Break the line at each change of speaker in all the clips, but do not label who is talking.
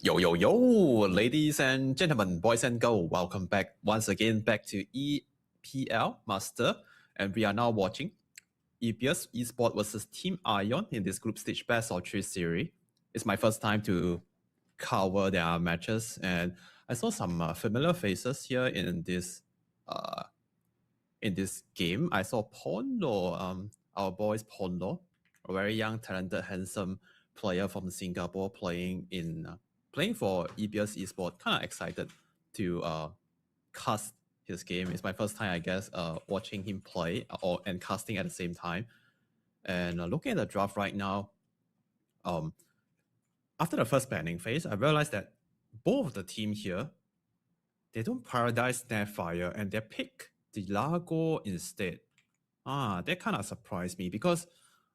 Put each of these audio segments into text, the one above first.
Yo, yo, yo, ladies and gentlemen, boys and girls, welcome back once again back to EPL Master, and we are now watching EPS Esport versus Team Ion in this group stage best of 3 series. It's my first time to cover their matches, and I saw some familiar faces here in this game. I saw Pondo, our boys Pondo, a very young, talented, handsome player from Singapore playing for EPS Esport. Kind of excited to cast his game. It's my first time, I guess, watching him play and casting at the same time. And looking at the draft right now, after the first banning phase, I realized that both of the team here, they don't prioritize Snapfire and they pick the Largo instead. That kind of surprised me because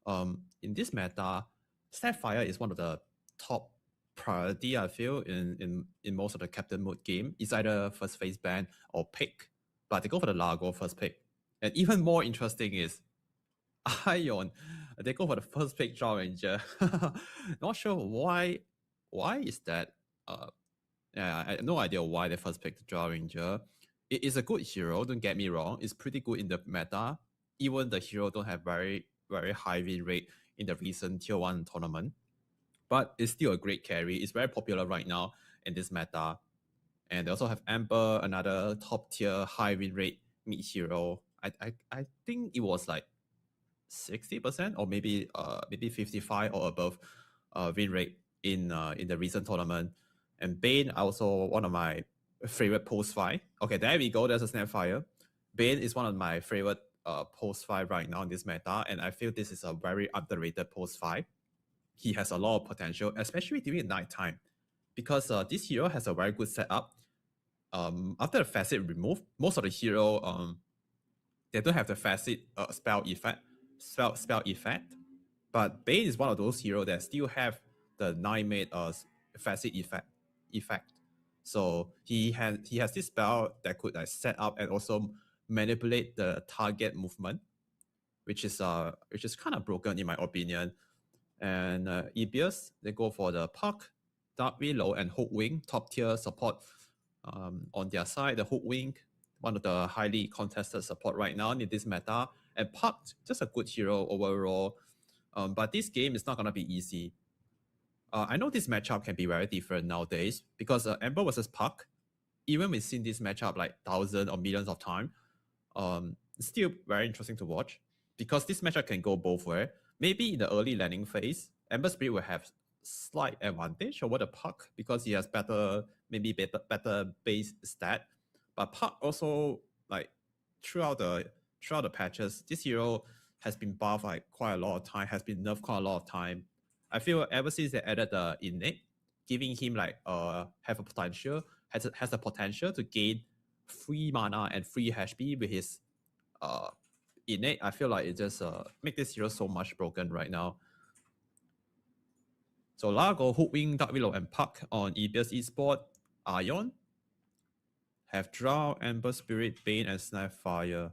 in this meta, Snapfire is one of the top priority, I feel, in most of the captain mode game. It's either first phase ban or pick, but they go for the Largo first pick. And even more interesting is Ion, they go for the first pick Draw Ranger. Not sure why is that. Yeah, I have no idea why they first picked Draw Ranger. It is a good hero, don't get me wrong. It's pretty good in the meta. Even the hero don't have very, very high win rate in the recent tier 1 tournament. But it's still a great carry. It's very popular right now in this meta. And they also have Amber, another top tier high win rate mid hero. I think it was like 60% or maybe 55 or above win rate in the recent tournament. And Bane also one of my favorite post fight. Okay, there we go. There's a Snapfire. Bane is one of my favorite post fight right now in this meta, and I feel this is a very underrated post fight. He has a lot of potential, especially during nighttime, because this hero has a very good setup. After the facet removed, most of the hero they don't have the facet spell effect, but Bane is one of those heroes that still have the Nightmate facet effect. So he has this spell that could set up and also manipulate the target movement, which is kind of broken in my opinion. And EPS, they go for the Puck, Dark Willow, and Hookwing, top tier support on their side. The Hookwing, one of the highly contested support right now in this meta, and Puck, just a good hero overall. But this game is not gonna be easy. I know this matchup can be very different nowadays because Amber versus Puck, even we've seen this matchup like thousands or millions of times, it's still very interesting to watch because this matchup can go both ways. Maybe in the early landing phase, Amber Spirit will have slight advantage over the Puck because he has better base stat. But Puck also, like, throughout the patches, this hero has been buffed like quite a lot of time, has been nerfed quite a lot of time. I feel ever since they added the innate, giving him like has the potential to gain free mana and free HP with his innate. I feel like it just make this hero so much broken right now. So Largo, Hookwing, Dark Willow, and Puck on EPS Esport. Ion have Drow, Amber Spirit, Bane, and Snapfire.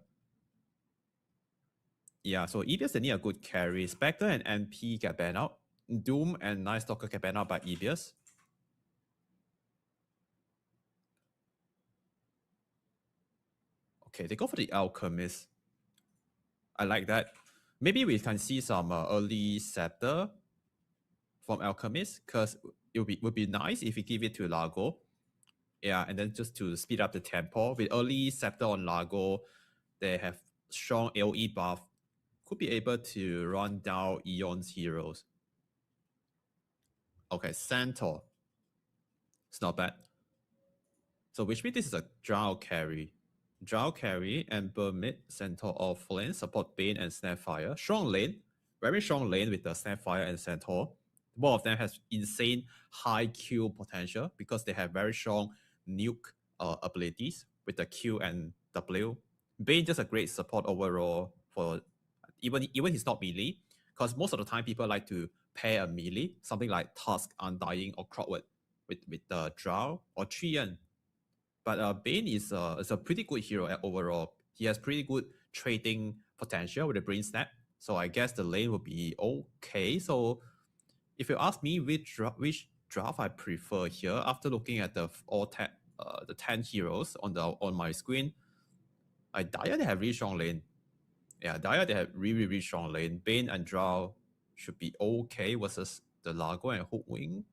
Yeah, so EPS they need a good carry. Spectre and NP get banned out. Doom and Night Stalker get banned out by EPS. Okay, they go for the Alchemist. I like that. Maybe we can see some early Scepter from Alchemist because it would be nice if we give it to Largo. Yeah, and then just to speed up the tempo. With early Scepter on Largo, they have strong AoE buff. Could be able to run down Eon's heroes. Okay, Centaur. It's not bad. So which means this is a Drow carry. Drow carry, Ember mid, Centaur off lane, support Bane and Snapfire. Strong lane, very strong lane with the Snapfire and Centaur. Both of them has insane high Q potential because they have very strong nuke abilities with the Q and W. Bane just a great support overall for even he's not melee, because most of the time people like to pair a melee, something like Tusk, Undying, or Crowdwood with the Drow or Treant. But Bane is a pretty good hero overall. He has pretty good trading potential with the Brain Snap. So I guess the lane will be okay. So if you ask me which draft I prefer here after looking at the the 10 heroes on my screen. Dire, they have really strong lane. Yeah, Dire, they have really strong lane. Bane and Drow should be okay versus the Largo and Hookwing,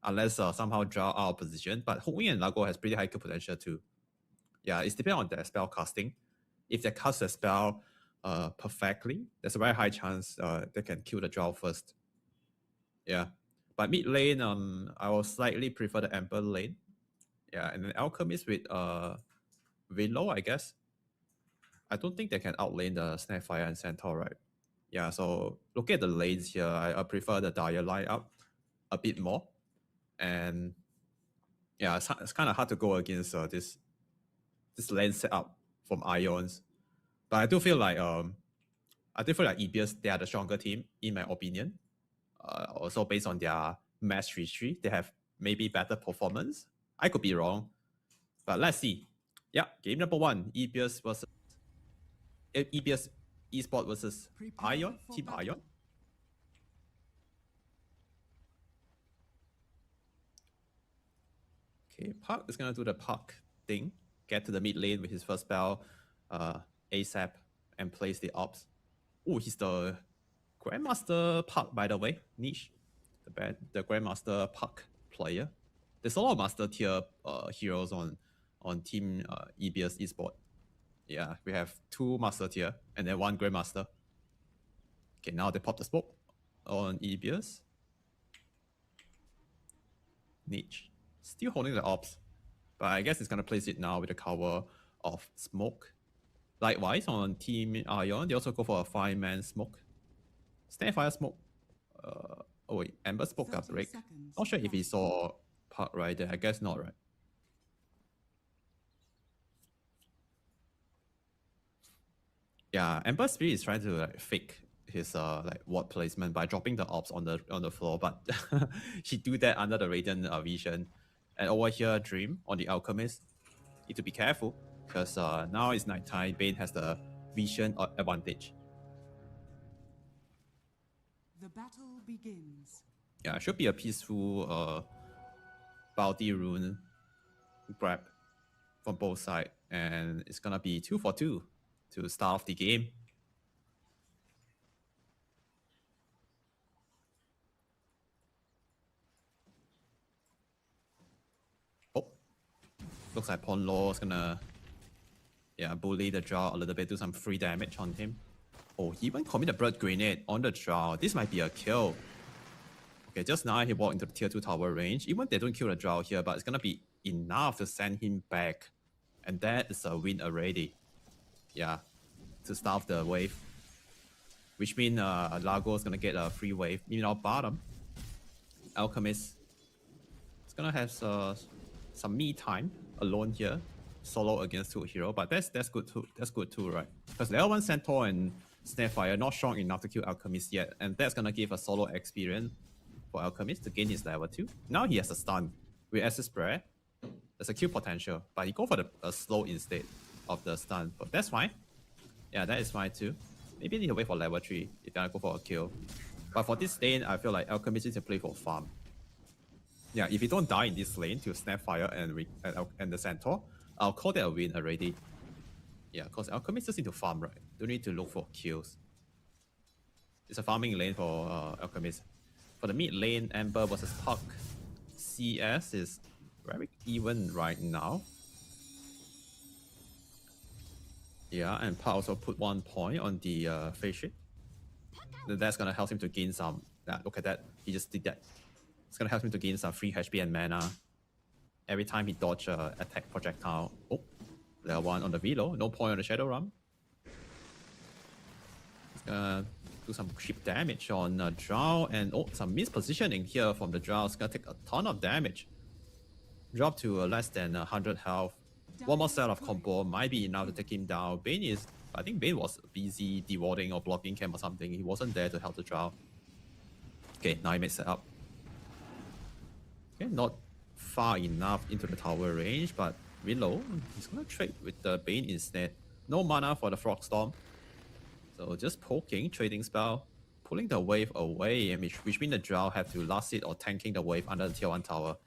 unless somehow Drow out of position. But Hookwing and Largo has pretty high kill potential too. Yeah, it's depending on their spell casting. If they cast a spell perfectly, there's a very high chance they can kill the Drow first. Yeah, but mid lane, I will slightly prefer the Ember lane. Yeah, and then Alchemist with VIVO, I guess. I don't think they can outlane the Snapfire and Centaur, right? Yeah, so look at the lanes here. I prefer the Dire lineup a bit more. And yeah, it's kind of hard to go against this lane setup from Ions. But I do feel like EPL, they are the stronger team, in my opinion. Also based on their match history, they have maybe better performance. I could be wrong. But let's see. Yeah, game number 1, EPL Esport versus Ion, Team Ion. Okay, Park is gonna do the Park thing, get to the mid lane with his first spell, ASAP, and place the ops. Oh, he's the Grandmaster Park, by the way, niche, the Grandmaster Park player. There's a lot of master tier heroes on Team EBS Esport. Yeah, we have 2 master tier and then 1 Grandmaster. Okay, now they pop the smoke on EBS. Niche. Still holding the ops, but I guess it's gonna place it now with the cover of smoke. Likewise, on Team Ion, they also go for a 5-man smoke. Snapfire smoke. Oh wait, Ember spoke up, right? Not sure if he saw Park right there. I guess not, right? Yeah, Ember Spirit is trying to like fake his like ward placement by dropping the ops on the floor, but he do that under the Radiant vision. And over here, Dream on the Alchemist. Need to be careful because now it's nighttime. Bane has the vision advantage.
The battle begins.
Yeah, it should be a peaceful bounty rune grab from both sides, and it's gonna be 2 for 2 to start off the game. Oh, looks like Ponlo is gonna bully the Drow a little bit, do some free damage on him. Oh, he even commit a blood grenade on the Drow. This might be a kill. Okay, just now he walked into the tier 2 tower range. Even they don't kill the Drow here, but it's gonna be enough to send him back. And that is a win already. Yeah, to start off the wave. Which means Largo is gonna get a free wave. Meanwhile, bottom, Alchemist is gonna have some me time alone here, solo against 2 hero. But that's good too. That's good too, right? Because level 1 Centaur and Snapfire not strong enough to kill Alchemist yet, and that's gonna give a solo experience for Alchemist to gain his level 2. Now he has a stun with Acid Spread. There's a kill potential, but he go for the slow instead of the stun. But that's fine. Yeah, that is fine too. Maybe need to wait for level 3 if you want to go for a kill. But for this lane, I feel like Alchemist needs to play for farm. Yeah, if you don't die in this lane to Snapfire and the Centaur, I'll call that a win already. Yeah, because Alchemist just need to farm, right? Don't need to look for kills. It's a farming lane for Alchemist. For the mid lane, Ember versus Puck, CS is very even right now. Yeah, and Puck also put 1 point on the face shield. That's gonna help him to gain some. Look at that, he just did that. It's gonna help him to gain some free HP and mana every time he dodge attack projectile. Oh, level 1 on the Velo, no point on the Shadow Realm. He's gonna do some cheap damage on Drow, and oh, some mispositioning here from the Drow. It's gonna take a ton of damage. Drop to less than 100 health. 1 more set of combo might be enough to take him down. I think Bane was busy dewarding or blocking camp or something. He wasn't there to help the Drow. Okay, now he makes it up. Okay, not far enough into the tower range, but reload. He's gonna trade with the Bane instead. No mana for the Frog Storm. So just poking, trading spell, pulling the wave away, which means the Drow have to last it or tanking the wave under the tier 1 tower.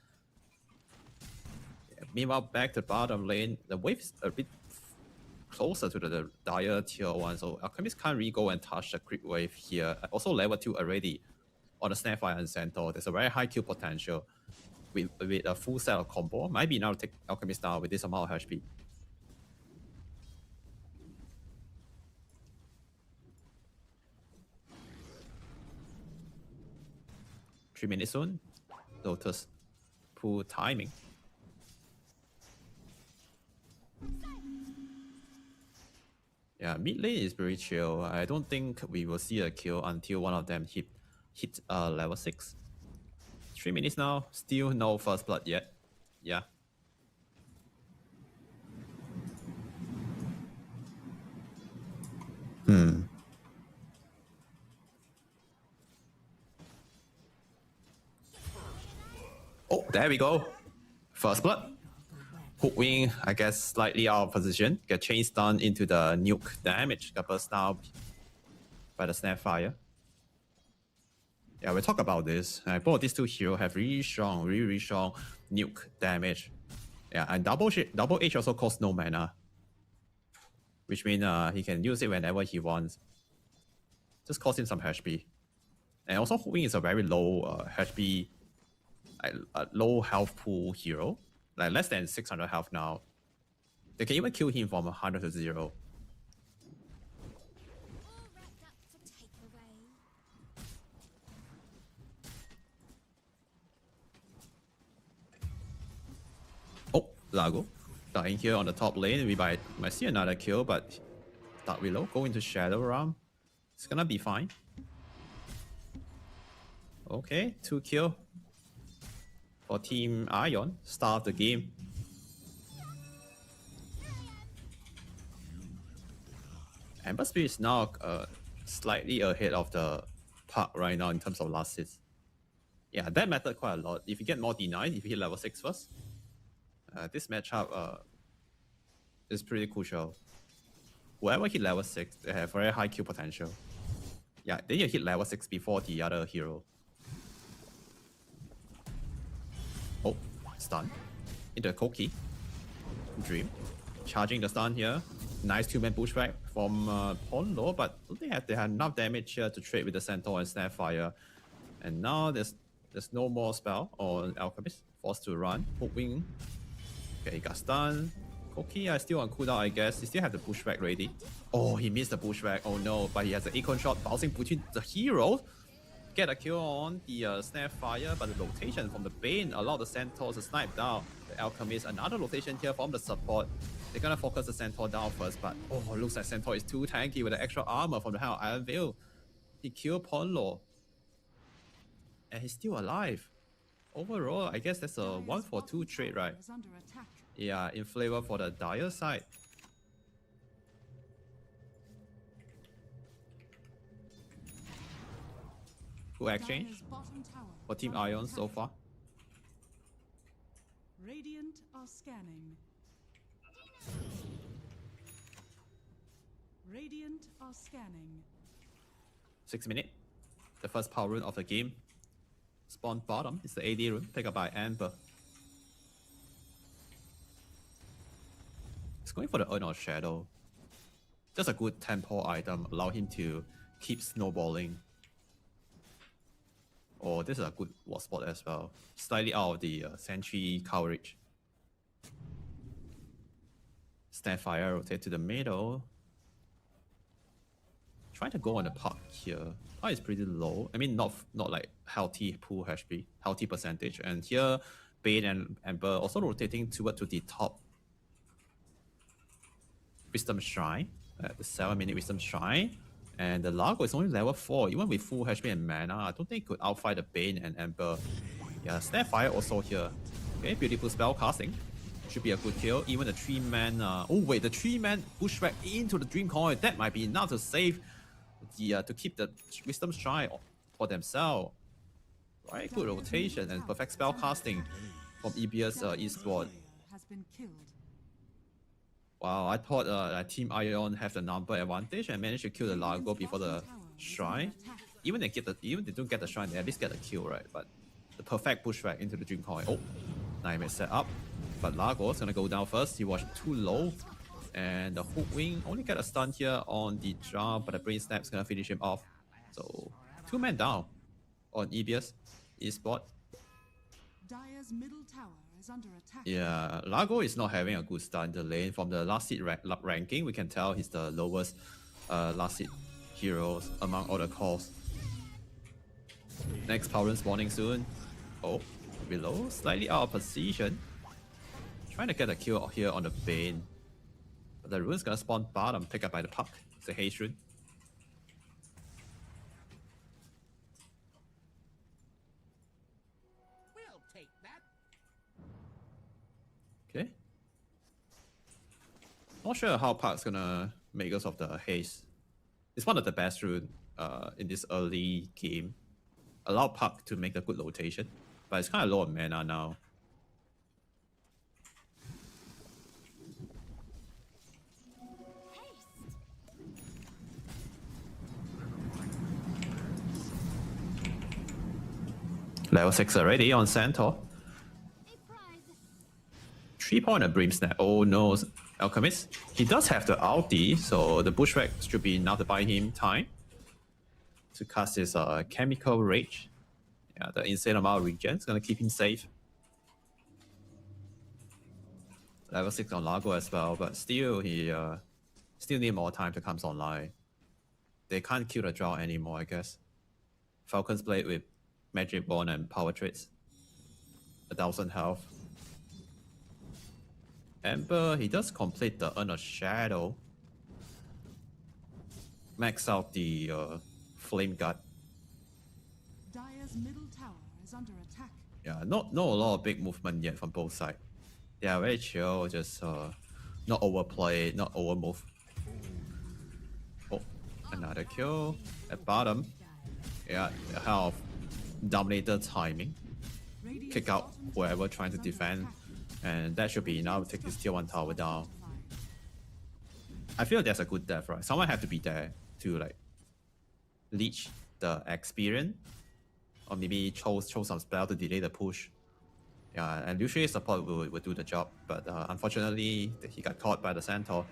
Yeah, meanwhile, back to bottom lane, the wave is a bit closer to the dire tier 1, so Alchemist can't really go and touch the creep wave here. Also level 2 already on the Snapfire and Centaur. There's a very high kill potential with a full set of combo. Might be now to take Alchemist down with this amount of HP. Three minutes soon. Lotus pool timing. Yeah, mid lane is very chill. I don't think we will see a kill until one of them hit level 6. 3 minutes now, still no first blood yet. Yeah. Oh, there we go. First blood. Hook wing, I guess, slightly out of position. Get chain stun into the nuke damage. Got burst down by the Snapfire. Yeah, we'll talk about this. Both these two heroes have really strong nuke damage. Yeah, and double H also costs no mana, which means he can use it whenever he wants. Just cost him some HP. And also, Hook wing is a very low HP, low health pool hero. Like less than 600 health now. They can even kill him from 100 to 0. Oh, Lago dying here on the top lane. We might see another kill, but Dark Willow go into Shadow Realm. It's gonna be fine. Okay, 2 kill for Team Ion. Start the game. Ember Spirit is now slightly ahead of the Park right now in terms of last hits. Yeah, that mattered quite a lot. If you get more denied, if you hit level 6 first, this matchup is pretty crucial. Whoever hit level 6, they have very high kill potential. Yeah, then you hit level 6 before the other hero. Oh, stun into Koki. Dream. Charging the stun here. Nice 2-man pushback from Ponlo, but they have enough damage here to trade with the Centaur and Snapfire. And now there's no more spell on Alchemist. Forced to run. Hook wing. Okay, he got stunned. Koki is still on cooldown, I guess. He still have the pushback ready. Oh, he missed the pushback. Oh no, but he has an Acorn shot bouncing between the heroes. Get a kill on the Snapfire, but the rotation from the Bane allowed the Centaur to snipe down the Alchemist. Another rotation here from the support. They're gonna focus the Centaur down first, but oh, looks like Centaur is too tanky with the extra armor from the Hell Iron Veil. He killed Ponlo. And he's still alive. Overall, I guess that's a 1-for-2 trade, right? Yeah, in flavor for the Dire side. Full exchange for Team Ion so far.
Radiant are scanning. Radiant are scanning.
6 minutes. The first power rune of the game. Spawn bottom is the AD rune, picked up by Amber. He's going for the Urn of Shadow. Just a good tempo item, allow him to keep snowballing. Oh, this is a good ward spot as well. Slightly out of the sentry coverage. Snapfire rotate to the middle. Trying to go on the Park here. Oh, it's pretty low. I mean, not like healthy pool HP, healthy percentage. And here, Bane and Amber also rotating toward to the top. Wisdom Shrine, the 7-minute Wisdom Shrine. And the Largo is only level 4, even with full HP and mana. I don't think it could outfight the Bane and Amber. Yeah, Snapfire also here. Okay, beautiful spell casting. Should be a good kill. Even the 3-man. Oh wait, the 3-man pushback into the Dream Coin. That might be enough to save the to keep the Wisdom Shrine for themselves. Right, good rotation and perfect spell casting from EBS Eastward. Wow, I thought Team Ion have the number advantage and managed to kill the Largo before the Shrine. Even they don't get the shrine, they at least get a kill, right? But the perfect pushback into the Dream Coin. Oh, Nightmare set up, but Largo's gonna go down first. He was too low, and the Hook Wing only get a stun here on the jump, but the Brain Snap's gonna finish him off. So 2 men down on EBS eSport.
Dire's middle tower is under attack.
Yeah, Largo is not having a good start in the lane. From the last seed ranking, we can tell he's the lowest last seed heroes among all the calls. Next power run spawning soon. Oh, below, slightly out of position. Trying to get a kill here on the Bane. But the rune's gonna spawn bottom, pick up by the puck. It's a haste rune.
We'll take that.
Okay. Not sure how Puck's gonna make use of the haste. It's one of the best rune in this early game. Allow Puck to make a good rotation, but it's kind of low on mana now. Level 6 already on Centaur. 3-point and Brim Snap. Oh no, Alchemist. He does have the ulti, so the Bushwhack should be enough to buy him time to cast his Chemical Rage. Yeah, the insane amount of regen is gonna keep him safe. Level 6 on Largo as well, but still he still need more time to come online. They can't kill the draw anymore, I guess. Falcon's Blade with Magic Bond and Power Traits. 1,000 health. Ember, he does complete the Earn a Shadow. Max out the Flame Guard.
Dire's middle tower is under attack.
Yeah, not a lot of big movement yet from both sides. They are very chill, just not overplay, not overmove. Oh, another kill at bottom. Yeah, half Dominator timing. Kick out whoever trying to defend, and that should be enough to take this tier 1 tower down. I feel that's a good death, right? Someone have to be there to like leech the experience, or maybe chose some spell to delay the push. Yeah, and usually support will do the job, but unfortunately he got caught by the Centaur.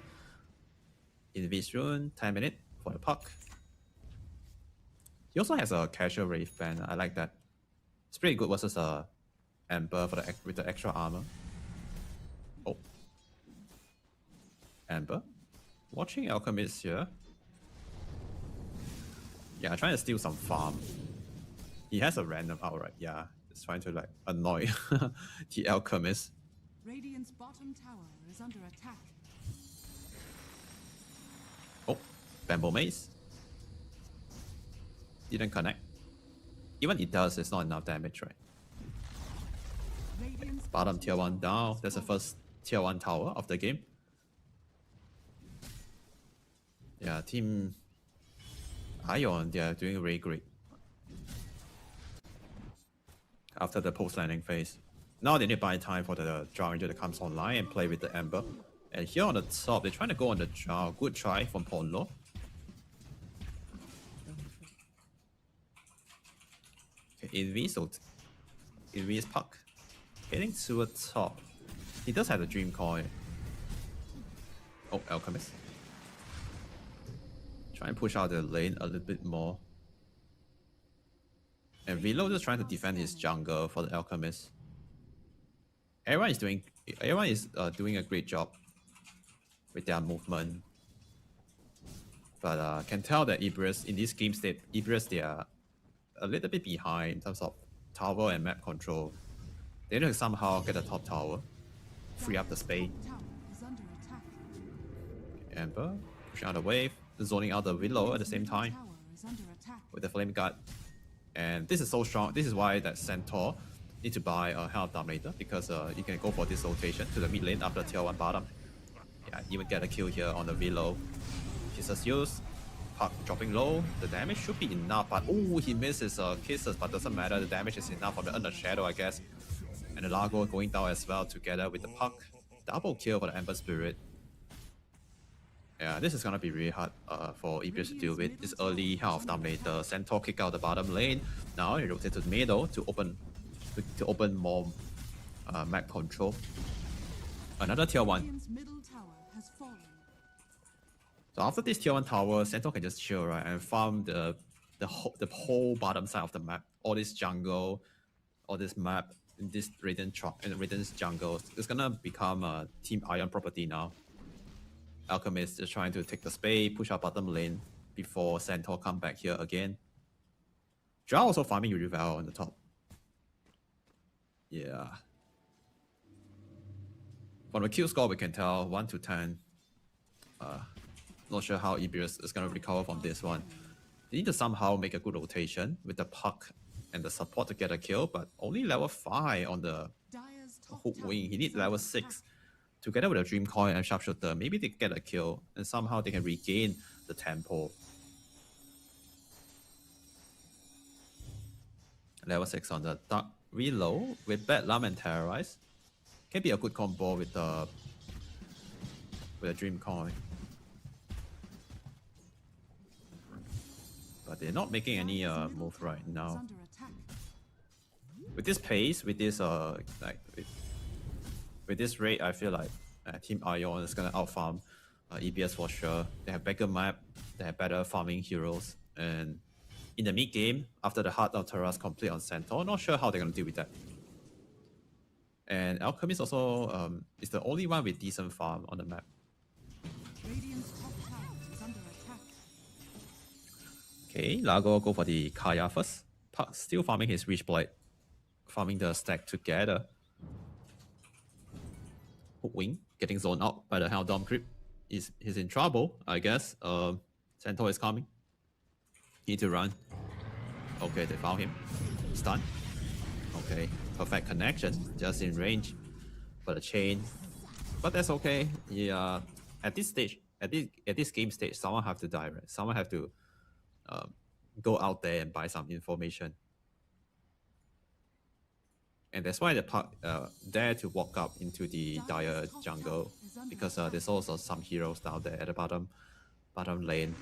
In this rune, 10 minutes for the puck. He also has a casual Wraith Band. I like that. It's pretty good versus Ember for with the extra armor. Oh, Ember, watching Alchemist here. Yeah, trying to steal some farm. He has a random outright. Yeah, just trying to like annoy the Alchemist.
Radiant's bottom tower is under attack.
Oh, Bamboo Maze. Didn't connect. Even it does, it's not enough damage, right?
Radiant's
Bottom tier 1 down. That's the first tier 1 tower of the game. Yeah, team Ion, they are doing really great. After the post-landing phase. Now they need to buy time for the Drow Ranger that comes online and play with the Ember. And here on the top, they're trying to go on the Drow. Good try from Ponlo. Okay, Invis Puck. Heading to the top. He does have the Dream Coin. Oh, Alchemist. Try and push out the lane a little bit more. And Velo just trying to defend his jungle for the Alchemist. Everyone is doing a great job with their movement. But can tell that Ibris in this game state, Ibris they are a little bit behind in terms of tower and map control. They need to somehow get the top tower, free up the space.
Tower is under attack.
Ember pushing out the wave, zoning out the Willow at the same time
Tower is under attack.
with the Flame Guard. And this is so strong. This is why that Centaur need to buy a Hell Dominator, because you can go for this rotation to the mid lane after tier 1 bottom. Yeah, even get a kill here on the Willow. Kisses used. Puck dropping low. The damage should be enough, but oh, he misses Kisses, but doesn't matter. The damage is enough from the Under Shadow, I guess. And the Largo going down as well together with the Puck. Double kill for the Ember Spirit. Yeah, this is gonna be really hard for EPL to deal with. This early half dominator, Centaur kick out the bottom lane. Now he rotates to the middle to open more map control. Another tier 1.
Radiant's middle tower has fallen.
So after this tier 1 tower, Centaur can just chill, right, and farm the whole bottom side of the map. All this jungle, all this map, this Radiant's jungle. It's gonna become a Team Iron property now. Alchemist is trying to take the spade, push out bottom lane before Centaur come back here again. Drow also farming Rival on the top. Yeah. From the kill score, we can tell 1 to 10. Not sure how EPL is going to recover from this one. They need to somehow make a good rotation with the puck and the support to get a kill, but only level 5 on the hook wing. He needs level 6. Together with a Dream Coin and Sharpshooter, maybe they get a kill and somehow they can regain the tempo. Level 6 on the Dark Reload with Bedlam and Terrorize. Can be a good combo with a Dream Coin. But they're not making any move right now. With this pace, with this with this rate, I feel like Team Ion is gonna outfarm EPS for sure. They have better map, they have better farming heroes, and in the mid game, after the Heart of Terras complete on Centaur, not sure how they're gonna deal with that. And Alchemist also is the only one with decent farm on the map. Okay, Lago go for the Kaya first. Puck still farming his Reach Blade, farming the stack together. Hook wing getting zoned out by the Helldom creep. He's in trouble, I guess. Centaur is coming. He need to run. Okay, they found him. Stun. Okay, perfect connection, just in range for the chain. But that's okay. Yeah, at this stage, at this game stage, someone have to die, right? Someone have to go out there and buy some information. And that's why the puck dare to walk up into the Dire jungle, because there's also some heroes down there at the bottom lane.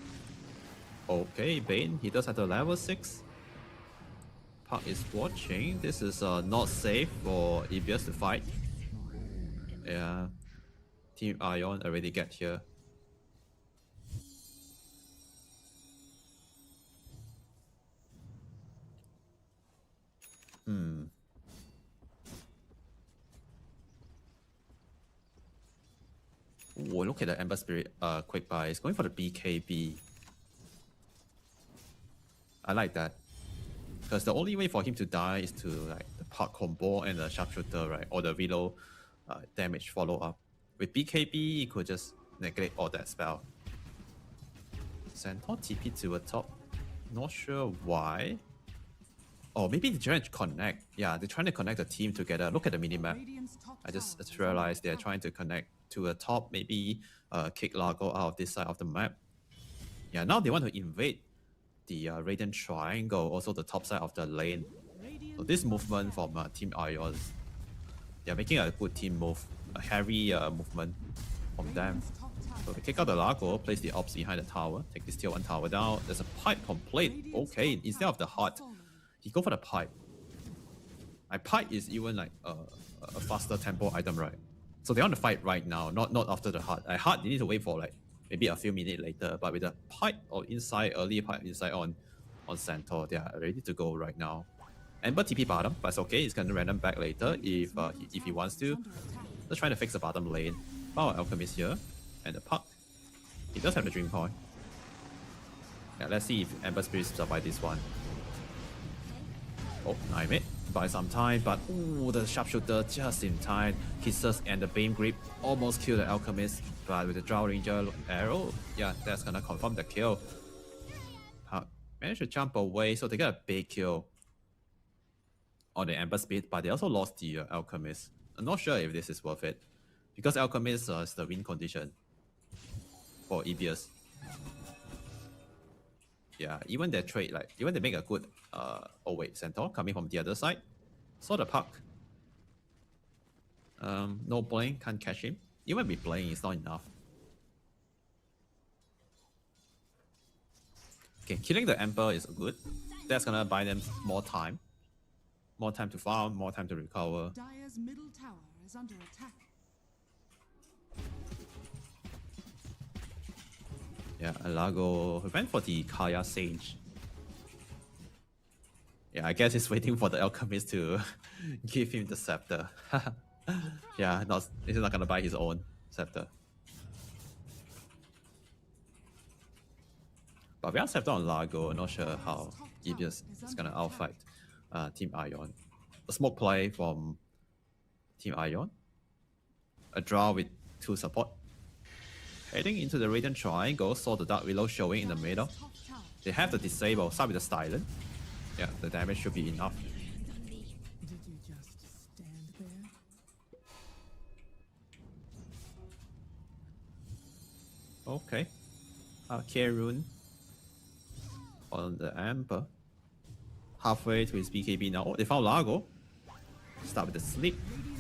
Okay, Bane, he does have the level 6. Puck is watching. This is not safe for EPS to fight. Yeah, Team Ion already get here. Whoa, look at the Ember Spirit quick buy. It's going for the BKB. I like that. Because the only way for him to die is to like the Puck combo and the Sharpshooter, right? Or the reload damage follow up. With BKB, he could just neglect all that spell. Centaur TP to a top. Not sure why. Oh, maybe they're trying to connect. Yeah, they're trying to connect the team together. Look at the minimap. I just realized they're trying to connect to a top, maybe kick Largo out of this side of the map. Yeah, now they want to invade the Radiant Triangle, also the top side of the lane. So this movement from Team Ion, they're making a good team move, a heavy movement from them. So they kick out the Largo, place the ops behind the tower, take this tier 1 tower down. There's a pipe complete. Okay, instead of the heart, he go for the pipe. My pipe is even like a faster tempo item, right? So they want to fight right now, not after the heart. Heart, you need to wait for like maybe a few minutes later. But with the pipe or inside, early pipe inside on Centaur, they are ready to go right now. Ember TP bottom, but it's okay. It's gonna random back later if he wants to. Let's try to fix the bottom lane. Power Alchemist here, and the Puck. He does have the Dream Coin. Yeah, let's see if Ember Spirit survive this one. Oh, Nightmare. Buy some time, but ooh, the Sharpshooter just in time. Kisses and the Beam Grip almost kill the Alchemist, but with the Drow Ranger arrow, yeah, that's gonna confirm the kill. Managed to jump away, so they got a big kill on the Ember Spirit, but they also lost the Alchemist. I'm not sure if this is worth it, because Alchemist is the win condition for EPS. Yeah, even their trade, like even they make a good oh wait, Centaur coming from the other side. Saw the Puck. No playing, can't catch him. Even with playing, it's not enough. Okay, killing the Emperor is good. That's gonna buy them more time. More time to farm, more time to recover.
Dire's middle tower is under attack.
Yeah, Alago went for the Kaya Sage. Yeah, I guess he's waiting for the Alchemist to give him the scepter. Yeah, he's not gonna buy his own scepter. But we have scepter on Largo, not sure how Ebius is gonna outfight Team Ion. A smoke play from Team Ion. A draw with 2 support. Heading into the Radiant Triangle, saw the Dark Willow showing in the middle. They have the disable, start with the silent. Yeah, the damage should be enough.
Did you just stand there?
Okay. K-Rune on the Emperor. Halfway to his BKB now. Oh, they found Largo. Start with the sleep.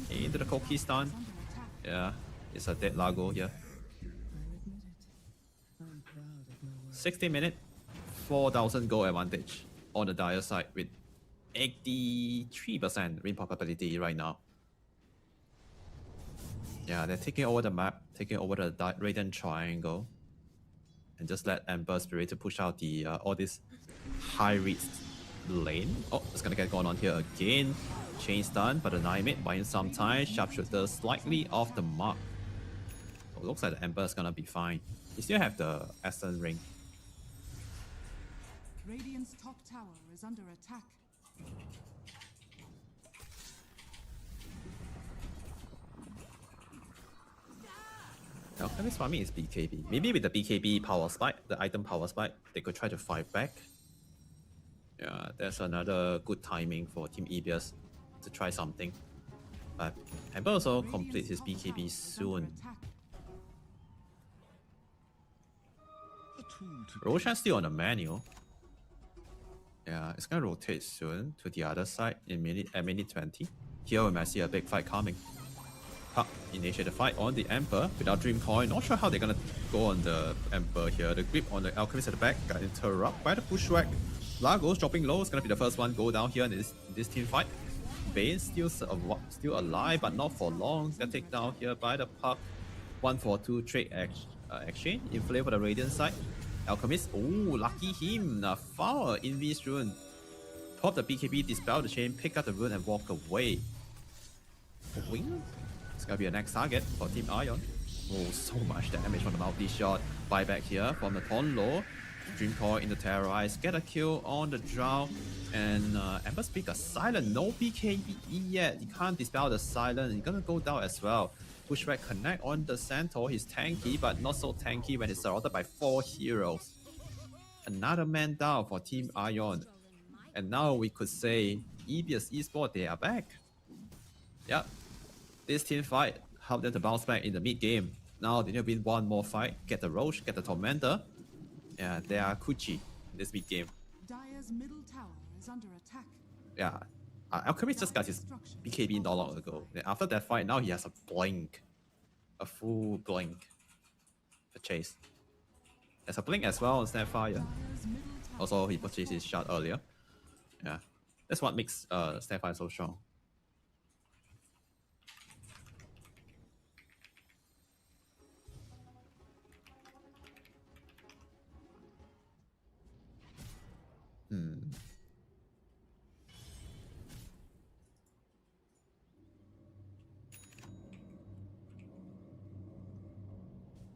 Into the Koki stun. Yeah, it's a dead Largo here. 60 minutes, 4,000 gold advantage on the Dire side with 83% win probability right now. Yeah, they're taking over the map, taking over the Radiant Triangle, and just let Ember Spirit to push out the all this high risk lane. Oh, it's gonna get going on here again. Chain stun, but the Nightmare buying some time. Sharpshooter slightly off the mark. Oh, looks like the Ember is gonna be fine. He still have the Essence Ring.
Radiant's top tower is under attack.
Alchemist farming is BKB. Maybe with the BKB power spike, the item power spike, they could try to fight back. Yeah, that's another good timing for Team Ebius to try something. But Ember also complete his BKB soon. Roshan's still on the menu. Yeah, it's gonna rotate soon to the other side in minute 20. Here we might see a big fight coming. Puck initiate the fight on the Emperor without Dream Coin. Not sure how they're gonna go on the Emperor here. The grip on the Alchemist at the back got interrupted by the pushback. Largo's dropping low. It's gonna be the first one go down here in this team fight. Bane still alive, but not for long. Got taken down here by the Puck. 1-4-2 trade exchange. Inflate for the Radiant side. Alchemist, oh, lucky him. Foul Invis rune. Pop the BKB, dispel the chain, pick up the rune, and walk away. Wing? It's gonna be a next target for Team Ion. Oh, so much damage from the multi-shot. Buyback here from the Tonlo. Dream Core in the Terrorize. Get a kill on the Drow. And Ember Speak a silent. No BKB yet. You can't dispel the silent. He's gonna go down as well. Pushback connect on the Centaur. He's tanky, but not so tanky when he's surrounded by 4 heroes. Another man down for Team Ion. And now we could say Ebius Esports, they are back. Yep. This team fight helped them to bounce back in the mid game. Now they need to win one more fight. Get the Roche, get the Tormentor. Yeah, they are Kuchi in this mid game.
Dire's middle tower is under attack.
Yeah. Alchemist just got his BKB not long ago. Then after that fight, now he has a blink. A full blink. For Chase. There's a blink as well on Snapfire. Also, he purchased his shot earlier. Yeah. That's what makes Snapfire so strong.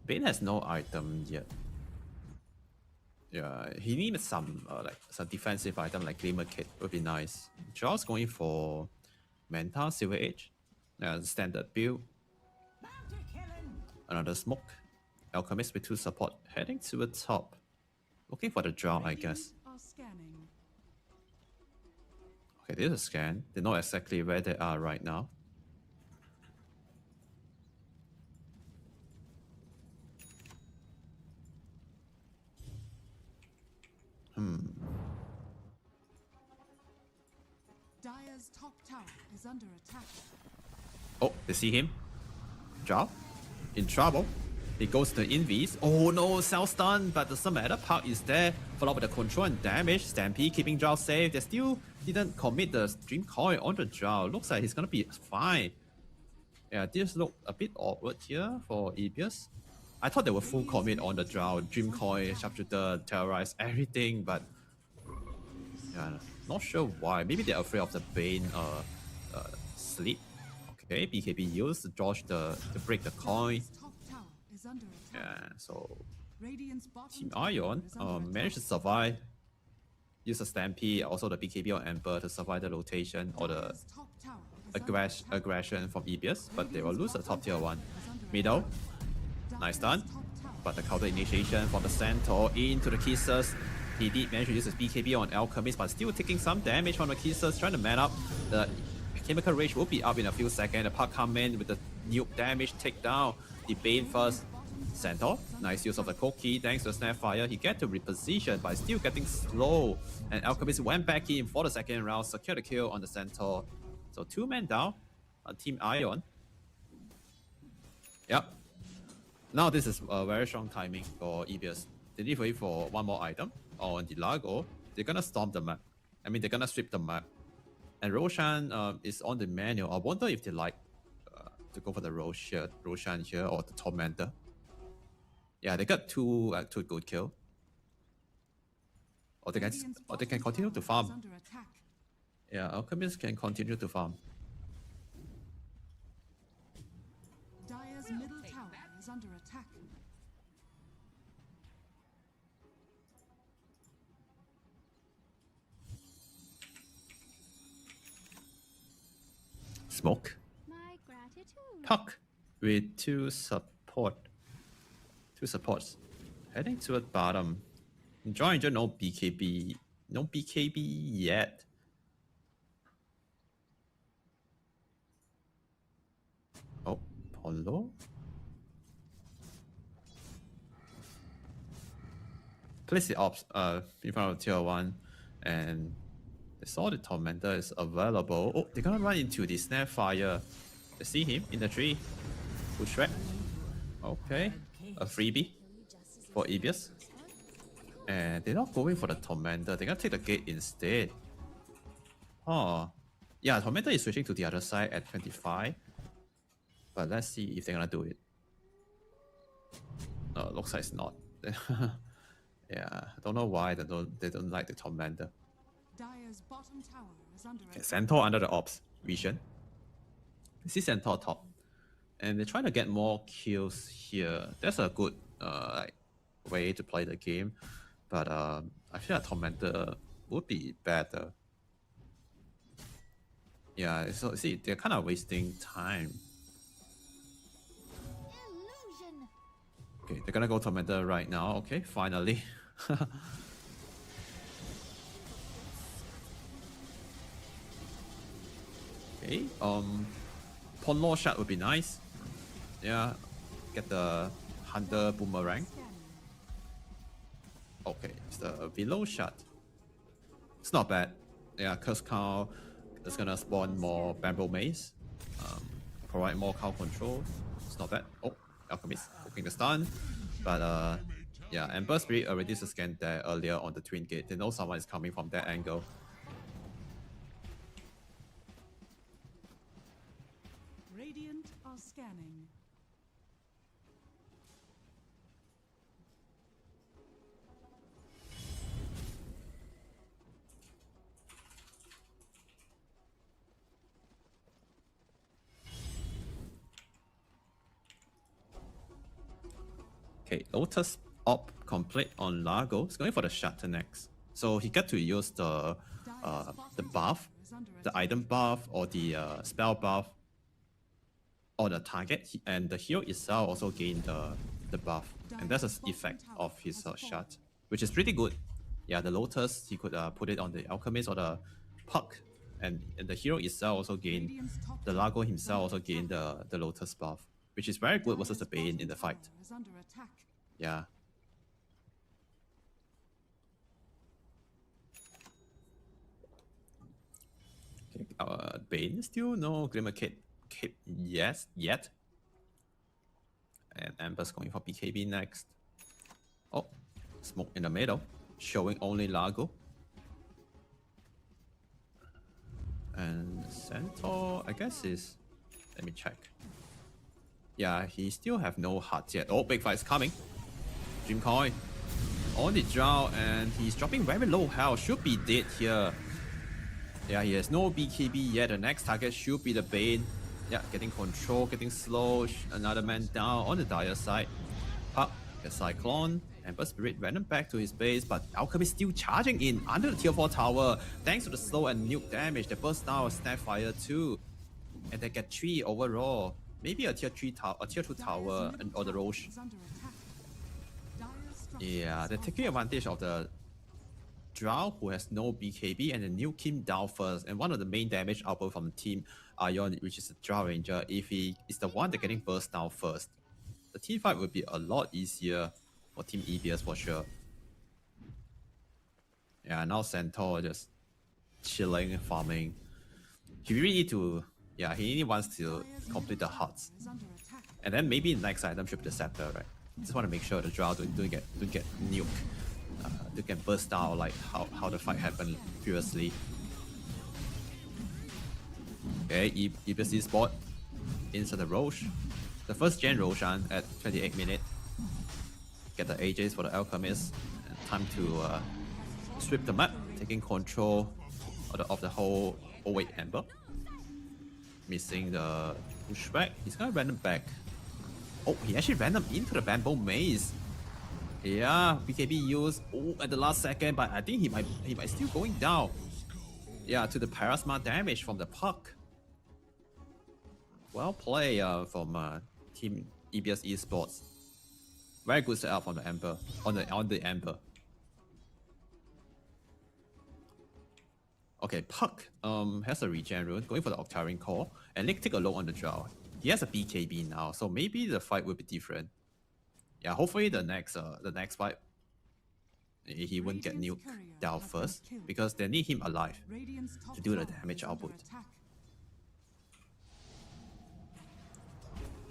Bane has no item yet. Yeah, he needs some some defensive item like Glimmer Kit would be nice. Charles going for Manta, Silver Age. Standard build. Another smoke. Alchemist with 2 support. Heading to the top. Looking for the Drow, I guess. Okay, this is a scan. They know exactly where they are right now.
Dire's top tower is under attack.
Oh, they see him. Drow. In trouble. He goes to Invis. Oh no, cell stun, but doesn't matter. Park is there. Followed by the control and damage. Stampede keeping Drow safe. They still didn't commit the Dream Coil on the Drow. Looks like he's gonna be fine. Yeah, this look a bit awkward here for Ebius. I thought they were full commit on the Drow. Dream Coil, Sharpshooter, Terrorize, everything, but yeah, not sure why. Maybe they're afraid of the Bane sleep. Okay, BKB used to dodge to break the coin. Yeah, so Team Ion managed to survive. Use a Stampede, also the BKB or Ember to survive the rotation or the aggression from EBS, but they will lose the top tier one. Middle, nice stun, but the counter initiation from the Centaur into the Kisses. He did manage to use his BKB on Alchemist, but still taking some damage from the Kisses, trying to man up. The Chemical Rage will be up in a few seconds. The Puck come in with the nuke damage, take down the Bane first. Centaur, nice use of the Cookie, thanks to the Snapfire. He get to reposition, but still getting slow. And Alchemist went back in for the second round, secure the kill on the Centaur. So 2 men down on Team Ion. Yep. Now this is a very strong timing for EBS. They need to wait for one more item on the Largo. They're gonna storm the map. I mean, they're gonna sweep the map. And Roshan is on the menu. I wonder if they like to go for the Roshan here or the Tormentor. Yeah, they got two good kill. Or they can continue to farm. Yeah, Alchemist can continue to farm.
Dire's middle tower is under attack.
Smoke.
My gratitude.
Puck with two supports. Heading to the bottom. Joiner no BKB. No BKB yet. Oh, Polo. Place the ops in front of tier 1 and they saw the Tormentor is available. Oh, they're gonna run into the Snapfire. They see him in the tree. Good track. Okay. A freebie for Ebius. And they're not going for the Tormentor. They're gonna take the gate instead. Oh. Yeah, Tormentor is switching to the other side at 25. But let's see if they're gonna do it. No, looks like it's not. Yeah, I don't know why they don't like the Tormentor.
Dire's bottom tower is under
Okay, Centaur under the ops vision. You see Centaur top. And they're trying to get more kills here. That's a good like way to play the game. But I feel like Tormentor would be better. Yeah, so see, they're kind of wasting time.
Illusion.
Okay, they're gonna go Tormentor right now. Okay, finally. Okay, Ponlo shot would be nice. Yeah, get the Hunter Boomerang. Okay, it's the Velo shot. It's not bad. Yeah, Curse Cow is gonna spawn more Bamboo Maze. Provide more cow control. It's not bad. Oh, Alchemist cooking the stun. But yeah, Ember Spirit already scanned there earlier on the Twin Gate. They know someone is coming from that angle.
Radiant are scanning.
Okay, Lotus op complete on Largo. He's going for the Shatter next. So he got to use the buff, the item buff or the spell buff on the target, and the hero itself also gained the buff. And that's the effect of his shot, which is pretty good. Yeah, the Lotus, he could put it on the Alchemist or the Puck, and the hero itself also gained, the Largo himself also gained the Lotus buff, which is very good versus the Bane in the fight. Yeah. Okay, Bane still no Glimmer Cape yet. And Ember's going for BKB next. Oh, smoke in the middle, showing only Largo. And Centaur, I guess is... Let me check. Yeah, he still have no hearts yet. Oh, big fight's coming. Dream Coin on the draw, and he's dropping very low health. Should be dead here. Yeah, he has no BKB yet. The next target should be the Bane. Yeah, getting control, getting slow. Another man down on the Dire side. Up, the Cyclone. Ember Spirit random back to his base, but Alchemist still charging in under the tier 4 tower. Thanks to the slow and nuke damage, they burst down a Snapfire too. And they get 3 overall. Maybe a tier 3 tower, a tier 2 tower, and or the Roche. Yeah, they're taking advantage of the Drow who has no BKB and the nuke him down first. And one of the main damage output from Team Ion, which is the Drow Ranger, if he is the one that getting burst down first, the team fight would be a lot easier for Team EBS for sure. Yeah, now Centaur just chilling, farming. He really need to, yeah, he really wants to complete the huts. And then maybe next item should be the Scepter, right? Just want to make sure the Drow don't get nuked. They can burst out like how the fight happened previously. Okay, EBS spot inside the Roche. The first gen Roshan at 28 minutes. Get the AJs for the Alchemist. And time to sweep the map, taking control of the whole 08 Ember. Missing the pushback. He's gonna random back. Oh, he actually random into the Bamboo Maze. Yeah, BKB used at the last second, but I think he might still going down. Yeah, to the Parasma damage from the puck. Well played from Team EBS Esports. Very good setup from the Ember on the Ember. Okay, Puck has a regen rune, going for the Octarian Core, and Nick take a low on the draw. He has a BKB now, so maybe the fight will be different. Yeah, hopefully the next fight he won't get nuked down first, because they need him alive to do the damage output.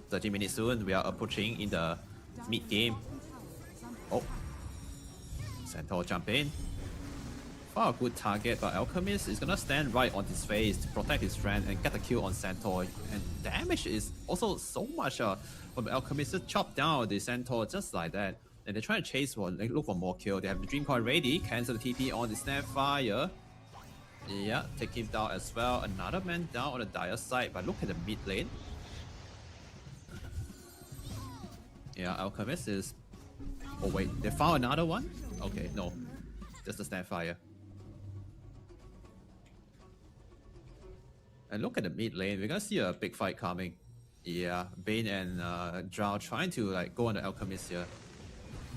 30 minutes soon, we are approaching in the mid game. Oh, Centaur jump in. Found a good target, but Alchemist is gonna stand right on his face to protect his friend and get the kill on Centaur. And damage is also so much from Alchemist. Just chop down the Centaur just like that. And they're trying to chase for, like, look for more kill. They have the Dream Coin ready, cancel the TP on the Snapfire. Yeah, take him down as well. Another man down on the Dire side, but look at the mid lane. Yeah, Alchemist is... Oh wait, they found another one? Okay, no. Just the Snapfire. And look at the mid lane, we're gonna see a big fight coming. Yeah, Bane and Drow trying to like go on the Alchemist here.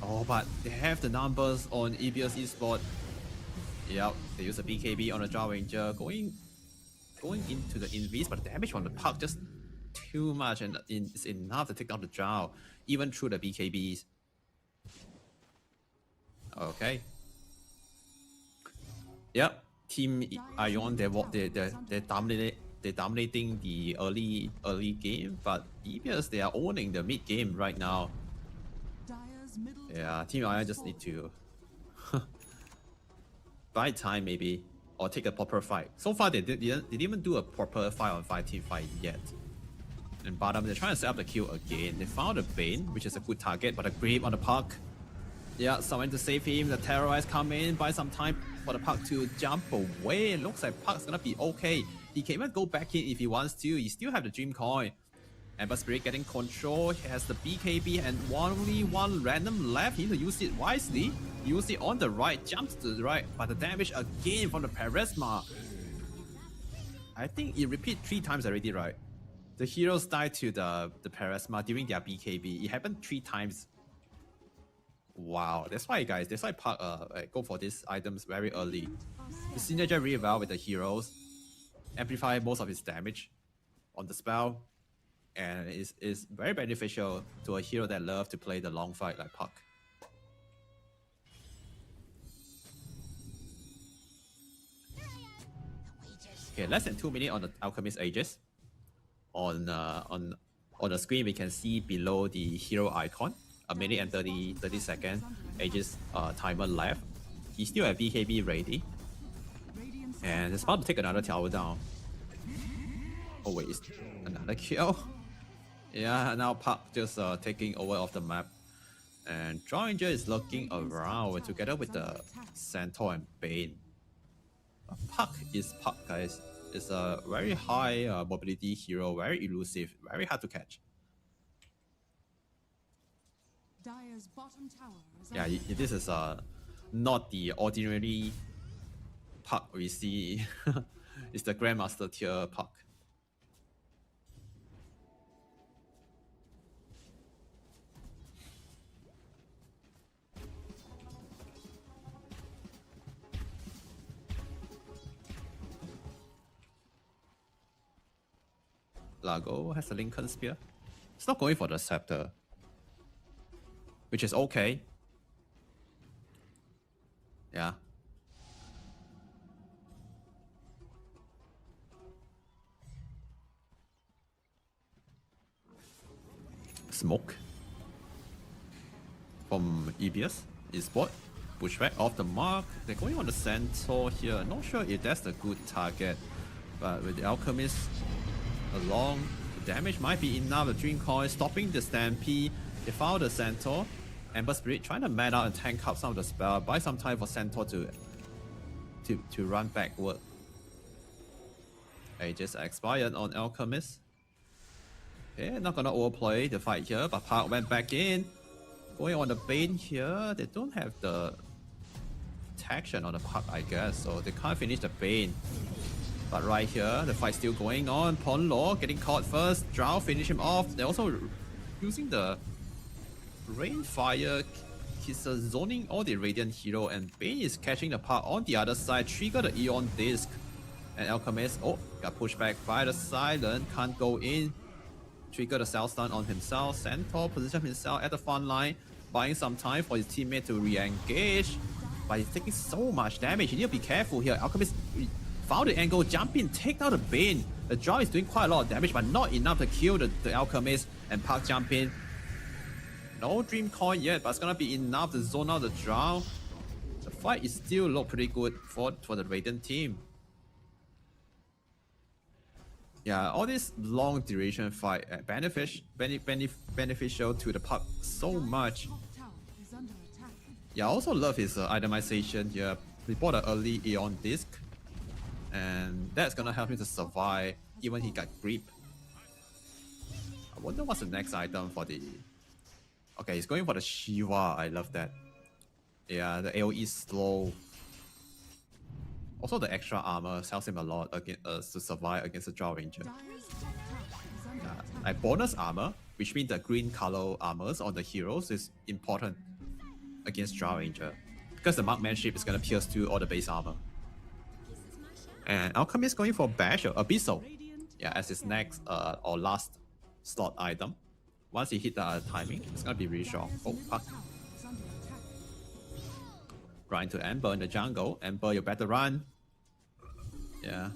Oh, but they have the numbers on EBS Esports. Yep, they use a BKB on the Drow Ranger, going into the invis, but the damage from the puck just too much, and it's enough to take down the Drow, even through the BKBs. Okay. Yep, Team Ion, they're dominating the early game, but EBS, they are owning the mid game right now. Yeah, Team Ion just need to buy time maybe, or take a proper fight. So far they didn't even do a proper 5-on-5 team fight yet. And bottom, they're trying to set up the kill again. They found a Bane, which is a good target, but a Grave on the puck. Yeah, someone to save him. The Terrorize come in, buy some time for the puck to jump away. It looks like puck's gonna be okay. He can even go back in if he wants to. He still have the Dream Coin. Ember Spirit getting control. He has the BKB and only one random left. He need to use it wisely. Use it on the right, jumps to the right, but the damage again from the Charisma. I think it repeat 3 times already, right? The heroes died to the Charisma during their BKB. It happened 3 times. Wow, that's why guys, that's why Puck go for these items very early. The synergize really well with the heroes, amplify most of his damage on the spell, and is very beneficial to a hero that loves to play the long fight like Puck. Okay, less than 2 minutes on the Alchemist Aegis. On On the screen, we can see below the hero icon, a minute and 30 second Aegis timer left. He's still at BKB ready. And he's about to take another tower down. Oh wait, it's another kill. Yeah, now Park just taking over off the map. And Draw Ranger is looking around together with the Centaur and Bane. Park is Park, guys. It's a very high mobility hero, very elusive, very hard to catch.
Dire's bottom tower is
Yeah,
under
this is not the ordinary Park we see. It's the Grandmaster tier Park. Lago has a Lincoln Spear. It's not going for the Scepter, which is okay. Yeah. Smoke from EBS is spot. Pushback off the mark. They're going on the Centaur here. Not sure if that's the good target, but with the Alchemist along, the damage might be enough. The Dream Coin stopping the Stampede. They found the Centaur. Ember Spirit trying to man out and tank up some of the spell. Buy some time for Centaur to run backward. Aegis expired on Alchemist. Okay, not gonna overplay the fight here, but Park went back in. Going on the Bane here, they don't have the protection on the Park, I guess, so they can't finish the Bane. But right here, the fight's still going on. Ponlo getting caught first. Drow finish him off. They're also using the Rainfire. He's zoning all the Radiant hero, and Bane is catching the Park on the other side. Trigger the Eon Disc. And Alchemist, oh, got pushed back by the Silent. Can't go in. Trigger the Cell Stun on himself. Centaur position himself at the front line, buying some time for his teammate to re-engage. But he's taking so much damage. You need to be careful here. Alchemist found the angle, jump in, take out the Bane. The Drow is doing quite a lot of damage, but not enough to kill the Alchemist. And Park jump in. No Dream Coin yet, but it's gonna be enough to zone out the Drow. The fight is still look pretty good for the Radiant team. Yeah, all this long duration fight beneficial to the Park so much.
top tower is under attack.
Yeah, I also love his itemization here. We bought an early Eon Disc, and that's gonna help him to survive even he got Grip. I wonder what's the next item for the... Okay, he's going for the Shiva. I love that. Yeah, the AoE is slow. Also, the extra armor helps him a lot against, to survive against the Drow Ranger.
Dire's top tower is under attack.
Like bonus armor, which means the green color armors on the heroes is important against Drow Ranger, because the marksmanship is gonna pierce through all the base armor. And Alchemist going for Bash or Abyssal, yeah, as his next or last slot item. Once he hit the timing, it's gonna be really strong. Oh, fuck.
Tower is under attack.
Run to Ember in the jungle. Ember, you better run. Yeah.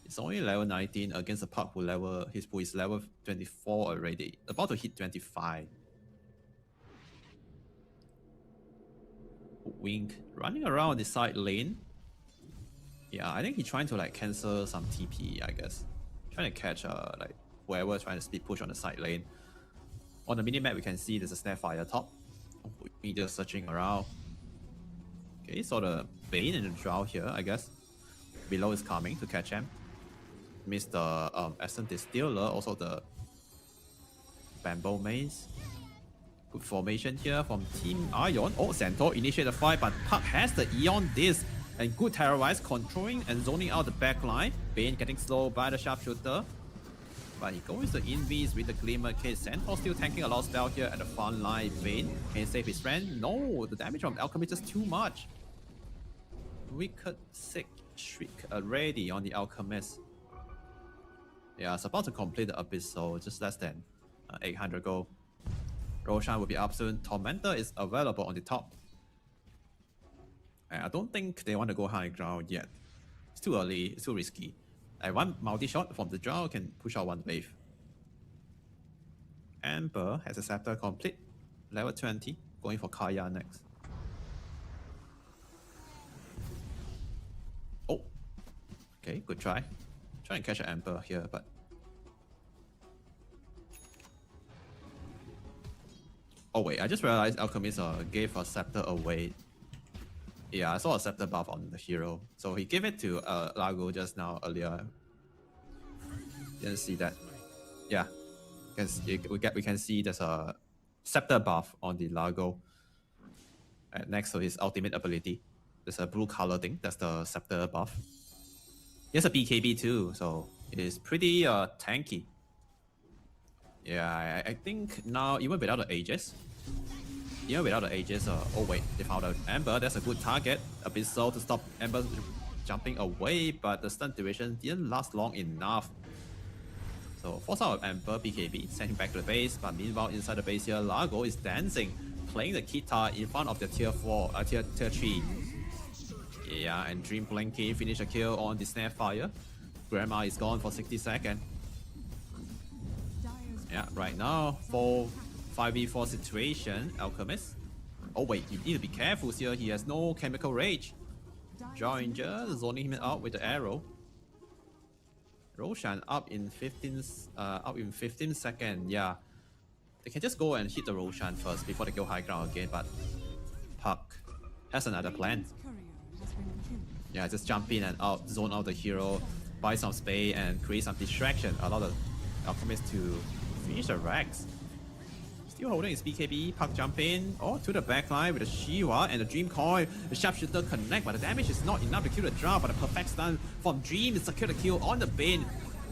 It's only level 19 against a Puck who is level 24 already. About to hit 25. Wink running around the side lane. Yeah, I think he's trying to like cancel some TP, I guess. Trying to catch like whoever trying to speed push on the side lane. On the minimap we can see there's a Snapfire top. Oh, we just searching around. Okay, so the Bane and the Drow here, I guess. Below is coming to catch him. Missed the Essence Distiller, also the Bamboo Maze. Good formation here from Team Ion. Oh, Centaur initiate the fight, but Puck has the Eon Disc. And good terrorize, controlling and zoning out the backline. Bane getting slowed by the sharpshooter. But he goes to invis with the Glimmer Kit. Centaur still tanking a lot of spell here at the front line. Bane can he save his friend? No, the damage from Alchemist is too much. Wicked Sick Shriek already on the Alchemist. Yeah, it's about to complete the Abyssal, just less than 800 gold. Roshan will be up soon. Tormentor is available on the top. I don't think they want to go high ground yet. It's too early, it's too risky. One multi-shot from the Drow can push out one wave. Amber has a scepter complete. Level 20. Going for Kaya next. Oh. Okay, good try. Try and catch an Amber here, but... Oh wait, I just realized Alchemist gave a scepter away. Yeah, I saw a scepter buff on the hero. So he gave it to Lago just now, earlier. Didn't see that. Yeah. We can see there's a scepter buff on the Lago. Next to his ultimate ability. There's a blue color thing. That's the scepter buff. He has a BKB too, so it is pretty tanky. Yeah, I think now, even without the Aegis, oh wait, they found an Ember. That's a good target. A bit slow to stop Ember jumping away, but the stun duration didn't last long enough. So force out Ember BKB, send him back to the base. But meanwhile, inside the base here, Largo is dancing, playing the guitar in front of the tier 3. Yeah, and Dream Blanky finish a kill on the Snapfire. Grandma is gone for 60 seconds. Yeah, right now, for 5v4 situation, Alchemist. Oh wait, you need to be careful here. He has no chemical rage. Ranger zoning him out with the arrow. Roshan up in 15 seconds. Yeah, they can just go and hit the Roshan first before they go high ground again. But Puck has another plan. Yeah, just jump in and out, zone out the hero, buy some space and create some distraction. Allow the Alchemist to finish the Rex. Still holding his BKB, Puck jump in, to the backline with the Shiva and the Dream Coil. The Sharpshooter connect, but the damage is not enough to kill the draft. But the perfect stun from Dream is secure the kill on the Bane.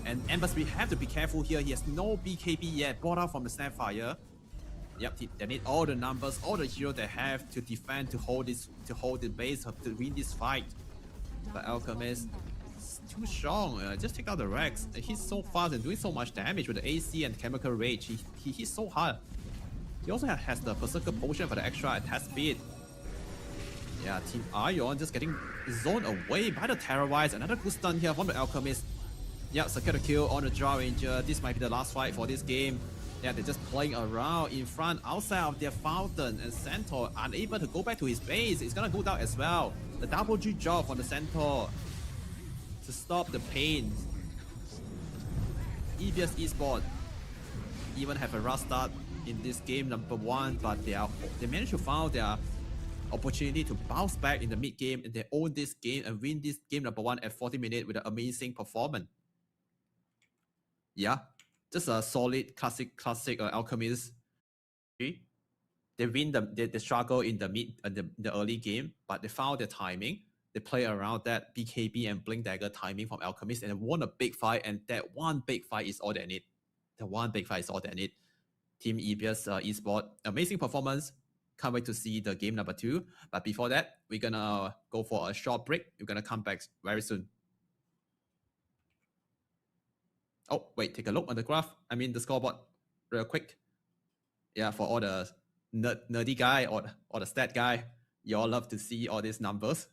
And Embers, we have to be careful here. He has no BKB yet, brought out from the Snapfire. Yep, they need all the numbers, all the heroes they have to defend, to hold the base, to win this fight. But Alchemist is too strong. Just take out the Rex. He's so fast and doing so much damage with the AC and Chemical Rage. He hits so hard. He also has the Berserker Potion for the extra attack speed. Yeah, Team Ion just getting zoned away by the Terrorize. Another good stun here from the Alchemist. Yeah, secure the kill on the Draw Ranger. This might be the last fight for this game. Yeah, they're just playing around in front, outside of their fountain, and Centaur unable to go back to his base. It's gonna go down as well. The double G job on the Centaur to stop the pain. EPL Esports even have a rough start in this game number 1, but they managed to find their opportunity to bounce back in the mid game, and they own this game and win this game number 1 at 40 minutes with an amazing performance. Yeah, just a solid classic Alchemist. They win they struggle in the mid the early game, but they found their timing. They play around that BKB and Blink Dagger timing from Alchemist and won a big fight, and that one big fight is all they need. Team EPL Esports, amazing performance. Can't wait to see the game number 2. But before that, we're gonna go for a short break. We're gonna come back very soon. Oh, wait, take a look on the graph. I mean the scoreboard real quick. Yeah, for all the nerdy guy or the stat guy, you all love to see all these numbers.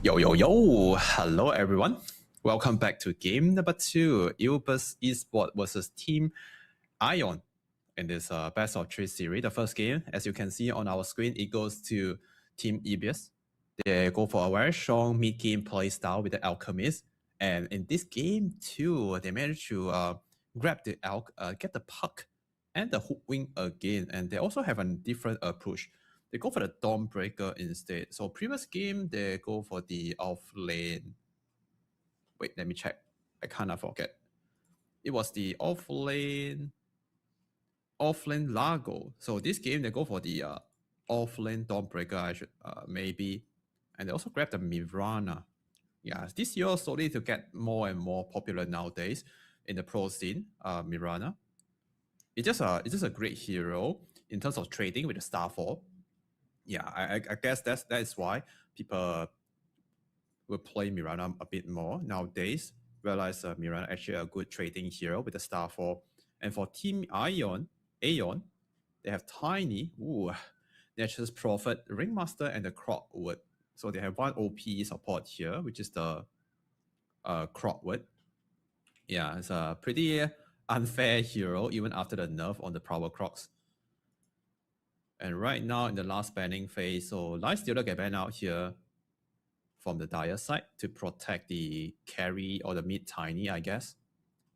Yo, yo, yo! Hello, everyone. Welcome back to game number 2, Ilbus Esport versus Team Ion in this best of 3 series. The first game, as you can see on our screen, it goes to Team Ilbus. They go for a very strong mid-game play style with the Alchemist. And in this game too, they managed to grab the get the puck and the hook wing again. And they also have a different approach. They go for the Dawnbreaker instead. So previous game, they go for the off lane. Wait, let me check. I kind of forget. It was the off lane Largo. So this game, they go for the off lane Dawnbreaker, I should maybe. And they also grab the Mirana. Yeah, this year slowly to get more and more popular nowadays in the pro scene, Mirana. It's just a great hero in terms of trading with the Starfall. Yeah, I guess that is why people will play Mirana a bit more nowadays. Realize Mirana actually a good trading hero with the Starfall. And for Team Aeon, they have Tiny, Nature's Prophet, Ringmaster, and the Crocwood. So they have one OP support here, which is the Crocwood. Yeah, it's a pretty unfair hero even after the nerf on the Power Crocs. And right now in the last banning phase, so Lifestealer get banned out here from the Dire side to protect the carry or the mid Tiny, I guess.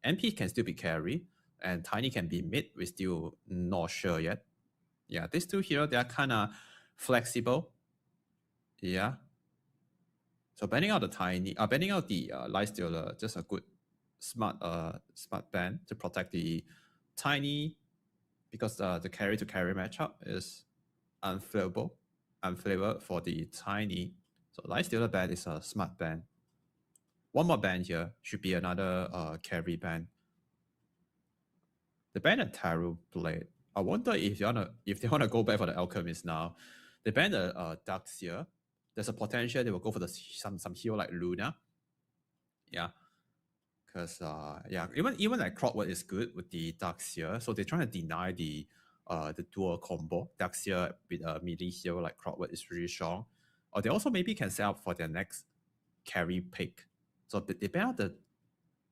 MP can still be carry, and Tiny can be mid. We're still not sure yet. Yeah, these two here, they are kind of flexible. Yeah. So banning out the Tiny, banning out the Lifestealer, just a good smart ban to protect the Tiny, because the carry to carry matchup is unflavorable for the Tiny. So Lifestealer ban is a smart ban. One more ban here should be another carry ban. The ban at Tarot Blade. I wonder if they wanna go back for the Alchemist now. They ban the Darkseer. There's a potential they will go for some hero like Luna. Yeah. Because even like Crocwood is good with the Darkseer, so they're trying to deny the dual combo. Darkseer with a melee hero like Crocwood is really strong. Or they also maybe can set up for their next carry pick. So they ban out the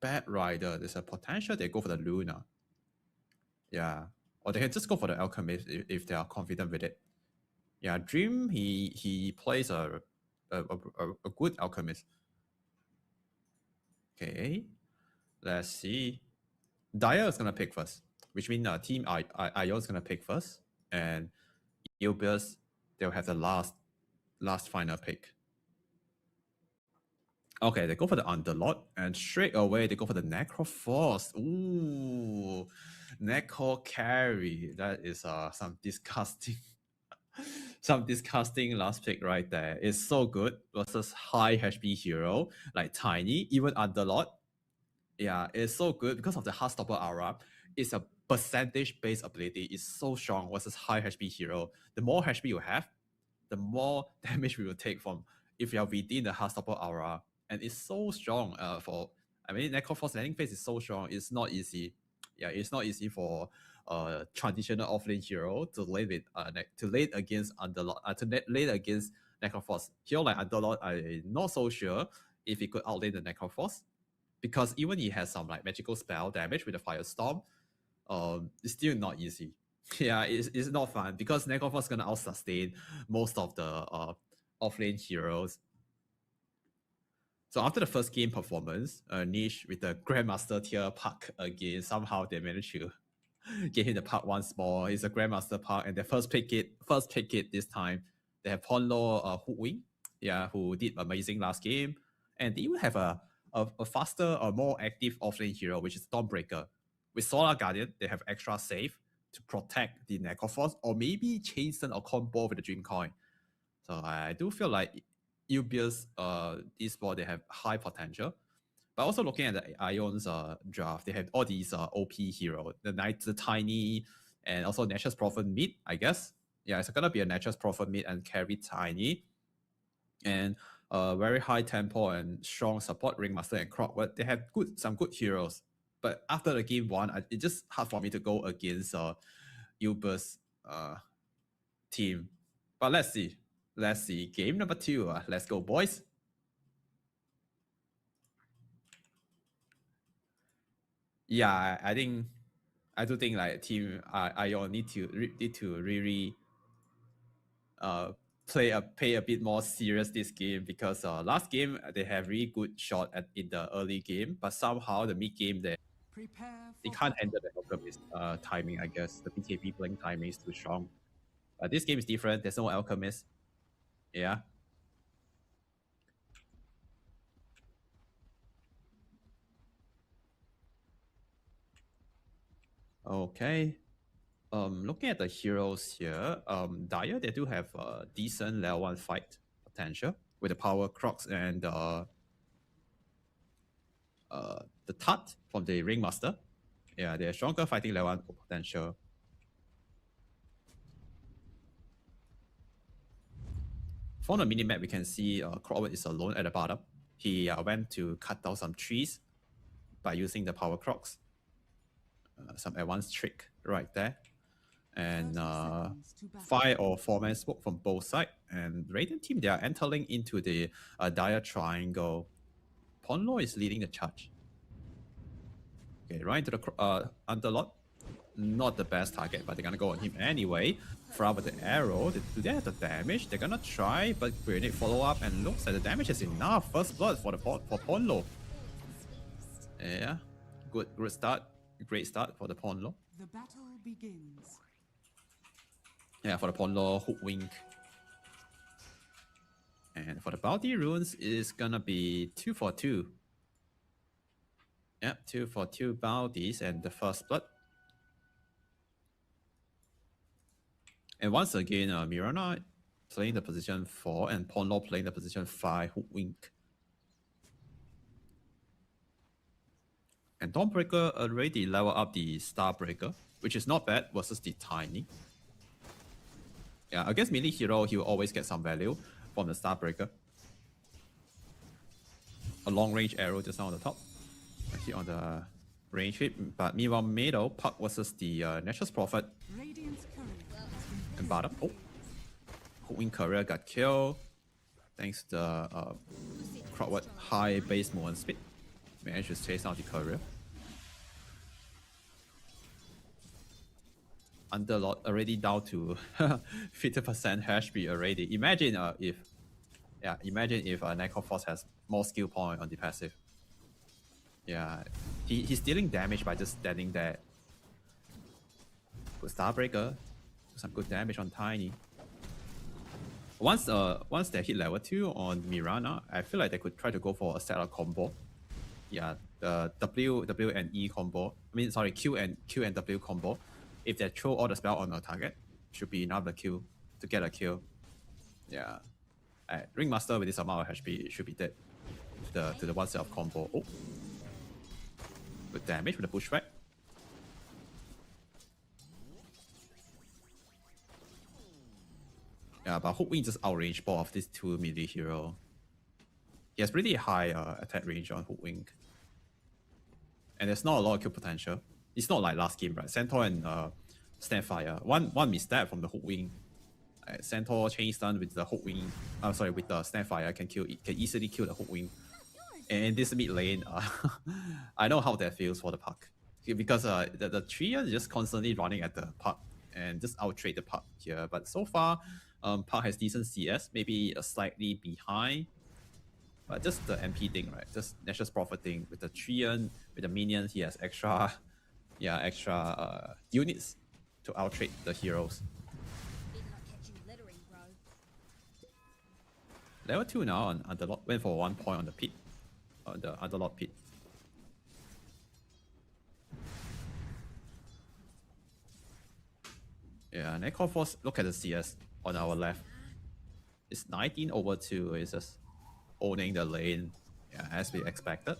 Bad Rider. There's a potential they go for the Luna. Yeah. Or they can just go for the Alchemist if they are confident with it. Yeah, Dream, he plays a good Alchemist. Okay. Let's see. Dire is gonna pick first, which means Team IO is gonna pick first, and Ilbus, they'll have the last final pick. Okay, they go for the Underlord, and straight away they go for the Necroforce. Ooh, Necro carry. That is some disgusting, some disgusting last pick right there. It's so good versus high HP hero like Tiny, even Underlord. Yeah, it's so good because of the Heartstopper aura. It's a percentage-based ability. It's so strong versus high HP hero. The more HP you have, the more damage we will take from if you are within the Heartstopper aura. And it's so strong Necroforce landing phase is so strong. It's not easy. Yeah, it's not easy for traditional offlane hero to lane with to lane against Underlord, to lane against Necroforce. Hero like Underlord, I'm not so sure if he could outlane the Necroforce, because even he has some like magical spell damage with the Firestorm, it's still not easy. Yeah, it's not fun because Necroforce is gonna out-sustain most of the offlane heroes. So after the first game performance, Niche with the Grandmaster tier puck again, somehow they managed to get him the puck once more. It's a Grandmaster puck, and they first pick it this time. They have Ponlo Hoodwing, yeah, who did amazing last game, and they even have a faster or more active offlane hero, which is Dawnbreaker. With Solar Guardian, they have extra save to protect the Necroforce, or maybe chasten or combo with the Dream Coin. So I do feel like Ilbus Esport, they have high potential. But also looking at the Ion's draft, they have all these OP heroes, the Tiny, and also Nature's Prophet mid, I guess. Yeah, it's gonna be a Nature's Prophet mid and carry Tiny. And very high tempo and strong support Ringmaster and Crocwood. They have some good heroes. But after the game one, it's just hard for me to go against Ilbus team. But let's see. Game number 2. Let's go, boys. Yeah, I do think like team Ion need to really pay a bit more serious this game, because last game they have really good shot in the early game, but somehow the mid game
Prepare
they
for
can't
battle.
handle the Alchemist timing. I guess the BKB playing timing is too strong. This game is different. There's no Alchemist. Yeah. Okay. Looking at the heroes here, Dire, they do have a decent level 1 fight potential with the Power Crocs and the Tut from the Ringmaster. Yeah, they're stronger fighting level 1 potential. From the minimap, we can see Crowwood is alone at the bottom. He went to cut down some trees by using the Power Crocs. Some advanced trick right there. And 5 or 4 man smoke from both sides. And Radiant team, they are entering into the Dire triangle. Ponlo is leading the charge. Okay, right into the Underlord. Not the best target, but they're gonna go on him anyway. Fra with the arrow. Do they have the damage? They're gonna try, but grenade follow up, and looks like the damage is enough. First blood for Ponlo. Yeah, good start. Great start for the Ponlo.
The battle begins.
Yeah, for the Ponlo, Hook Wink. And for the Bounty Runes, it's gonna be 2 for 2. Yep, 2 for 2 bounties and the first blood. And once again, Mirana playing the position 4 and Ponlo playing the position 5, Hook Wink. And Dawnbreaker already level up the Starbreaker, which is not bad versus the Tiny. Yeah, against melee hero, he will always get some value from the Starbreaker. A long range arrow just now on the top. Hit on the range hit, but meanwhile, middle, Puck versus the Nature's Prophet.
Radiant's courier has been
And bottom, oh. Hook Courier got killed. Thanks to the Crowd high base movement speed. Managed to chase out the Courier. Underlord already down to 50% HP already. Imagine if Necroforce has more skill point on the passive. Yeah, he's dealing damage by just standing there. Good Starbreaker, some good damage on Tiny. Once they hit level 2 on Mirana, I feel like they could try to go for a setup combo. Yeah, the W and E combo. I mean, sorry, Q and W combo. If they throw all the spell on a target, should be enough to get a kill. Yeah, Ringmaster with this amount of HP should be dead. To the one set of combo. Oh, good damage with the pushback. Yeah, but Hook Wing just outranged both of these two melee hero. He has pretty high attack range on Hook Wing. And there's not a lot of kill potential. It's not like last game, right? Centaur and Snapfire. One misstep from the Hook Wing. Centaur chain stun with the Hook Wing. With the Snapfire can easily kill the Hook Wing. And in this mid lane, I know how that feels for the Puck. Because the Treant is just constantly running at the Puck and just out-trade the Puck here. But so far, Puck has decent CS, maybe slightly behind. But just the MP thing, right? Just Nature's Prophet thing with the Treant, with the minions, he has extra units to out-trade the heroes. Level 2 now on Underlord, went for 1 point on the pit. The Underlord pit. Yeah, Necroforce, look at the CS on our left. It's 19/2, it's just owning the lane, yeah, as we expected.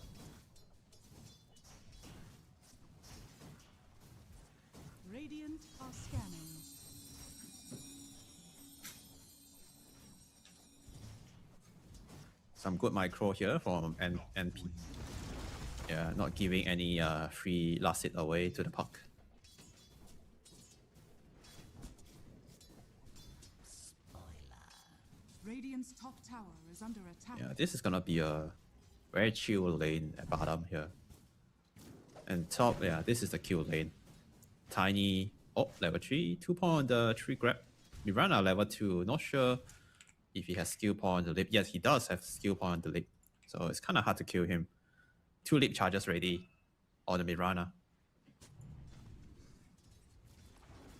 Radiant are scanning.
Some good micro here from NP. Yeah, not giving any free last hit away to the Puck.
Radiant's top tower is under attack.
Yeah, this is gonna be a very chill lane at bottom here. And top, yeah, this is the kill lane. Tiny, oh, level 3, 2 point on the 3 grab. Mirana level 2, not sure if he has skill point on the lip. Yes, he does have skill point on the lip. So it's kind of hard to kill him. 2 lip charges ready on the Mirana.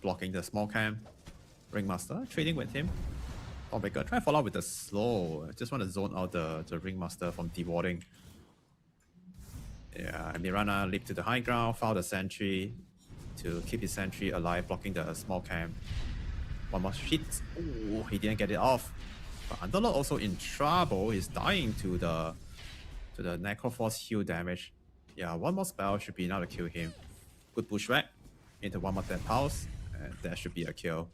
Blocking the small cam. Ringmaster, trading with him. Breaker, try to follow up with the slow. I just want to zone out the Ringmaster from dewarding. Yeah, and Mirana leap to the high ground, foul the sentry to keep his sentry alive, blocking the small cam. One more hit. Oh, he didn't get it off. But Underlord also in trouble. He's dying to the Necroforce heal damage. Yeah, one more spell should be enough to kill him. Good pushback into one more dead pulse, and that should be a kill.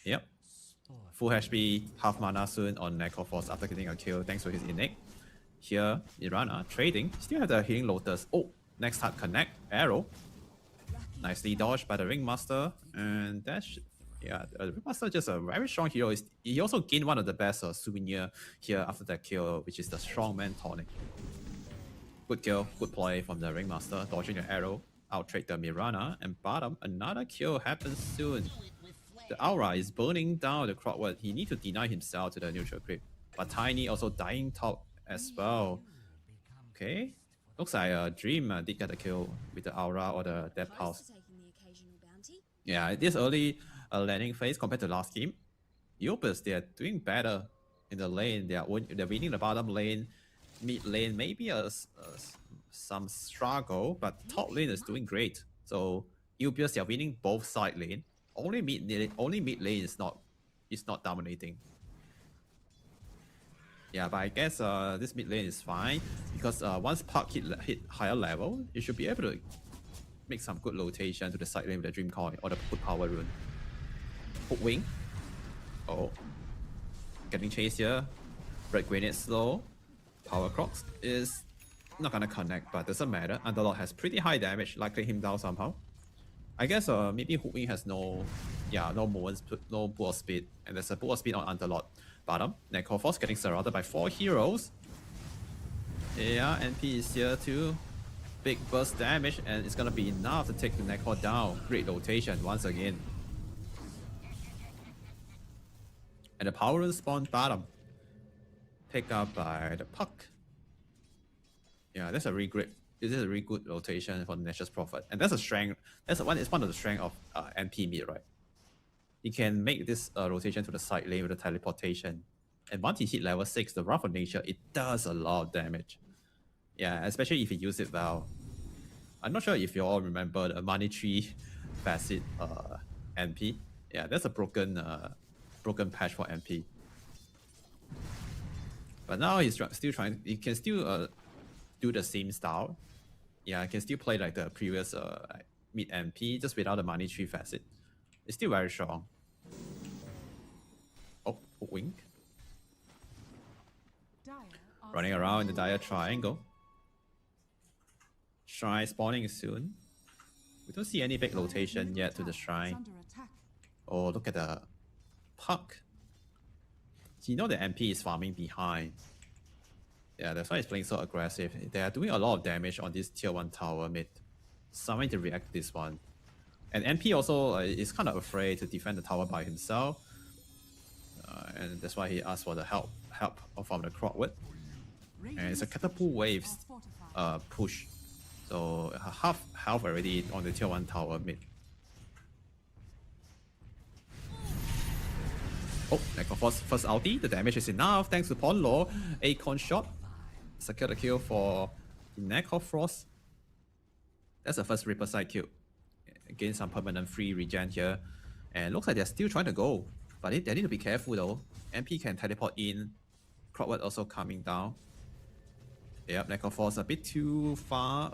Yep. Full HP, half mana soon on Necroforce after getting a kill thanks to his innate. Here, Mirana trading, still have the healing Lotus. Oh, next hard connect, arrow. Nicely dodged by the Ringmaster, and that's yeah, the Ringmaster just a very strong hero. He also gained one of the best souvenir here after that kill, which is the Strongman Tonic. Good kill, good play from the Ringmaster, dodging the arrow, out trade the Mirana, and bottom, another kill happens soon. The Aura is burning down the Crockward. He needs to deny himself to the neutral creep. But Tiny also dying top as well. Okay. Looks like Dream did get a kill with the Aura or the Death Pulse. Yeah, this early landing phase compared to last game, Eupus, they are doing better in the lane. They're winning the bottom lane, mid lane, maybe some struggle, but top lane is doing great. So Eupus, they are winning both side lane. Only mid lane is not dominating. Yeah, but I guess this mid lane is fine because once Puck hit higher level, you should be able to make some good rotation to the side lane with the Dream Coin or the good power rune. Hook wing. Oh, getting chased here. Red Grenade slow. Power Crocs is not gonna connect, but doesn't matter. Underlord has pretty high damage, likely him down somehow. I guess maybe Hook wing has no movements, no burst speed, and there's a burst speed on Underlord. Bottom, Necroforce getting surrounded by 4 heroes. Yeah, NP is here too. Big burst damage, and it's gonna be enough to take the Necro down. Great rotation once again. And the power rune spawn bottom. Picked up by the Puck. Yeah, that's a really great. This is a really good rotation for Nash's Prophet, and that's a strength. It's one of the strength of NP mid, right? He can make this rotation to the side lane with the teleportation, and once he hit level 6, the Wrath of Nature, it does a lot of damage. Yeah, especially if you use it well. I'm not sure if you all remember the Money Tree Facet NP. Yeah, that's a broken patch for NP. But now he's still trying. He can still do the same style. Yeah, I can still play like the previous mid MP just without the Money Tree Facet. It's still very strong. Oh, wink. Running around in the Dire Triangle. Shrine spawning soon. We don't see any big rotation yet to the Shrine. Oh, look at the Puck. So you know the MP is farming behind. Yeah, that's why he's playing so aggressive. They are doing a lot of damage on this tier 1 tower mid. Someone to react to this one. And MP also is kind of afraid to defend the tower by himself. And that's why he asked for the help from the Crockward. And it's a catapult waves push. So half health already on the tier 1 tower mid. Oh, Necroforce first ulti. The damage is enough thanks to Pawn Law. Acorn shot. Secure the kill for the Necroforce. That's the first Reaper side kill. Gain some permanent free regen here. And looks like they're still trying to go. But they need to be careful though. MP can teleport in. Crockward also coming down. Yep, Necroforce a bit too far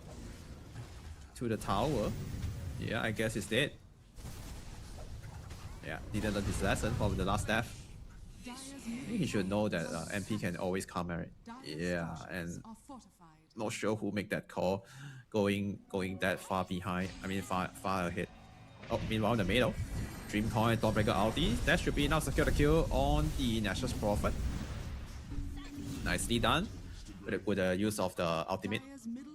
to the tower. Yeah, I guess it's dead. Yeah, didn't learn his lesson from the last death. He should know that MP can always counter it. Yeah, and not sure who make that call, going that far behind. I mean, far ahead. Oh, meanwhile in the middle, Dream Coin, Dawnbreaker ulti. That should be enough to secure the kill on the Nash's Prophet. Nicely done with the use of the ultimate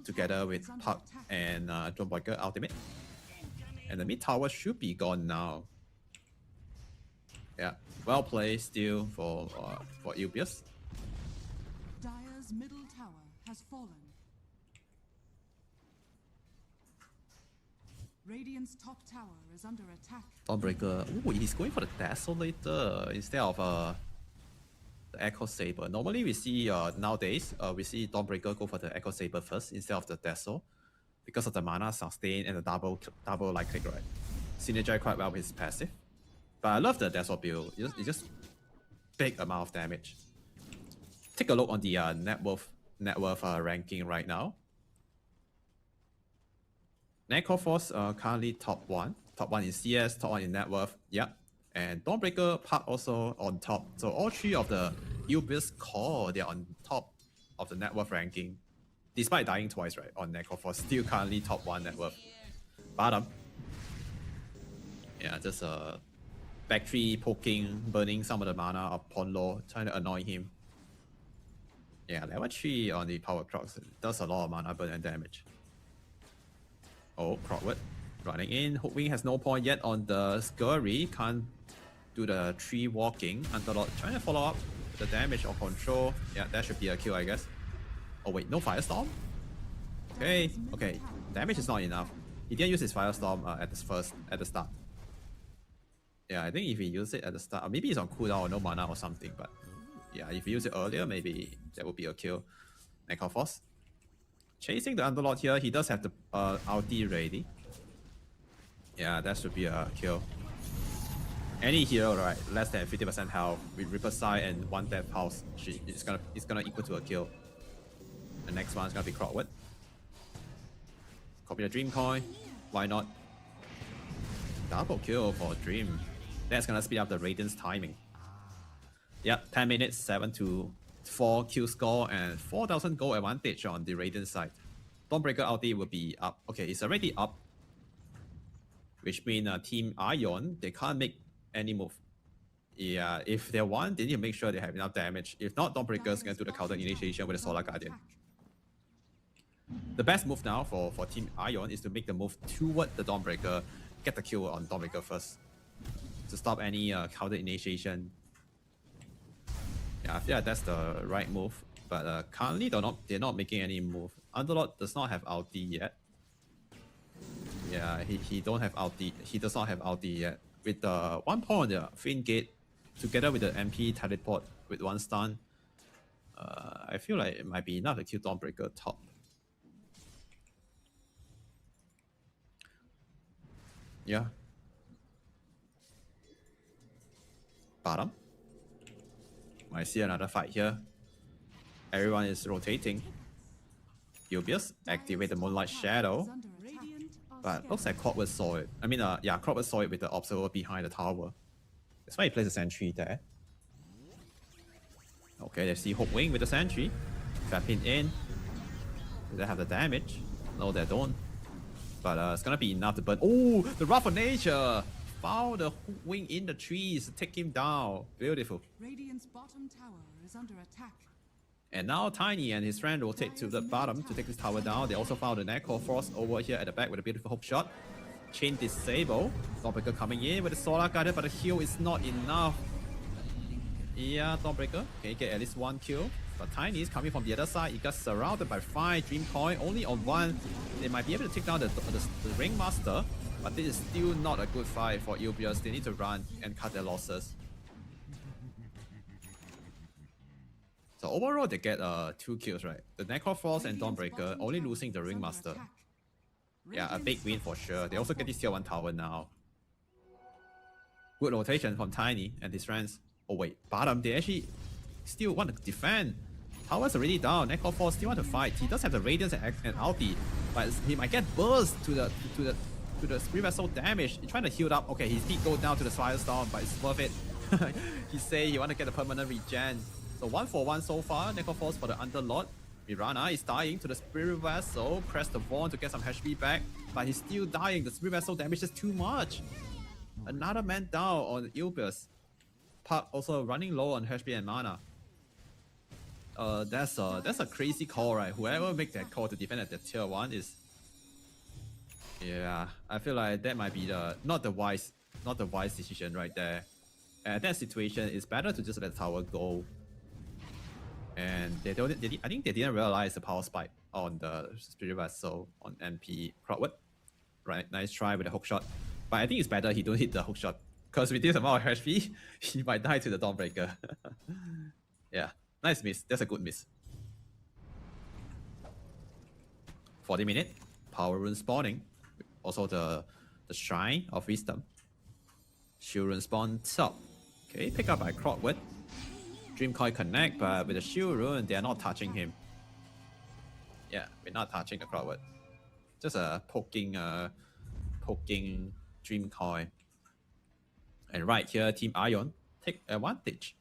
together with Puck and Dawnbreaker ultimate. And the mid tower should be gone now. Yeah, well played still for Ubius.
Dire's middle tower has fallen. Radiant's top tower is under attack.
Dawnbreaker. Oh, he's going for the Desolator instead of the Echo Saber. Normally we see nowadays we see Dawnbreaker go for the Echo Saber first instead of the Desol because of the mana sustain and the double light click, right? Synergize quite well with his passive. But I love the Desol build. It's just big amount of damage. Take a look on the net worth ranking right now. Necroforce currently top 1 in CS, top 1 in net worth, yeah. And Dawnbreaker, Puck also on top. So all 3 of the Ubisoft core, they're on top of the net worth ranking. Despite dying twice, right, on Necroforce, still currently top 1 net worth. Bottom. Yeah, just back 3 poking, burning some of the mana of Ponlo, trying to annoy him. Yeah, level 3 on the Power Crocs does a lot of mana burn and damage. Oh, Crockward running in. Hookwing has no point yet on the Scurry. Can't do the tree walking. Underlord trying to follow up the damage or control. Yeah, that should be a kill, I guess. Oh wait, no Firestorm? Okay, okay. Damage is not enough. He didn't use his Firestorm at the start. Yeah, I think if he used it at the start, maybe he's on cooldown or no mana or something, but yeah, if he used it earlier, maybe that would be a kill. Necroforce. Chasing the Underlord here, he does have the ulti ready. Yeah, that should be a kill. Any hero, right, less than 50% health with Ripper Side and 1 death pulse, it's gonna equal to a kill. The next one is gonna be Crockward. Copy the Dream Coin. Why not? Double kill for Dream. That's gonna speed up the Radiant's timing. Yep, 10 minutes, 7 to 4 kill score and 4,000 gold advantage on the Radiant side. Dawnbreaker ulti will be up. Okay, it's already up. Which means Team Ion, they can't make any move. Yeah, if they want, they need to make sure they have enough damage. If not, Dawnbreaker is going to do the counter initiation with the Solar Guardian. The best move now for Team Ion is to make the move toward the Dawnbreaker, get the kill on Dawnbreaker first. To stop any counter initiation. Yeah, I feel like that's the right move, but currently they're not making any move. Underlord does not have ulti yet. Yeah, he don't have ulti. He does not have ulti yet. With the 1 point on the Fin Gate, together with the MP teleport with 1 stun, I feel like it might be enough to kill Dawnbreaker top. Yeah. Bottom. Might see another fight here. Everyone is rotating. Ubius activate the Moonlight Shadow. But looks like Crockward saw it. I mean, yeah, Crockward saw it with the Observer behind the tower. That's why he plays a sentry there. Okay, let's see Hookwing with the sentry. Trapping in. Do they have the damage? No, they don't. But it's gonna be enough to burn. Oh, the Wrath of Nature! Found the Hookwing in the trees, take him down. Beautiful.
Radiant's bottom tower is under attack.
And now Tiny and his friend rotate to the bottom to take this tower down. They also found the Necroforce over here at the back with a beautiful hook shot. Chain disable. Dawnbreaker coming in with the Solar Guardian, but the heal is not enough. Yeah, Dawnbreaker can get at least 1 kill. But Tiny is coming from the other side. He got surrounded by 5 Dream Coin, only on 1. They might be able to take down the Ringmaster, but this is still not a good fight for Ubius. They need to run and cut their losses. So overall, they get 2 kills, right? The Necroforce and Dawnbreaker only losing the Ringmaster. Yeah, a big win for sure. They also get this tier 1 tower now. Good rotation from Tiny and his friends. Oh wait, bottom, they actually still want to defend. Tower's already down. Necroforce still want to fight. He does have the Radiance and ulti, but he might get burst to the Spirit Vessel damage. He's trying to heal up. Okay, his speed goes down to the Firestorm, but it's worth it. He say he want to get a permanent regen. So 1 for 1 so far. Necroforce for the Underlord. Mirana is dying to the Spirit Vessel. Press the Vaughn to get some HP back, but he's still dying. The Spirit Vessel damage is too much. Another man down on Ubius. Puck also running low on HP and mana. that's a crazy call, right? Whoever make that call to defend at the tier 1 is, yeah, I feel like that might be not the wise decision right there. At that situation, it's better to just let the tower go. And I think they didn't realize the power spike on the Spirit Vessel on MP Crowdwood. Right, nice try with the hook shot. But I think it's better he don't hit the hook shot, because with this amount of HP, he might die to the Dawnbreaker. Yeah, nice miss. That's a good miss. 40 minute, power rune spawning. Also the Shrine of Wisdom. Shield rune spawn top. Okay, pick up by Crowdwood. Dream Coin connect, but with the Shield rune, they are not touching him. Yeah, we're not touching the Crowdwood. Just a poking Dream Coin. And right here, Team Ion take advantage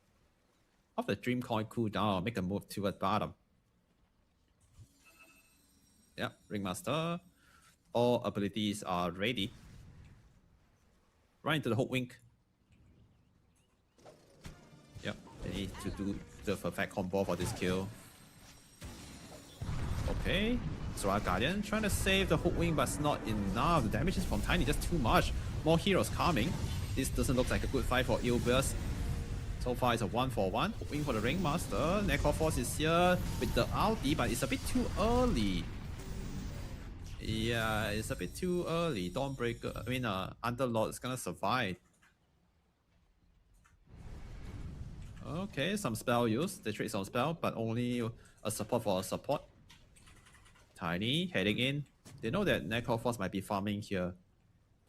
of the Dream Coin cooldown, make a move toward bottom. Yeah, Ringmaster. All abilities are ready. Right into the hook wink. Yep, they need to do the perfect combo for this kill. Okay, Zora Guardian trying to save the hook wing, but it's not enough. The damage is from Tiny just too much. More heroes coming. This doesn't look like a good fight for Ilbius. So far it's a 1-for-1. Hook wing for the Ringmaster. Necroforce is here with the ulti, but it's a bit too early. Yeah, it's a bit too early. Dawnbreaker, I mean, Underlord is gonna survive. Okay, some spell use. They trade some spell, but only a support for a support. Tiny heading in. They know that Necroforce might be farming here.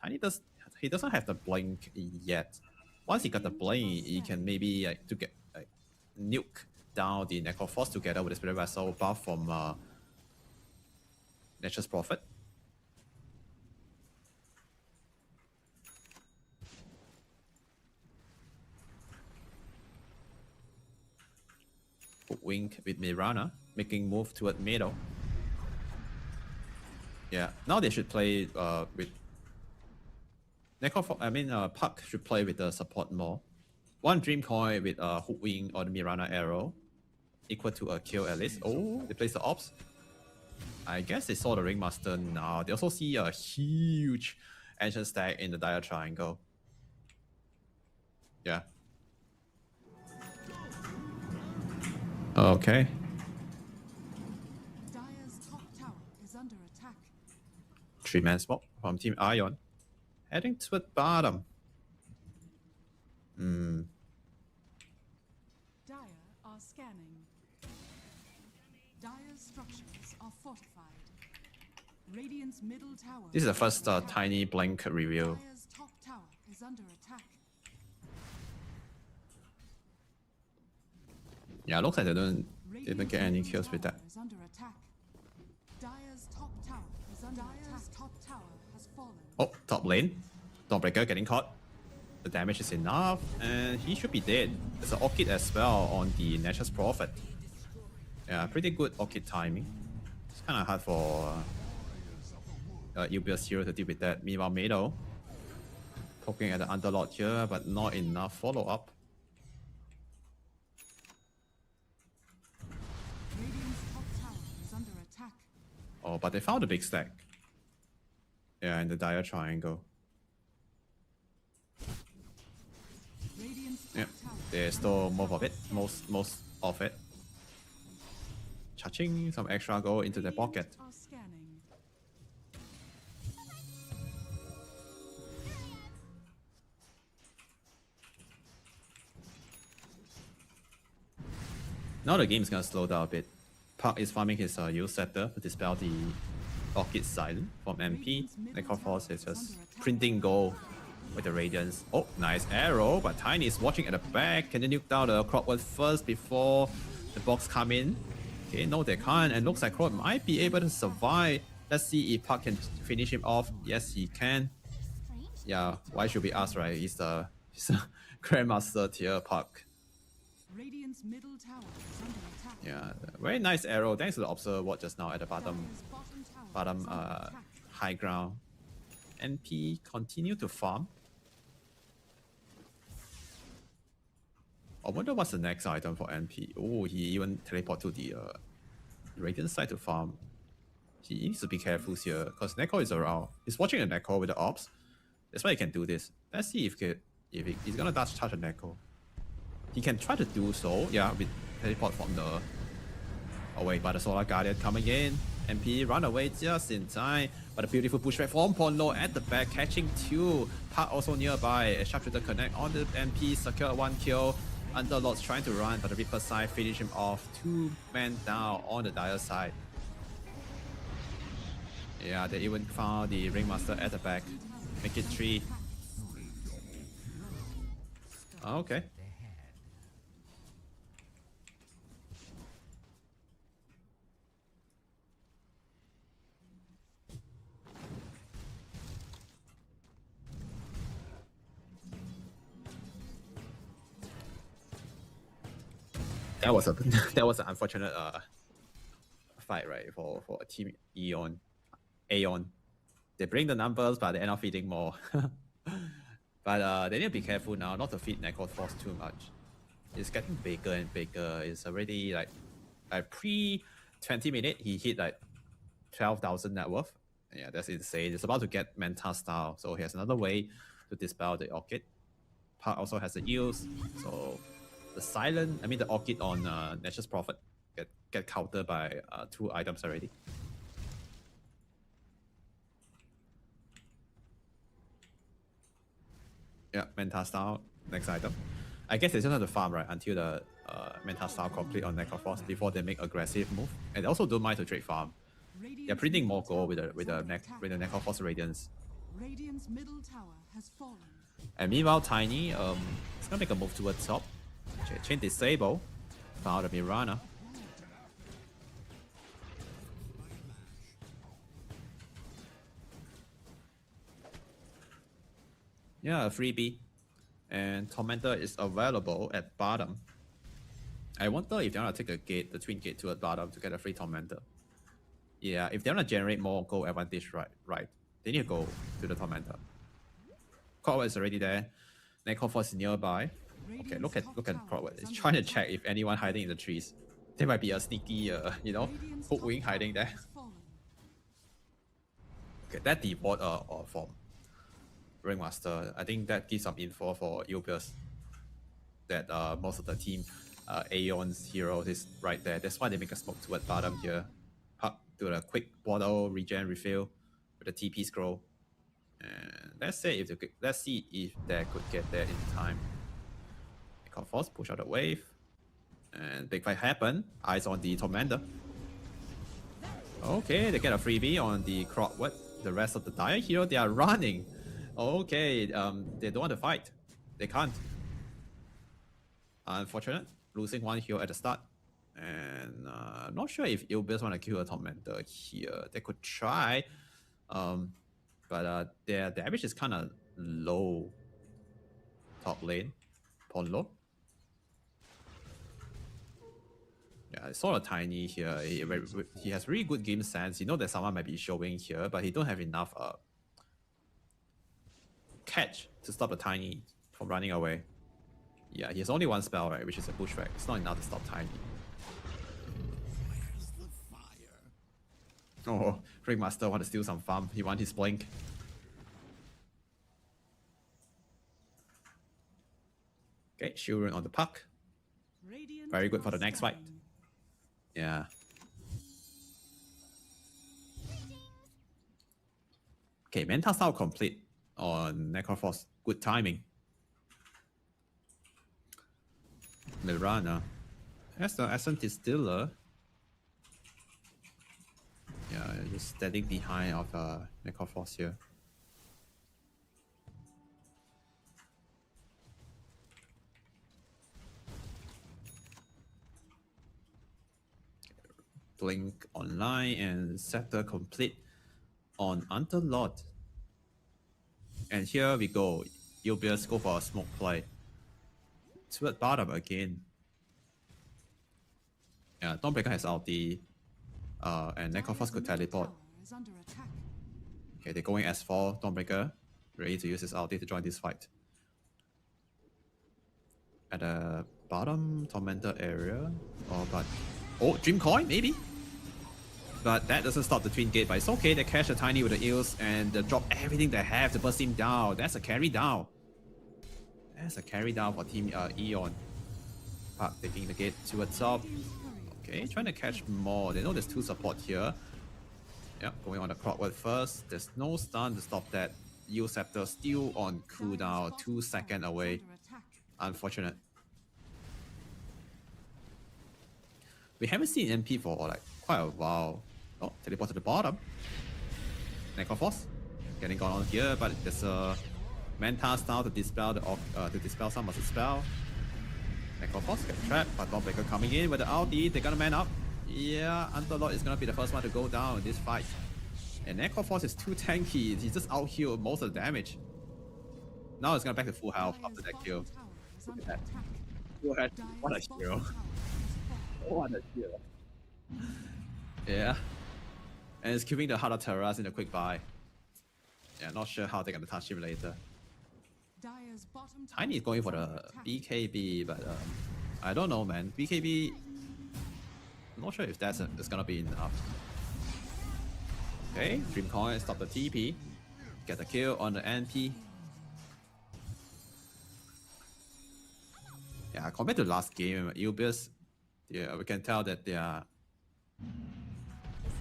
Tiny doesn't have the blink yet. Once he got the blink, he can maybe nuke down the Necroforce together with the Spirit Vessel buff from Nature's Prophet. Wink with Mirana, making move toward middle. Yeah, now they should play with Necroforce. I mean, Puck should play with the support more. One Dream Coin with Hook Wing or the Mirana Arrow equal to a kill at least. Oh, they place the ops. I guess they saw the Ringmaster now. They also see a huge ancient stack in the Dire Triangle. Yeah. Okay.
Dire's top tower is under attack.
3-man smoke from Team Ion. Heading toward bottom.
Dire are scanning. Dire's structures are fortified. Radiant's middle tower.
This is the first Tiny Blink review.
Dire's top tower is under attack.
Yeah, looks like they didn't get any kills with that.
Is under attack. Dire's top tower is under attack. Top tower has fallen.
Oh, top lane. Dawnbreaker getting caught. The damage is enough, and he should be dead. There's an Orchid as well on the Nature's Prophet. Yeah, pretty good Orchid timing. It's kind of hard for Ilbius hero to deal with that. Meanwhile, Mado poking at the Underlord here, but not enough follow-up.
Radiant's top tower is under attack.
Oh, but they found a big stack. Yeah, in the Dire Triangle.
Radiant's top
Yep,
tower
they stole most of it. Most of it. Charging some extra gold into their pocket.
are scanning.
Now the game is gonna slow down a bit. Park is farming his use scepter to dispel the Orchid Silent from MP. Necroforce is just printing gold with the Radiance. Oh, nice arrow, but Tiny is watching at the back. Can they nuke down the Crowdwood first before the box come in? Okay, no they can't, and looks like Crowd might be able to survive. Let's see if Park can finish him off. Yes, he can. Yeah, why should we ask, right? He's a Grandmaster tier Park.
Radiant's middle tower is under attack.
Yeah, very nice arrow. Thanks to the Observer Ward just now at the bottom
Dire's bottom tower is under attack.
high ground. NP continue to farm. I wonder what's the next item for NP. Oh, he even teleport to the Radiant side to farm. He needs to be careful here because Neko is around. He's watching a Neko with the ops. That's why he can do this. Let's see if he's gonna dash charge a Neko. He can try to do so, yeah, with teleport from the away by the Solar Guardian coming in. MP run away just in time, but a beautiful pushback from Ponlo at the back, catching two. Park also nearby. A sharpshooter connect on the MP, secure 1 kill. Underlord's trying to run, but the Reaper side finish him off. 2 men down on the Dire side. Yeah, they even found the Ringmaster at the back. Make it 3. Okay. That was an unfortunate fight, right, for Team Aeon. They bring the numbers, but they end up feeding more. But they need to be careful now, not to feed Necro Force too much. It's getting bigger and bigger. It's already like pre 20 minutes, he hit like 12,000 net worth. Yeah, that's insane. It's about to get Manta style, so he has another way to dispel the Orchid. Park also has the Eels, so the Orchid on Nature's Prophet get countered by 2 items already. Yeah, Manta style, next item. I guess they just have to farm, right, until the Manta style complete on Necroforce before they make aggressive move. And they also don't mind to trade farm. They're printing more gold with the Necroforce Radiance.
Radiant's middle tower has fallen.
And meanwhile, Tiny is gonna make a move towards top. Chain disable. Found a Mirana. Yeah, a freebie. And Tormentor is available at bottom. I wonder if they want to take the twin gate to a bottom to get a free Tormentor. Yeah, if they want to generate more gold advantage, right, they need to go to the Tormentor. Crowd is already there. Necroforce is nearby. Okay, look at Crowd. He's trying to check if anyone hiding in the trees. There might be a sneaky, hook wing hiding there. Okay, that default from Ringmaster. I think that gives some info for Eubius that most of the team Aeon's heroes is right there. That's why they make a smoke toward bottom here. Do a quick bottle regen refill with a TP scroll. And let's see if they could get there in time. Force push out the wave. And big fight happen. Eyes on the Tormentor. Okay, they get a freebie on the crop. What? The rest of the Dire hero, they are running. Okay, they don't want to fight. They can't. Unfortunate. Losing 1 hero at the start. And I'm not sure if Ilbis want to kill a Tormentor here. They could try. But their damage is kind of low. Top lane. Ponlo. Yeah, I saw a Tiny here. He has really good game sense. You know that someone might be showing here, but he don't have enough catch to stop the Tiny from running away. Yeah, he has only 1 spell, right, which is a pushback. It's not enough to stop Tiny. Oh, Ringmaster want to steal some farm. He wants his blink. Okay, Shurun on the puck. Very good for the next fight. Yeah. Okay, Manta style complete on Necroforce. Good timing. Mirana. As the Ascent Distiller. Yeah, just standing behind of Necroforce here. Blink online and Scepter complete on Underlord. And here we go. Eubius go for a smoke play. Toward bottom again. Yeah, Dawnbreaker has ulti. And Necroforce could teleport. Okay, they're going S4. Dawnbreaker ready to use his ulti to join this fight. At bottom tormentor area. Oh, Dream Coin maybe. But that doesn't stop the Twin Gate. But it's okay. They catch the Tiny with the eels and they drop everything they have to burst him down. That's a carry down. That's a carry down for Team Eon. Park taking the gate to the top. Okay, trying to catch more. They know there's 2 support here. Yeah, going on the clockwork first. There's no stun to stop that. Eel Scepter still on cooldown, 2 seconds away. Unfortunate. We haven't seen MP for like quite a while. Oh, teleport to the bottom. Necroforce getting gone on here, but there's a Manta style to dispel some of the spell. Necroforce get trapped, but Dawnbreaker coming in with the ulti. They're gonna man up. Yeah, Underlord is gonna be the first one to go down in this fight. And Necroforce is too tanky. He just out-healed most of the damage. Now it's gonna back to full health after that kill. Look at that. What a hero. What a hero. Yeah. And it's keeping the Heart of Terras in a quick buy. Yeah, not sure how they're gonna touch him later. Tiny is going for the BKB, but I don't know, man. BKB, I'm not sure if that's gonna be enough. Okay, Dream Coin stop the TP, get the kill on the NP. Yeah, compared to last game, Ilbius, yeah, we can tell that they are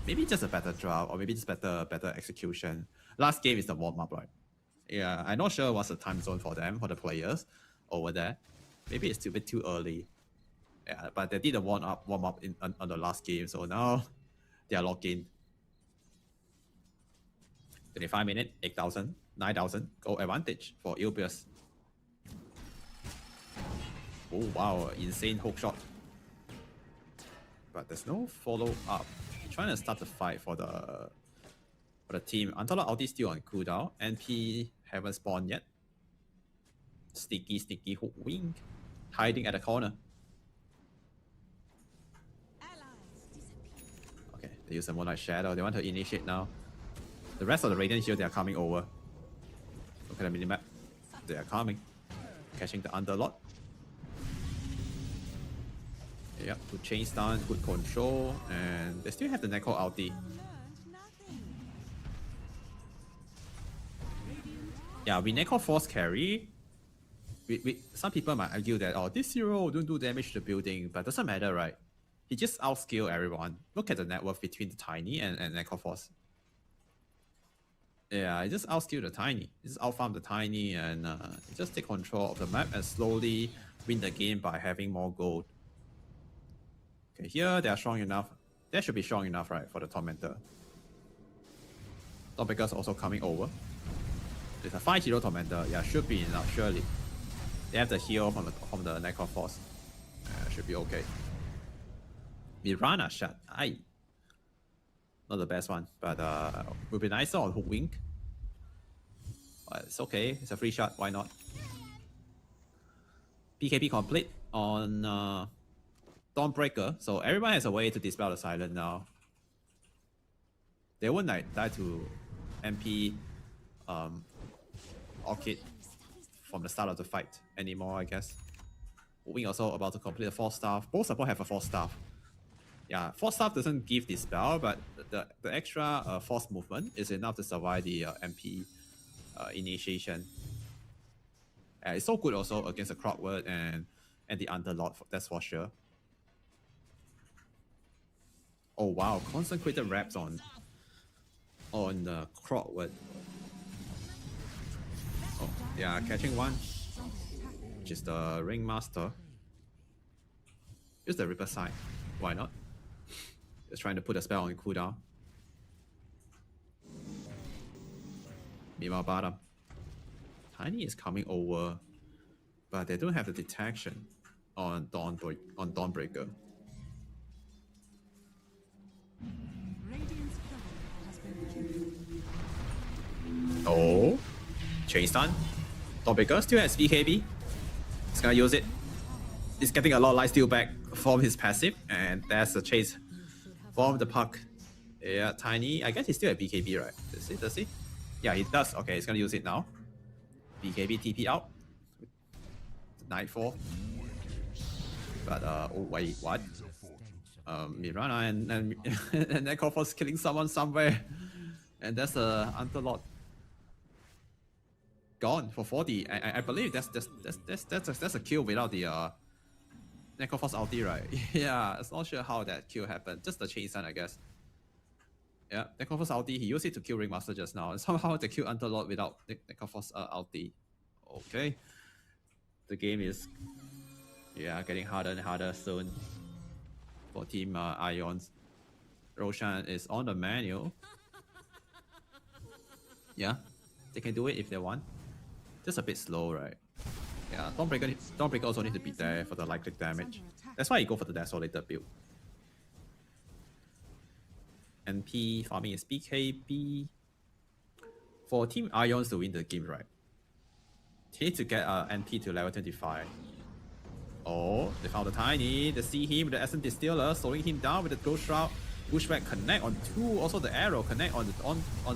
maybe just a better draft or maybe just better execution. Last game is the warm up, right? Yeah, I'm not sure what's the time zone for them, for the players over there. Maybe it's still a bit too early. Yeah, but they did a warm up on the last game, so now they are locked in. 25 minutes, 8,000, 9,000, goal advantage for Ilbius. Oh wow, insane hook shot. But there's no follow up. Trying to start the fight for the team. Antala ulti still on cooldown. NP haven't spawned yet. Sticky hook wing. Hiding at the corner. Okay, they use the Moonlight Shadow. They want to initiate now. The rest of the Radiant here, they are coming over. Look at the minimap. They are coming. Catching the Underlord. Yep, good chain stun, good control, and they still have the Necro ulti. Yeah, we Necro Force carry. Some people might argue that, oh, this hero don't do damage to the building, but doesn't matter, right? He just outscale everyone. Look at the net worth between the Tiny and Necro Force. Yeah, he just outscale the Tiny. He just outfarm the Tiny and just take control of the map and slowly win the game by having more gold. Okay, here they are strong enough. They should be strong enough, right, for the Tormentor. Dawnbreaker's also coming over. It's a 5-0 Tormentor. Yeah, should be enough, surely. They have the heal from the Necro Force. Should be okay. Mirana shot. Aye. Not the best one, but would be nicer on Hook Wing. But it's okay. It's a free shot. Why not? PKP complete on Dawnbreaker. So everyone has a way to dispel the silent now. They won't like die to MP Orchid from the start of the fight anymore, I guess. Wing also about to complete a 4-staff. Both support have a 4-staff. Yeah, 4-staff doesn't give dispel, but the extra force movement is enough to survive the MP initiation. It's so good also against the Clockwork and the Underlord, that's for sure. Oh wow, consecrated wraps on the Clockwork. Oh, yeah, catching one. Which is the Ringmaster. Use the Ripper side. Why not? Just trying to put a spell on cooldown. Meanwhile, bottom. Tiny is coming over, but they don't have the detection on Dawnbreaker. Oh, chain stun. Dawnbreaker still has BKB. He's gonna use it. He's getting a lot of lifesteal back from his passive, and that's the chase from the puck. Yeah, Tiny. I guess he's still at BKB, right? Does he? Yeah, he does. Okay, he's gonna use it now. BKB TP out. Nightfall. But oh wait, what? Mirana and and Necrophos killing someone somewhere, and that's a Underlord gone for 40. I believe that's a kill without the Necrophos ulti, right? Yeah, it's not sure how that kill happened. Just the chase, I guess. Yeah, Necrophos ulti, he used it to kill Ringmaster just now, and somehow they kill Underlord without Necrophos ulti. Okay, the game is getting harder and harder soon for Team Ions. Roshan is on the menu. Yeah, they can do it if they want. Just a bit slow, right? Yeah, Dawnbreaker also needs to be there for the light click damage. That's why you go for the Desolator build. NP farming is BKB. For Team Ions to win the game, right? They need to get NP to level 25. Oh, they found the Tiny. They see him with the Essence Distiller, slowing him down with the Ghost Shroud. Pushback connect on 2. Also the arrow connect on the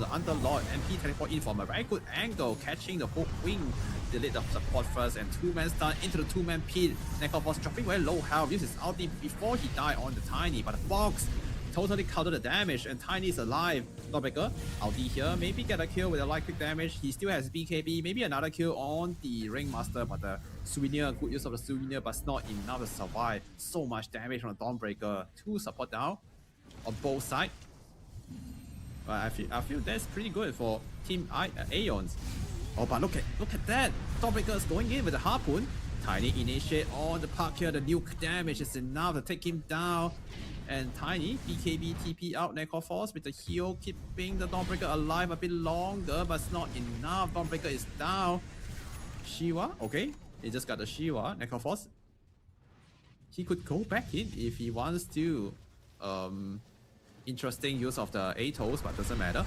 Underlord. NP teleport in from a very good angle, catching the hook wing. Delete the support first, and 2-man stun into the 2-man pit. Necrophos dropping very low health. Uses his ulti before he died on the Tiny, but the Fox totally countered the damage, and Tiny is alive. Dawnbreaker, ulti here, maybe get a kill with a light click damage. He still has BKB, maybe another kill on the Ringmaster, but the Souvenir, good use of the Souvenir, but it's not enough to survive. So much damage from the Dawnbreaker. 2 support down on both sides. But I feel that's pretty good for Team Aeons. Oh, but look at that! Dawnbreaker is going in with a Harpoon. Tiny initiate on the park here. The nuke damage is enough to take him down. And Tiny, BKB TP out Necrophos with the heal, keeping the Dawnbreaker alive a bit longer, but it's not enough. Dawnbreaker is down. Shiva, okay. He just got the Shiva. Necrophos, he could go back in if he wants to. Interesting use of the Atos, but doesn't matter.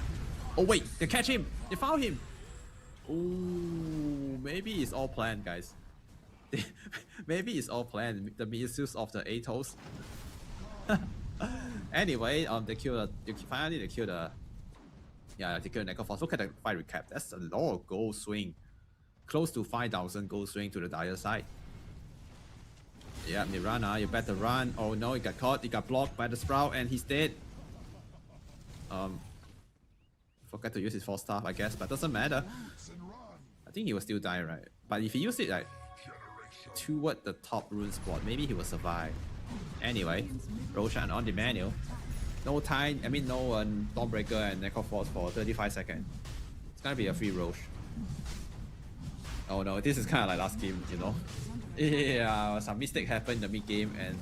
Oh wait, they catch him! They found him! Ooh, maybe it's all planned, guys. Maybe it's all planned. The misuse of the Atos. Anyway, they finally kill the Necrophos. Look at the fight recap. That's a lot of gold swing. Close to 5,000 gold swing to the dire side. Yeah, Mirana, you better run. Oh no, he got caught. He got blocked by the Sprout, and he's dead. Forgot to use his 4-star, I guess, but doesn't matter. I think he will still die, right? But if he used it like toward the top rune spot, maybe he will survive. Anyway, Roshan on the menu. No time, no Dawnbreaker and Necrophos for 35 seconds. It's gonna be a free Rosh. Oh no, this is kind of like last game, you know? Yeah, some mistake happened in the mid game, and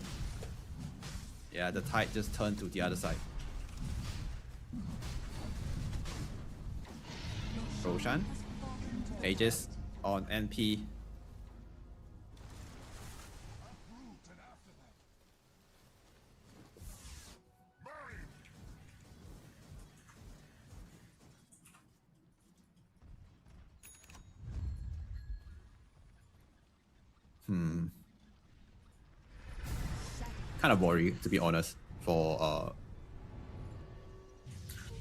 yeah, the tide just turned to the other side. Roshan, Aegis on NP. Kind of worried, to be honest, for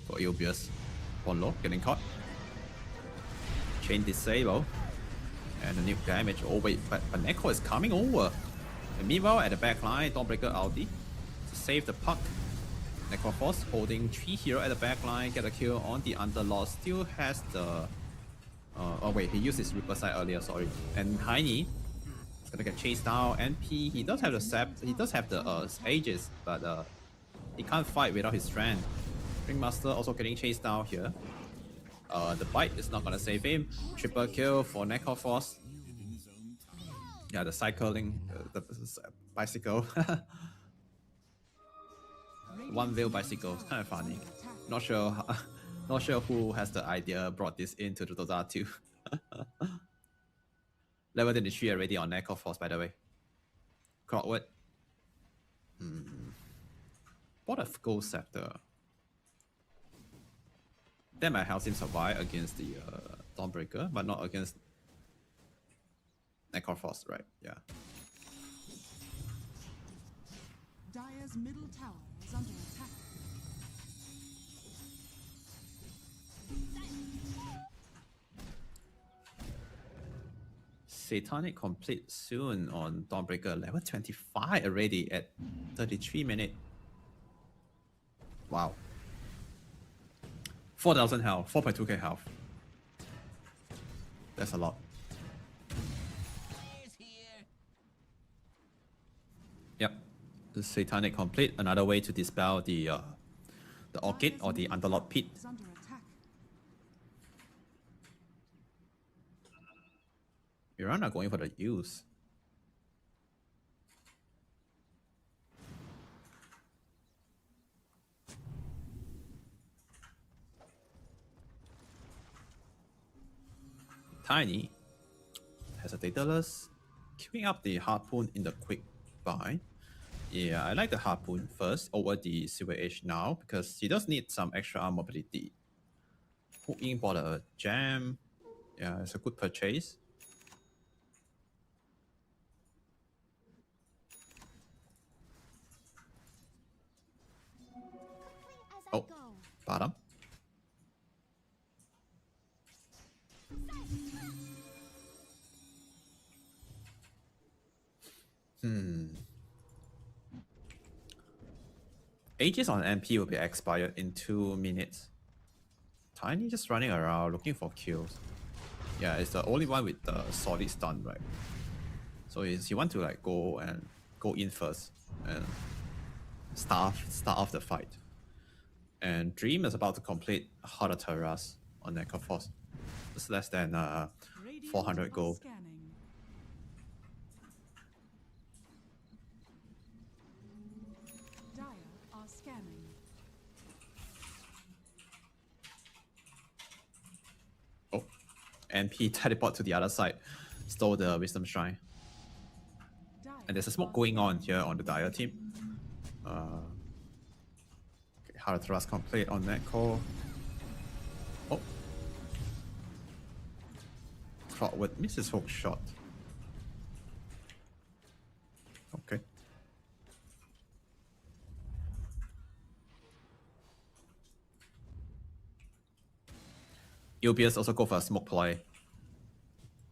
Ilbius. One low, getting caught. Chain disable. And the nuke damage. Oh wait, but Neko is coming over. And meanwhile, at the back line, Dawnbreaker ulti to save the puck. Necrophos holding 3 hero at the back line, get a kill on the Underlord. Still has the oh wait, he used his Reaper side earlier, sorry. And Tiny is gonna get chased down. NP, he does have the Sept, he does have the Aegis, but he can't fight without his strength. Ringmaster also getting chased down here. The bite is not gonna save him. Triple kill for Necrophos. Yeah, the cycling, the bicycle. One wheel bicycle, it's kind of funny. Not sure who has the idea brought this into the Dota 2. Level 23 already on Necrophos, by the way. Clockwood. What a gold scepter. That might help him survive against the Dawnbreaker, but not against Necrophos, right? Yeah.
Dire's middle tower is under attack.
Satanic complete soon on Dawnbreaker, level 25 already at 33 minutes. Wow. 4,000 health, 4.2k health. That's a lot. Yep. The Satanic complete, another way to dispel the Orchid or the Underlord Pit.
Is under attack.
Iran are going for the use. Tiny has a Daedalus, queuing up the Harpoon in the quick buy. Yeah, I like the Harpoon first over the Silver Age now because he does need some extra mobility. Hooking for the Gem, yeah, it's a good purchase. Oh, bottom. Aegis on MP will be expired in 2 minutes. Tiny just running around looking for kills. Yeah, it's the only one with the solid stun, right? So he want to like go in first and start off the fight. And Dream is about to complete Harder Terras on Necroforce. It's less than 400 gold.
Dire are scanning.
Oh, NP teleport to the other side, stole the Wisdom Shrine. And there's a smoke going on here on the Dire team. Okay, Harder Terras complete on Necro. Oh. Clockwork misses hook shot. Okay. UBS also go for a smoke play.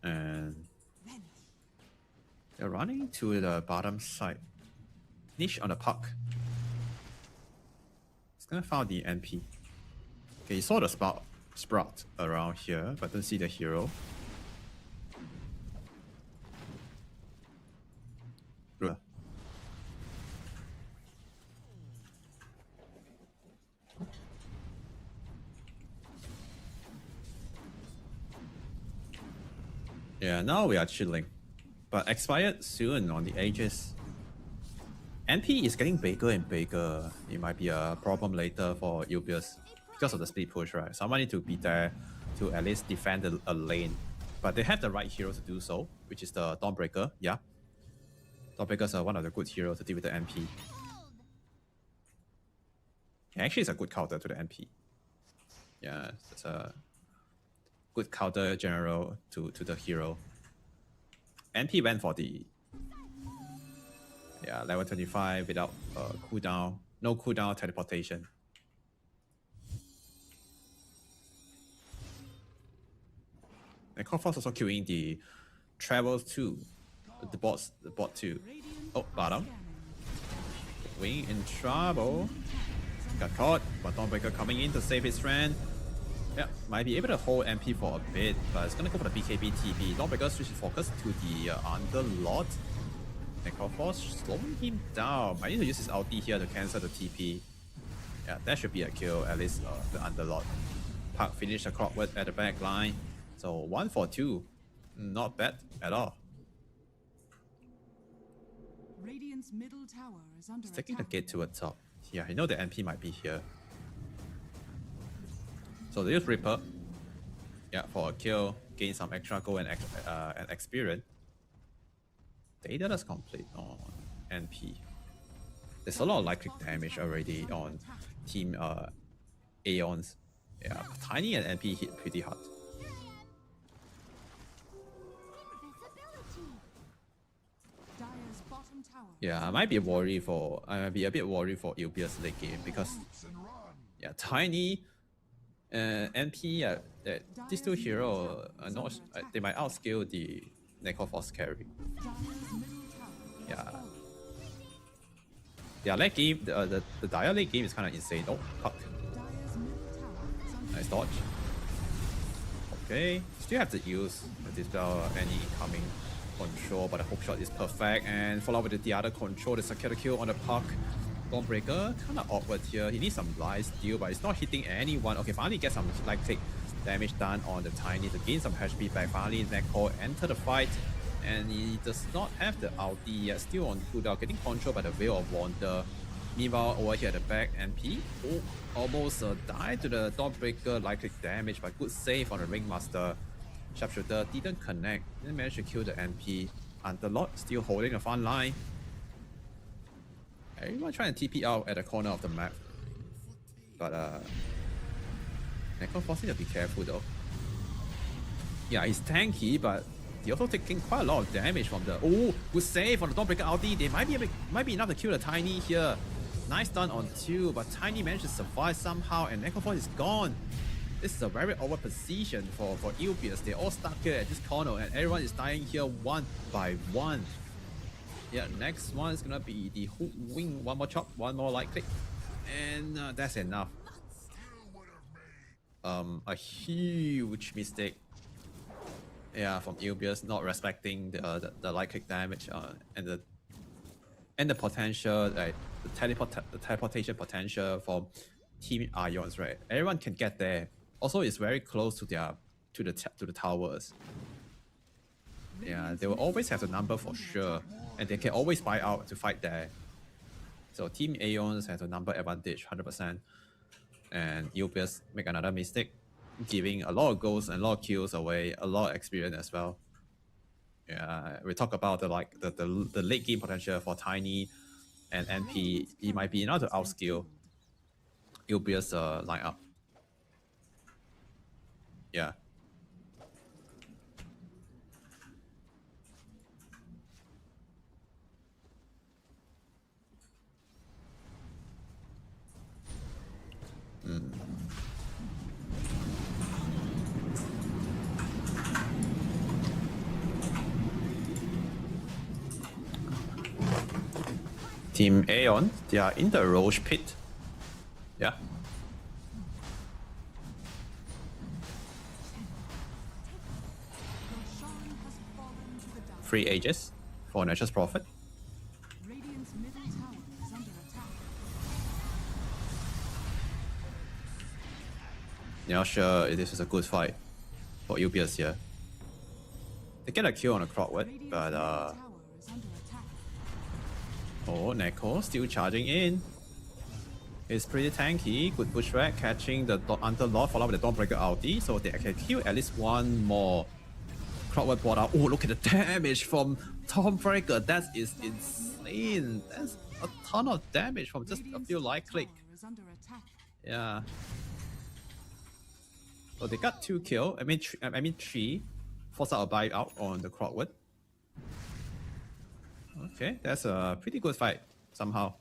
And they're running to the bottom side. Niche on the puck. It's gonna find the NP. Okay, he saw the sprout around here, but don't see the hero. Yeah, now we are chilling. But expired soon on the Aegis. NP is getting bigger and bigger. It might be a problem later for Ubius because of the speed push, right? Someone need to be there to at least defend a lane. But they have the right hero to do so, which is the Dawnbreaker. Yeah. Dawnbreakers are one of the good heroes to deal with the NP. Yeah, actually, it's a good counter to the NP. Yeah, it's a good counter general to the hero. NP went for the level 25 without cooldown, no cooldown teleportation. And Corfox also queuing the Travels 2, the bot 2. Oh, bottom. Wing in trouble. Got caught, but Dawnbreaker coming in to save his friend. Yeah, might be able to hold MP for a bit, but it's gonna go for the BKB TP. Dawnbreaker switches focus to the Underlord. Necroforce slowing him down. I need to use his ulti here to cancel the TP. Yeah, that should be a kill, at least the Underlord. Park finished the Clockwork at the back line. So 1 for 2. Not bad at all.
Radiant's middle tower is under
He's taking the
attack.
gate to the top. Yeah, I know the MP might be here. So they use Reaper. Yeah, for a kill, gain some extra gold and experience. Data is complete on NP. There's a lot of light click damage already on team Aeons. Yeah, Tiny and NP hit pretty hard.
Dire's bottom tower.
Yeah, I might be worried for a bit worried for Ubius late game because yeah, Tiny NP these two heroes are not they might outskill the Neko Force carry.
Dire's middle tower has
Yeah.
fallen.
Yeah, late game, the Dire late game is kind of insane. Oh, fuck.
Dire's middle tower is under
Nice dodge. Okay, still have to use this any incoming control, but the hook shot is perfect. And follow with the other control, the secure kill on the puck. Dawnbreaker, kind of awkward here. He needs some light steal, but it's not hitting anyone. Okay, finally get some light click damage done on the Tiny to gain some HP back. Finally, Neko enter the fight, and he does not have the ulti yet. Still on cooldown, getting control by the Veil of Wonder. Meanwhile, over here at the back, MP almost died to the Dawnbreaker light click damage, but good save on the Ringmaster. Sharpshooter didn't connect, didn't manage to kill the MP. Underlord still holding the front line. Everyone trying to TP out at the corner of the map. But Neko forcing to be careful though. Yeah, he's tanky, but he also taking quite a lot of damage from the... Oh, good save on the Dawnbreaker ulti. They might be enough to kill the Tiny here. Nice stun on 2, but Tiny managed to survive somehow, and Neko Force is gone. This is a very awkward position for Ilbius. They're all stuck here at this corner, and everyone is dying here one by one. Yeah, next one is gonna be the hook wing. One more chop, one more light click, and that's enough. A huge mistake. Yeah, from Ilbius not respecting the light click damage and the potential, like the teleportation potential from Team Ions, right? Everyone can get there. Also, it's very close to the towers. Yeah, they will always have the number for sure, and they can always buy out to fight there. So Team Aeons has a number advantage, 100%. And Ilbius make another mistake, giving a lot of goals and a lot of kills away, a lot of experience as well. Yeah, we talk about the late game potential for Tiny and NP. He might be enough to outskill Ilbius lineup. Yeah. Team Aeon, they are in the Roche pit. Yeah.
Roshan has fallen to the dark.
3 ages for Nature's Prophet.
Radiant's middle tower is under attack.
Not sure if this is a good fight for Ilbius here. They get a kill on the Crockward,
Radiant's
but
middle tower is under attack.
oh, Neko still charging in. It's pretty tanky. Good pushback, catching the Underlord, followed by the Dawnbreaker ulti, so they can kill at least one more. Crockward brought out. Oh, look at the damage from Dawnbreaker. That is insane. That's a ton of damage from just a few light click.
Tower is under attack.
Yeah. So they got 2 kills. I mean 3. Force out a buy out on the Crockward. Okay, that's a pretty good fight somehow.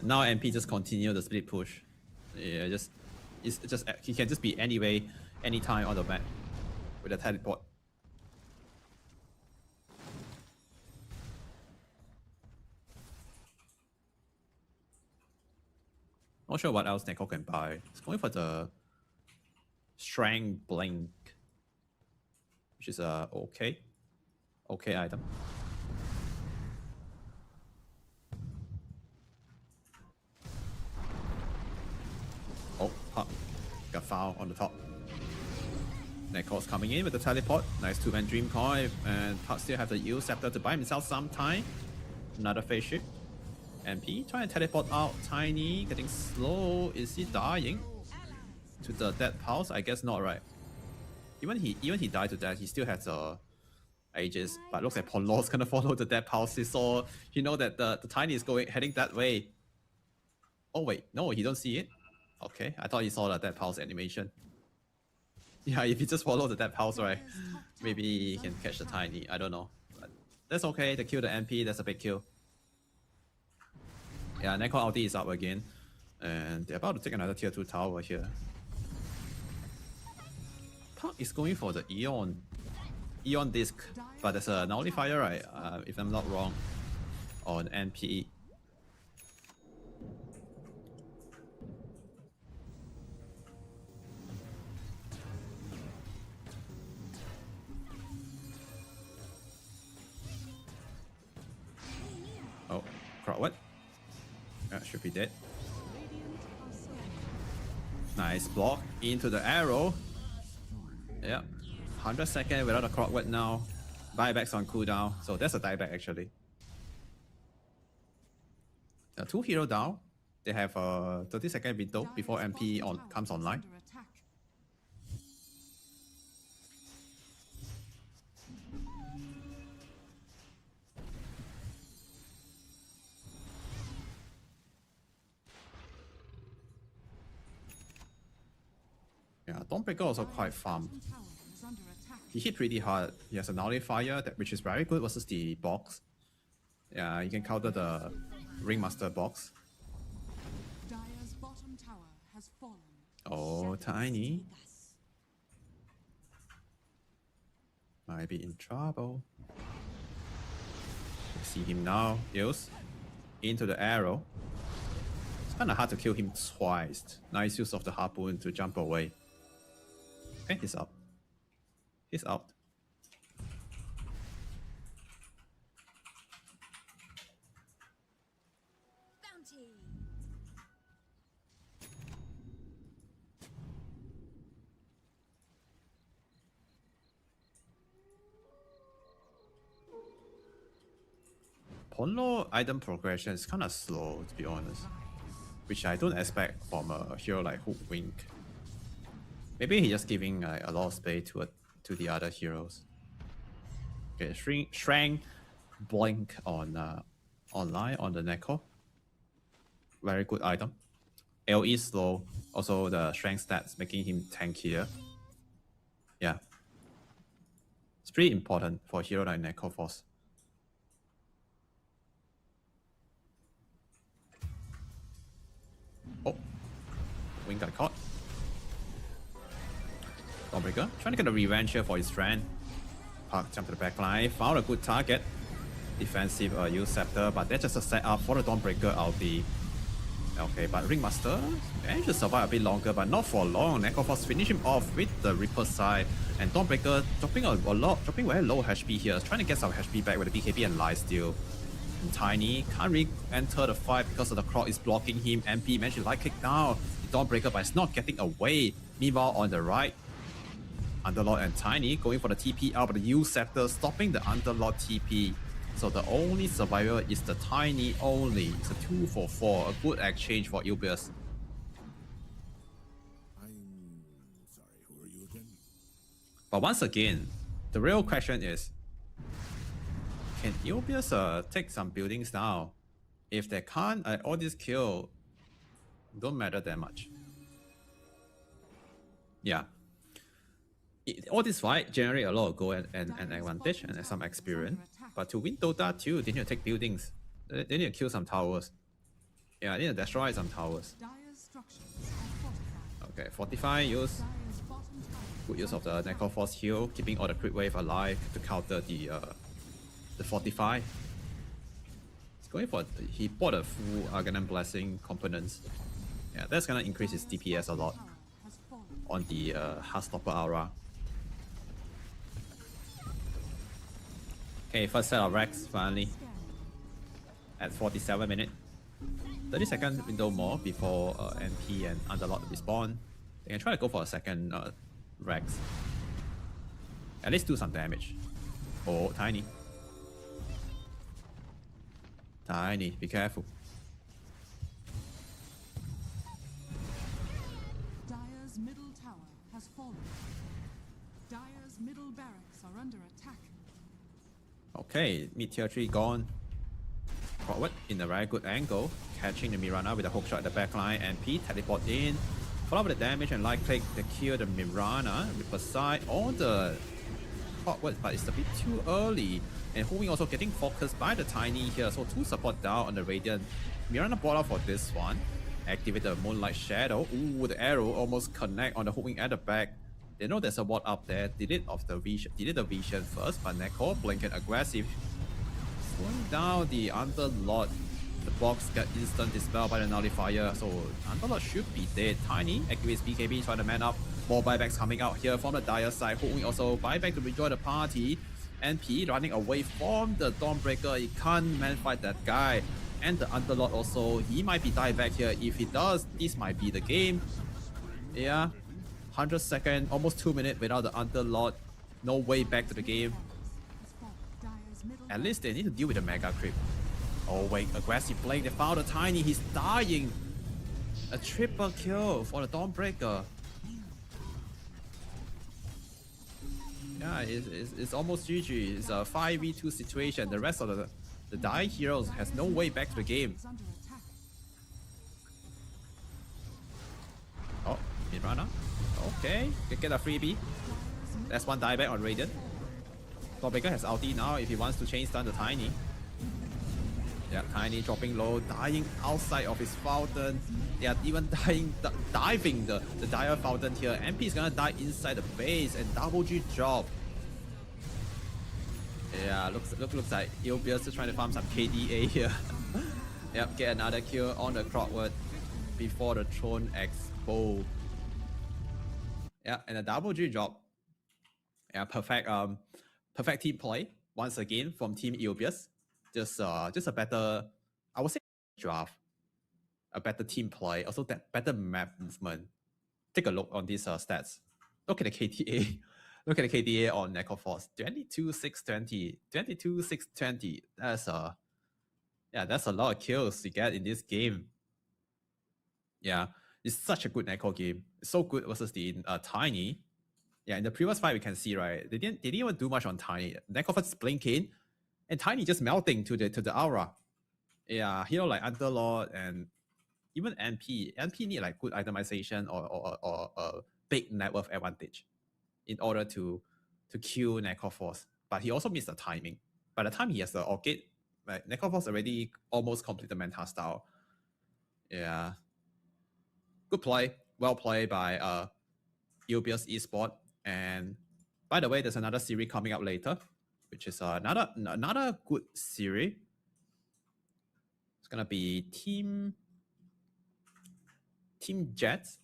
Now MP just continue the split push. Yeah, he can just be anyway, anytime on the map with a teleport. Not sure what else Neko can buy. It's going for the Strength Blink, which is a okay item. Oh, Puck got fouled on the top. Neko's coming in with the teleport. Nice 2-man Dream Coin, and Puck still have the Eel Scepter to buy himself some time. Another face shift. MP trying to teleport out. Tiny getting slow. Is he dying to the dead pulse? I guess not, right? Even he died to that, he still has ages. But looks like Ponlor's gonna follow the dead pulse. He saw, you know that the Tiny is heading that way. Oh wait, no, he don't see it. Okay, I thought he saw the dead pulse animation. Yeah, if he just follow the dead pulse, right? Maybe he can catch the Tiny. I don't know. But that's okay. They kill the MP. That's a big kill. Yeah, Neko ulti is up again, and they're about to take another tier 2 tower here. Puck is going for the Eon disc, but there's a nullifier, right? If I'm not wrong, on NPE. Oh, Crowd, should be dead. Nice block into the arrow. Yeah, 100 seconds without a Crowd now. Buybacks on cooldown, so that's a dieback actually. 2 hero down. They have a 30-second window before MP comes online. Yeah, Dawnbreaker also quite farm. He hit pretty hard. He has a nullifier, which is very good versus the box. Yeah, you can counter the Ringmaster box.
Dire's bottom tower has fallen.
Oh, Tiny. Might be in trouble. See him now. Use into the arrow. It's kind of hard to kill him twice. Nice use of the harpoon to jump away. Okay, he's up. He's out.
Bounty.
Ponlo item progression is kind of slow, to be honest, which I don't expect from a hero like Hoodwink. Maybe he's just giving a lot of space to the other heroes. Okay, Shrink Blink on online on the Neko. Very good item. LE slow, also the strength stats making him tankier. Yeah, it's pretty important for a hero like Neko Force. Oh, Wing got caught. Dawnbreaker trying to get a revenge here for his friend. Park jump to the back line, found a good target. Defensive use Scepter, but that's just a setup for the Dawnbreaker ulti. Okay, but Ringmaster managed to survive a bit longer, but not for long. Necroforce finish him off with the Reaper side, and Dawnbreaker dropping very low HP here, trying to get some HP back with the BKB and Lifesteal. And Tiny can't really enter the fight because of the crowd is blocking him. MP managed to light kick down the Dawnbreaker, but it's not getting away. Meanwhile, on the right, Underlord and Tiny going for the TP out, but the use Scepter stopping the Underlord TP. So the only survivor is the Tiny only. It's a 2 for 4, a good exchange for Ilbius.
I'm sorry, who are you again?
But once again, the real question is, can Ilbius take some buildings now? If they can't, all this kill don't matter that much. Yeah. All this fight generate a lot of gold and advantage and some experience. But to win Dota 2, they need to take buildings. They need to kill some towers. Yeah, they need to destroy some towers. Okay, fortify use. Good use of the Necroforce heal, keeping all the crit wave alive to counter the fortify. He's going for he bought a full Arcanum Blessing components. Yeah, that's gonna increase his DPS a lot on the Heartstopper aura. Okay, first set of racks finally at 47 minutes. 30-second window more before MP and Underlord respawn. They can try to go for a second racks. At least do some damage. Oh, Tiny. Tiny, be careful.
Dire's middle tower has fallen. Dire's middle barracks are under attack.
Okay, mid tier 3 gone. Forward in a very good angle, catching the Mirana with a hook shot at the backline. MP teleport in, follow up with the damage and light click to kill the Mirana. Reaper side on the forward, but it's a bit too early. And Hu Wing also getting focused by the Tiny here, so 2 support down on the Radiant. Mirana bought out for this one. Activate the Moonlight Shadow. Ooh, the arrow almost connect on the Hu Wing at the back. They know there's a ward up there. Delete the vision first, but Neko blinking aggressive. Slowing down the Underlord. The box got instant dispelled by the nullifier, so Underlord should be dead. Tiny activates BKB, trying to man up. More buybacks coming out here from the Dire side. Hooking also buyback to rejoin the party. NP running away from the Dawnbreaker. He can't man fight that guy. And the Underlord also, he might be die back here. If he does, this might be the game. Yeah, 100 seconds, almost 2 minutes without the Underlord. No way back to the game. At least they need to deal with the Mega Creep. Oh wait, aggressive blink. They found a Tiny. He's dying. A triple kill for the Dawnbreaker. Yeah, it's almost GG. It's a 5v2 situation. The rest of the Dire heroes has no way back to the game. Oh, Mirana. Okay, can get a freebie. That's one dieback on Radiant. Dawnbreaker has ulti now if he wants to chain stun the Tiny. Yeah, Tiny dropping low, dying outside of his fountain. They are even diving the Dire fountain here. MP is gonna die inside the base and double G drop. Yeah, looks like Ilbius is trying to farm some KDA here. Yep, get another kill on the Clockwork before the Throne Expo. Yeah, and a double G drop. Yeah, perfect team play once again from Team Ilbius. Just a better, I would say, draft, a better team play, also that better map movement. Take a look on these stats. Look at the KDA. Look at the KDA on Necroforce. 22,620. 22,620. That's a lot of kills to get in this game. Yeah, it's such a good Necro game. It's so good versus the Tiny. Yeah, in the previous fight we can see, right, they didn't even do much on Tiny. Necroforce is blinking. And Tiny just melting to the aura. Yeah, hero like Underlord and even NP. NP need like good itemization or a big net worth advantage in order to kill Necroforce. But he also missed the timing. By the time he has the Orchid, like Necroforce already almost complete the Manta style. Yeah. Good play. Well played by Ilbius Esport. And by the way, there's another series coming up later, which is another good series. It's gonna be Team Jets.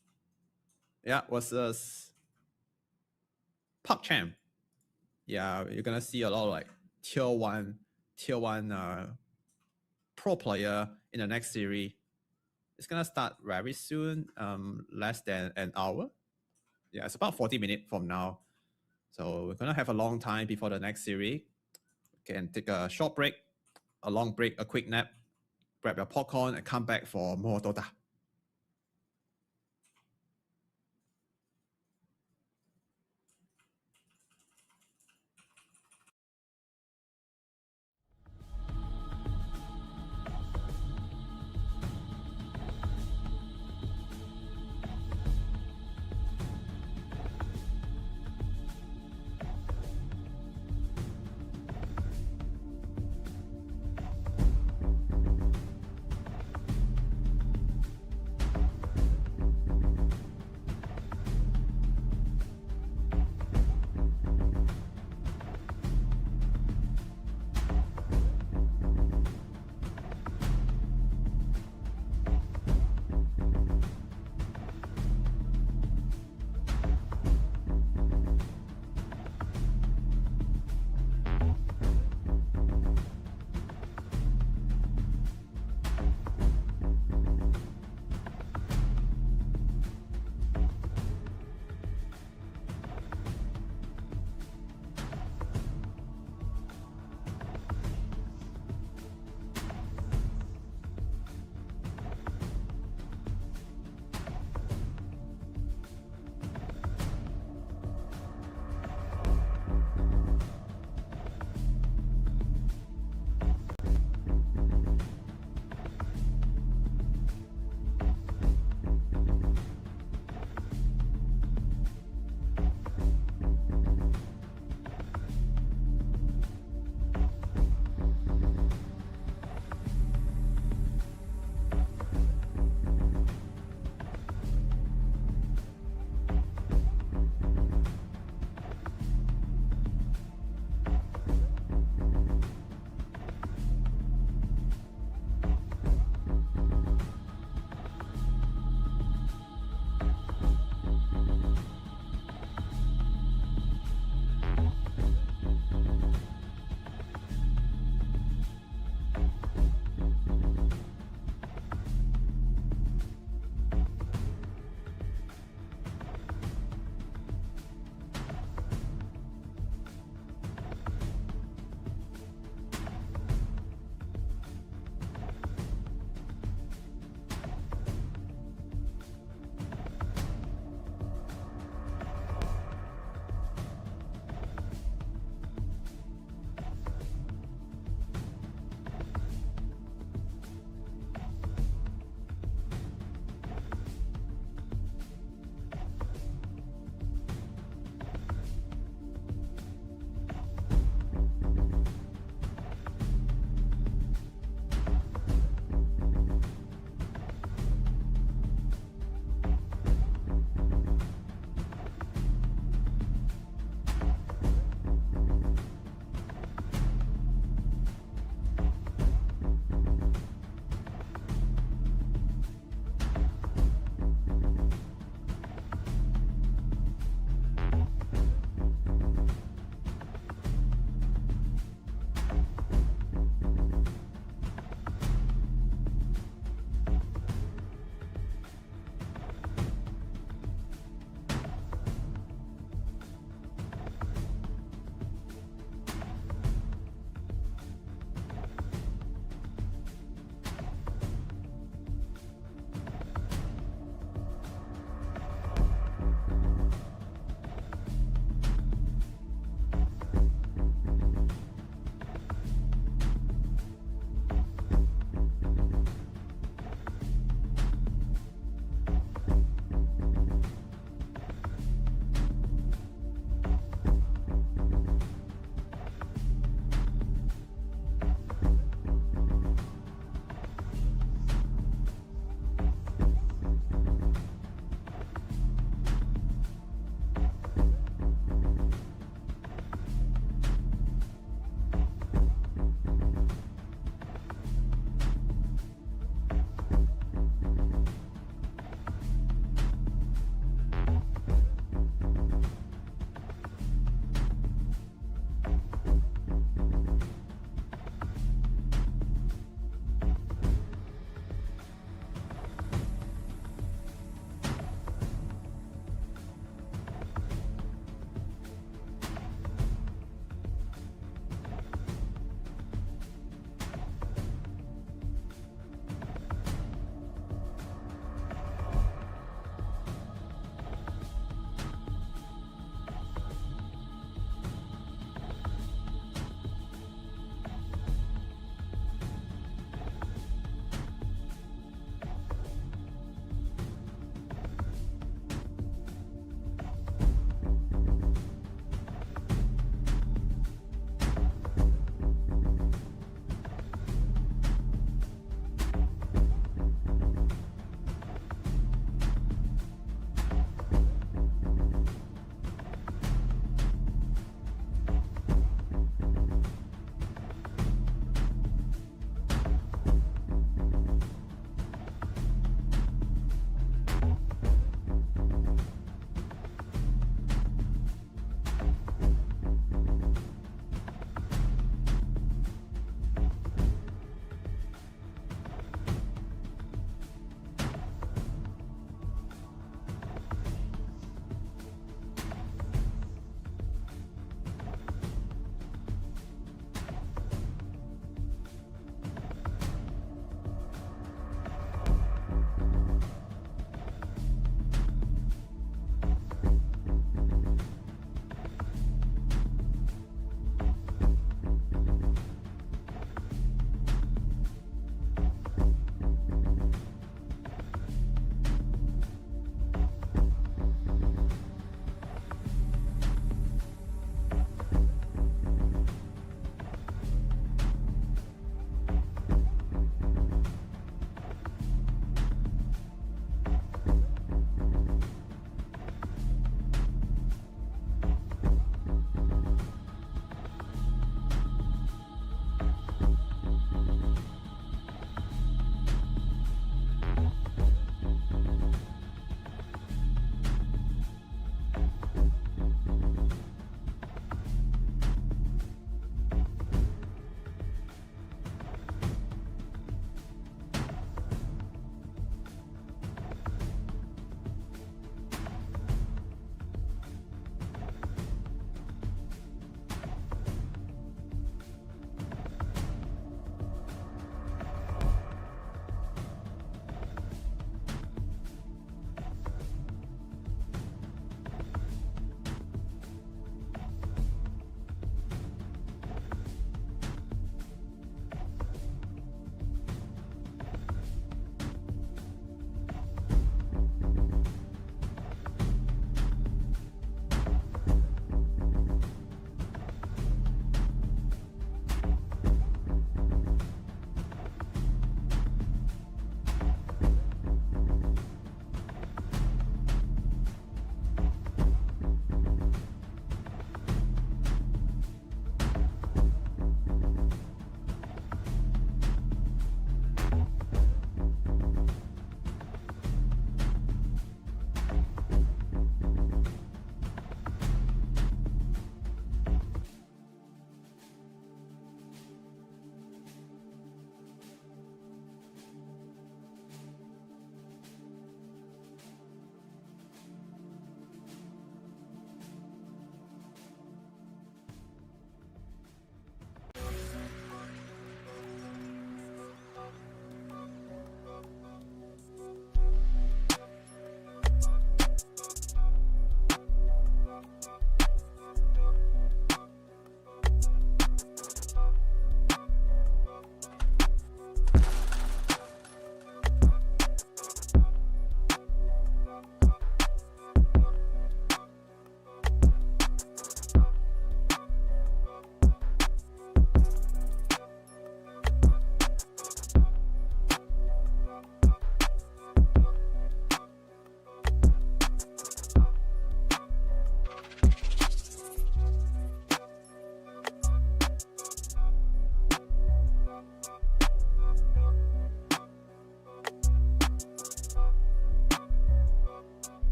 Yeah, versus Park Champ. Yeah, you're gonna see a lot of like tier one pro player in the next series. It's gonna start very soon, less than an hour. Yeah, it's about 40 minutes from now. So we're gonna have a long time before the next series. We can take a short break, a long break, a quick nap, grab your popcorn and come back for more Dota.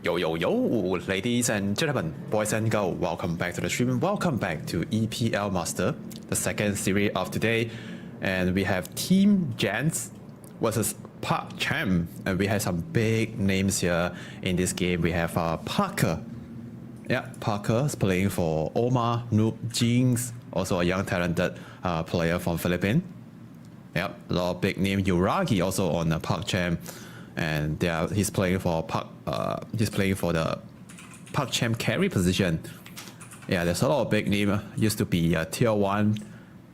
Yo, ladies and gentlemen, boys and girls, welcome back to the stream. Welcome back to EPL Master, the second series of today. And we have Team Gents versus PassionUA. And we have some big names here in this game. We have Parker. Yeah, Parker is playing for Omar, Noob, Jinx, also a young talented player from Philippines. Yep, a lot of big name. Uragi also on PassionUA. And he's playing for the PassionUA carry position. Yeah, there's a lot of big name. Used to be tier 1.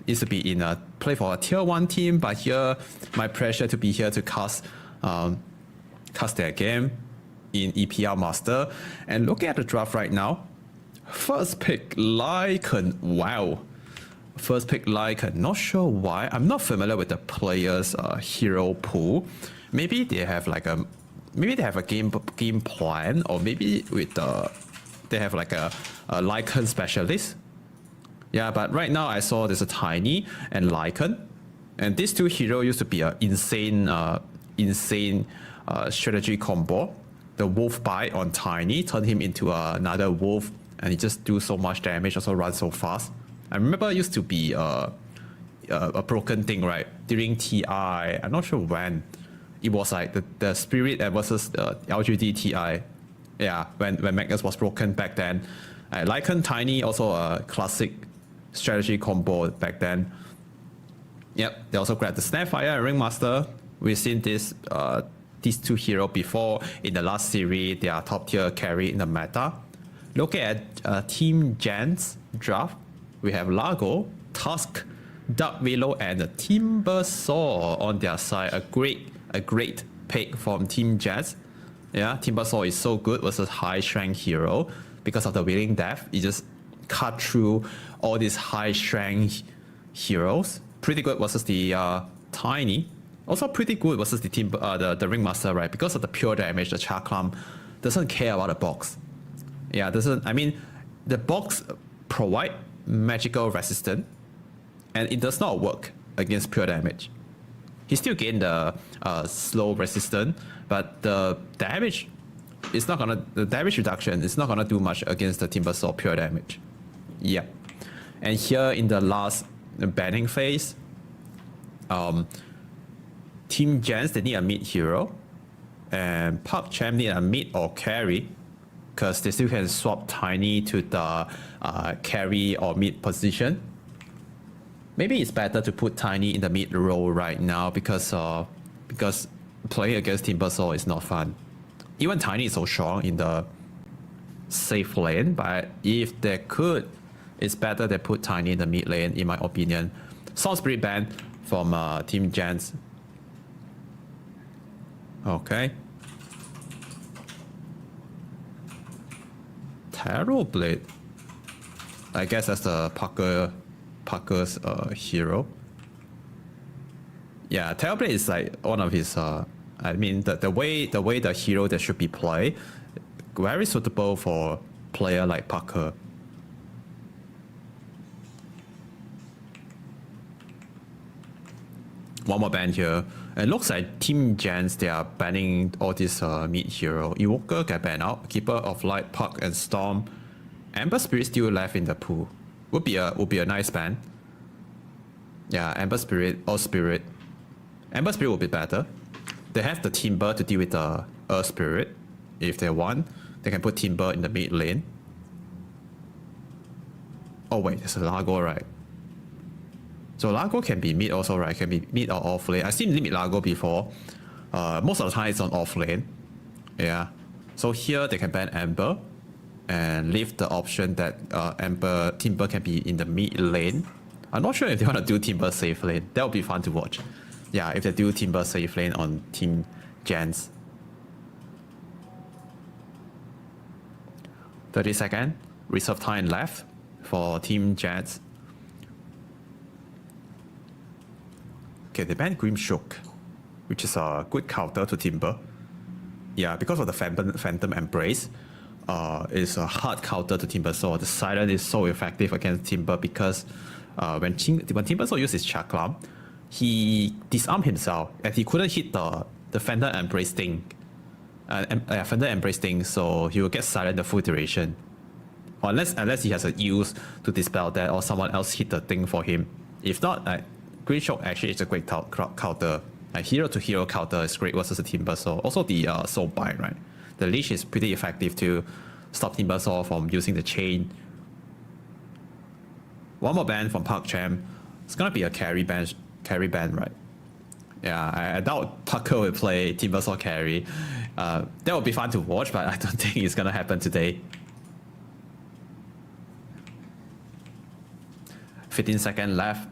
Used to be play for a tier 1 team, but here my pressure to be here to cast their game in EPL Master. And looking at the draft right now, first pick Lycan. Wow. First pick Lycan. Not sure why. I'm not familiar with the players' hero pool. Maybe they have like a game plan, or maybe they have like a Lycan specialist. Yeah, but right now I saw there's a Tiny and Lycan, and these two heroes used to be an insane strategy combo. The wolf bite on Tiny turned him into another wolf, and he just do so much damage, also run so fast. I remember it used to be a broken thing, right? During TI, I'm not sure when. It was like the Spirit versus LGD TI. Yeah, when Magnus was broken back then. Lycan Tiny, also a classic strategy combo back then. Yep, they also grabbed the Snapfire and Ringmaster. We've seen these two heroes before in the last series. They are top tier carry in the meta. Looking at Team Gents draft, we have Largo, Tusk, Dark Velo, and the Timbersaw on their side. A great pick from Team Jets. Yeah, Timbersaw is so good versus high strength hero because of the Willing Death. He just cut through all these high strength heroes. Pretty good versus the Tiny. Also pretty good versus the Ringmaster, right? Because of the pure damage, the Chakram doesn't care about the box. Yeah, doesn't. I mean, the box provide magical resistance, and it does not work against pure damage. He still gained the slow resistance, but the damage reduction is not gonna do much against the Timbersaw pure damage. Yeah, and here in the last banning phase, Team Gents, they need a mid hero, and PassionUA need a mid or carry, because they still can swap Tiny to the carry or mid position. Maybe it's better to put Tiny in the mid role right now because playing against Timbersaw is not fun. Even Tiny is so strong in the safe lane, but if they could, it's better they put Tiny in the mid lane, in my opinion. Sound Spirit ban from Team Gents. Okay. Tarot Blade. I guess that's the Parker's hero. Yeah, Terrorblade is like one of his I mean the way the hero that should be played, very suitable for player like Parker. One more ban here. It looks like Team Gents, they are banning all these mid hero. Evoker get banned out. Keeper of Light, Puck, and Storm. Ember Spirit still left in the pool. Would be a nice ban. Yeah, Ember Spirit or Spirit. Ember Spirit would be better. They have the Timber to deal with the Earth Spirit. If they want, they can put Timber in the mid lane. Oh wait, there's a Largo, right? So Largo can be mid also, right? Can be mid or off lane. I've seen mid Largo before. Most of the time it's on off lane. Yeah. So here they can ban Ember and leave the option that Timber can be in the mid lane. I'm not sure if they want to do Timber safe lane. That would be fun to watch. Yeah, if they do Timber safe lane on Team Gents. 30 seconds. Reserve time left for Team Gents. Okay, they banned Grimshock, which is a good counter to Timber. Yeah, because of the Phantom Embrace, it's a hard counter to Timbersaw. The silence is so effective against Timber because when Timbersaw used his Chakram, he disarmed himself and he couldn't hit the Phantom Embrace thing. Fender embrace things, so he will get silent the full duration. Or unless he has a use to dispel that, or someone else hit the thing for him. If not, Green Shock actually is a great counter. Hero to hero counter is great versus the Timbersaw. Also the Soul Bind, right? The leash is pretty effective to stop Timbersaw from using the chain. One more ban from ParkChamp. It's gonna be a carry ban, right? Yeah, I doubt Parker will play Timbersaw carry. That would be fun to watch, but I don't think it's gonna happen today. 15 seconds left.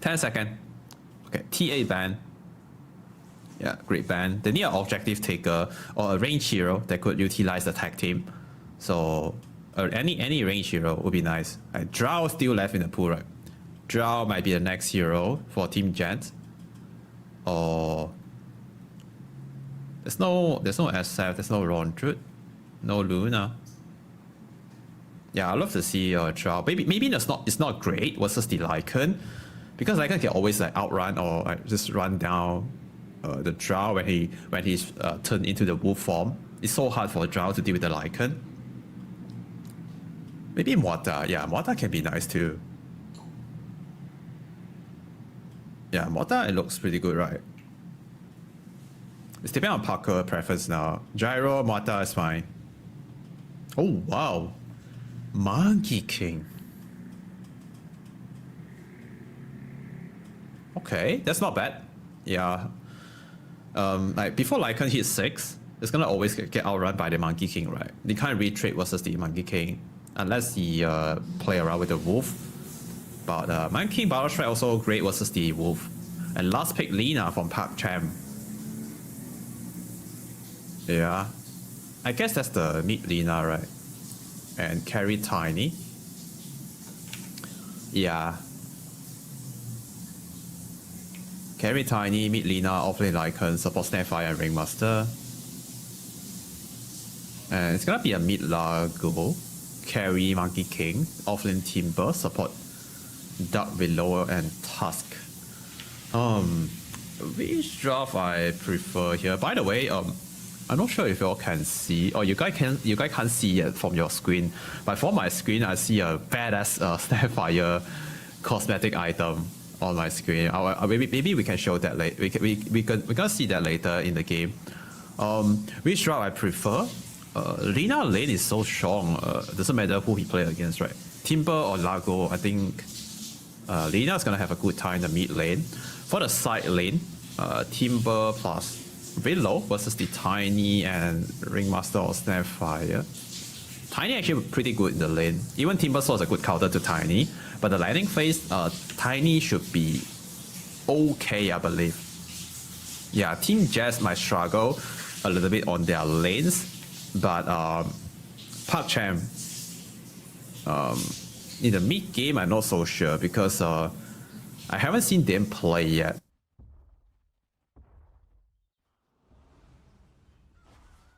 10 seconds. Okay, TA ban. Yeah, great ban. They need an objective taker or a range hero that could utilize the tag team. So any range hero would be nice. Drow still left in the pool, right? Drow might be the next hero for Team Gent. Or there's no SF, there's no Rondrut, no Luna. Yeah, I'd love to see Drow. Maybe it's not great versus the Lycan, because Lycan can always outrun or just run down the Drow when he's turned into the wolf form. It's so hard for Drow to deal with the Lycan. Maybe Morta. Yeah, Morta can be nice too. Yeah, Morta, it looks pretty good, right? It's depending on Parker preference now. Gyro, Morta is fine. Oh, wow. Monkey King. Okay, that's not bad. Yeah. Before Lycan hits 6, it's gonna always get outrun by the Monkey King, right? They can't retreat versus the Monkey King unless he play around with the Wolf. But Monkey King Battle Strike also great versus the Wolf. And last pick Lina from ParkChamp. Yeah. I guess that's the mid Lina, right? And carry Tiny. Yeah. Carry Tiny, mid Lina, offlane Lycan, support Snapfire and Ringmaster. And it's gonna be a mid Largo. Carry Monkey King, offlane Timber, support Dark Willow and Tusk. Which draft I prefer here? By the way, I'm not sure if you all can see, or you guys can't see it from your screen. But from my screen, I see a badass Snapfire cosmetic item on my screen. Maybe we can show that later. We're gonna see that later in the game. Which draft I prefer? Lina lane is so strong. Doesn't matter who he play against, right? Timber or Largo, I think Lina is gonna have a good time in the mid lane. For the side lane, Timber plus Willow versus the Tiny and Ringmaster or Snapfire. Tiny actually pretty good in the lane. Even Timbersaw is a good counter to Tiny, but the landing phase, Tiny should be okay, I believe. Yeah, Team Jazz might struggle a little bit on their lanes, but ParkChamp in the mid game, I'm not so sure because I haven't seen them play yet.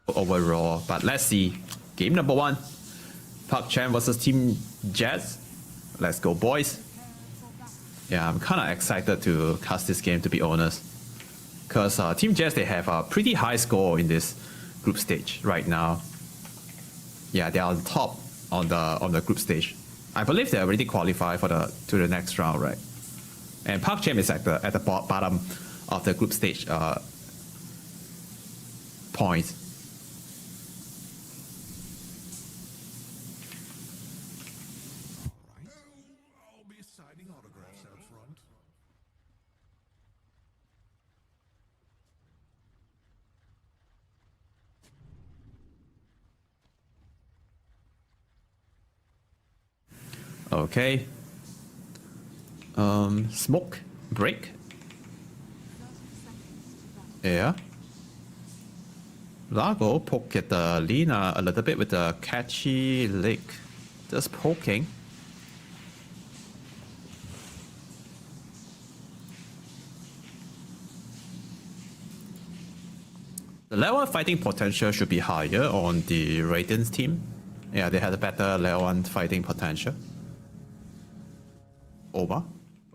Overall, but let's see. Game number 1, ParkChamp versus Team Jazz. Let's go, boys. Yeah, I'm kind of excited to cast this game, to be honest, because Team Jazz, they have a pretty high score in this group stage right now. Yeah, they're on top on the group stage. I believe they already qualified for to the next round, right? And ParkChamp is at the bottom of the group stage points.
I'll be signing autographs out front.
Okay. Smoke break. Yeah. Largo poke at the Lina a little bit with the catchy lick. Just poking. The level 1 fighting potential should be higher on the Radiant's team. Yeah, they had a better level 1 fighting potential. Over.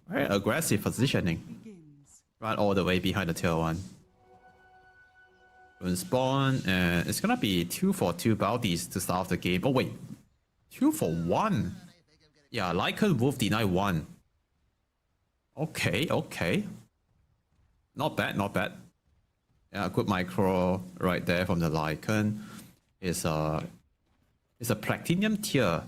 Very aggressive positioning.
Begins.
Right all the way behind the tier 1. Rune spawn, and it's gonna be 2 for 2 bounties to start off the game. Oh wait, 2 for 1. Yeah, Lycan Wolf deny 1. Okay, okay. Not bad, not bad. Yeah, good micro right there from the Lycan. It's a platinum tier.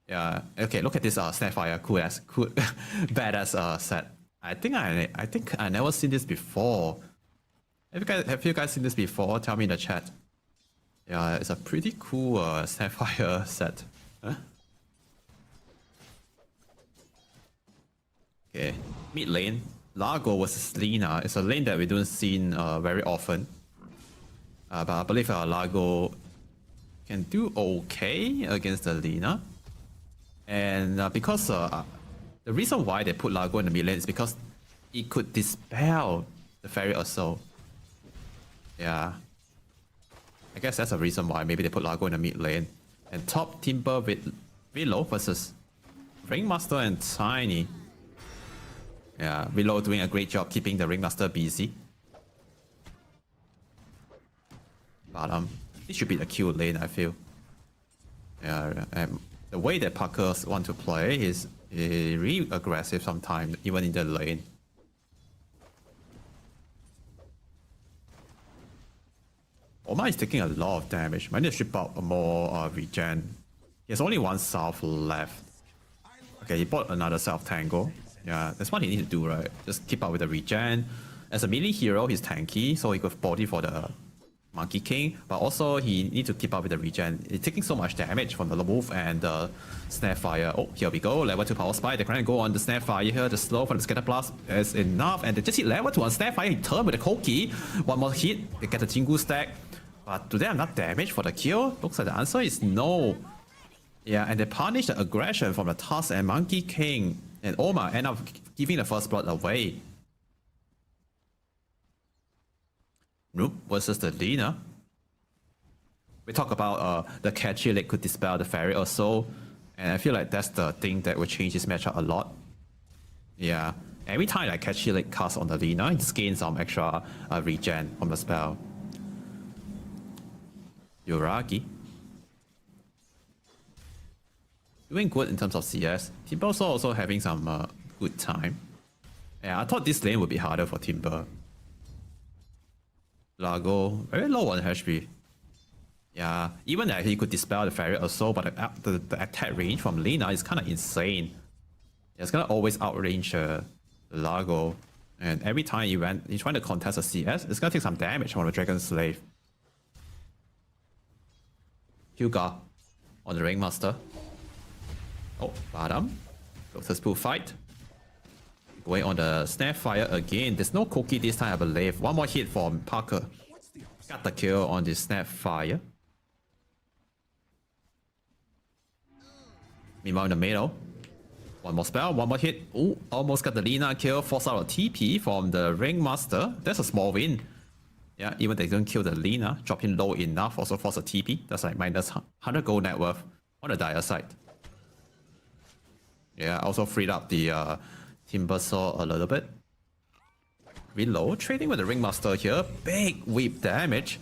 Yeah, okay, look at this Snapfire, cool badass set. I think I never seen this before. Have you guys seen this before? Tell me in the chat. Yeah, it's a pretty cool Snapfire set. Huh? Okay, mid lane. Largo versus Lina. It's a lane that we don't see very often. But I believe Largo can do okay against the Lina. And because the reason why they put Largo in the mid lane is because it could dispel the Fairy Assault. Yeah. I guess that's a reason why maybe they put Largo in the mid lane. And top Timber with Vilo versus Ringmaster and Tiny. Yeah, Vilo doing a great job keeping the Ringmaster busy. But this should be the kill lane, I feel. Yeah, the way that Parkers want to play is really aggressive sometimes, even in the lane. Oma is taking a lot of damage. Might need to ship out more regen. He has only one South left. Okay, he bought another South Tango. Yeah, that's what he needs to do, right? Just keep up with the regen. As a melee hero, he's tanky, so he could body for the Monkey King, but also he needs to keep up with the regen. He's taking so much damage from the Wolf and the Snapfire. Oh, here we go. Level 2 Power Spike. They're trying to go on the Snapfire here. The slow from the Scatter Blast is enough. And they just hit level 2 on Snapfire. He turned with the Koki. One more hit. They get the Jingu stack. But do they have enough damage for the kill? Looks like the answer is no. Yeah, and they punish the aggression from the Tusk and Monkey King. And Oma end up giving the first blood away. Nope, versus the Lina. We talk about the catchy leg could dispel the Fairy or so. And I feel like that's the thing that will change this matchup a lot. Yeah, every time like catchy leg casts on the Lina, it just gains some extra regen from the spell. Yuragi. Doing good in terms of CS. Timber also having some good time. Yeah, I thought this lane would be harder for Timber. Largo, very low on HP. Yeah, even that he could dispel the Fairy Assault, but the attack range from Lina is kind of insane. It's gonna always outrange Largo. And every time he's trying to contest a CS, it's gonna take some damage from the Dragon Slave. Hyuga on the Ringmaster. Oh, bottom. Successful fight. Going on the Snapfire again. There's no cookie this time, I believe. One more hit from Parker. Got the kill on the Snapfire. Meanwhile, in the middle. One more spell, one more hit. Ooh, almost got the Lina kill. Force out a TP from the Ringmaster. That's a small win. Yeah, even they don't kill the Lina. Drop him low enough. Also force a TP. That's like minus 100 gold net worth on the dire side. Yeah, also freed up the Timber Saw a little bit. Reload, trading with the Ringmaster here. Big whip damage.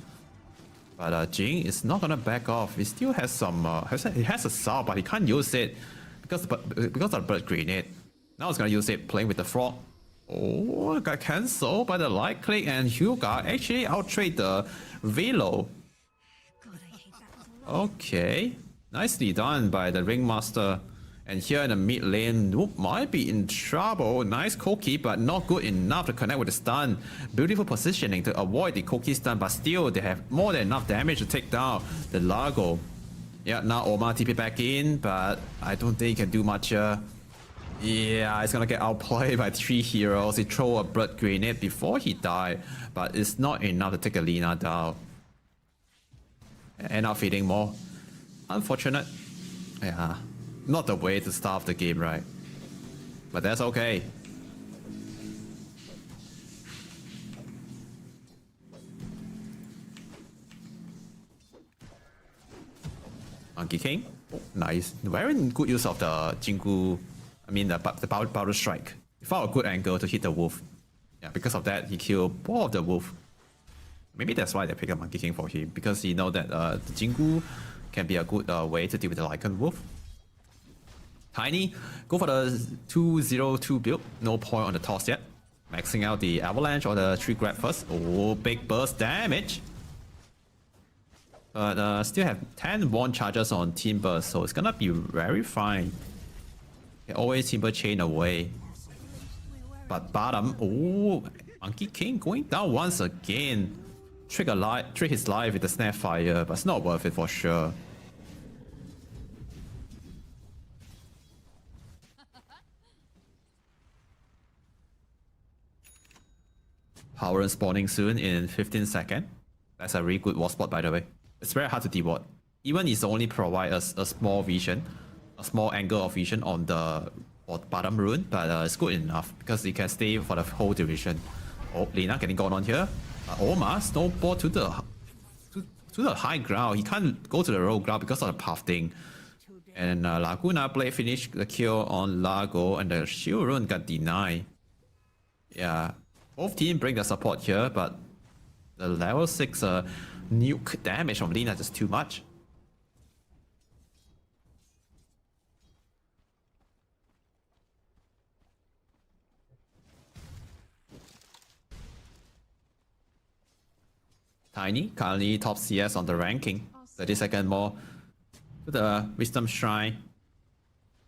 But Jing is not gonna back off. He still has some. He has a Saw, but he can't use it because of the Bird Grenade. Now he's gonna use it playing with the Frog. Oh, got cancelled by the light click, and Hyuga actually outtrade the Velo. Okay, nicely done by the Ringmaster. And here in the mid lane, Noop might be in trouble. Nice Koki, but not good enough to connect with the stun. Beautiful positioning to avoid the Koki stun, but still they have more than enough damage to take down the Largo. Yeah, now Oma TP back in, but I don't think he can do much. Yeah, it's gonna get outplayed by 3 heroes. He throw a Blood Grenade before he died, but it's not enough to take a Lina down. End up feeding more. Unfortunate. Yeah. Not the way to start the game, right? But that's okay. Monkey King. Oh, nice. Very good use of the Jingu. I mean, the Powder Strike. He found a good angle to hit the Wolf. Yeah, because of that, he killed both of the wolf. Maybe that's why they pick up Monkey King for him, because he know that the Jingu can be a good way to deal with the Lycan wolf. Tiny, go for the 2-0-2 build. No point on the toss yet. Maxing out the avalanche or the tree grab first. Oh, big burst damage. But still have 10 wand charges on Timber, so it's gonna be very fine. They always Timber chain away. But bottom, oh, Monkey King going down once again. Trick his life with the Snapfire, but it's not worth it for sure. Power and spawning soon in 15 seconds. That's a really good wall spot, by the way. It's very hard to deward. Even if it only provide us a small vision, a small angle of vision on the bottom rune, but it's good enough because it can stay for the whole duration. Oh, Lina getting going on here. Oma snowball to the high ground. He can't go to the low ground because of the path thing. And Laguna Blade finished the kill on Lago, and the shield rune got denied. Yeah, both teams bring the support here, but the level 6 nuke damage from Lina is just too much. Tiny, currently top CS on the ranking. 30 seconds more to the Wisdom Shrine.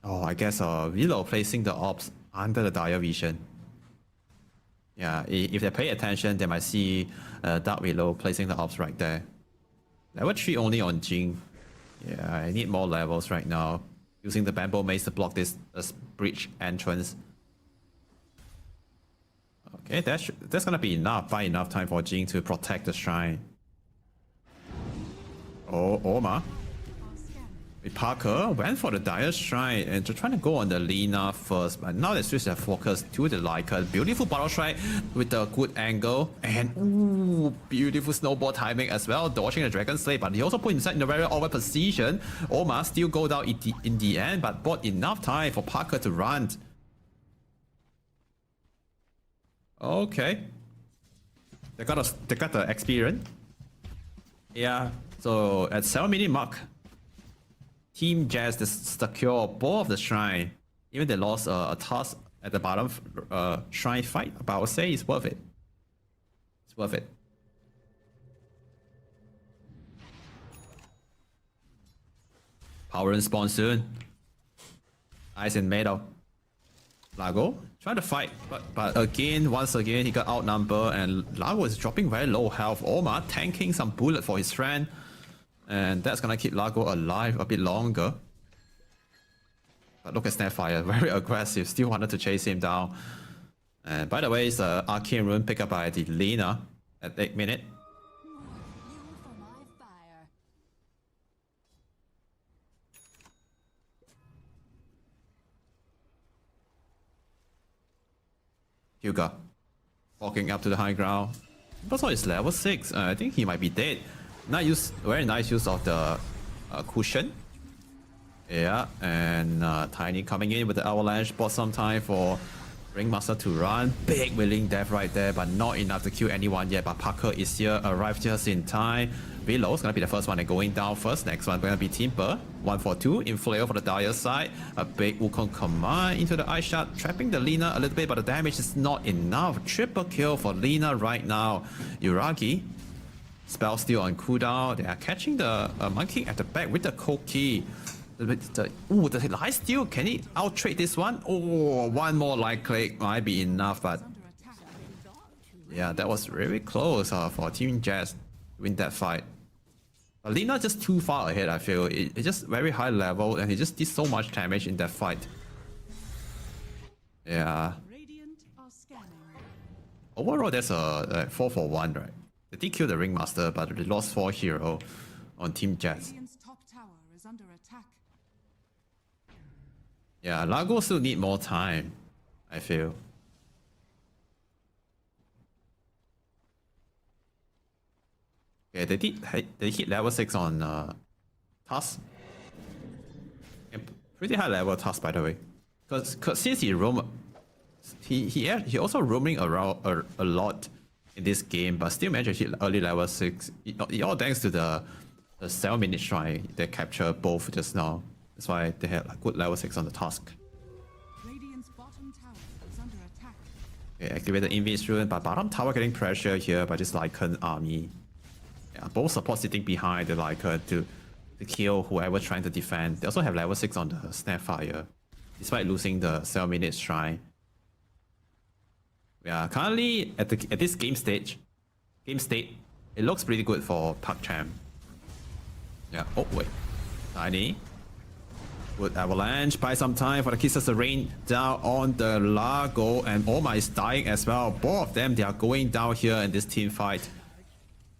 Oh, I guess Willow placing the ops under the Dire Vision. Yeah, if they pay attention, they might see Dark Willow placing the ops right there. Level 3 only on Jing. Yeah, I need more levels right now. Using the Bamboo Maze to block this breach entrance. Okay, that's gonna be enough. Buy enough time for Jing to protect the shrine. Oh, Oma with Parker went for the Dire Shrine and trying to go on the Lina first, but now they switch their focus to the Lycan. Beautiful Battle Strike with a good angle, and ooh, beautiful snowball timing as well, dodging the Dragon Slave, but he also put himself in a very awkward position. Oma still go down in the end, but bought enough time for Parker to run. Okay. They got the experience. Yeah, so at 7-minute mark, Team Jazz secure both of the shrine. Even they lost a toss at the bottom shrine fight, but I would say it's worth it. It's worth it. Power and spawn soon. Ice and metal. Lago trying to fight, but again, once again, he got outnumbered, and Lago is dropping very low health. Oma tanking some bullet for his friend, and that's gonna keep Lago alive a bit longer. But look at Snapfire, very aggressive, still wanted to chase him down. And by the way, it's an Arcane Rune picked up by the Lina at 8 minutes. Hyuga walking up to the high ground. Also, it's level 6. I think he might be dead. Very nice use of the cushion. Yeah, and Tiny coming in with the avalanche. Bought some time for Ringmaster to run. Big willing death right there, but not enough to kill anyone yet. But Parker is here, arrived just in time. Willow's gonna be the first one and going down first. Next one gonna be Timber. 1 for 2. Inflail for the Dire side. A big Wukong command into the Ice Shard, trapping the Lina a little bit, but the damage is not enough. Triple kill for Lina right now. Uragi. Spell still on cooldown. They are catching the monkey at the back with the Koki. The light steal, can he out-trade this one? Oh, one more light click might be enough, but yeah, that was really close for Team Jazz to win that fight. But Lina just too far ahead, I feel. It's just very high level, and he just did so much damage in that fight. Yeah. Overall, that's a 4 for 1, right? They did kill the Ringmaster, but they lost 4 hero on Team Jazz. Yeah, Lago still need more time, I feel. Okay, they hit level 6 on Tusk. Pretty high level Tusk, by the way. Because since he roam He also roaming around a lot in this game, but still managed to hit early level 6. It all thanks to the 7-minute shrine they captured both just now. That's why they had a good level 6 on the task.
Radiant's bottom tower is under attack.
Okay, activated Invis rune, but bottom tower getting pressure here by this Lycan army. Yeah, both support sitting behind the Lycan to kill whoever trying to defend. They also have level 6 on the Snapfire, despite losing the 7-minute shrine. Yeah, currently at this game state, it looks pretty good for PakCham. Yeah. Oh wait, Tiny. Good avalanche. Buy some time for the Kisses to rain down on the Largo, and Oma is dying as well. Both of them, they are going down here in this team fight.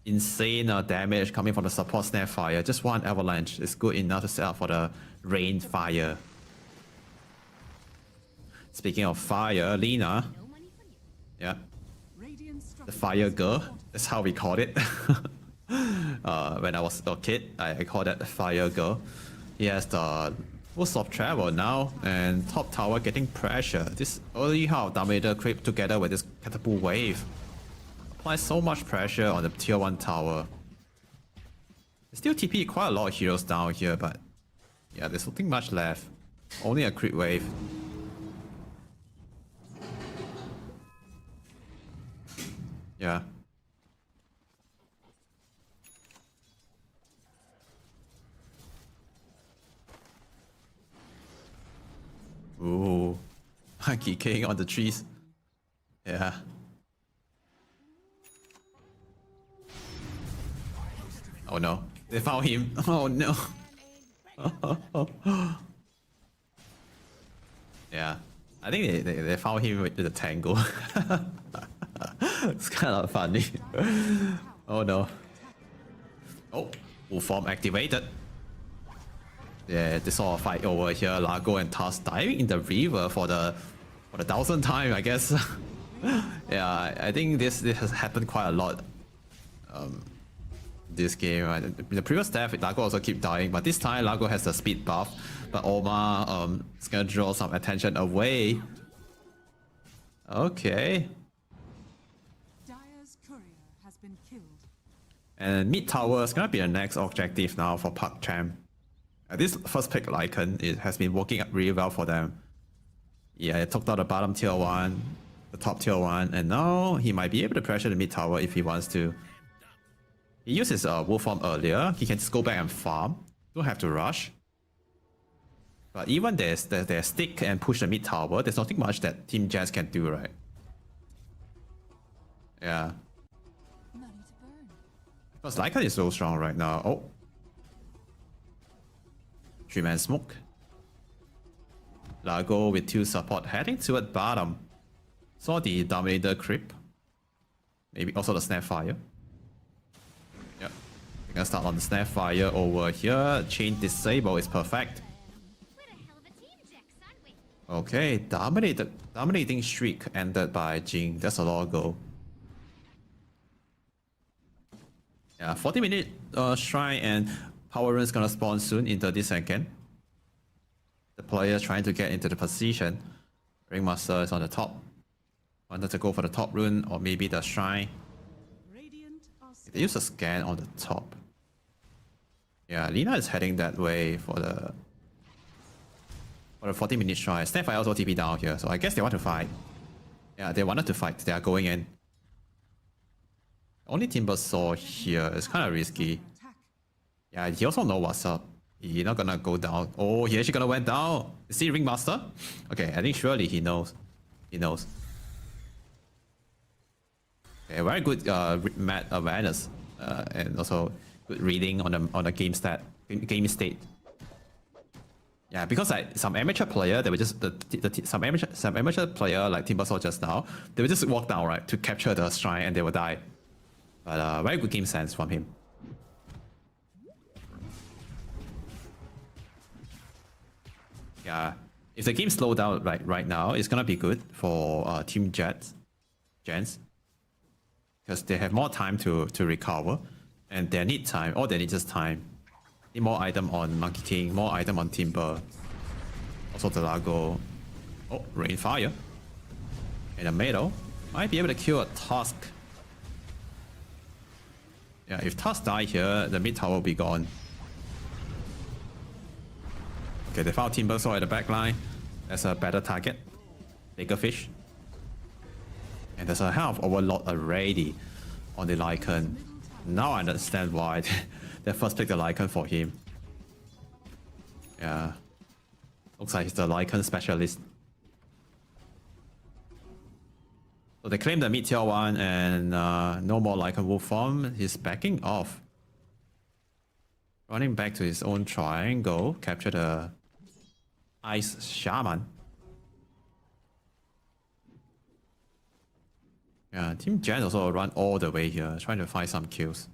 Insane damage coming from the support Snapfire. Just one avalanche is good enough to set up for the rain fire. Speaking of fire, Lina. Yeah. The fire girl. That's how we called it. When I was a kid, I called that the fire girl. He has the Boost of Travel now, and top tower getting pressure. This early half Dominator creep together with this catapult wave applies so much pressure on the tier 1 tower. There's still TP quite a lot of heroes down here, but yeah, there's nothing much left. Only a creep wave. Yeah. Ooh. Monkey king on the trees. Yeah. Oh no. They found him. Oh no. Yeah. I think they found him with the tangle. It's kind of funny. Oh no. Oh, full form activated. Yeah, they saw a fight over here. Largo and Task diving in the river for the 1000th time, I guess. Yeah, I think this has happened quite a lot. This game, right? In the previous death, Largo also keep dying, but this time Largo has the speed buff. But Oma is gonna draw some attention away. Okay.
Dire's courier has been killed.
And mid tower is gonna be the next objective now for PakCham. This first pick Lycan, it has been working up really well for them. Yeah, it took out the bottom tier 1, the top tier 1, and now he might be able to pressure the mid tower if he wants to. He used his wolf form earlier. He can just go back and farm. Don't have to rush. But even there's stick and push the mid tower, there's nothing much that Team Jazz can do, right? Yeah.
Money to burn.
Because Lycan is so strong right now. Oh. 3-man smoke. Largo with 2 support heading toward bottom. Saw the Dominator creep. Maybe also the Snapfire. Yep. We're gonna start on the Snapfire over here. Chain disable is perfect. Okay, dominating streak ended by Jing. That's a lot of goal. Yeah, 40-minute shrine and power rune is gonna spawn soon in 30 seconds. The player trying to get into the position. Ringmaster is on the top. Wanted to go for the top rune or maybe the shrine. They use a scan on the top. Yeah, Lina is heading that way for the 40-minute shrine. Snapfire also TP down here, so I guess they want to fight. Yeah, they wanted to fight. They are going in. Only Timber Saw here is kind of risky. Yeah, he also knows what's up. He's not gonna go down. Oh, he actually gonna went down. Is he Ringmaster? Okay, I think surely he knows. He knows. Okay, very good map awareness and also good reading on the game state. Yeah, because like some amateur player, they were just some amateur player like Timbersaw just now, they would just walk down right to capture the shrine and they will die. But very good game sense from him. Yeah, if the game slow down right now, it's gonna be good for Team Gens, because they have more time to recover, and they need time. All they need is time. Need more item on Monkey King, more item on Timber. Also the Largo. Oh, Rainfire. In the middle, might be able to kill a Tusk. Yeah, if Tusk die here, the mid tower will be gone. Okay, they found Timbersaw at the back line. That's a better target. Bigger fish. And there's a hell of Overlord already on the Lycan. Now I understand why they first picked the Lycan for him. Yeah. Looks like he's the Lycan specialist. So they claim the mid tier 1 and no more Lycan wolf form. He's backing off. Running back to his own triangle. Capture the Ice Shaman. Yeah, Team Gen also run all the way here, trying to find some kills.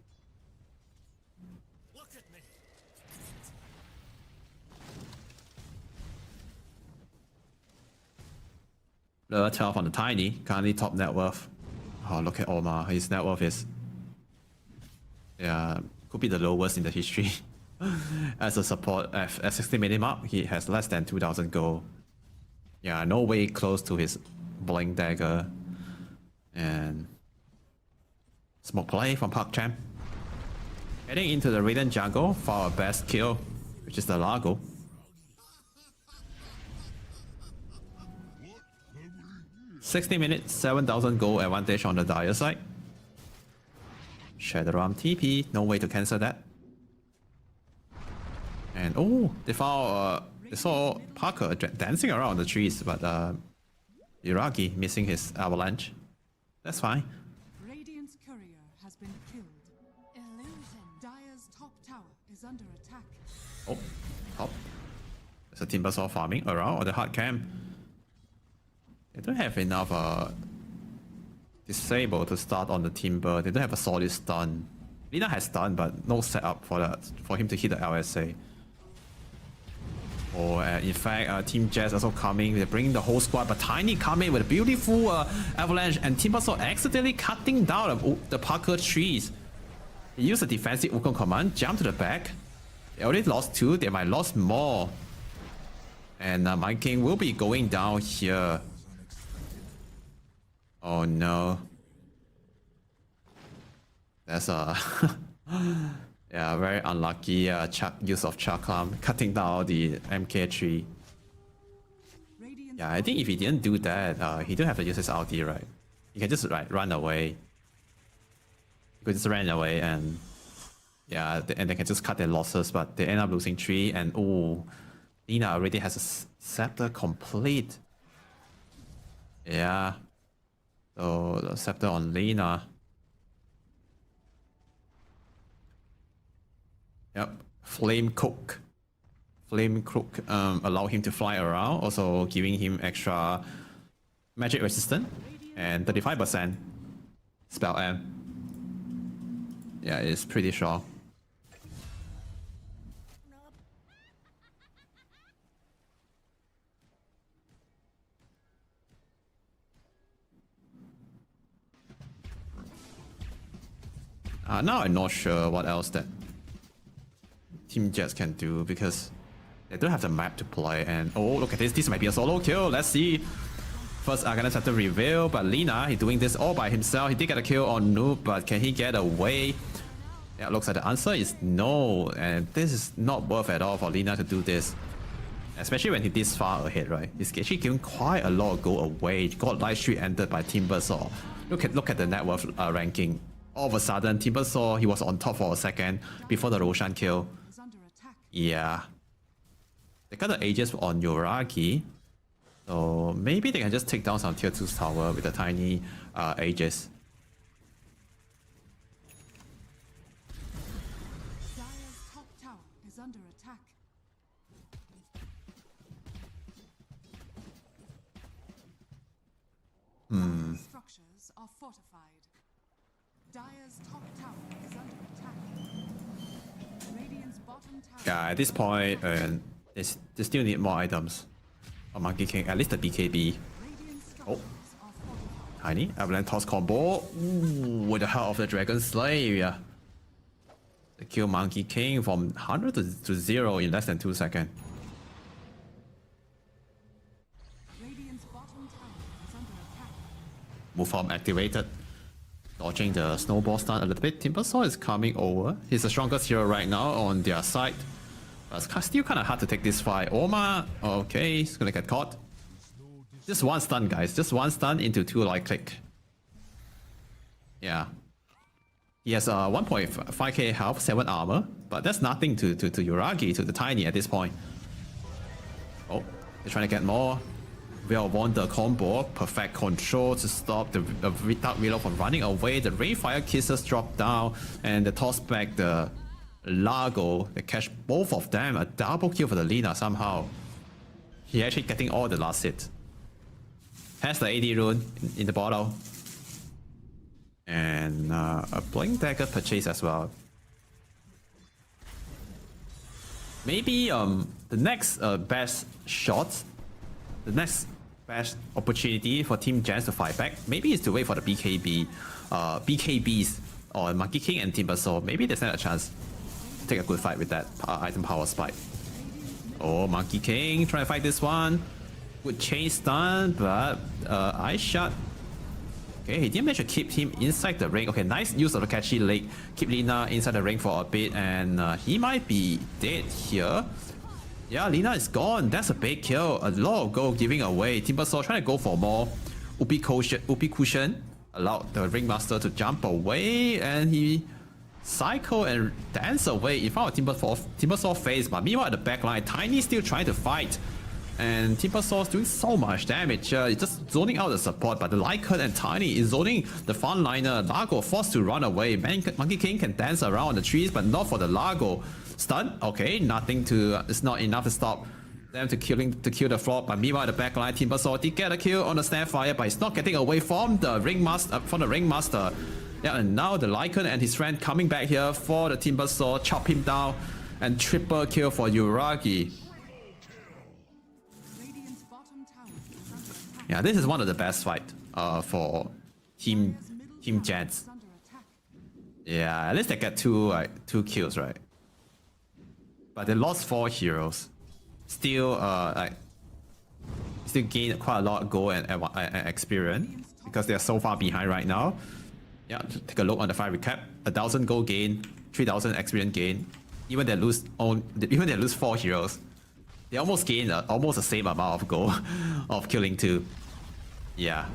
Level 12 on the Tiny, currently top net worth. Oh, look at Omar, his net worth is... Yeah, could be the lowest in the history. As a support, at 60-minute mark, he has less than 2,000 gold. Yeah, no way close to his Blink Dagger. And... Smoke play from ParkChamp. Heading into the Radiant jungle for our best kill, which is the Largo. "60 minutes, 7,000 gold advantage on the Dire side. HYDRA TP, no way to cancel that. And oh, they found they saw Parker dancing around the trees, but Iraqi missing his avalanche. That's fine.
Radiant's courier has been killed. Illusion. Dire's top tower is under attack.
Oh, top. There's a Timbersaw farming around or the hard camp. They don't have enough disable to start on the Timber. They don't have a solid stun. Lina has stun, but no setup for him to hit the LSA. Or in fact, Team Jazz also coming. They're bringing the whole squad, but Tiny coming with a beautiful avalanche, and Timbersaw accidentally cutting down the Parker trees. He used a defensive Wukong command, jump to the back. They already lost 2, they might lose more. And my king will be going down here. Oh no. That's a yeah, very unlucky use of Chakram, cutting down the MK tree. Yeah, I think if he didn't do that, he don't have to use his ulti, right? He can just run away. He could just run away and yeah, and they can just cut their losses, but they end up losing 3 and oh, Lina already has a scepter complete. Yeah. So the scepter on Lina. Yep. Flame Cook. Flame Cook allow him to fly around, also giving him extra magic resistance and 35% spell M. Yeah, it's pretty strong. Now I'm not sure what else that Team Jets can do because they don't have the map to play. And oh, look at this. This might be a solo kill. Let's see. First, Arcanus have to reveal, but Lina, he's doing this all by himself. He did get a kill on Noob, but can he get away? Yeah, looks like the answer is no. And this is not worth at all for Lina to do this. Especially when he's this far ahead, right? He's actually giving quite a lot of gold away. Got live street ended by Timbersaw. Look at the net worth ranking. All of a sudden, Timbersaw, he was on top for a second before the Roshan kill. Yeah. They got the Aegis on Yoraki. So maybe they can just take down some tier 2 tower with a tiny Aegis.
Dire's top tower is under attack. All structures are fortified. Dire's top tower is under attack. Radiant's bottom tower.
Yeah, at this point, they still need more items. On Monkey King, at least the BKB. Oh. Tiny, Avalanche Toss combo. Ooh, with the help of the Dragon Slave, yeah. They kill Monkey King from 100 to 0 in less than 2 seconds.
Radiant's bottom tower is under attack.
Move form activated. Dodging the snowball stun a little bit. Timbersaw is coming over. He's the strongest hero right now on their side. But it's still kind of hard to take this fight. Oma, okay, he's gonna get caught. Just one stun, guys. Just one stun into 2 light click. Yeah. He has 1.5k health, 7 armor, but that's nothing to Yuragi, to the Tiny at this point. Oh, they're trying to get more. We'll want the combo, perfect control to stop the Dark Willow from running away. The Rayfire Kisses drop down, and the toss back the Largo. They catch both of them. A double kill for the Lina somehow. He actually getting all the last hit. Has the AD rune in the bottle. And a Blink Dagger purchase as well. Maybe the next best shot, the next best opportunity for Team Jens to fight back, maybe is to wait for the BKBs or Monkey King and Timbersaw. Maybe there's not a chance to take a good fight with that item power spike. Oh, Monkey King trying to fight this one. Good chain stun, but Ice Shot. Okay, he didn't manage to keep him inside the ring. Okay, nice use of the catchy leg. Keep Lina inside the ring for a bit, and he might be dead here. Yeah, Lina is gone. That's a big kill. A lot of gold giving away. Timbersaw trying to go for more. Upi cushion allowed the ringmaster to jump away, and he cycle and dance away in front of Timbersaw face. But meanwhile at the backline, Tiny still trying to fight. And Timbersaw's doing so much damage. It's just zoning out the support, but the Lycan and Tiny is zoning the frontliner. Largo forced to run away. Monkey King can dance around the trees, but not for the Largo. Stun, okay, nothing to. It's not enough to stop them to kill the floor. But meanwhile, the backline, Timbersaw did get a kill on the Snapfire, but it's not getting away from the ringmaster. Yeah, and now the Lycan and his friend coming back here for the Timbersaw, chop him down, and triple kill for Yuragi. Yeah, this is one of the best fights for Team Jens. Yeah, at least they get two kills, right? But they lost 4 heroes. Still still gain quite a lot of gold and experience because they are so far behind right now. Yeah, take a look on the fight recap. 1,000 gold gain, 3,000 experience gain. Even they lose 4 heroes, they almost gain almost the same amount of gold of killing 2. Yeah.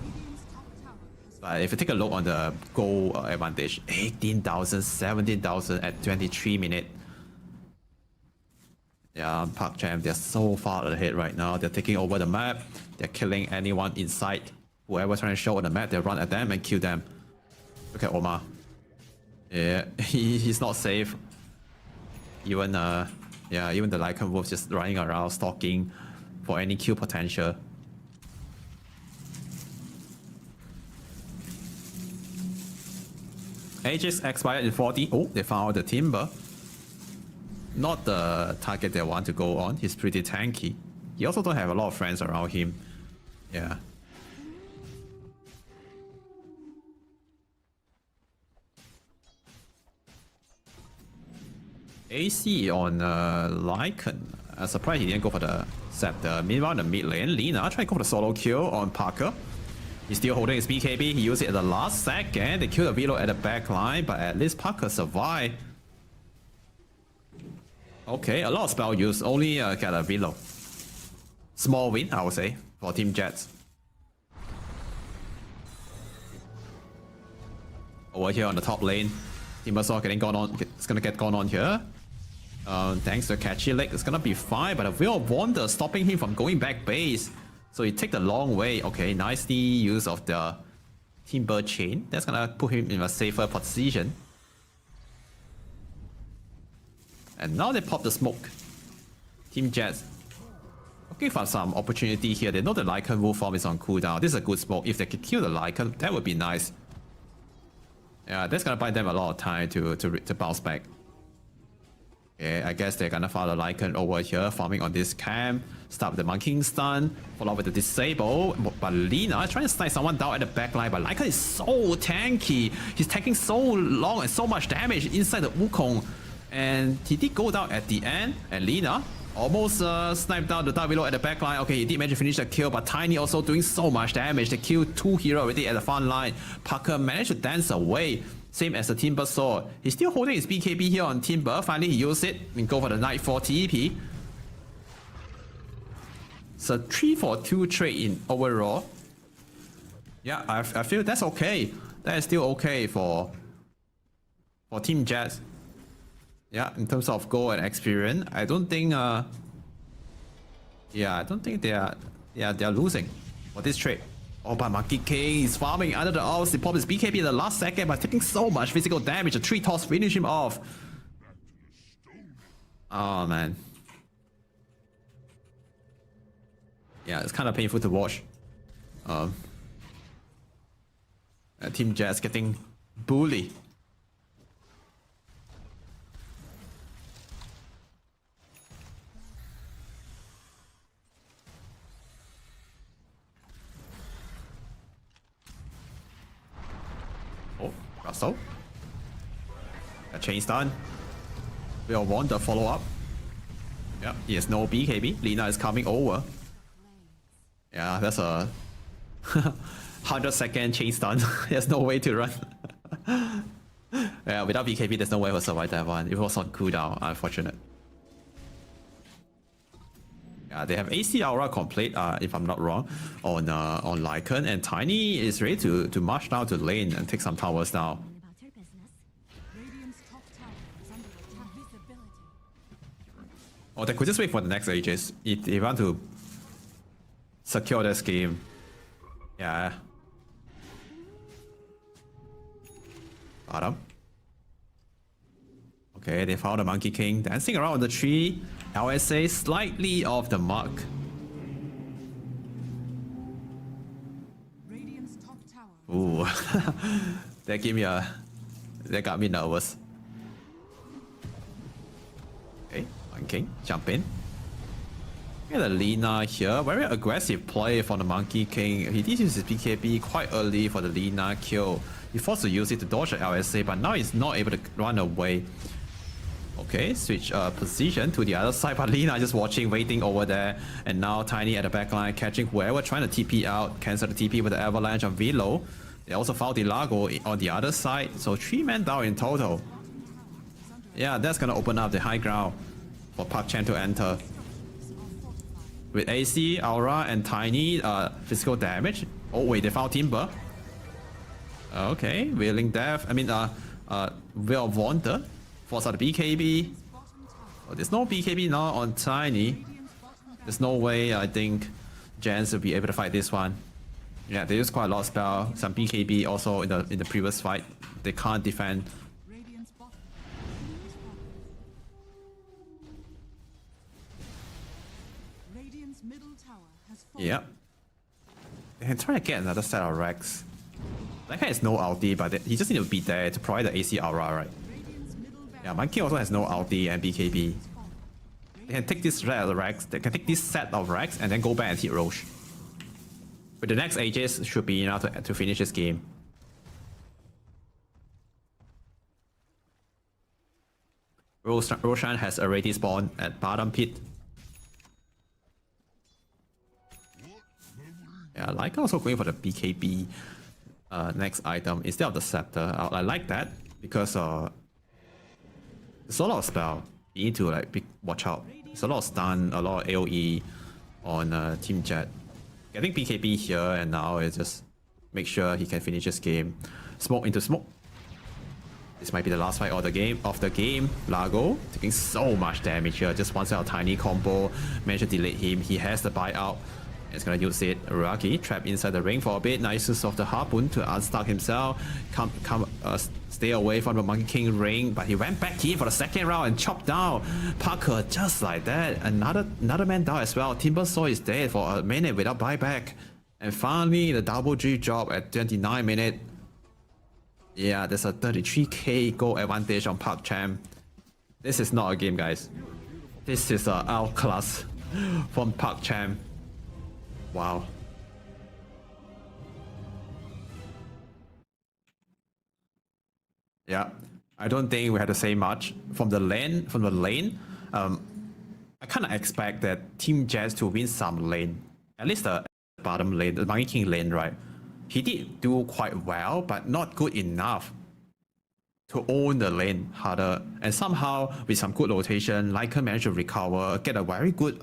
But if you take a look on the goal advantage, 18,000, 17,000 at 23 minutes. Yeah, Park Jam, they're so far ahead right now. They're taking over the map. They're killing anyone inside. Whoever's trying to show on the map, they run at them and kill them. Look at Omar. Yeah, he's not safe. Even the Lycan Wolf just running around stalking for any kill potential. Aegis expired in 40. Oh, they found the Timber. Not the target they want to go on. He's pretty tanky. He also don't have a lot of friends around him. Yeah. AC on Lycan. I'm surprised he didn't go for the Scepter. Meanwhile, in the mid lane, Lina trying to go for the solo kill on Parker. He's still holding his BKB. He used it at the last second. They killed the Velo at the back line, but at least Parker survived. Okay, a lot of spell use. Only get a Velo. Small win, I would say, for Team Jets. Over here on the top lane, Timbersaw getting gone on. It's gonna get gone on here. Thanks to a catchy leg, it's gonna be fine. But a Wheel of Wonder stopping him from going back base. So he take the long way. Okay, nicely use of the Timber Chain. That's gonna put him in a safer position. And now they pop the smoke. Team Jets looking for some opportunity here. They know the Lycan Wolf form is on cooldown. This is a good smoke. If they could kill the Lycan, that would be nice. Yeah, that's gonna buy them a lot of time to bounce back. Okay, I guess they're gonna follow Lycan over here, farming on this camp. Stop the Monkey stun, follow with the disable. But Lina trying to snipe someone down at the backline, but Lycan is so tanky. He's taking so long and so much damage inside the Wukong. And he did go down at the end, and Lina Almost sniped down the W at the backline. Okay, he did manage to finish the kill, but Tiny also doing so much damage. They killed 2 heroes already at the front line. Parker managed to dance away, same as the Timber Sword. He's still holding his BKB here on Timber. Finally, he used it and go for the Nightfall TP. So 3-for-2 trade in overall. Yeah, I feel that's okay. That is still okay for Team Jazz. Yeah, in terms of goal and experience, I don't think yeah, I don't think they are losing for this trade. Oh, but Monkey King is farming under the ults. He popped his BKB in the last second, but taking so much physical damage. The 3 toss finish him off. Oh man. Yeah, it's kind of painful to watch. Team Jazz getting bullied. Oh, Russell. A chain stun. We'll want the follow up. Yep, he has no BKB. Lina is coming over. Yeah, that's a 100-second chain stun. There's no way to run. Yeah, without BKB, there's no way we'll survive that one. It was on cooldown, unfortunate. Yeah, they have AC Aura complete, if I'm not wrong, on Lycan, and Tiny is ready to march down to lane and take some towers now.
Radiant's top tower is under attack. Visibility.
Or they could just wait for the next ages if they want to secure this game. Yeah. Bottom. Okay, they found the Monkey King dancing around the tree. LSA slightly off the mark.
Radiant's top tower.
Ooh. That got me nervous. Okay, Monkey King, jump in. Look at the Lina here. Very aggressive play from the Monkey King. He did use his BKB quite early for the Lina kill. He forced to use it to dodge the LSA, but now he's not able to run away. Okay, switch position to the other side, but Lina just watching, waiting over there. And now Tiny at the backline, catching whoever trying to TP out. Cancel the TP with the Avalanche on Velo. They also found Delago on the other side. So 3 men down in total. Yeah, that's gonna open up the high ground for Park Chan to enter. With AC, Aura, and Tiny physical damage. Oh wait, they found Timber. Okay, Willing Death. I mean, Will of Wonder. Force out the BKB. Oh, there's no BKB now on Tiny. There's no way I think Jans will be able to fight this one. Yeah, they use quite a lot of spell. Some BKB also in the previous fight. They can't defend.
Radiant's bottom. Radiant's middle tower has fallen.
Yep. They can try to get another set of Rex. That guy has no ulti, but he just need to be there to provide the AC aura, right?
Radiant's middle barracks.
Yeah, Monkey also has no ulti and BKB. They can take this Rex, they can take this set of Rex and then go back and hit Roche. But the next Aegis should be enough to finish this game. Roshan has already spawned at bottom pit. Yeah, like also going for the BKB next item instead of the scepter. I like that because there's a lot of spell. You need to like watch out. There's a lot of stun, a lot of AoE on Team Jet. Getting BKB here and now is just make sure he can finish this game. Smoke into smoke. This might be the last fight of the game. Lago taking so much damage here. Just one set of Tiny combo. Managed to delete him. He has the buyout. He's gonna use it. Raki trapped inside the ring for a bit. Nice use of the harpoon to unstuck himself. Stay away from the Monkey King ring, but he went back in for the second round and chopped down Parker just like that. Another man down as well. Timber Sword is dead for a minute without buyback. And finally, the double G job at 29 minutes. Yeah, there's a 33k goal advantage on Park Chan. This is not a game, guys. This is a outclass from Park Chan. Wow. Yeah, I don't think we had to say much from the lane. I kind of expect that Team Jazz to win some lane, at least the bottom lane, the Monkey King lane, right? He did do quite well, but not good enough to own the lane harder. And somehow, with some good rotation, Lycan managed to recover, get a very good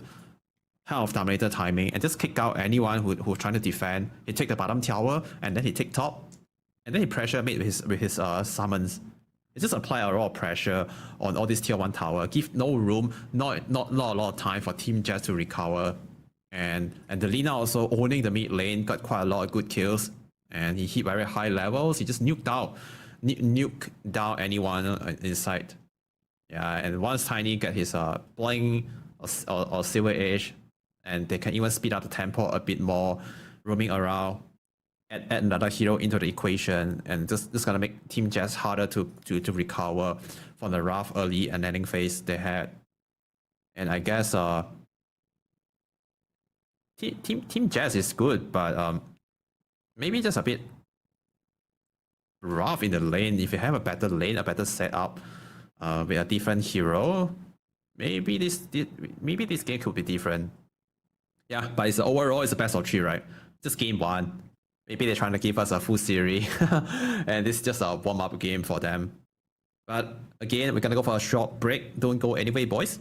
kind of Dominator timing, and just kick out anyone who's trying to defend. He take the bottom tower, and then he take top, and then he pressure mate with his summons. It just apply a lot of pressure on all these tier 1 tower, give no room, not a lot of time for Team Jazz to recover. And the Lina also owning the mid lane, got quite a lot of good kills, and he hit very high levels. He just nuked down anyone inside. Yeah, and once Tiny get his Blink or Silver Age, and they can even speed up the tempo a bit more, roaming around, add another hero into the equation, and just gonna make Team Jazz harder to recover from the rough early and ending phase they had. And I guess Team Jazz is good, but maybe just a bit rough in the lane. If you have a better lane, a better setup with a different hero, maybe this game could be different. Yeah, but overall it's a best of 3, right? Just game 1. Maybe they're trying to give us a full series, and this is just a warm-up game for them. But again, we're gonna go for a short break. Don't go anyway, boys.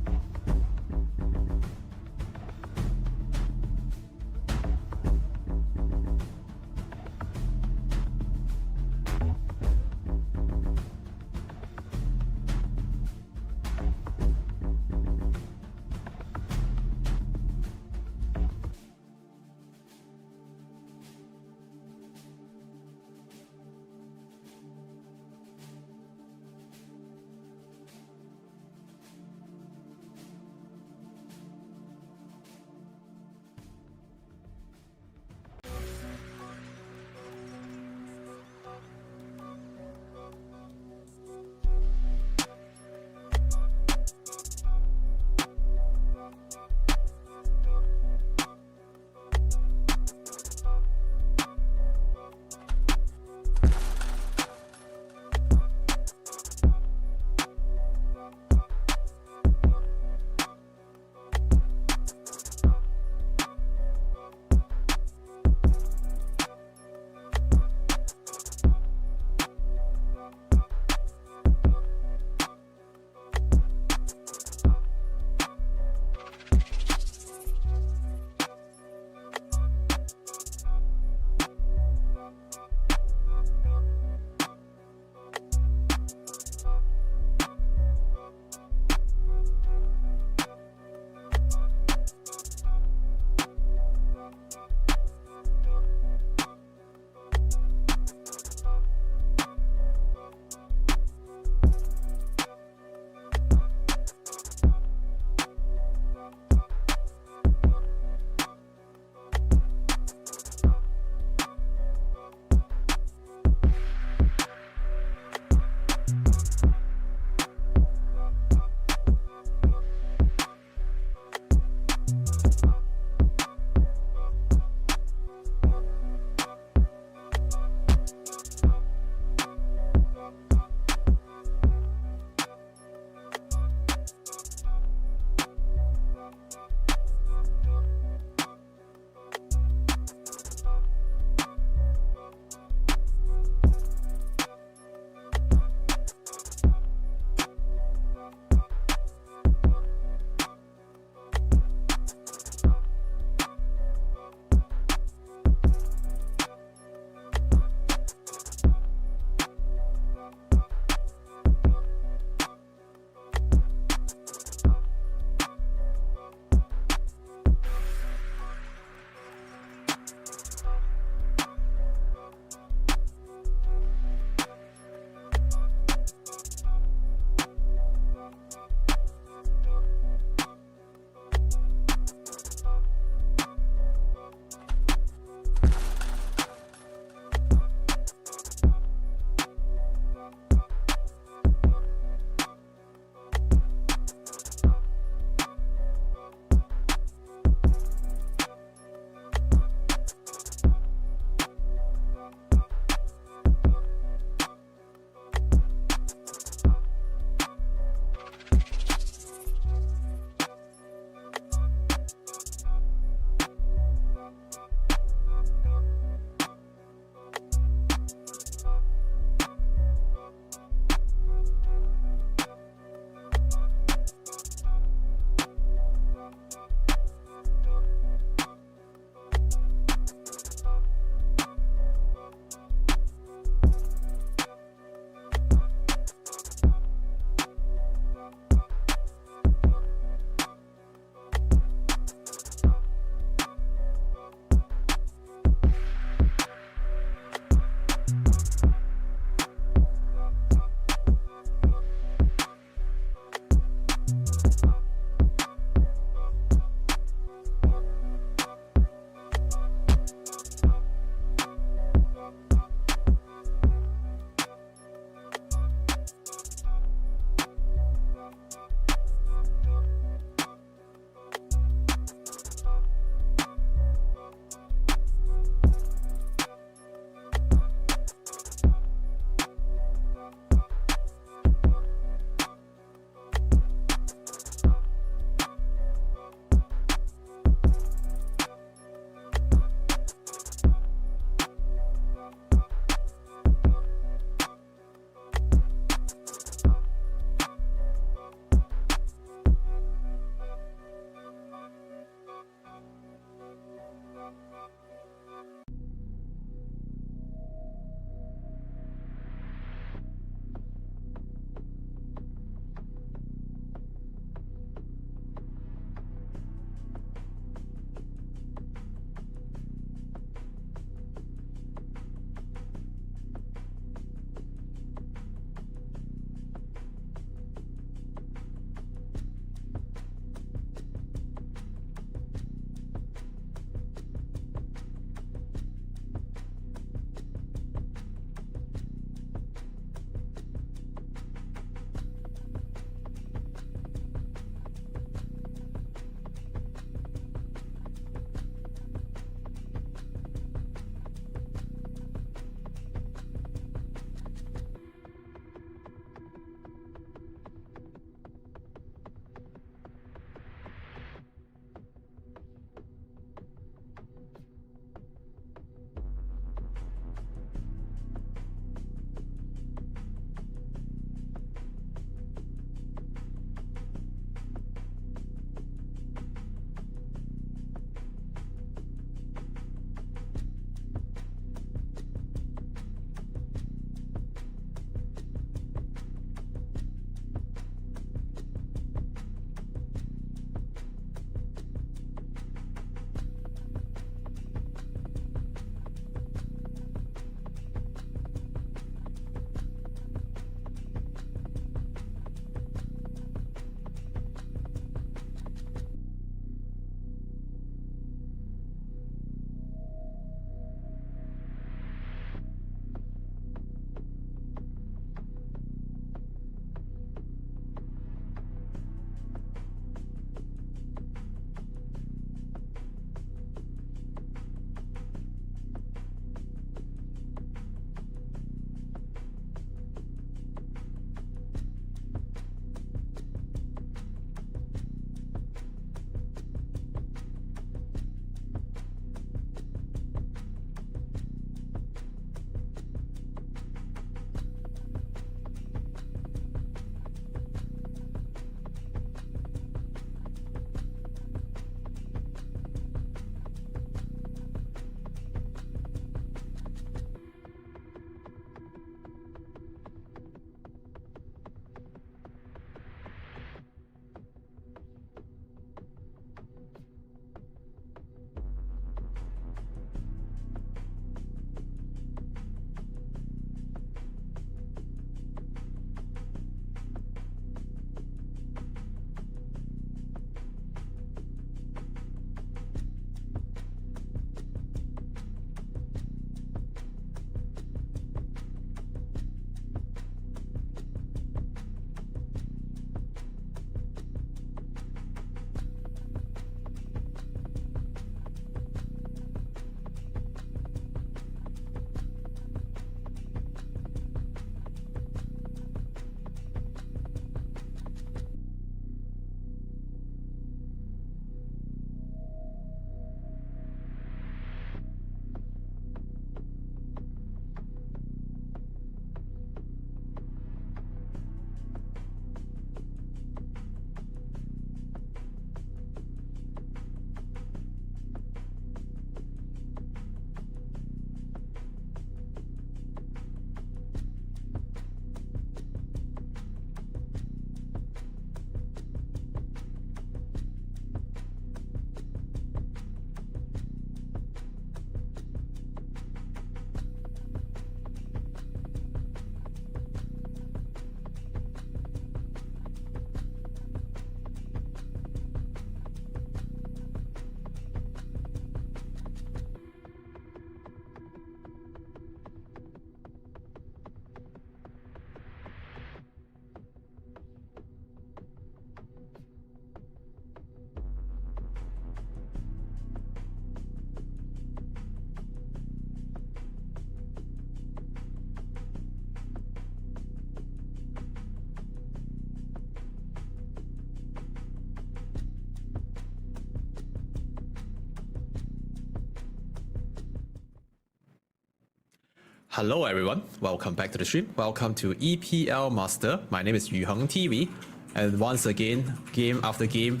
Hello everyone, welcome back to the stream. Welcome to EPL Master. My name is Yuheng TV, and once again, game after game,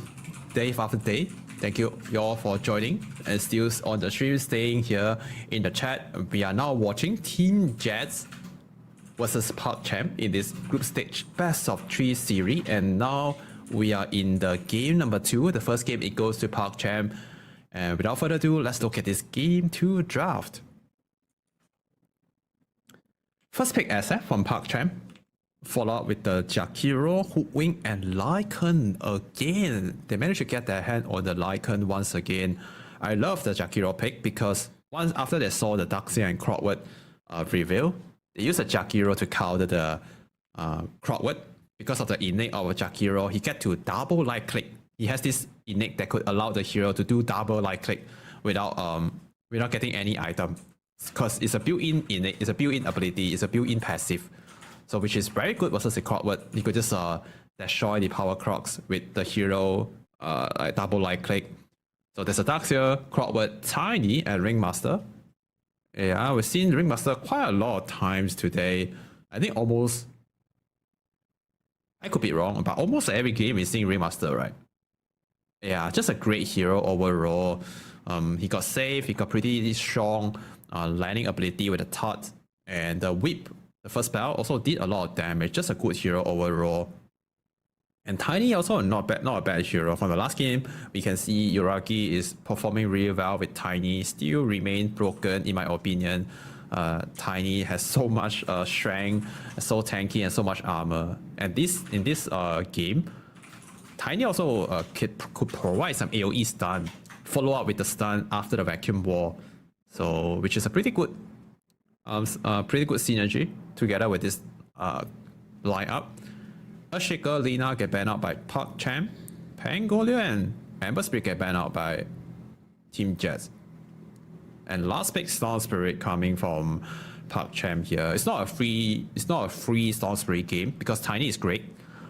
day after day, thank you all for joining and still on the stream, staying here in the chat. We are now watching Team Jets versus ParkChamp in this group stage best of 3 series, and now we are in the game number 2. The first game, it goes to ParkChamp, and without further ado, let's look at this game 2 draft. First pick asset from ParkChamp, followed up with the Jakiro, Hoodwink, and Lycan again. They managed to get their hand on the Lycan once again. I love the Jakiro pick because once after they saw the Darkseer and Crockword reveal, they used the Jakiro to counter the Crockword. Because of the innate of Jakiro, he get to double right click. He has this innate that could allow the hero to do double right click without getting any item. Because it's a built-in innate, it's a built-in ability, it's a built-in passive. So which is very good versus the Crockword. You could just destroy the power crocs with the hero like double right click. So there's a Darkseer, Crockword, Tiny, and Ringmaster. Yeah, we've seen Ringmaster quite a lot of times today. I think almost, I could be wrong, but almost every game we're seeing Ringmaster, right? Yeah, just a great hero overall. He got safe, he got pretty strong landing ability with the Tut, and the Whip, the first spell, also did a lot of damage. Just a good hero overall. And Tiny also not a bad hero. From the last game, we can see Uragi is performing really well with Tiny. Still remain broken in my opinion. Tiny has so much strength, so tanky, and so much armor. And in this game, Tiny also could provide some AoE stun, follow up with the stun after the vacuum wall. So which is a pretty good synergy together with this lineup. Earthshaker, Lina get banned out by ParkChamp, Pangolier and Amber Spirit get banned out by Team Jets. And last pick, Storm Spirit coming from ParkChamp here. It's not a free Storm Spirit game because Tiny is great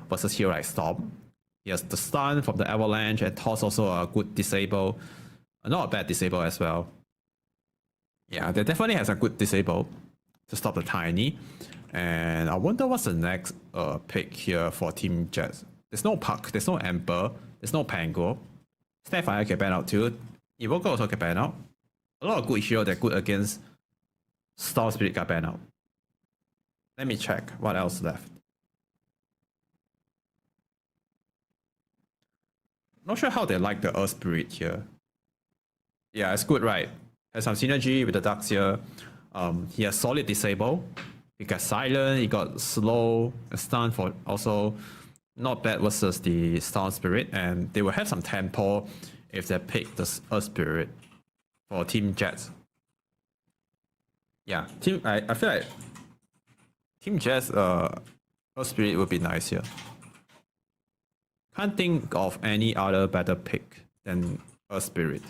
versus hero like Storm. He has the stun from the Avalanche, and Toss also a good disable. Not a bad disable as well. Yeah, they definitely has a good disable to stop the Tiny. And I wonder what's the next pick here for Team Jets. There's no Puck, there's no Ember, there's no Pango. Starfire get banned out too. Evoker also get banned out. A lot of good heroes that good against Storm Spirit got banned out. Let me check what else left. Not sure how they like the Earth Spirit here. Yeah, it's good, right? Has some synergy with the Darkseer. He has solid disable. He got silent, he got slow, stun for also not bad versus the Storm Spirit, and they will have some tempo if they pick the Earth Spirit for Team Jets. Yeah, I feel like Team Jets Earth Spirit would be nice here. Can't think of any other better pick than Earth Spirit.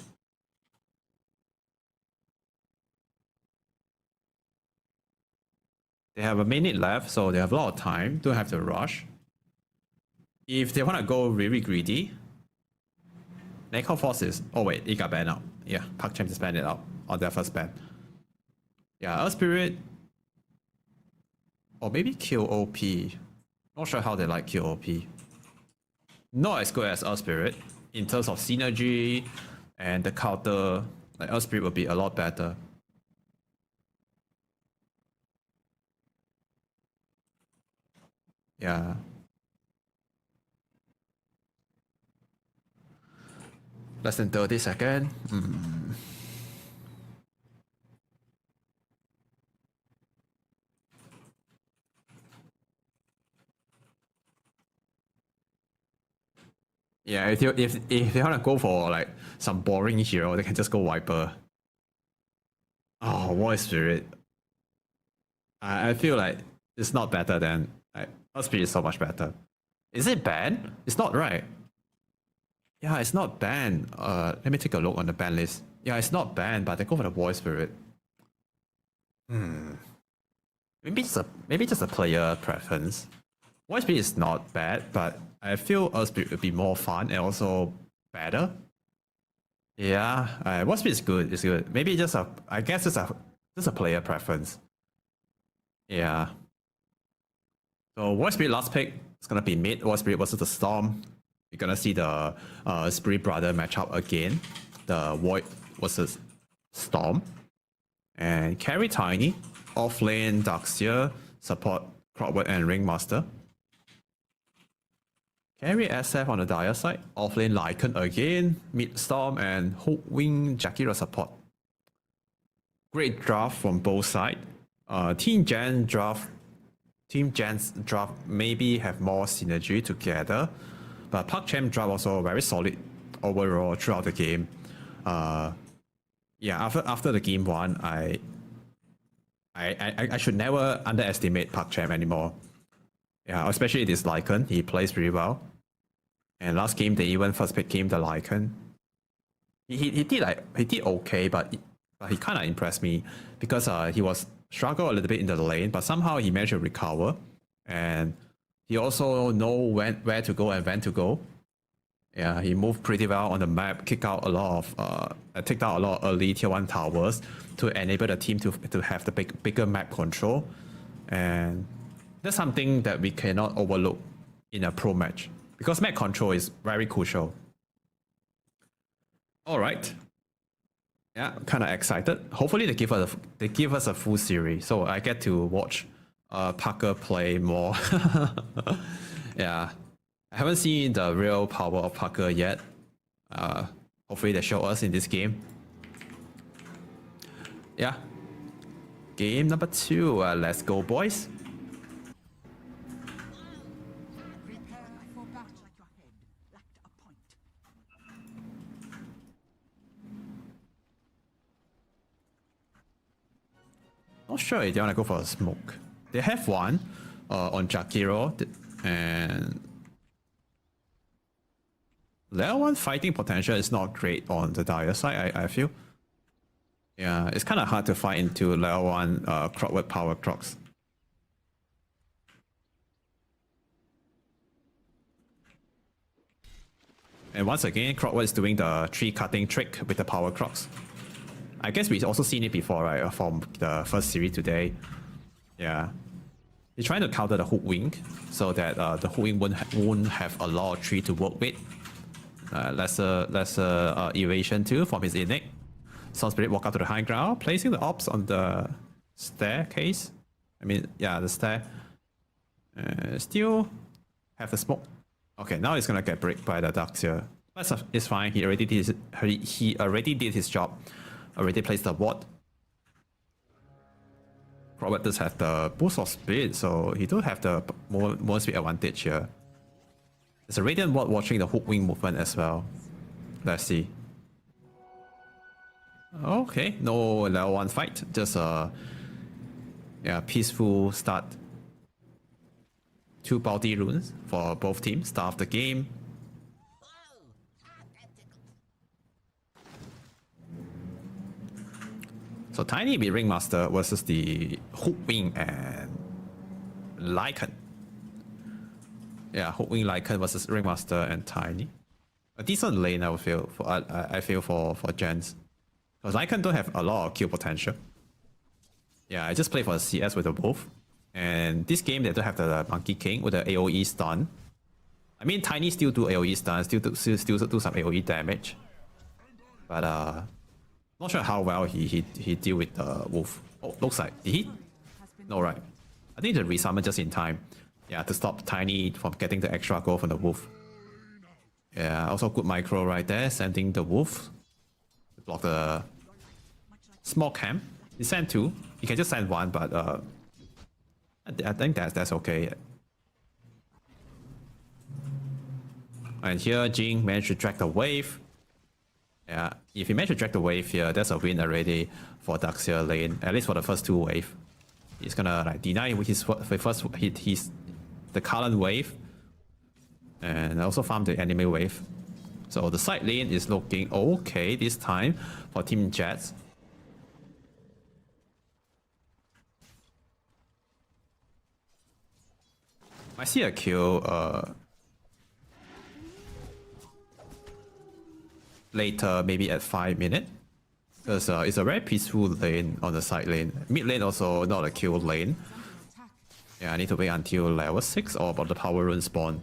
They have a minute left, so they have a lot of time. Don't have to rush. If they want to go really greedy, Necro Forces. Oh wait, it got banned out. Yeah, ParkChamp just banned it out on their first ban. Yeah, Earth Spirit. Or maybe kill OP. Not sure how they like kill OP. Not as good as Earth Spirit in terms of synergy and the counter. Like Earth Spirit would be a lot better. Yeah. Less than 30 seconds. Yeah, if they want to go for like some boring hero, they can just go Viper. Oh, Void Spirit. I feel like it's not better than like Earth Spirit is so much better. Is it banned? It's not, right? Yeah, it's not banned. Let me take a look on the ban list. Yeah, it's not banned, but they go for the Void Spirit. Maybe just a player preference. Void Spirit is not bad, but I feel Earth Spirit would be more fun and also better. Yeah, Void Spirit is good. It's good. Maybe just I guess it's a player preference. Yeah. So War Spirit last pick, it's gonna be mid. War Spirit versus the Storm. You're gonna see the Spirit Brother matchup again. The Void versus Storm. And carry Tiny. Off lane Darkseer. Support Crockword and Ringmaster. Carry SF on the Dire side. Off lane Lycan again. Mid Storm and Hookwing Jakira support. Great draft from both sides. Team Gen's draft maybe have more synergy together, but ParkChamp draft also very solid overall throughout the game. Yeah, after the game one, I should never underestimate ParkChamp anymore. Yeah, especially this Lycan, he plays pretty well. And last game they even first pick him the Lycan. He did okay, but he kind of impressed me because he was struggle a little bit in the lane, but somehow he managed to recover, and he also know where to go and when to go. Yeah, he moved pretty well on the map, take out a lot of early tier 1 towers to enable the team to have the bigger map control, and that's something that we cannot overlook in a pro match because map control is very crucial. All right. Yeah, kind of excited. Hopefully they give us a full series, so I get to watch Parker play more. Yeah, I haven't seen the real power of Parker yet. Hopefully they show us in this game. Yeah, game number 2. Let's go, boys.
Prepare for battle.
Not sure if they want to go for a smoke. They have one on Jakiro, and level 1 fighting potential is not great on the Dire side, I feel. Yeah, it's kind of hard to fight into level 1 Crockword power crocs. And once again, Crockword is doing the tree cutting trick with the power crocs. I guess we've also seen it before, right? From the first series today. Yeah. He's trying to counter the Hookwing so that the Hookwing won't have a lot of tree to work with. Lesser evasion too from his Innate. Sun Spirit walk up to the high ground, placing the ops on the staircase. I mean, yeah, the stair. Still have the smoke. Okay, now he's gonna get bricked by the Darkseer. But it's fine. He already did his job. Already placed the ward. Crockword does have the boost of speed, so he do have the more speed advantage here. There's a Radiant ward watching the Hookwing movement as well. Let's see. Okay, no level 1 fight, just a peaceful start. 2 bounty runes for both teams, start of the game. So Tiny be Ringmaster versus the Hookwing and Lycan. Yeah, Hookwing Lycan versus Ringmaster and Tiny. A decent lane I feel for Gens. Because Lycan don't have a lot of kill potential. Yeah, I just play for the CS with the both. And this game they don't have the Monkey King with the AoE stun. I mean Tiny still do AoE stun, still do some AoE damage. But not sure how well he deal with the wolf. Oh, looks like did he? No, right. I think the resummon just in time. Yeah, to stop Tiny from getting the extra goal from the wolf. Yeah, also good micro right there, sending the wolf to block the small camp. He sent 2. He can just send 1, but I think that's okay. And here Jing managed to drag the wave. Yeah, if he managed to drag the wave here, that's a win already for Darkseer lane, at least for the first 2 waves. He's gonna like deny his first hit, the current wave, and also farm the enemy wave. So the side lane is looking okay this time for Team Jets. I see a kill later, maybe at 5 minutes. Because it's a very peaceful lane on the side lane. Mid lane also not a kill lane. Yeah, I need to wait until level 6 or about the power rune spawn.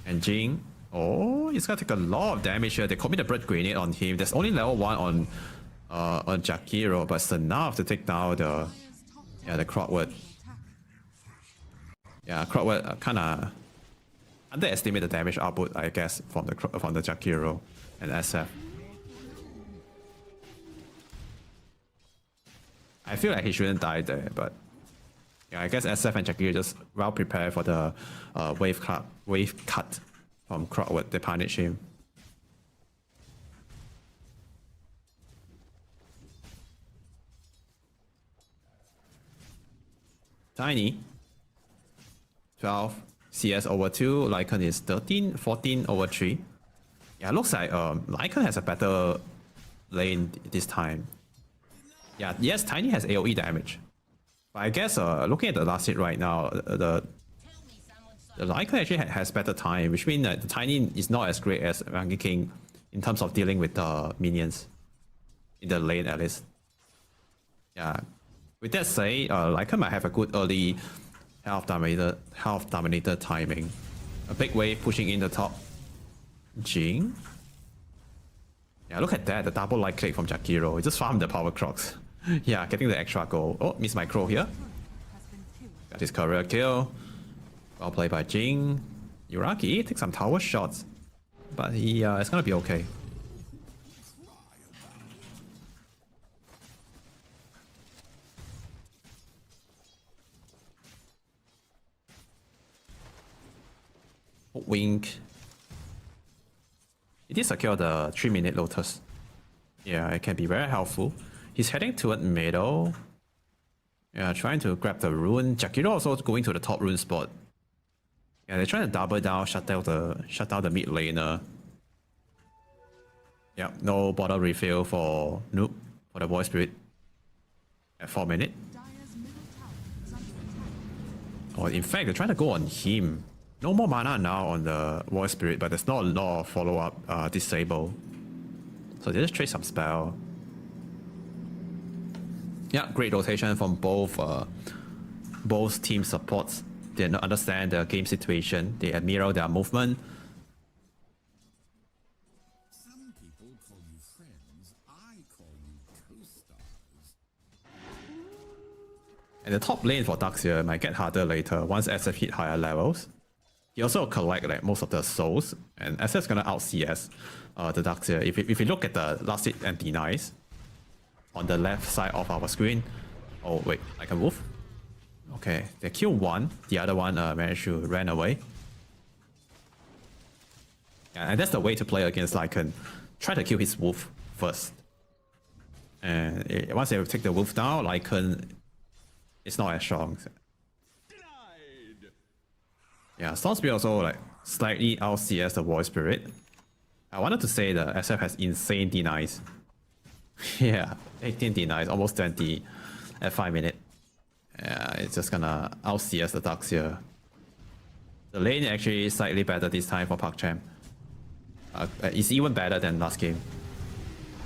And Jing. Oh, he's gonna take a lot of damage here. They commit a blood grenade on him. There's only level 1 on Jakiro, but it's enough to take down the Crockword. Yeah, Crockword kinda underestimate the damage output, I guess, from the Jakiro and SF. I feel like he shouldn't die there, but yeah, I guess SF and Jakiro just well prepared for the wave cut from Crockword. They punish him. Tiny 12 CS over 2, Lycan is 13, 14 over 3. Yeah, looks like Lycan has a better lane this time. Yeah, yes, Tiny has AoE damage. But I guess looking at the last hit right now, the Lycan actually has better time, which means that the Tiny is not as great as Monkey King in terms of dealing with the minions in the lane at least. Yeah. With that said, Lycan might have a good early health dominator timing. A big wave pushing in the top. Jing. Yeah, look at that, the double light click from Jakiro. He just farmed the power crocs. Yeah, getting the extra goal. Oh, missed my crow here. Got his career kill. Well played by Jing. Yuraki takes some tower shots, but it's gonna be okay. Wink. He did secure the 3-minute Lotus. Yeah, it can be very helpful. He's heading toward middle. Yeah, trying to grab the rune. Jakiro also going to the top rune spot. Yeah, they're trying to double down, shut down the mid laner. Yeah, no bottle refill for Noob for the Void Spirit at 4 minutes. Oh, in fact, they're trying to go on him. No more mana now on the Void Spirit, but there's not a lot of follow-up disable. So they just trade some spell. Yeah, great rotation from both team supports. They understand the game situation. They admire their movement.
Some people call you friends. I call you co-stars.
And the top lane for Darkseer might get harder later once SF hit higher levels. He also collect like most of the souls, and SF's gonna out CS the Darkseer. If you look at the last hit and denies on the left side of our screen. Oh wait, I can move. Okay, they kill one. The other one managed to run away. Yeah, and that's the way to play against Lycan. Try to kill his wolf first. And once they take the wolf down, Lycan is not as strong. Yeah, Storm Spirit also like slightly out CS the Void Spirit. I wanted to say the SF has insane denies. Yeah, 18 denies, almost 20 at 5 minutes. Yeah, it's just gonna out CS the Darkseer. The lane actually slightly better this time for ParkChamp. It's even better than last game.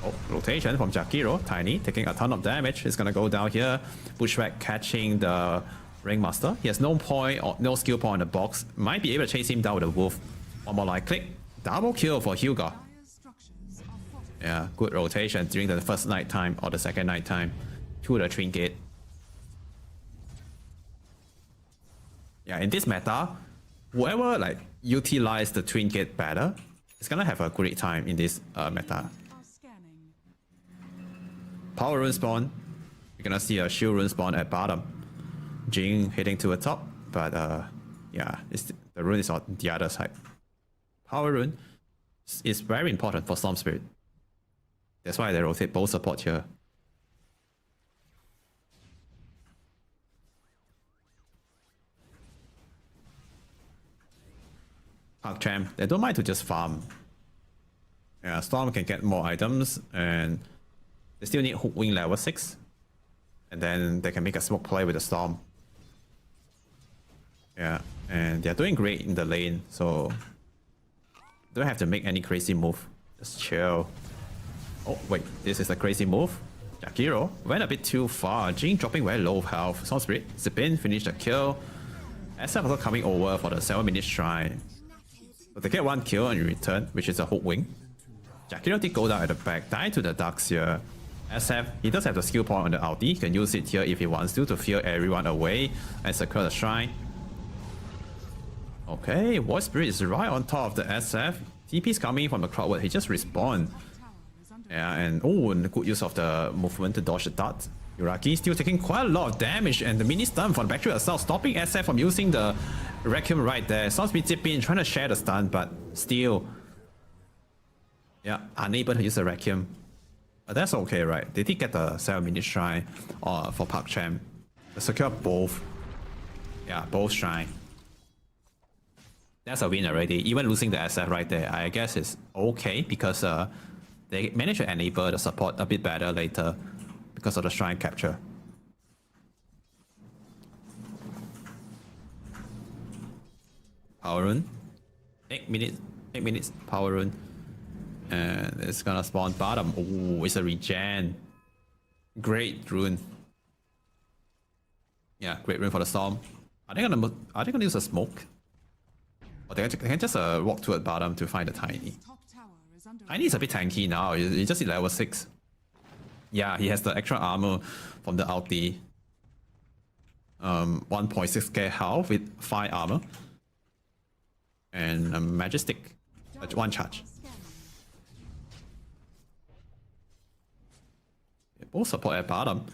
Oh, rotation from Jakiro. Tiny taking a ton of damage. It's gonna go down here. Bushwhack catching the Ringmaster. He has no point or no skill point on the box. Might be able to chase him down with a wolf. One more light click. Double kill for Hyuga. Yeah, good rotation during the first night time or the second night time to the trinket. Yeah, in this meta, whoever like utilize the trinket better is gonna have a great time in this meta. Power rune spawn. You're gonna see a shield rune spawn at bottom. Jing heading to the top, but yeah, the rune is on the other side. Power rune is very important for Storm Spirit. That's why they rotate both support here. ParkChamp, they don't mind to just farm. Yeah, Storm can get more items, and they still need Hook Wing level 6. And then they can make a smoke play with the Storm. Yeah, and they're doing great in the lane, so don't have to make any crazy move. Just chill. Oh wait, this is a crazy move. Jakiro went a bit too far. Jing dropping very low health. Soul Spirit, Zipin finished the kill. SF also coming over for the 7-minute shrine. But they get 1 kill in return, which is a hook wing. Jakiro did go down at the back, die to the Darkseer. SF, he does have the skill point on the ulti. He can use it here if he wants to fear everyone away and secure the shrine. Okay, Void Spirit is right on top of the SF. TP is coming from the crowd, he just respawned. Yeah, and oh, and good use of the movement to dodge the dart. Yuragi still taking quite a lot of damage, and the mini stun from the back assault, stopping SF from using the Requiem right there. Sounds be Zippin trying to share the stun, but still, yeah, unable to use the Requiem. But that's okay, right? They did get the 7-minute shrine for PakChamp. They secure both. Yeah, both shrine. That's a win already. Even losing the SF right there, I guess it's okay because they managed to enable the support a bit better later because of the shrine capture. Power rune. 8 minutes power rune. And it's gonna spawn bottom. Oh, it's a regen. Great rune. Yeah, great rune for the storm. Are they gonna use a smoke? Or they can just walk toward bottom to find the Tiny. Tiny is a bit tanky now. He just hit level 6. Yeah, he has the extra armor from the ulti. 1.6k health with 5 armor. And a Majestic. 1 charge. They both support at bottom.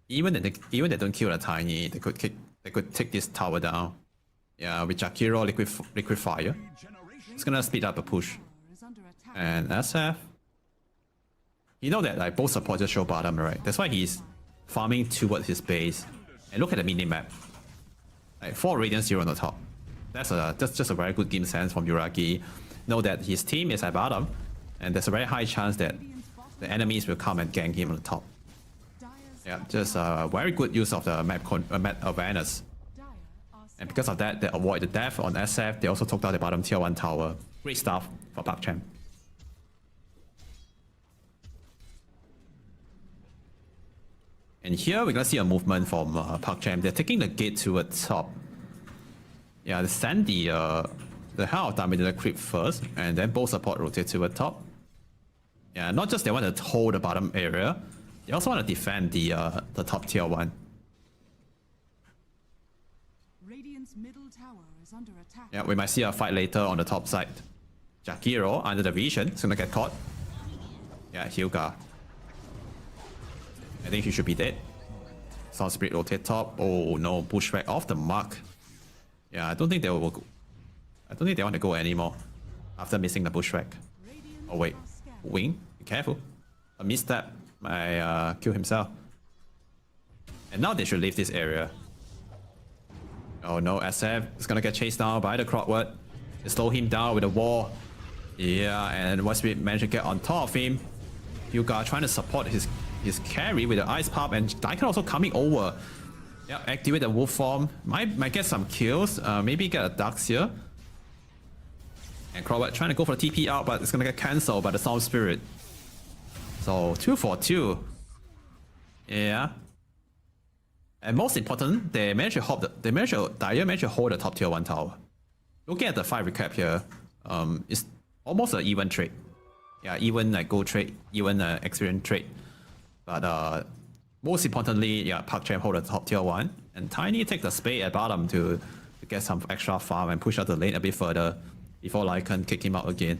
Even if they don't kill the Tiny, they could take this tower down. Yeah, with Jakiro liquid fire. It's gonna speed up a push. And SF, you know that like both support just show bottom, right? That's why he's farming towards his base. And look at the minimap. Like 4 Radiant 0 on the top. That's just a very good game sense from Yuragi. Know that his team is at bottom, and there's a very high chance that the enemies will come and gank him on the top. Yeah, just a very good use of the map awareness. And because of that, they avoid the death on SF. They also took down the bottom tier 1 tower. Great stuff for PakChamp. And here we're gonna see a movement from PakChamp. They're taking the gate to the top. Yeah, they send the Hell of Dominator creep first, and then both support rotate to the top. Yeah, not just they want to hold the bottom area, they also want to defend the top tier 1.
Radiant's middle tower is under attack.
Yeah, we might see a fight later on the top side. Jakiro under the vision is gonna get caught. Yeah, Hyuga. I think he should be dead. Soul Spirit rotate top. Oh no, pushback off the mark. Yeah, I don't think they will go. I don't think they want to go anymore after missing the pushback. Oh wait, wing, be careful. A misstep, I kill himself. And now they should leave this area. Oh no, SF is gonna get chased down by the Crockward. They slow him down with a wall. Yeah, and once we manage to get on top of him, Hyuga trying to support his carry with the Ice Pop, and Daiken also coming over. Yeah, activate the wolf form. Might get some kills. Maybe get a Darkseer. And Crowbat trying to go for the TP out, but it's gonna get cancelled by the Soul Spirit. So 2 for 2. Yeah. And most important, they managed to hold Dire managed to hold the top tier 1 tower. Looking at the 5 recap here, it's almost an even trade. Yeah, even like gold trade, even experience trade. But most importantly, yeah, PakChamp hold the top tier 1, and Tiny take the spade at bottom to get some extra farm and push out the lane a bit further before Lycan kick him out again.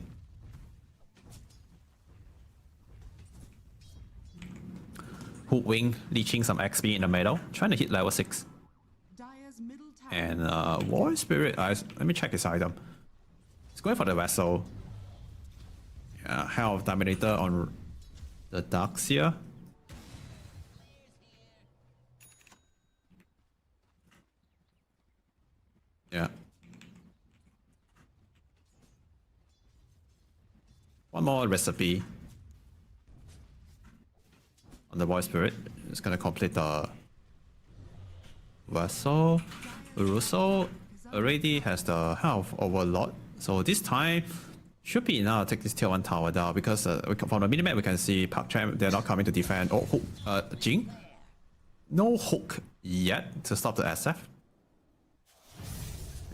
Hook Wing leeching some XP in the middle, trying to hit level 6. And Void Spirit, let me check his item. He's going for the Vessel. Yeah, Hell of Dominator on the Darkseer. Yeah. One more recipe on the Void Spirit. It's gonna complete the Vessel. Uruso already has the health overload, so this time Should be now take this tier 1 tower down because from the minimap we can see Park Chan, they're not coming to defend. Oh, hook, Jing. No hook yet to stop the SF.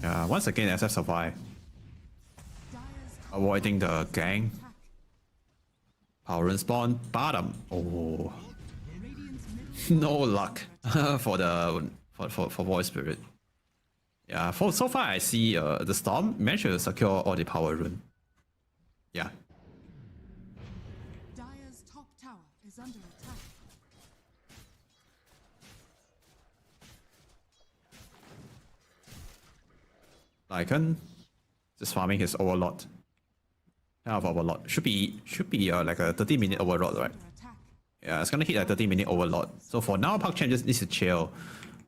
Yeah, once again SF survive. Avoiding the gang. Power rune spawn, bottom. Oh. No luck for Void Spirit. Yeah, so far I see the Storm managed to secure all the power rune. Yeah.
Dire's top tower is under attack.
Lycan just farming his Overlord. Kind of Overlord. Should be like a 30-minute Overlord, right?
Under attack.
Yeah, it's gonna hit a 30-minute Overlord. So for now, Park Chan just needs to chill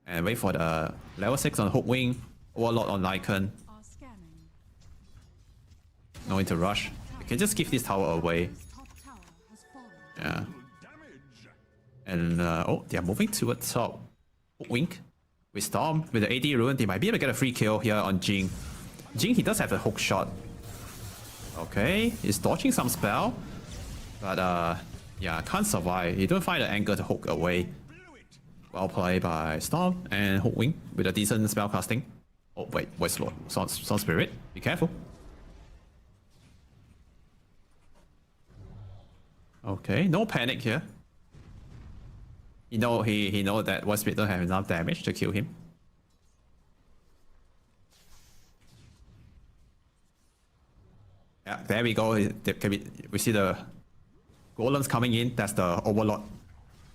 and wait for the level 6 on Hook Wing, Overlord on Lycan.
Are scanning.
No need to rush. You can just give this tower away.
Dire's top tower has fallen.
Yeah. And oh, they are moving towards top. Hook Wing with Storm with the AD rune. They might be able to get a free kill here on Jing. Jing, he does have a hook shot. Okay, he's dodging some spell, but yeah, can't survive. He don't find the angle to hook away. Well played by Storm and Hook Wing with a decent spell casting. Oh wait, Voice Lord, Sound Spirit. Be careful. Okay, no panic here. He know that Voice Spirit don't have enough damage to kill him. Yeah, there we go. We see the golems coming in. That's the Overlord.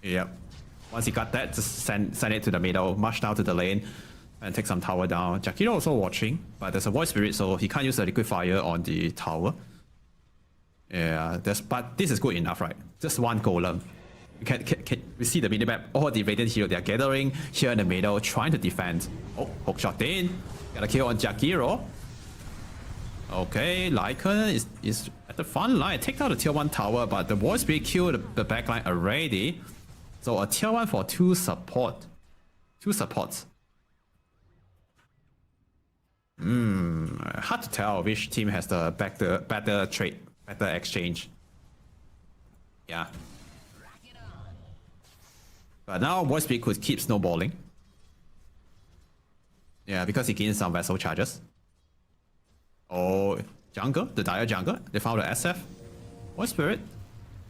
Yep. Once he got that, just send it to the middle, march down to the lane, and take some tower down. Jakiro also watching, but there's a Void Spirit, so he can't use the Liquid Fire on the tower. Yeah, but this is good enough, right? Just one golem. We see the minimap. All the Radiant Hero, they are gathering here in the middle, trying to defend. Oh, hook shot in. Got a kill on Jakiro. Okay, Lycan is at the front line. Take out the tier 1 tower, but the Void Spirit killed the backline already. So a tier 1 for 2 support. 2 supports. Hard to tell which team has the better trade, better exchange. Yeah. But now Void Spirit could keep snowballing. Yeah, because he gains some vessel charges. Oh, jungle, the Dire jungle. They found the SF. Void Spirit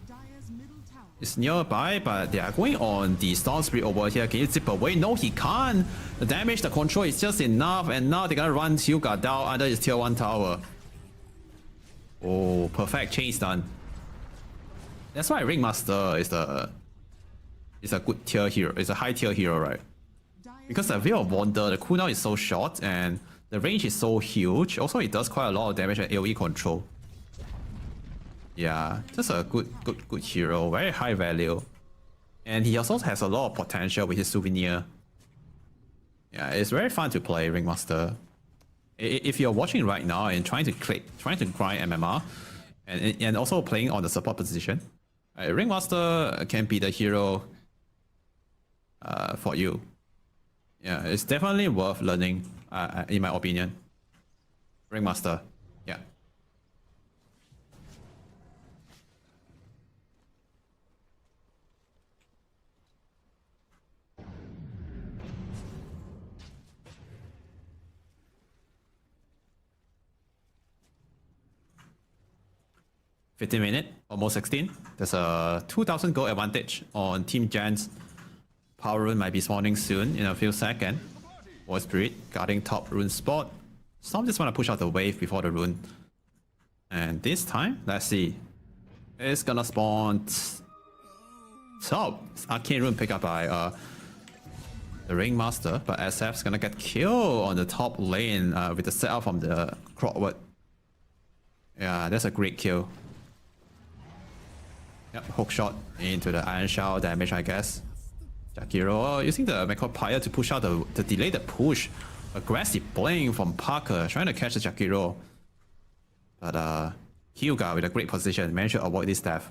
Dire's middle tower
is nearby, but they are going on the Storm Spirit over here. Can you zip away? No, he can't. The damage, the control is just enough, and now they're gonna run Hyuga down under his tier 1 tower. Oh, perfect chain stun. That's why Ringmaster is a good tier hero. It's a high tier hero, right? Because the Veil of Wonder, the cooldown is so short and the range is so huge. Also, it does quite a lot of damage and AoE control. Yeah, just a good hero. Very high value. And he also has a lot of potential with his souvenir. Yeah, it's very fun to play Ringmaster. If you're watching right now and trying to grind MMR, and also playing on the support position, Ringmaster can be the hero for you. Yeah, it's definitely worth learning, in my opinion. Ringmaster, yeah. $15, almost 16. There's a 2,000 gold advantage on Team Jan's. Power rune might be spawning soon in a few seconds. Void Spirit guarding top rune spot. Some just want to push out the wave before the rune. And this time, let's see. It's gonna spawn top. Arcane rune picked up by the Ringmaster, but SF's gonna get killed on the top lane with the setup from the Clockwork. Yeah, that's a great kill. Yep, hook shot into the Iron Shell damage, I guess. Jakiro using the Macropire to push out the delay the push. Aggressive playing from Parker, trying to catch the Jakiro. But Hyuga with a great position, managed to avoid this death.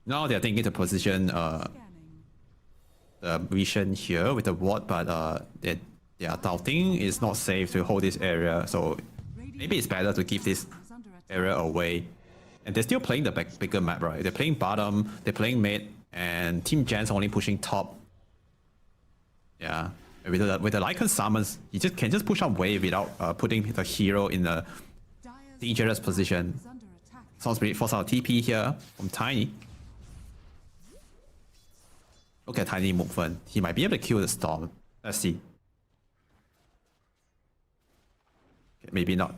Now they're thinking to position the vision here with the ward, but they are doubting it's not safe to hold this area, so maybe it's better to give this area away. And they're still playing the bigger map, right? They're playing bottom, they're playing mid, and Team Gen's only pushing top. Yeah, with the Lycan summons, you can just push up wave without putting the hero in a dangerous position. Sounds pretty force out TP here from Tiny. Look at Tiny movement. He might be able to kill the Storm. Let's see. Okay, maybe not.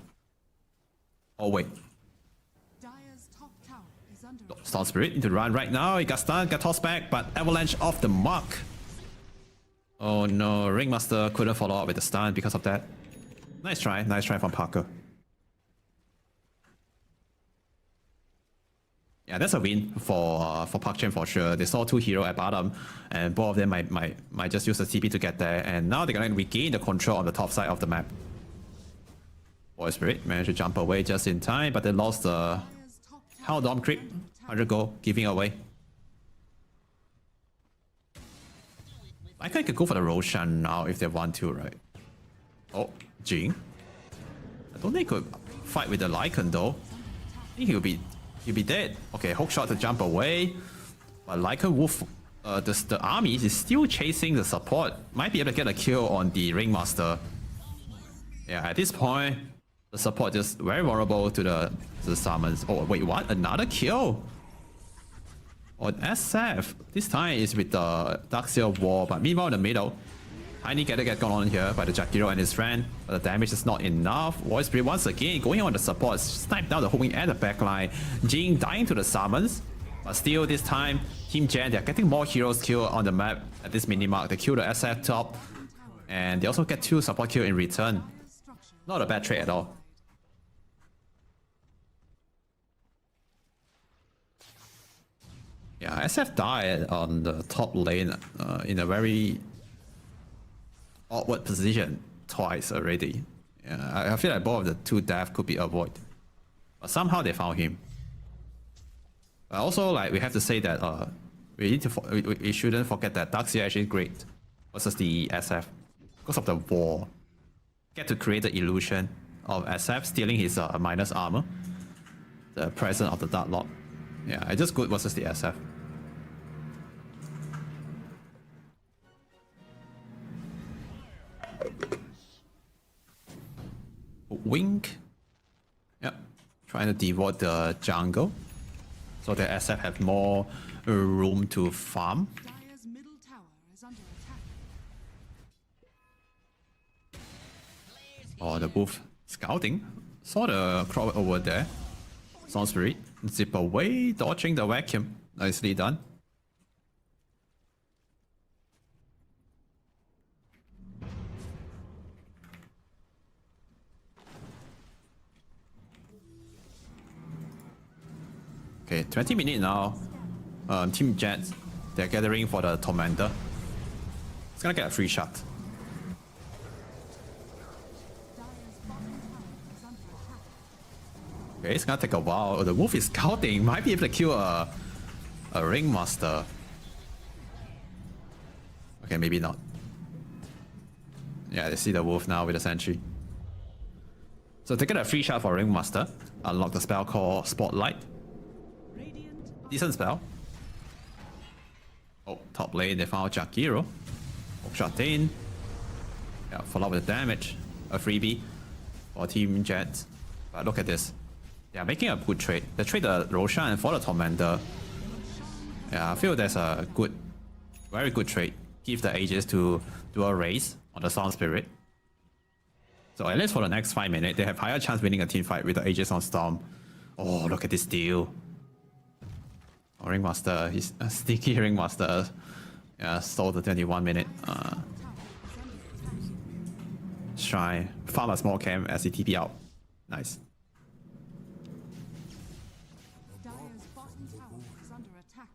Oh wait. Storm Spirit into run right now. He got stunned, got tossed back, but Avalanche off the mark. Oh no, Ringmaster couldn't follow up with the stun because of that. Nice try from Parker. Yeah, that's a win for Park Chen for sure. They saw two heroes at bottom, and both of them might just use the TP to get there, and now they're gonna regain the control on the top side of the map. Boy Spirit managed to jump away just in time, but they lost the Hell Dom creep. 100 gold, giving away. I think I could go for the Roshan now if they want to, right? Oh, Jing. I don't think he could fight with the Lycan though. I think he'll be dead. Okay, hook shot to jump away. But Lycan Wolf, the army is still chasing the support. Might be able to get a kill on the Ringmaster. Yeah, at this point, the support just very vulnerable to the summons. Oh wait, what? Another kill? On SF. This time is with the Darkseer Wall, but meanwhile in the middle, Tiny get gone on here by the Jakiro and his friend, but the damage is not enough. Voice Spirit once again going on the support, snipe down the homing at the backline. Jing dying to the summons, but still this time, Team Gen, they're getting more heroes killed on the map at this mini-mark. They kill the SF top, and they also get 2 support kills in return. Not a bad trade at all. Yeah, SF died on the top lane in a very awkward position twice already. Yeah, I feel like both of the 2 deaths could be avoided, but somehow they found him. But also, like, we have to say that we shouldn't forget that Darkseer actually great versus the SF because of the wall. Get to create the illusion of SF stealing his minus armor, the presence of the Dark Lord. Yeah, it's just good versus the SF. Wink. Yep. Trying to devote the jungle so that SF have more room to farm.
Dire's middle tower is under attack.
Oh, the wolf scouting. Saw the crowd over there. Sound Spirit. Zip away, dodging the vacuum. Nicely done. Okay, 20 minutes now. Team Jets, they're gathering for the Tormentor. It's gonna get a free shot. Okay, it's gonna take a while. Oh, the wolf is scouting. Might be able to kill a Ringmaster. Okay, maybe not. Yeah, they see the wolf now with the sentry. So they get a free shot for Ringmaster. Unlock the spell called Spotlight. Decent spell. Oh, top lane, they found Jakiro. Hook shot in. Yeah, follow up with the damage. A freebie for Team Jet. But look at this. They are making a good trade. They trade the Roshan for the Tormentor. Yeah, I feel that's a good, very good trade. Give the Aegis to do a race on the Sound Spirit. So at least for the next 5 minutes, they have higher chance winning a team fight with the Aegis on Storm. Oh, look at this deal. Oh, Ringmaster, he's a sneaky Ringmaster. Yeah, stole the 21 minute. Try farm a small camp as he TP out. Nice.
Dire's bottom tower is under attack.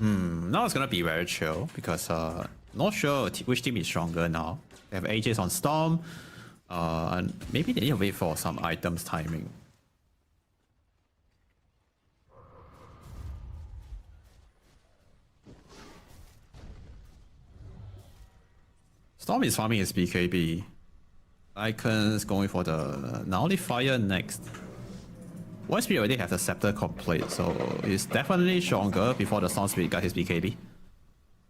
Now it's gonna be very chill because not sure which team is stronger now. They have Aegis on Storm, and maybe they need to wait for some items timing. Storm is farming his BKB. Lycan's going for the Nullifier next. Void Spirit already have the Scepter complete, so it's definitely stronger before the Storm Spirit got his BKB.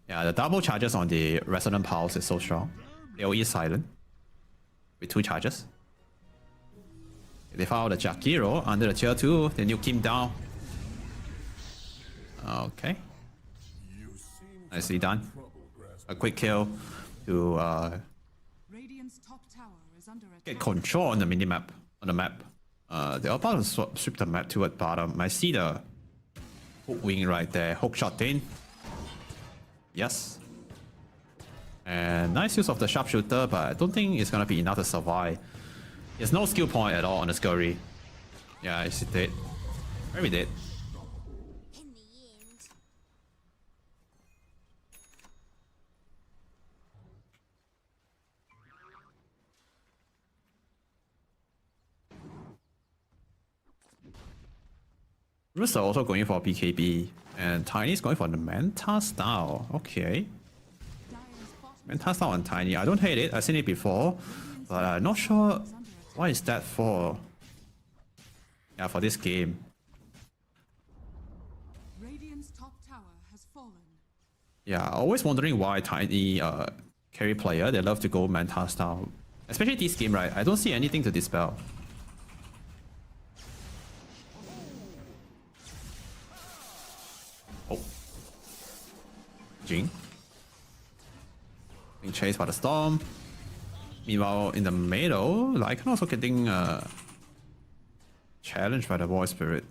Yeah, the double charges on the Resonant Pulse is so strong. AoE is silent with 2 charges. They found the Jakiro under the tier 2, they nuke him down. Okay. Nicely done. A quick kill to
Radiant's top tower is under attack.
get control on the minimap, on the map. They're about to sweep the map toward bottom. I see the hook wing right there. Hook shot in. Yes. And nice use of the sharpshooter, but I don't think it's gonna be enough to survive. There's no skill point at all on the Scurry. Yeah, it's dead. Very dead.
In the end.
Rooster also going for BKB, and Tiny's going for the Manta style. Okay.
Dire's bottom
Manta style on Tiny. I don't hate it. I've seen it before, but I'm not sure what is that for. Yeah, for this game.
Radiant's top tower has fallen.
Yeah, always wondering why Tiny carry player, they love to go Manta style. Especially this game, right? I don't see anything to dispel. Oh. Jing. Being chased by the storm. Meanwhile, in the middle, Lycan also getting challenged by the Void Spirit.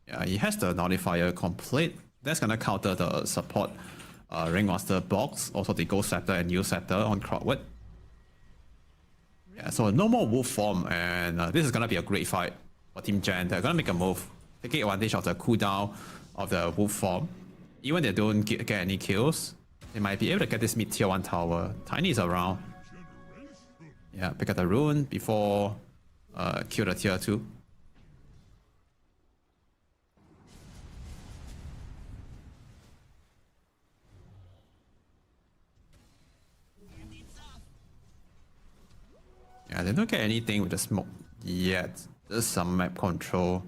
Yeah, he has the Nullifier complete. That's gonna counter the support Ringmaster box, also the Ghost Scepter and New Scepter on Crowdwood. Yeah, so no more Wolf form, and this is gonna be a great fight for Team Gen. They're gonna make a move, taking advantage of the cooldown of the Wolf form. Even if they don't get any kills, they might be able to get this mid tier 1 tower. Tiny is around. Yeah, pick up the rune before kill the tier 2. Yeah, they don't get anything with the smoke yet. There's some map control.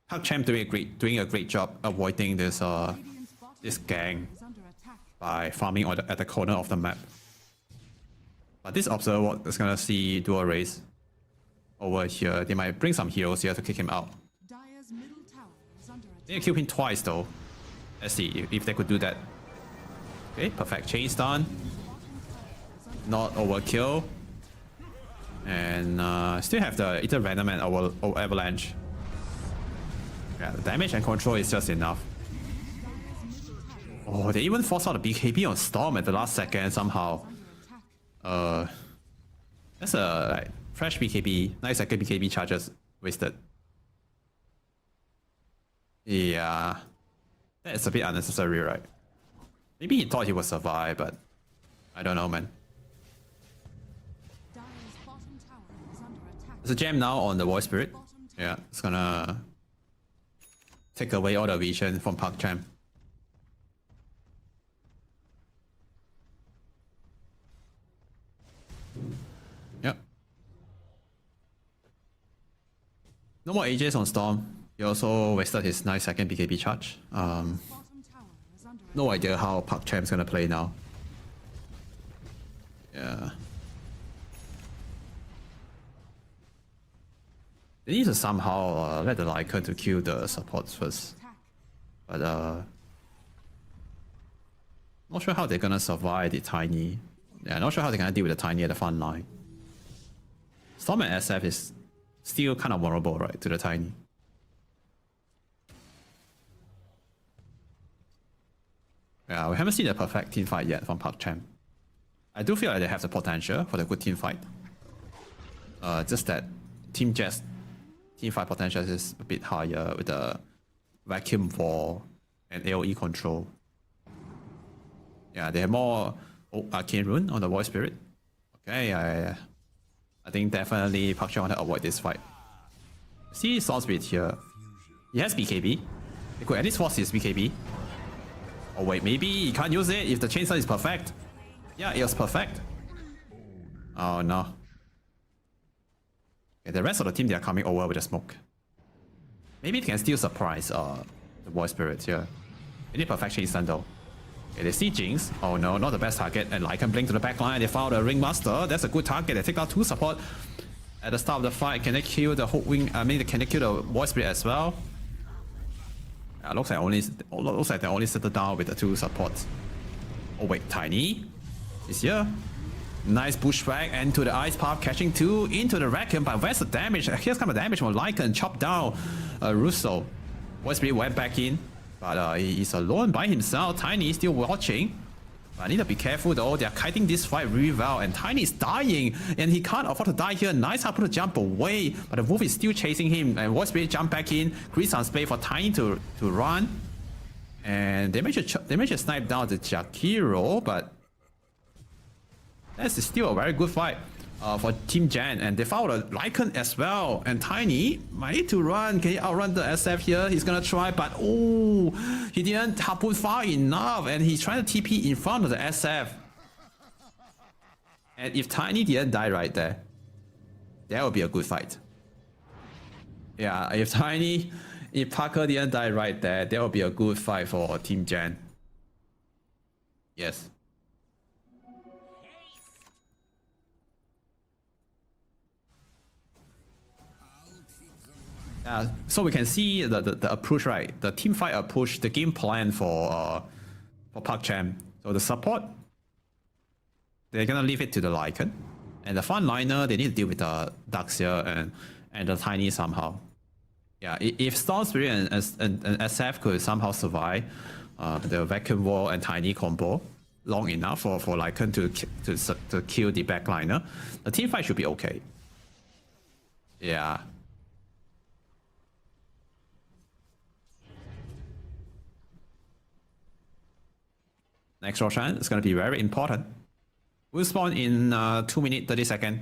PassionUA doing a great job avoiding this
Radiant's bottom
this gang
is under attack.
by farming at the corner of the map. But this observer is gonna see dual race over here. They might bring some heroes here to kick him out.
Dire's middle tower is under
They
attack.
kill him twice though. Let's see if they could do that. Okay, perfect. Chain stun. Not overkill. And still have the either random and or avalanche. Yeah, the damage and control is just enough. Oh, they even forced out the BKB on Storm at the last second somehow. That's a like fresh BKB, 9-second BKB charges wasted. Yeah, that's a bit unnecessary, right? Maybe he thought he would survive, but I don't know, man.
Dire's bottom tower is under attack.
There's a gem now on the Void Spirit. Yeah, it's gonna take away all the vision from PassionUA. Yep. No more AJs on Storm. He also wasted his 9-second BKB charge.
Bottom tower is under
No idea how PassionUA is gonna play now. Yeah. They need to somehow let the Lycan to kill the supports first.
attack.
But not sure how they're gonna survive the Tiny. Yeah, not sure how they're gonna deal with the Tiny at the front line. Storm and SF is still kind of vulnerable, right, to the Tiny. Yeah, we haven't seen a perfect team fight yet from PassionUA. I do feel like they have the potential for the good team fight. Just that Team Jet's team fight potential is a bit higher with the vacuum wall and AoE control. Yeah, they have more arcane rune on the Void Spirit. Okay, I think definitely PassionUA want to avoid this fight. See Storm Spirit here. He has BKB. They could at least force his BKB. Oh wait, maybe he can't use it if the chainsaw is perfect. Yeah, it was perfect. Oh no. Okay, the rest of the team, they are coming over with the smoke. Maybe it can still surprise the Void Spirit here. They need perfect chainsaw though. Okay, they see Jinx. Oh no, not the best target. And Lycan blink to the backline. They found a Ringmaster. That's a good target. They take out 2 support at the start of the fight. Can they kill the Hook Wing? I mean, can they kill the Void Spirit as well? Looks like they only settled down with the 2 supports. Oh wait, Tiny is here. Nice pushback into the Ice Path, catching 2 into the Reckon, but where's the damage? Here's kind of damage from Lycan, chop down Russo. Void Spirit went back in, but he's alone by himself. Tiny is still watching. I need to be careful though, they're kiting this fight really well, and Tiny is dying, and he can't afford to die here. Nice hard to jump away, but the Wolf is still chasing him, and Void Spirit jump back in, creates some space for Tiny to run. And they managed to snipe down the Jakiro, but that's still a very good fight for Team Jan, and they found a Lycan as well. And Tiny might need to run. Can he outrun the SF here? He's gonna try, but oh, he didn't harpoon far enough, and he's trying to TP in front of the SF. And if Tiny didn't die right there, that would be a good fight. Yeah, if Parker didn't die right there, that would be a good fight for Team Jan. Yes. So we can see the approach, right? The team fight approach, the game plan for ParkChamp. So the support, they're gonna leave it to the Lycan, and the frontliner, they need to deal with the Daxia and the Tiny somehow. Yeah, if Storm Spirit and SF could somehow survive the Vacuum Wall and Tiny combo long enough for Lycan to kill the backliner, the team fight should be okay. Yeah. Next Roshan is going to be very important. We'll spawn in 2 minutes 30 seconds.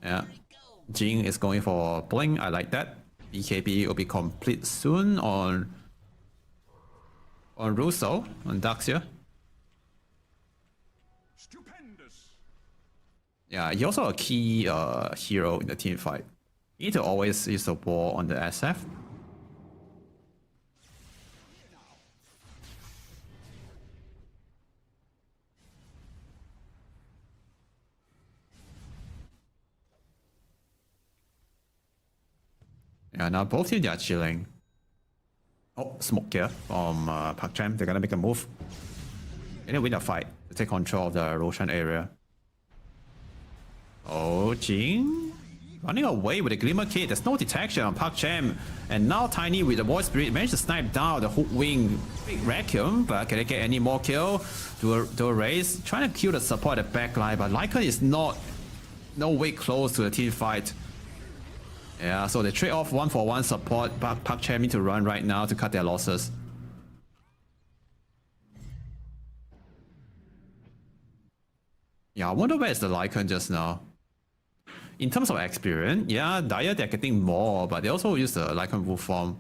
Yeah. Jing is going for Blink. I like that. BKB will be complete soon on Russo, on Daxia. Stupendous. Yeah, he's also a key hero in the team fight. You need to always use the wall on the SF. Yeah, now both teams are chilling. Oh, smoke here from ParkChamp. They're gonna make a move. They need to win the fight to take control of the Roshan area. Oh, Jing running away with the Glimmer Kit. There's no detection on ParkChamp. And now Tiny with the Void Spirit managed to snipe down the Hook Wing Big Vacuum. But can they get any more kill? Do a race. Trying to kill the support at the backline, but Lycan is no way close to the team fight. Yeah, so they trade off 1-for-1 support. ParkChamp need to run right now to cut their losses. Yeah, I wonder where is the Lycan just now. In terms of experience, yeah, Dire they're getting more, but they also use the Lycan Wolf form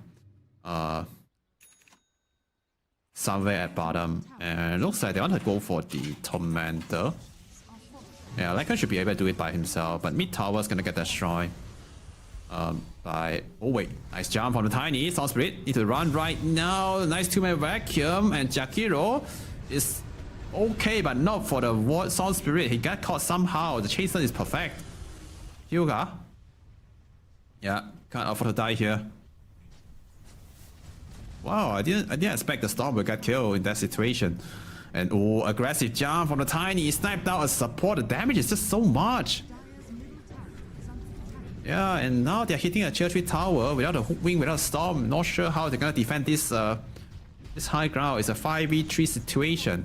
somewhere at bottom. And it looks like they want to go for the Tormentor. Yeah, Lycan should be able to do it by himself, but mid tower is gonna get destroyed. Oh wait, nice jump from the Tiny. Storm Spirit need to run right now. Nice 2-man vacuum, and Jakiro is okay, but not for the Storm Spirit. He got caught somehow. The chaser is perfect. Hyuga, yeah, can't afford to die here. Wow, I didn't expect the Storm would get killed in that situation. And oh, aggressive jump from the Tiny. Sniped out a support. The damage is just so much. Yeah, and now they're hitting a tier 3 tower without a Hook Wing, without a Storm. Not sure how they're gonna defend this this high ground. It's a 5v3 situation.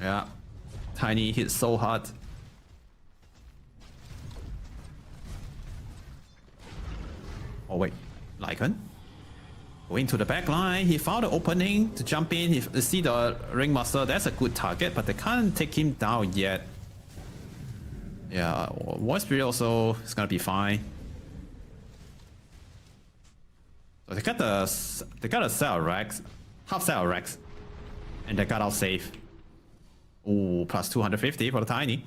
Yeah, Tiny hit so hard. Oh wait, Lycan going to the back line. He found an opening to jump in. He see the Ringmaster. That's a good target, but they can't take him down yet. Yeah, Void Spirit also is gonna be fine. So they got a set of Rex, half set of Rex, and they got out safe. Ooh, plus 250 for the Tiny.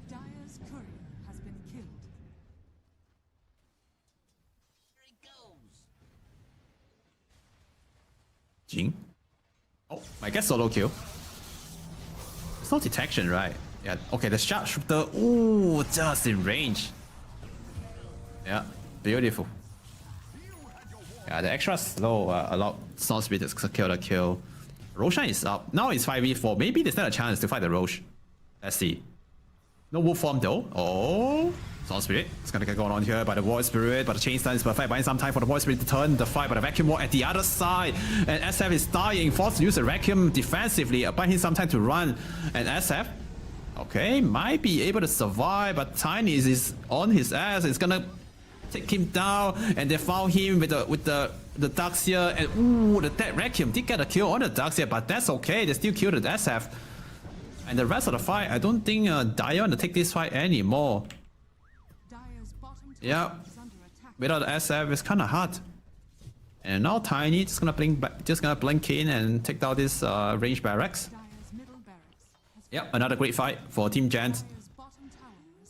Dire's courier has been killed.
Here he goes.
Jing. Oh, I guess solo kill. It's no detection, right? Yeah, okay, the sharpshooter. Ooh, just in range. Yeah, beautiful. Yeah, the extra slow allowed Storm Spirit to secure the kill. Roshan is up. Now it's 5v4. Maybe there's not a chance to fight the Roche. Let's see. No wolf form though. Oh, Storm Spirit. It's gonna get going on here by the Void Spirit, but the chain stun is perfect. Buying some time for the Void Spirit to turn the fight, but the Vacuum Wall at the other side. And SF is dying. Forced to use the Vacuum defensively. Buying him some time to run. And SF, okay, might be able to survive, but Tiny is on his ass. It's gonna take him down, and they found him with the Darkseer, and ooh, the dead Vacuum did get a kill on the Darkseer, but that's okay. They still killed the SF. And the rest of the fight, I don't think Dire want to take this fight anymore.
Dire's bottom tower
Yeah,
is under attack.
without the SF, it's kind of hard. And now Tiny just gonna blink in and take down this range barracks.
Dire's middle barracks has
Yep, another great fight for Team Gent.
Dire's bottom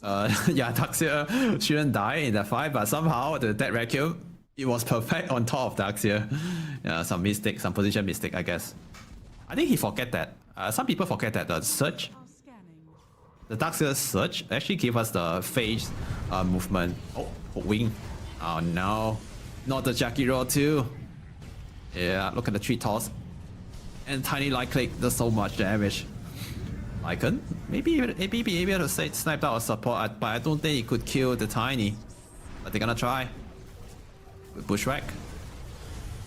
tower is
Yeah, Darkseer shouldn't die in that fight, but somehow the dead Vacuum, it was perfect on top of Darkseer. Yeah, some mistake, some position mistake, I guess. I think he forget that. Some people forget that the Surge,
are scanning.
the Darkseer Surge actually gave us the phase movement. Oh, wing. Oh no. Not the Jackie Roll too. Yeah, look at the tree toss. And Tiny light click does so much damage. Lycan, maybe be able to snipe out a support, but I don't think it could kill the Tiny. But they're gonna try. With Bushwhack.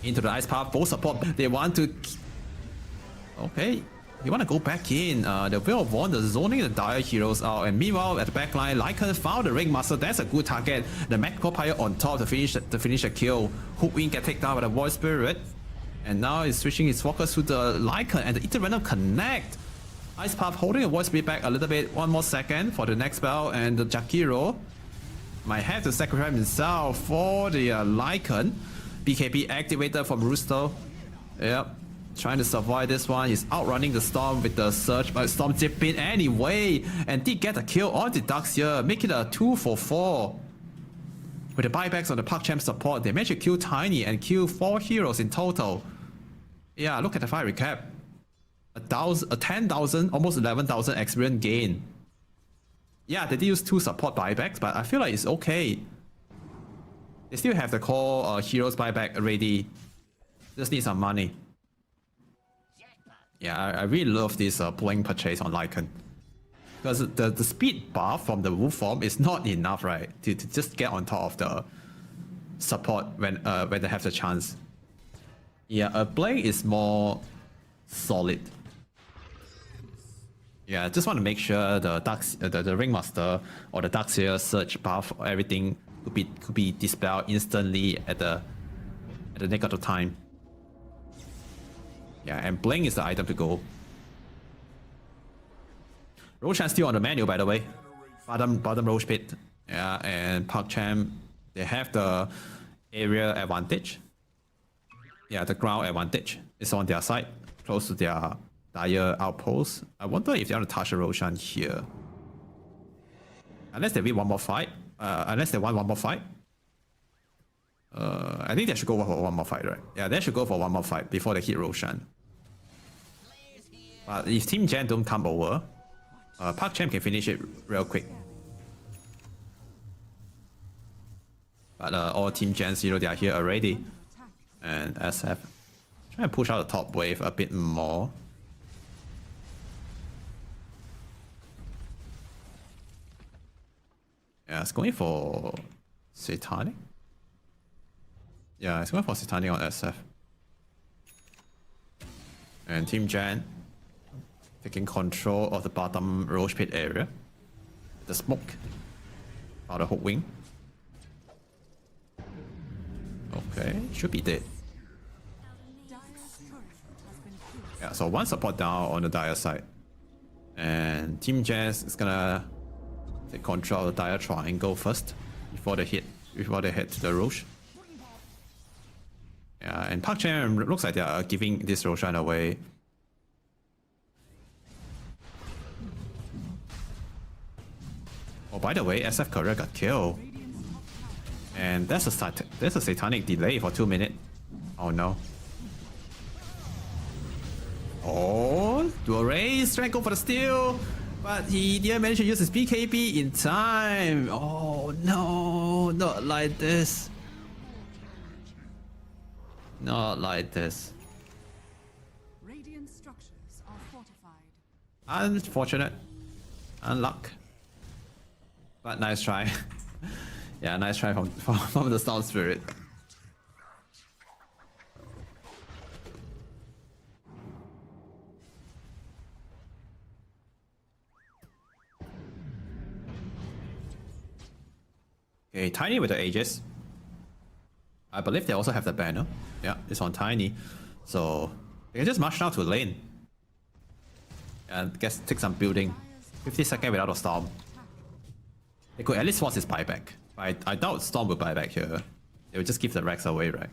Into the ice path, both support. They want to. Okay. They want to go back in. The Will of Wand is zoning the Dire heroes out, and meanwhile at the backline, Lycan found the Ringmaster. That's a good target. The Magical Pyre on top to finish the kill. Hookwing get taken down by the Void Spirit, and now he's switching his focus to the Lycan, and the Ether Venom connect. Ice Path holding the Void Spirit back a little bit. One more second for the next spell, and the Jakiro might have to sacrifice himself for the Lycan. BKB activated from Rooster. Yep. Trying to survive this one. He's outrunning the Storm with the Surge, but Storm dip in anyway, and did get a kill on the Darkseer, make it a 2 for 4. With the buybacks on the ParkChamp support, they managed to kill Tiny and kill 4 heroes in total. Yeah, look at the fight recap. 10,000, almost 11,000 experience gain. Yeah, they did use 2 support buybacks, but I feel like it's okay. They still have the core heroes buyback already. Just need some money. Yeah, I really love this pulling purchase on Lycan. Because the speed buff from the wolf form is not enough, right? To just get on top of the support when they have the chance. Yeah, a blade is more solid. Yeah, just want to make sure the Ringmaster or the Darkseer Surge buff, everything could be dispelled instantly at the nick of the time. Yeah, and Blink is the item to go. Roshan still on the menu, by the way. Bottom Roche Pit. Yeah, and ParkChamp, they have the area advantage. Yeah, the ground advantage is on their side, close to their Dire outpost. I wonder if they want to touch a Roshan here. Unless they win one more fight. Unless they want one more fight. I think they should go for one more fight, right? Yeah, they should go for one more fight before they hit Roshan. But if Team Gen don't come over, ParkChamp can finish it real quick. But all Team Gen 0, they are here already. And SF. Try and push out the top wave a bit more. Yeah, it's going for Satanic. Yeah, it's going for Satanic on SF. And Team Gen taking control of the bottom Roche Pit area. The smoke out of Hookwing. Okay, should be dead. Yeah, so one support down on the Dire side. And Team Jazz is gonna take control of the Dire triangle first before they head to the Roche. Yeah, and Park Chan looks like they are giving this Roshan away. Oh, by the way, SF Korea got killed. And that's a satanic delay for 2 minutes. Oh no. Oh, dual race, trying to go for the steal. But he didn't manage to use his BKB in time. Oh no, not like this. Not like this.
Radiant structures are fortified.
Unfortunate. Unluck. But nice try. Yeah, nice try from the Storm Spirit. Okay, Tiny with the Aegis. I believe they also have the banner. Yeah, it's on Tiny. So they can just march down to lane. And guess take some building. 50 seconds without a storm. They could at least force his buyback. But I doubt Storm will buy back here. They will just give the Rex away, right?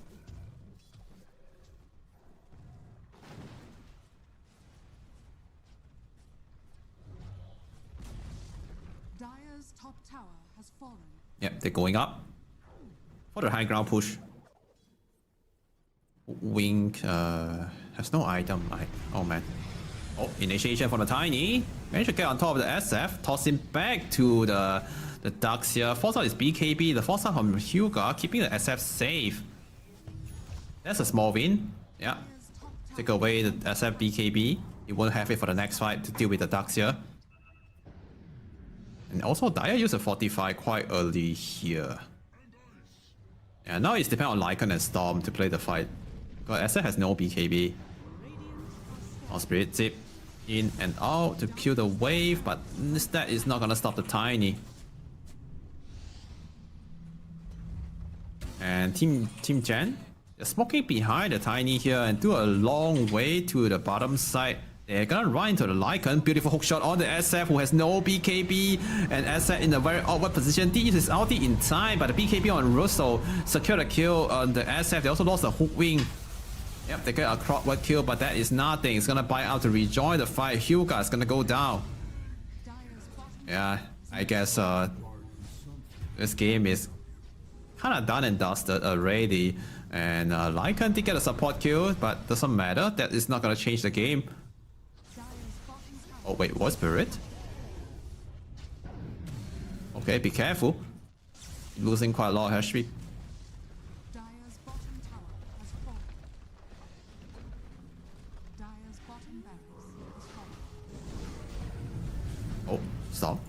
Dire's top tower has fallen.
Yep, they're going up for the high ground push. Wing has no item. Oh man. Oh, initiation from the Tiny. Managed to get on top of the SF. Toss him back to the Ducks here. Force out his BKB. The force out from HYDRA, keeping the SF safe. That's a small win. Yeah. Take away the SF BKB. He won't have it for the next fight to deal with the Ducks here. And also, Dire used a Fortify quite early here. Yeah, now it's dependent on Lycan and Storm to play the fight. Because SF has no BKB. On Spirit Tip. In and out to kill the wave, but that is not gonna stop the Tiny. And Team Jan, they're smoking behind the Tiny here and do a long way to the bottom side. They're gonna run into the Lycan. Beautiful hook shot on the SF who has no BKB. And SF in a very awkward position. D uses his ulti in time, but the BKB on Russo secured a kill on the SF. They also lost the hook wing. Yep, they get a clockwork kill, but that is nothing. It's gonna buy out to rejoin the fight. HYDRA is gonna go down. Yeah, I guess this game is kind of done and dusted already. And Lycan did get a support kill, but doesn't matter. That is not gonna change the game. Oh wait, what Spirit? Okay, be careful. Losing quite a lot of HP.
Dire's bottom tower has fallen. Dire's bottom barracks has fallen.
Oh, stop.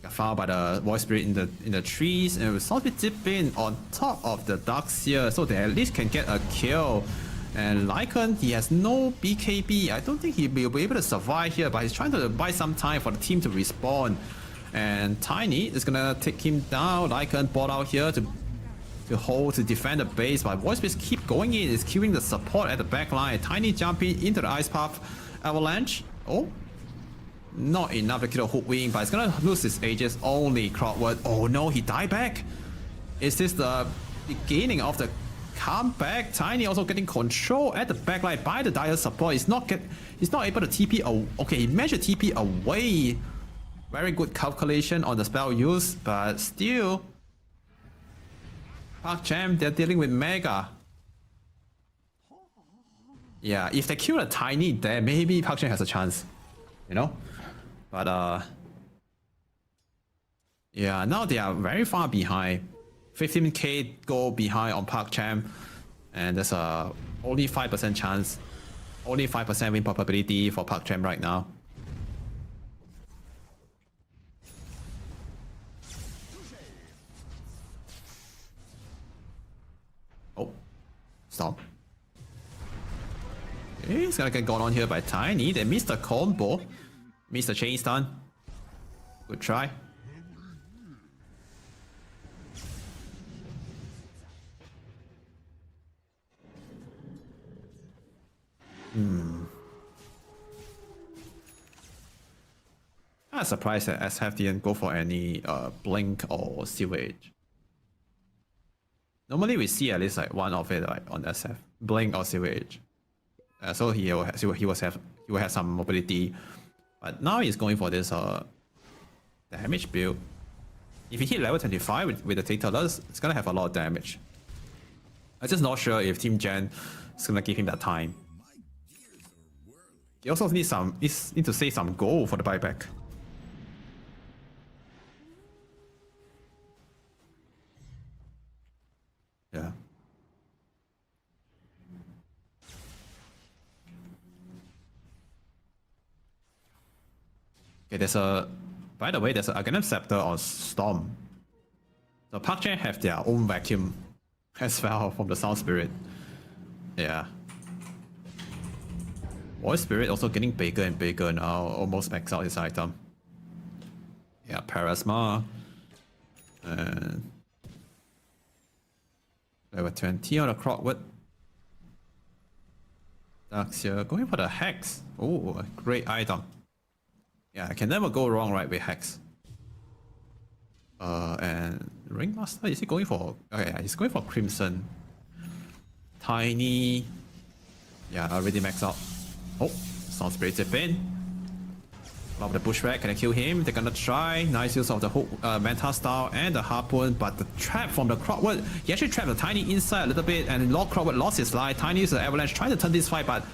Got fouled by the Void Spirit in the trees, and we saw it dip in on top of the Ducks here, so they at least can get a kill. And Lycan, he has no BKB. I don't think he'll be able to survive here, but he's trying to buy some time for the team to respawn. And Tiny is gonna take him down. Lycan bought out here to defend the base, but Void Spirits keep going in. It's killing the support at the back line. Tiny jumping into the Ice Path Avalanche. Oh, not enough to kill the hook wing, but it's gonna lose his Aegis only. Clockwork. Oh no, he died back. Is this the beginning of the comeback? Tiny also getting control at the backline by the Dire support. He's not able to TP. Okay, he managed to TP away. Very good calculation on the spell use, but still, Park Chan, they're dealing with Mega. Yeah, if they kill a Tiny there, maybe Park Chan has a chance, you know. But yeah, now they are very far behind. 15k goal behind on Park Chan, and there's a only 5% chance, only 5% win probability for Park Chan right now. Oh, stop. Okay, it's gonna get gone on here by Tiny. They missed the combo, missed the chain stun. Good try. I'm surprised that SF didn't go for any blink or sewage. Normally we see at least like one of it like on SF, Blink or Silver Age. So he will have some mobility, but now he's going for this damage build. If he hit level 25 with the Titulus, it's gonna have a lot of damage. I'm just not sure if Team Gen is gonna give him that time. He also needs to save some gold for the buyback. Yeah. Okay, by the way, there's an Aghanim Scepter on Storm. So Park Chan have their own vacuum as well from the Sound Spirit. Yeah. Voice Spirit also getting bigger and bigger now, almost max out his item. Yeah, Parasma. And level 20 on the Crockwood. Daxia going for the Hex. Oh, a great item. Yeah, I can never go wrong right with Hex. And Ringmaster, is he going for... Okay, yeah, he's going for Crimson. Tiny. Yeah, already maxed out. Oh, Sound Spirit zip in. Love the Bushwhack, can I kill him? They're gonna try. Nice use of the hook, Manta Style and the Harpoon, but the trap from the Crockwood, he actually trapped the Tiny inside a little bit, and Lord Crockwood lost his life. Tiny used the Avalanche trying to turn this fight, but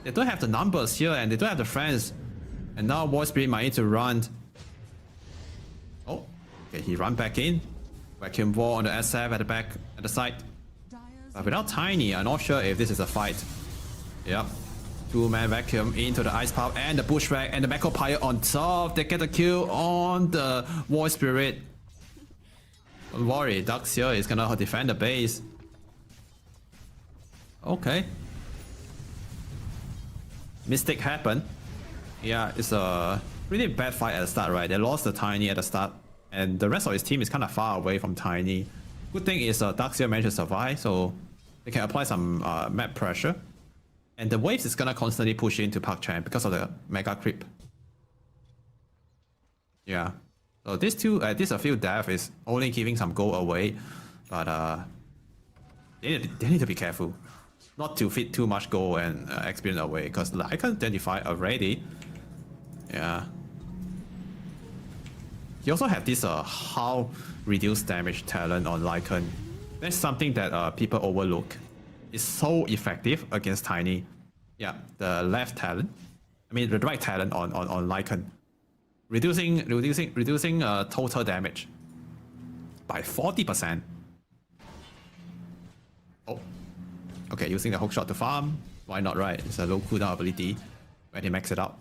they don't have the numbers here, and they don't have the friends. And now Voice Spirit might need to run. Oh, okay, he run back in. Vacuum Wall on the SF at the back, at the side. But without Tiny, I'm not sure if this is a fight. Yep. Two-man vacuum into the Ice Pop and the Bushwhack and the Mako Pyre on top. They get the kill on the Void Spirit. Don't worry, Daxia is gonna defend the base. Okay. Mistake happened. Yeah, it's a really bad fight at the start, right? They lost the Tiny at the start, and the rest of his team is kind of far away from Tiny. Good thing is Daxia managed to survive, so they can apply some map pressure. And the waves is gonna constantly push into Park Chan because of the mega creep. Yeah. So this a few death is only giving some gold away, but they need to be careful, not to feed too much gold and experience away, because I can identify already. Yeah. He also have this how reduced damage talent on Lycan. That's something that people overlook. Is so effective against Tiny. Yeah, the left talent. I mean the right talent on Lycan. Reducing total damage by 40%. Oh. Okay, using the hookshot to farm. Why not, right? It's a low cooldown ability when he max it out.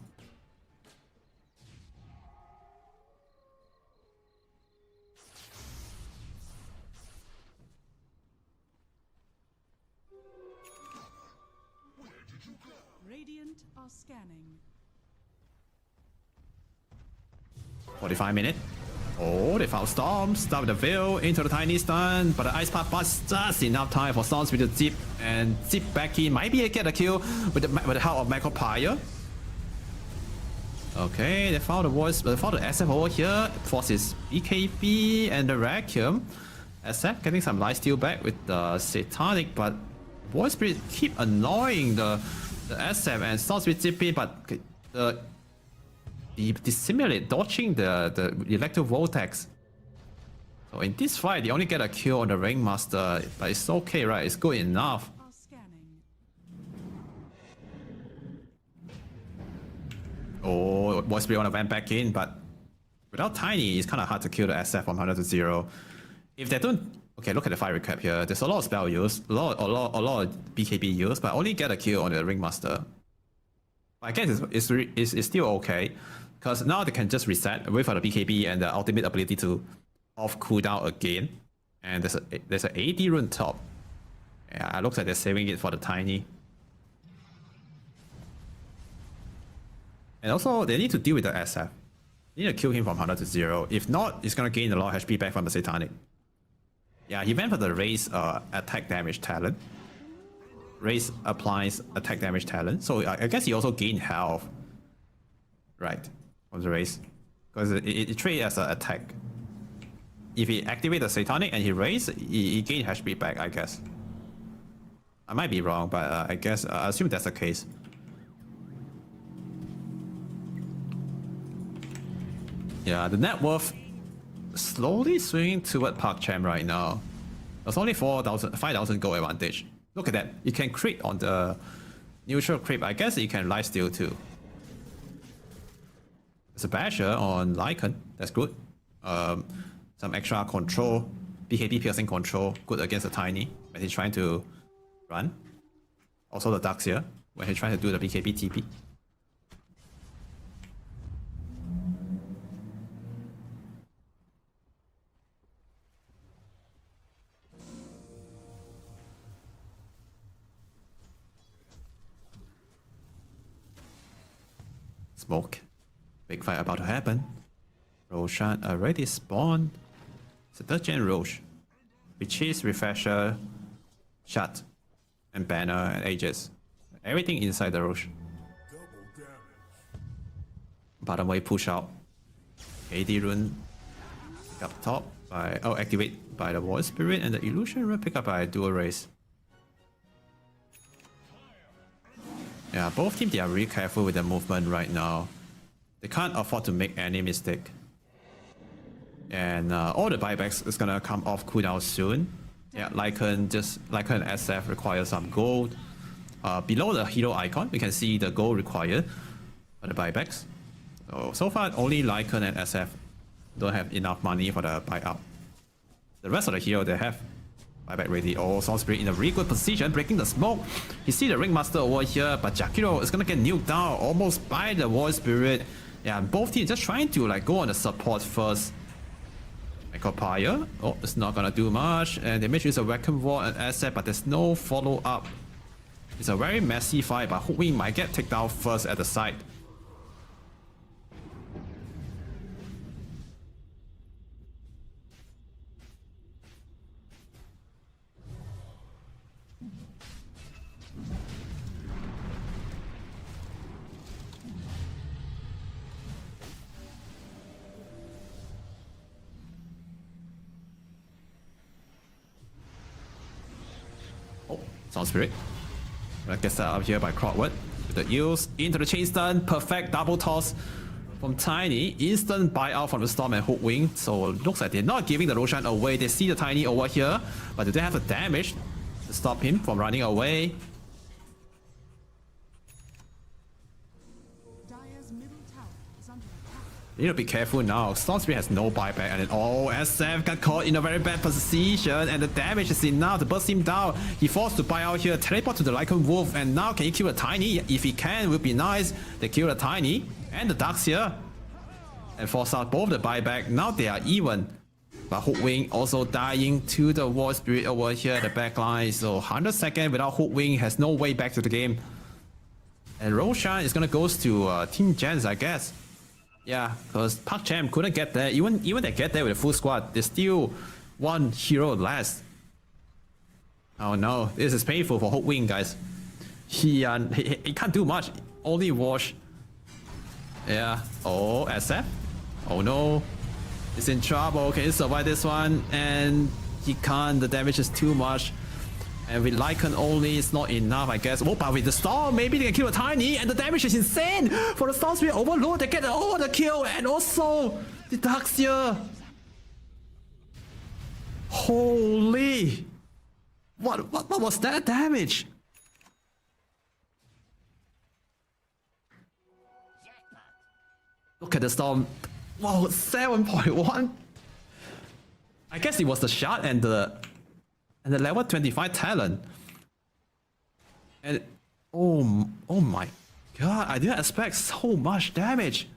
Radiant are scanning.
45 minutes. Oh, they found Storm. Stop the Veil into the Tiny stun, but the Ice Path busts just enough time for Storm Spirit to zip and zip back in. Might be able to get a kill with the help of Mako Pyre. Okay, they found the voice. They found the SF over here. Forces BKB and the Vacuum. SF getting some lifesteal back with the Satanic, but Voice Spirit keep annoying the SF and Storm Spirit zipping, but the dissimulate dodging the electro vortex. So in this fight, they only get a kill on the Ringmaster, but it's okay, right? It's good enough.
Are scanning.
Oh, Voice Spirit wanna went back in, but without Tiny, it's kind of hard to kill the SF from 100 to 0. If they don't, okay, look at the fight recap here. There's a lot of spell use, a lot of BKB use, but only get a kill on the Ringmaster. I guess it's still okay, because now they can just reset, wait for the BKB and the ultimate ability to off cooldown again. And there's an 80 rune top. Yeah, it looks like they're saving it for the Tiny. And also, they need to deal with the SF. They need to kill him from 100 to 0. If not, it's gonna gain a lot of HP back from the Satanic. Yeah, he went for the raise attack damage talent. Raise applies attack damage talent, so I guess he also gained health, right, from the raise, because it trades as an attack. if he activates the Satanic and he raise, he gain HP back, I guess. I might be wrong, but I guess I assume that's the case. Yeah, the net worth slowly swinging toward ParkChamp right now. There's only 5,000 gold advantage. Look at that. You can crit on the neutral creep. I guess you can lifesteal too. There's a basher on Lycan. That's good. Some extra control. BKB piercing control. Good against the Tiny when he's trying to run. Also the Daxia when he's trying to do the BKB TP. Smoke. Big fight about to happen. Roshan already spawned. It's a 3rd gen Roche. Which is Refresher, Shut, and Banner, and Aegis. Everything inside the Roche. Bottom way push out. AD rune pick up top by activate by the Void Spirit, and the Illusion rune pick up by Dual Race. Yeah, both teams, they are really careful with the movement right now. They can't afford to make any mistake. And all the buybacks is gonna come off cooldown soon. Yeah, Lycan and SF require some gold. Below the hero icon, we can see the gold required for the buybacks. So far, only Lycan and SF don't have enough money for the buyout. The rest of the hero, they have buyback ready. Oh, Soul Spirit in a really good position, breaking the smoke. You see the Ringmaster over here, but Jakiro is gonna get nuked down almost by the Void Spirit. Yeah, both teams just trying to like go on the support first. Pyre. Oh, it's not gonna do much. And they make use of Vacuum Wall and asset, but there's no follow-up. It's a very messy fight, but Hookwing might get taken down first at the side. Soul Spirit. Gonna get set up here by Crowdwood. With the Eels into the chain stun. Perfect double toss from Tiny. Instant buyout from the Storm and Hookwing. So it looks like they're not giving the Roshan away. They see the Tiny over here, but do they have the damage to stop him from running away?
Dire's middle tower is under attack.
You need to be careful now. Storm Spirit has no buyback, and then SF got caught in a very bad position, and the damage is enough to burst him down. He forced to buy out here, teleport to the Lycan Wolf, and now can he kill the Tiny? If he can, would be nice. They kill the Tiny and the Ducks here, and force out both the buyback. Now they are even. But Hookwing also dying to the Void Spirit over here at the backline. So 100 seconds without Hookwing, has no way back to the game. And Roshan is gonna go to Team Gens, I guess. Yeah, because ParkChamp couldn't get there. Even they get there with a full squad, there's still one hero less. Oh no, this is painful for Hookwing, guys. He can't do much. Only wash. Yeah. Oh, SF. Oh no. He's in trouble. Can he survive this one? And he can't. The damage is too much. And with Lycan only, it's not enough, I guess. Oh, but with the Storm, maybe they can kill a Tiny, and the damage is insane! For the Storm Spirit Overload, they get the kill, and also the Daxia! Holy! What was that damage? Look at the Storm. Wow, 7.1! I guess it was the shot and the level 25 talent. And oh my god, I didn't expect so much damage.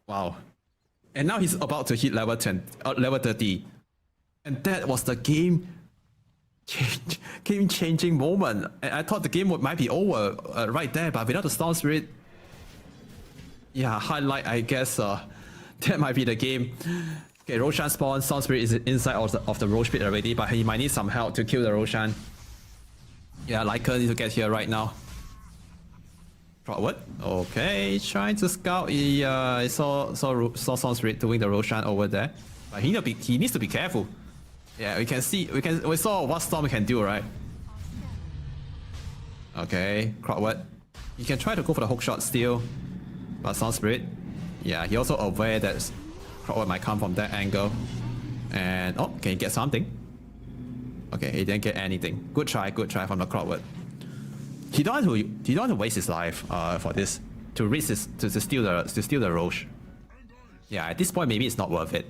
Wow. And now he's about to hit level 30. And that was the game changing moment. And I thought the game might be over right there, but without the Storm Spirit, yeah, highlight, I guess. That might be the game. Okay, Roshan spawn. Storm Spirit is inside of the Roche pit already, but he might need some help to kill the Roshan. Yeah, Lycan need to get here right now. What? Okay, trying to scout. He saw Sound Spirit doing the Roshan over there, but he needs to be careful. Yeah, we saw what Storm can do, right? Okay, Crowdwood. He can try to go for the hook shot still, but Sound Spirit. Yeah, he also aware that Crowdwood might come from that angle, and oh, can he get something? Okay, he didn't get anything. Good try from the Crowdwood. He don't want to waste his life for this to risk his, to steal the Roche. Yeah, at this point maybe it's not worth it.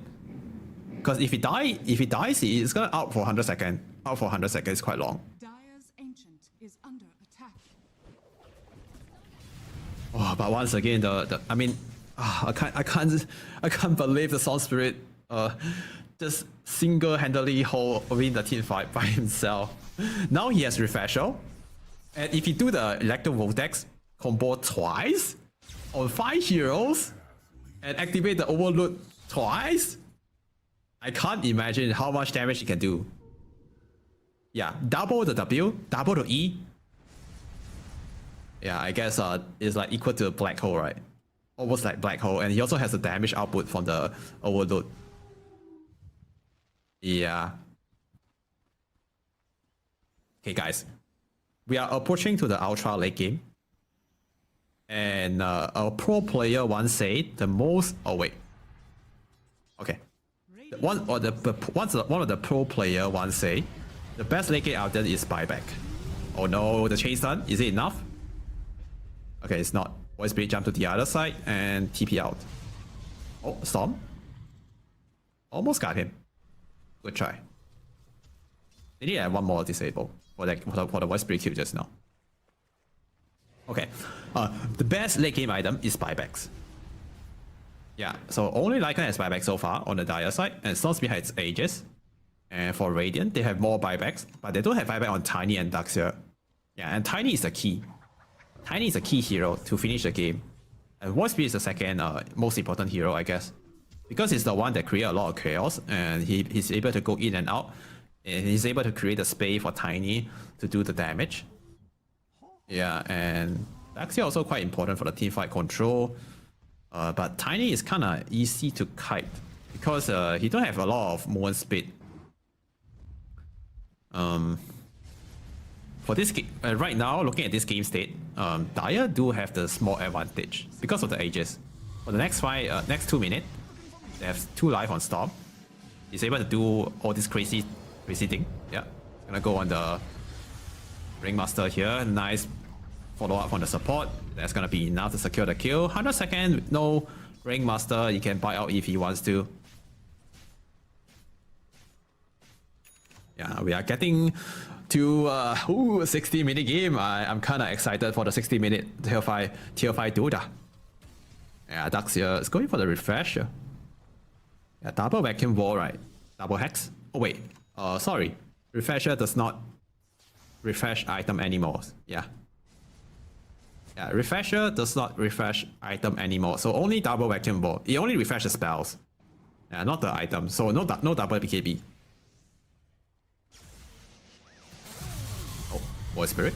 Because if he dies, he's gonna out for 100 seconds. Out for 100 seconds is quite long.
Dire's Ancient is under attack.
Oh, but once again, I mean, I can't believe the Sound Spirit just single-handedly win the team fight by himself. Now he has Refresher. And if you do the Electro Vortex combo twice on 5 heroes and activate the Overload twice, I can't imagine how much damage he can do. Yeah, double the W, double the E. Yeah, I guess it's like equal to a black hole, right? Almost like black hole, and he also has the damage output from the Overload. Yeah. Okay, guys. We are approaching to the ultra late game, and a pro player once said the most. Oh wait, okay. One of the pro player once said the best late game out there is buyback. Oh no, the chase done. Is it enough? Okay, it's not. Void Spirit jump to the other side and TP out. Oh, Storm. Almost got him. Good try. They need to have one more disable. For the Void Spirit kill just now. Okay. The best late game item is buybacks. Yeah, so only Lycan has buyback so far on the Dire side, and Sound Spirit has Aegis. And for Radiant, they have more buybacks, but they don't have buyback on Tiny and Duxia. Yeah, and Tiny is the key. Tiny is a key hero to finish the game. And Void Spirit is the second most important hero, I guess. Because he's the one that creates a lot of chaos, and he's able to go in and out. And he's able to create a space for Tiny to do the damage. Yeah, and Daxia also quite important for the teamfight control. But Tiny is kind of easy to kite because he don't have a lot of movement speed. For this game, right now, looking at this game state, Dire do have the small advantage because of the Aegis. For the next fight, next 2 minutes, they have 2 life on Storm. He's able to do all this crazy thing. Yeah, gonna go on the Ringmaster here. Nice follow up from the support. That's gonna be enough to secure the kill. 100 seconds with no Ringmaster. He can buy out if he wants to. Yeah, we are getting to a 60-minute game. I'm kind of excited for the 60-minute tier 5 Dota. Yeah, Duxia is going for the refresher. Yeah, double vacuum wall, right? Double hex. Oh wait. Sorry, refresher does not refresh item anymore. Yeah, refresher does not refresh item anymore. So only double vacuum ball. It only refreshes spells. Yeah, not the item. So no double BKB. Oh, Void Spirit.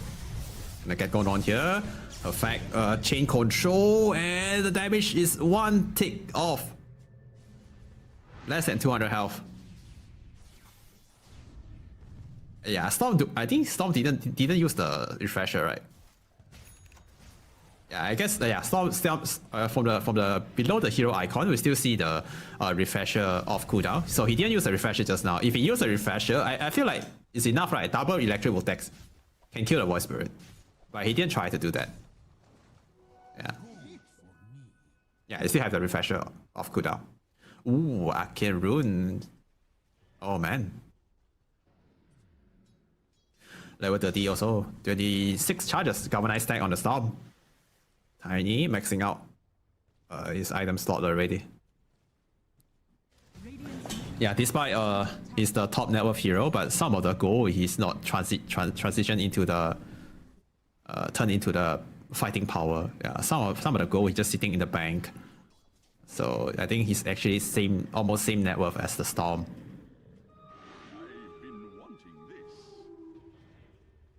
Gonna get going on here. Perfect chain control, and the damage is 1 tick off. Less than 200 health. Yeah, I think Storm didn't use the refresher, right? Yeah, I guess Storm from the below the hero icon, we still see the refresher off cooldown. So he didn't use the refresher just now. If he used the refresher, I feel like it's enough, right? Double electric vortex can kill the Void Spirit, but he didn't try to do that. Yeah. Yeah, you still have the refresher off cooldown. Ooh, Arcane Rune. Oh man. Level 30 also. 26 charges. Galvanized stack on the Storm. Tiny maxing out his item slot already. Yeah, despite he's the top net worth hero, but some of the gold he's not transition into the turn into the fighting power. Yeah, some of the gold he's just sitting in the bank. So I think he's actually almost same net worth as the Storm.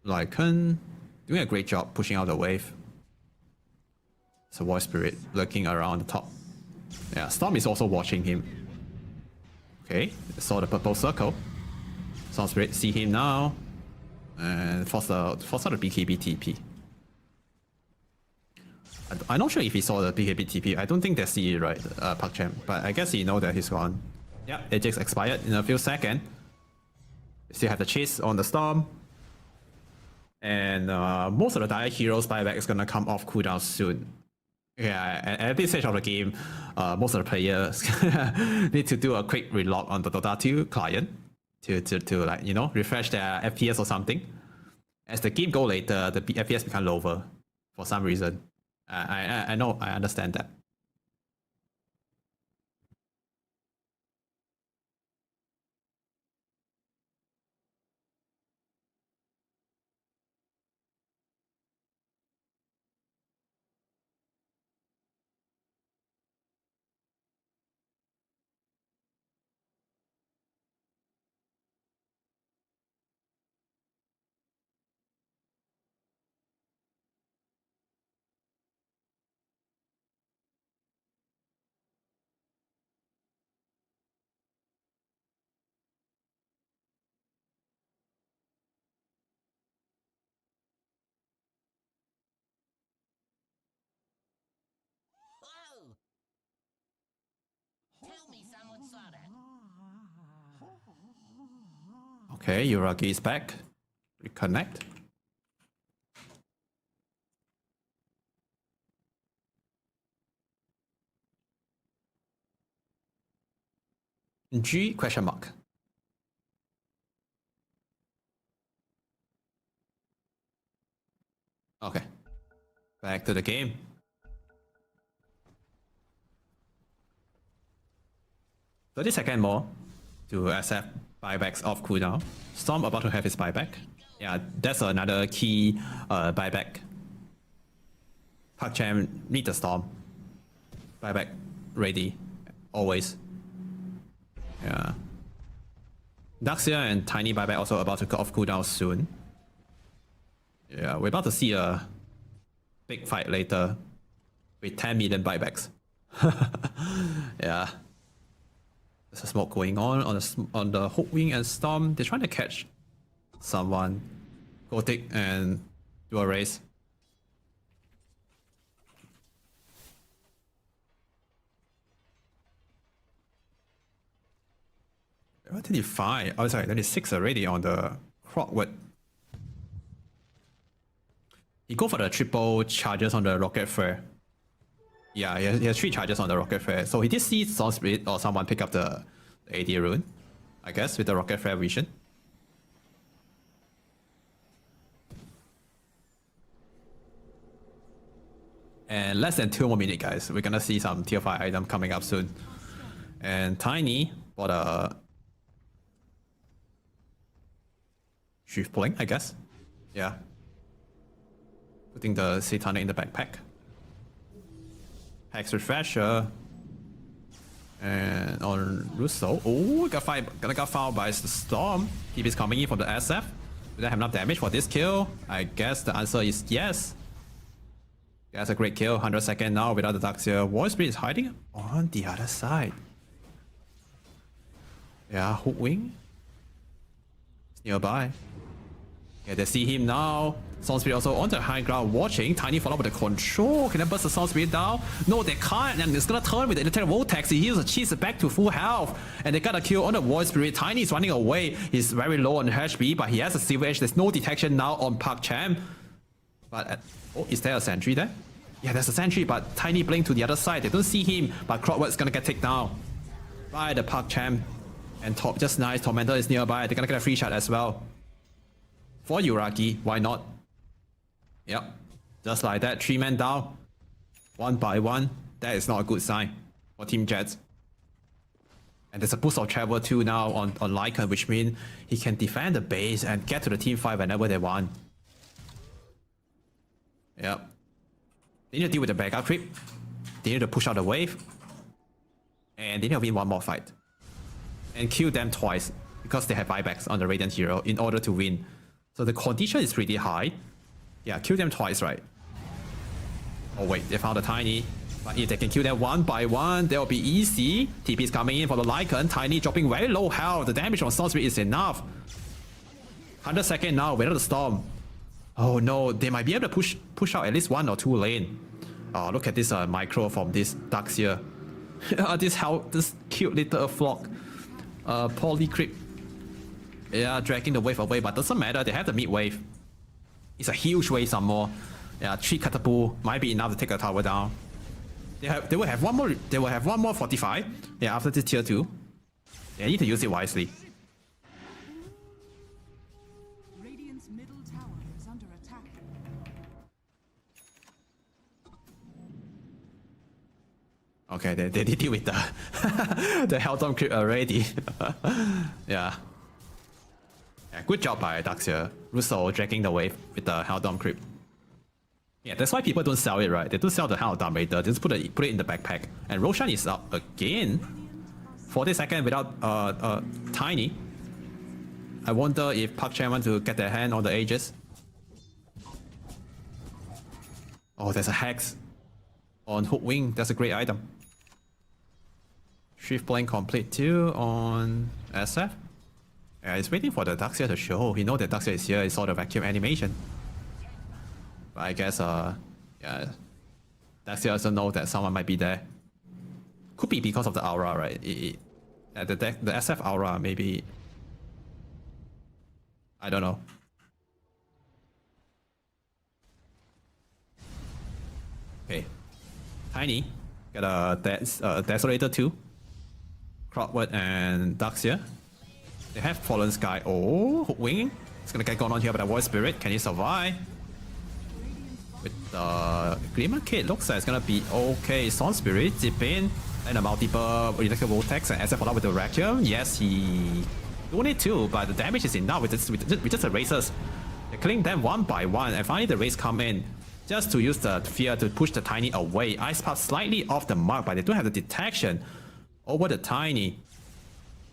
Lycan doing a great job pushing out the wave. It's a Void Spirit lurking around the top. Yeah, Storm is also watching him. Okay, saw the purple circle. Storm Spirit see him now. And force out the BKB TP. I'm not sure if he saw the BKB TP. I don't think they see it, right, ParkChamp. But I guess he know that he's gone. Yeah, Ajax expired in a few seconds. Still have the chase on the Storm. And most of the Dire Heroes buyback is gonna come off cooldown soon. Yeah, at this stage of the game, most of the players need to do a quick relog on the Dota 2 client to like, you know, refresh their FPS or something. As the game go later, the FPS become lower for some reason. I know, I understand that.
Whoa! Tell me someone saw that.
Okay, Yuragi is back. Reconnect. G question mark. Okay. Back to the game. $30 more to accept buybacks off cooldown. Storm about to have his buyback. Yeah, that's another key buyback. ParkChamp need the Storm. Buyback ready. Always. Yeah. Darkseer and Tiny buyback also about to go off cooldown soon. Yeah, we're about to see a big fight later with 10 million buybacks. Yeah. There's a smoke going on the Hookwing and Storm. They're trying to catch someone. Gothic and do a race. What did he find? Oh, sorry, 26 already on the Crockwood. He go for the triple charges on the Rocket Flare. Yeah, he has 3 charges on the Rocket Flare. So he did see Storm Spirit or someone pick up the AD rune, I guess, with the Rocket Flare vision. And less than 2 more minutes, guys. We're gonna see some tier 5 item coming up soon. And Tiny bought a Sheath Pulling, I guess. Yeah. Putting the Satanic in the backpack. Hex Refresher. And on Russo. Oh, got fouled by the Storm. Keep is coming in from the SF. Do they have enough damage for this kill? I guess the answer is yes. That's a great kill. 100 seconds now without the Darkseer. Void Spirit is hiding on the other side. Yeah, Hookwing. It's nearby. Yeah, they see him now. Storm Spirit also on the high ground watching. Tiny follow up with the control. Can they burst the Storm Spirit down? No, they can't. And it's gonna turn with the Electric Vortex. He heals the cheese back to full health. And they got a kill on the Void Spirit. Tiny is running away. He's very low on HP, but he has a Silver Edge. There's no detection now on ParkChamp. But oh, is there a sentry there? Yeah, there's a sentry, but Tiny blink to the other side. They don't see him, but Crockwood's gonna get taken down by the ParkChamp. And just nice, Tormentor is nearby. They're gonna get a free shot as well. For Yuragi, why not? Yep, just like that, 3 men down. 1 by 1. That is not a good sign for Team Jets. And there's a boost of travel too now on Lycan, which means he can defend the base and get to the team fight whenever they want. Yep. They need to deal with the backup creep. They need to push out the wave. And they need to win one more fight. And kill them twice, because they have buybacks on the Radiant Hero in order to win. So the condition is pretty high. Yeah, kill them twice, right? Oh wait, they found a Tiny. But if they can kill them one by one, they'll be easy. TP is coming in for the Lycan. Tiny dropping very low health. The damage on Storm Spirit is enough. 100 seconds now without the Storm. Oh no, they might be able to push out at least 1 or 2 lane. Oh, look at this micro from this Dux here. this cute little flock. Poly creep. Yeah, dragging the wave away, but doesn't matter. They have the mid wave. It's a huge wave some more. Yeah, 3 catapult might be enough to take the tower down. They will have one more. They will have one more 45. Yeah, after this tier 2. They need to use it wisely.
Radiant's middle tower is under attack.
Okay, they did it with the the Hellstorm creep already. Yeah. Yeah, good job by Dux here. Russo dragging the wave with the Hellstorm creep. Yeah, that's why people don't sell it, right? They don't sell the Hellstorm Raider, they just put it in the backpack. And Roshan is up again. 40 seconds without Tiny. I wonder if PakChan want to get their hand on the Aegis. Oh, there's a Hex on Hook Wing. That's a great item. Shift Blink complete too on SF. Yeah, he's waiting for the Duxia to show. He know that Duxia is here. He saw the vacuum animation. But I guess, yeah, Duxia also know that someone might be there. Could be because of the aura, right? The SF aura, maybe. I don't know. Okay. Tiny. Got a Desolator too. Crowdwood and Duxia. They have Fallen Sky. Oh, Hook Wing. It's gonna get going on here by the Void Spirit. Can he survive? With the Glimmer Kit, looks like it's gonna be okay. Storm Spirit, zip in. And a multiple Electric Vortex and SF with the Vacuum. Yes, he don't need to, but the damage is enough with just the Razors. They're killing them one by one, and finally the Raze come in. Just to use the Fear to push the Tiny away. Ice Path slightly off the mark, but they don't have the detection over the Tiny.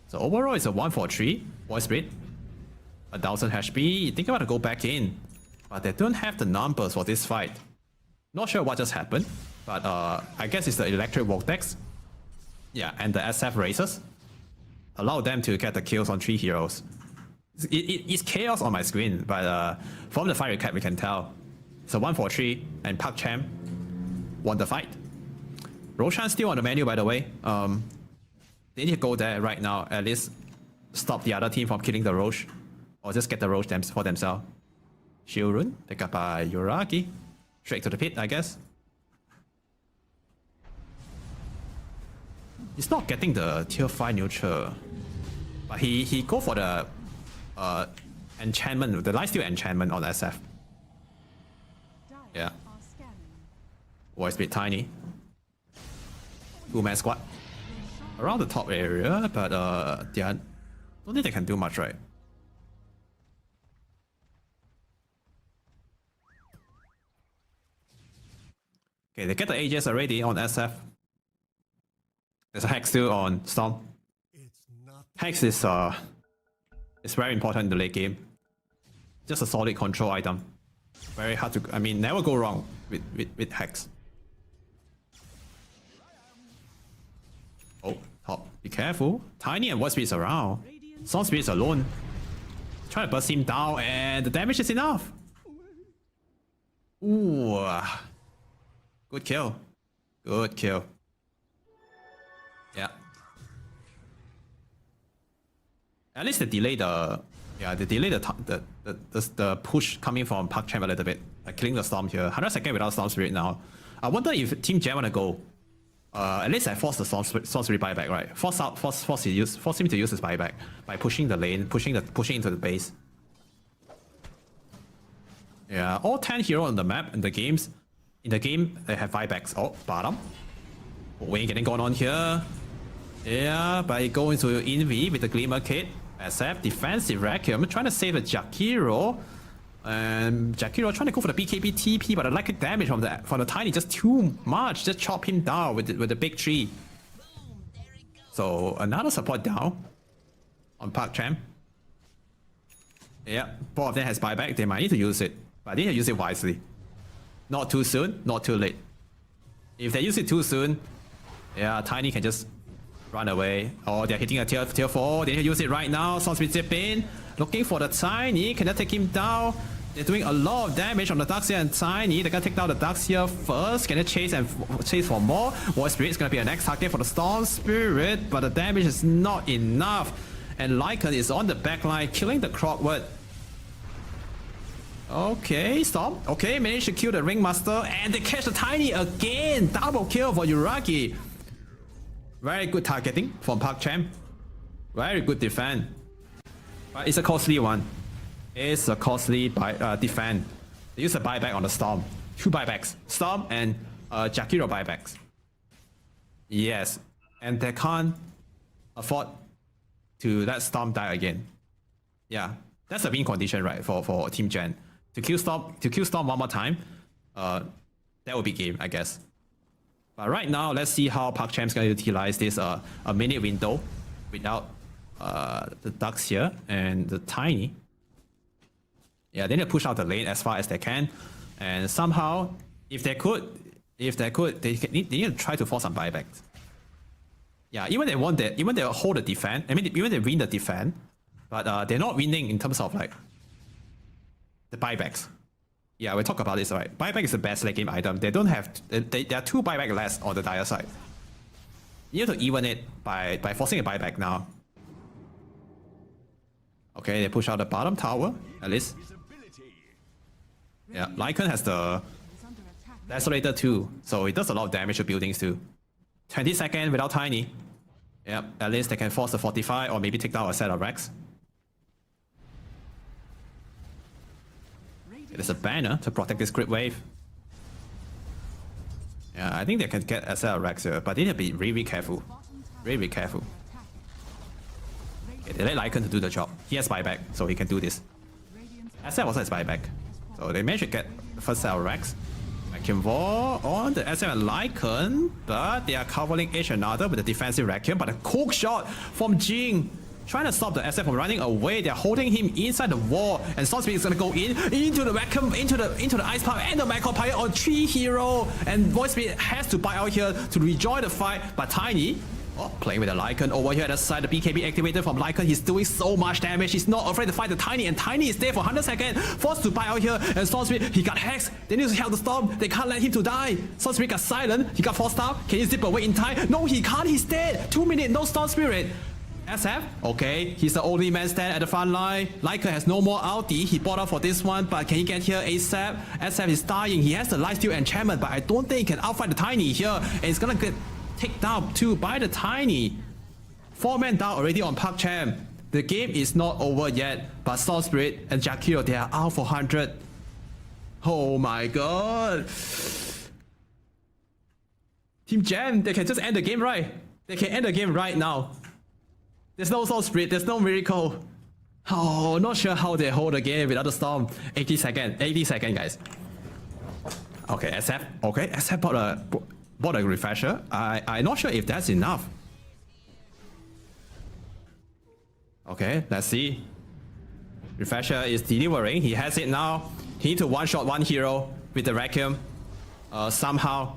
So overall, it's a 1-for-3. Void Spirit. 1000 HP. Think about to go back in. But they don't have the numbers for this fight. Not sure what just happened. But I guess it's the Electric Vortex. Yeah, and the SF Razors. Allow them to get the kills on 3 heroes. It's chaos on my screen, but from the fight recap we can tell. It's a 1-for-3, and PakChan won the fight. Roshan still on the menu, by the way. They need to go there right now, at least stop the other team from killing the Roche. Or just get the Roche for themselves. Shield Rune, pick up by Yuragi. Straight to the pit, I guess. He's not getting the tier 5 neutral. But he go for the enchantment, the lifesteal enchantment on SF. Yeah. Void Spirit Tiny. 2-man squad. Around the top area, but they don't think they can do much, right? Okay, they get the Aegis already on SF. There's a Hex still on Storm. Hex is very important in the late game. Just a solid control item. Very hard to, I mean, never go wrong with Hex. Oh, top. Be careful. Tiny and Void Spirit is around. Storm Spirit is alone. Try to burst him down, and the damage is enough. Ooh. Good kill. Good kill. Yeah. At least they delay the the push coming from PakChan a little bit. Like killing the Storm here. 100 seconds without Storm Spirit now. I wonder if Team Jam wanna go. At least I forced the Storm Spirit buyback, right? Force him to use his buyback by pushing the lane, pushing into the base. Yeah, all 10 heroes on the map in the games. In the game, they have buybacks. Oh, bottom. Wayne getting going on here. Yeah, but go into Envy with the Glimmer Kit. SF, defensive Vacuum, trying to save a Jakiro. And Jakiro trying to go for the BKB TP, but the electric damage from the Tiny just too much. Just chop him down with the big tree. So another support down on PakChan. Yeah, both of them has buyback. They might need to use it, but they need to use it wisely. Not too soon, not too late. If they use it too soon, yeah, Tiny can just run away. Oh, they're hitting a tier 4. They need to use it right now. Sonspeed zip in. Looking for the Tiny. Can they take him down? They're doing a lot of damage on the Darkseer and Tiny. They're gonna take down the Darkseer first. Can they chase for more? Void Spirit's gonna be the next target for the Storm Spirit, but the damage is not enough. And Lycan is on the backline, killing the Clockwork. Okay, stop. Okay, managed to kill the Ringmaster, and they catch the Tiny again. Double kill for Yuragi. Very good targeting from ParkChamp. Very good defense. But it's a costly one. It's a costly defense. They use a buyback on the Storm. 2 buybacks. Storm and Jakiro buybacks. Yes. And they can't afford to let Storm die again. Yeah. That's a win condition, right, for Team Gen. To kill Storm one more time, that would be game, I guess. But right now, let's see how ParkChamp's gonna utilize this a minute window without the Darkseer and the Tiny. Yeah, they need to push out the lane as far as they can, and somehow, if they could, they need to try to force some buybacks. Yeah, even they hold the defense. I mean, even they win the defense, but they're not winning in terms of like the buybacks. Yeah, we talk about this, right? Buyback is the best late game item. They don't have. There are 2 buyback less on the Dire side. You have to even it by forcing a buyback now. Okay, they push out the bottom tower at least. Yeah, Lycan has the Desolator too, so it does a lot of damage to buildings too. 20 seconds without Tiny. Yep, at least they can force a 45 or maybe take down a set of Rex. There's a banner to protect this crit wave. Yeah, I think they can get a set of Rex here, but they need to be really careful. Really careful. Okay, they let Lycan to do the job. He has buyback, so he can do this. SF also has buyback. So they managed to get the first set of Rex. Vacuum Wall on the SF and Lycan, but they are covering each another with the defensive Vacuum, but a cook shot from Jing. Trying to stop the SF from running away. They're holding him inside the wall, and Sonspeed is gonna go into the vacuum, into the ice power and the Macropire on 3 hero. And Void Spirit has to buy out here to rejoin the fight. But Tiny, playing with the Lycan over here at the side, the BKB activated from Lycan. He's doing so much damage. He's not afraid to fight the Tiny, and Tiny is there for 100 seconds, forced to buy out here. And Sonspeed, he got hexed. They need to help the Storm. They can't let him to die. Sonspeed got silent. He got forced out. Can he zip away in time? No, he can't. He's dead. 2 minutes, no Storm Spirit. SF, okay, he's the only man stand at the front line. Lycan has no more ulti. He bought out for this one, but can he get here ASAP? SF is dying. He has the lifesteal enchantment, but I don't think he can outfight the Tiny here. And he's gonna get taken down too by the Tiny. 4 men down already on ParkChamp. The game is not over yet, but Storm Spirit and Jakiro, they are out for 100. Oh my god. Team Jam, they can just end the game, right? They can end the game right now. There's no Soul Spirit, there's no Miracle. Oh, not sure how they hold the game without the Storm. 80 seconds, guys. Okay, SF. Okay, SF bought a refresher. I'm not sure if that's enough. Okay, let's see. Refresher is delivering. He has it now. He needs to one-shot 1 hero with the Vacuum. Somehow.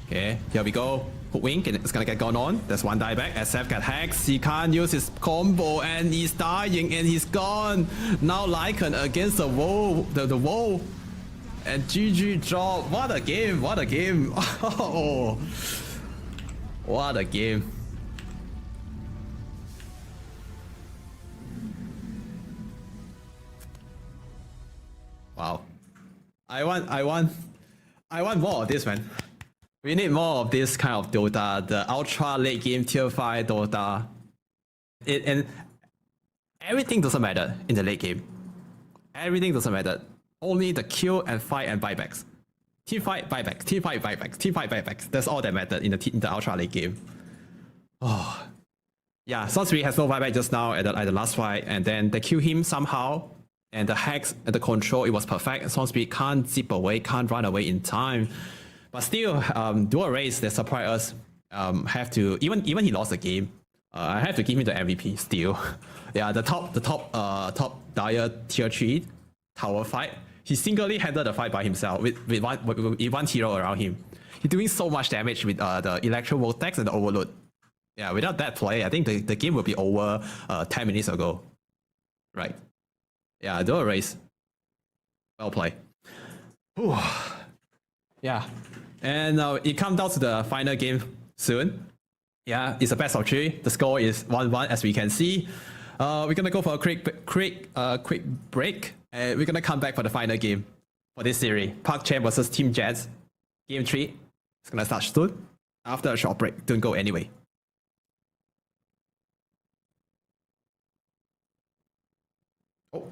Okay, here we go. Wink, and it's gonna get gone on. There's 1 dieback. SF got hacked. He can't use his combo, and he's dying, and he's gone. Now Lycan against the wall, the wall, and GG drop. What a game! What a game! Oh, what a game! Wow, I want more of this, man. We need more of this kind of Dota, the ultra late game tier 5 Dota. And everything doesn't matter in the late game. Everything doesn't matter. Only the kill and fight and buybacks. Team fight, buybacks, team fight, buybacks, team fight, buybacks. That's all that mattered in the ultra late game. Oh. Yeah, Sonspeed has no buyback just now at the last fight, and then they kill him somehow. And the hacks and the control, it was perfect. Sonspeed can't zip away, can't run away in time. But still, dual race that surprised us have to even he lost the game. I have to give him the MVP still. Yeah, the top Dire tier 3 tower fight. He singly handled the fight by himself with one hero around him. He's doing so much damage with the Electro Vortex and the Overload. Yeah, without that play, I think the game will be over 10 minutes ago. Right. Yeah, do a race. Well played. Whew. Yeah. And it comes down to the final game soon. Yeah, it's a best of 3. The score is 1-1 as we can see. We're gonna go for a quick break, and we're gonna come back for the final game for this series. Park Chan versus Team Jets. Game 3. It's gonna start soon. After a short break. Don't go anyway. Oh.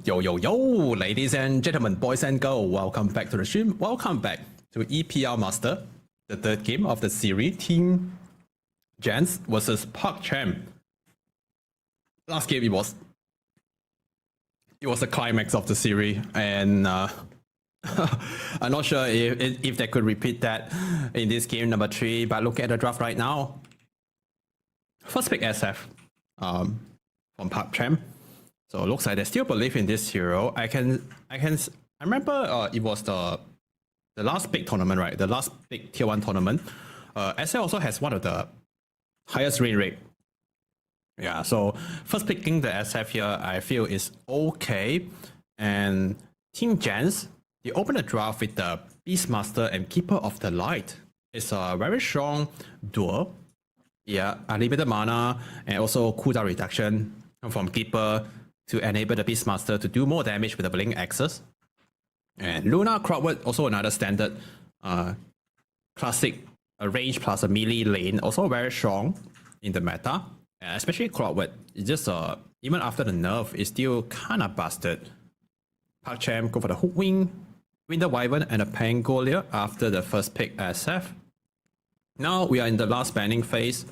Yo, ladies and gentlemen, boys and girls, welcome back to the stream. Welcome back to EPL Master, the third game of the series, Team Gens versus Park Cham. Last game, it was the climax of the series, and I'm not sure if they could repeat that in this game number 3, but look at the draft right now. First pick SF from Park Cham. So it looks like they still believe in this hero. I remember it was the last big tournament, right? The last big tier 1 tournament. SF also has one of the highest win rate. Yeah, so first picking the SF here, I feel is okay. And Team Gens, they open the draft with the Beastmaster and Keeper of the Light. It's a very strong duel. Yeah, unlimited mana and also cooldown reduction from Keeper to enable the Beastmaster to do more damage with the Blink Axes. And Luna Crowdwood, also another standard classic range plus a melee lane, also very strong in the meta. And especially Crowdwood, it's just even after the nerf, it's still kind of busted. Park Cham go for the Hook Wing, Winter Wyvern, and a Pangolier after the first pick SF. Now we are in the last banning phase.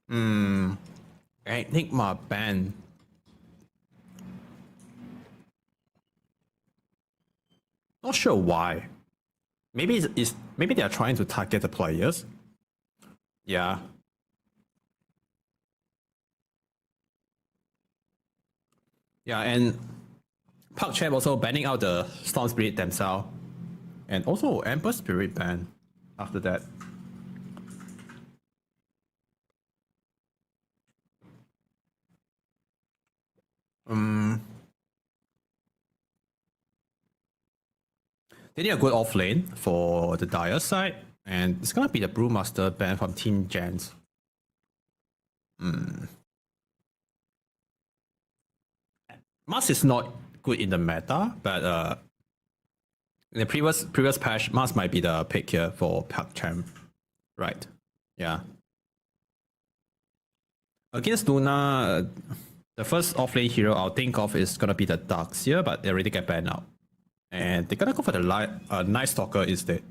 Enigma ban. Not sure why. Maybe maybe they are trying to target the players. Yeah. Yeah, and Park Cham also banning out the Storm Spirit themselves. And also Ember Spirit ban after that. They need a good off lane for the Dire side, and it's gonna be the Brewmaster ban from Team Gens. MOUZ is not good in the meta, but in the previous patch, MOUZ might be the pick here for Park Cham. Right. Yeah. Against Luna, the first offlane hero I'll think of is gonna be the Darkseer, but they already get banned out. And they're gonna go for the Night Stalker instead.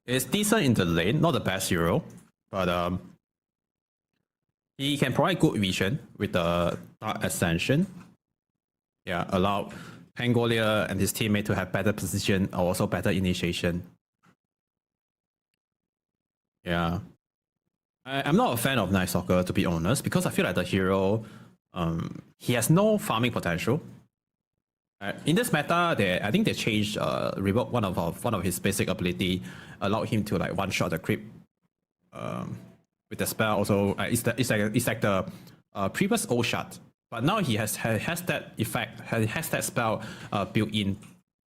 It's decent in the lane, not the best hero, but he can provide good vision with the Dark Ascension. Yeah, allow Pangolier and his teammate to have better position or also better initiation. Yeah. I'm not a fan of Night Stalker, to be honest, because I feel like the hero, he has no farming potential. In this meta, I think they changed revoke one of his basic ability, allowed him to like one shot the creep with the spell. Also, it's like the previous old shot, but now he has that effect, has that spell built in.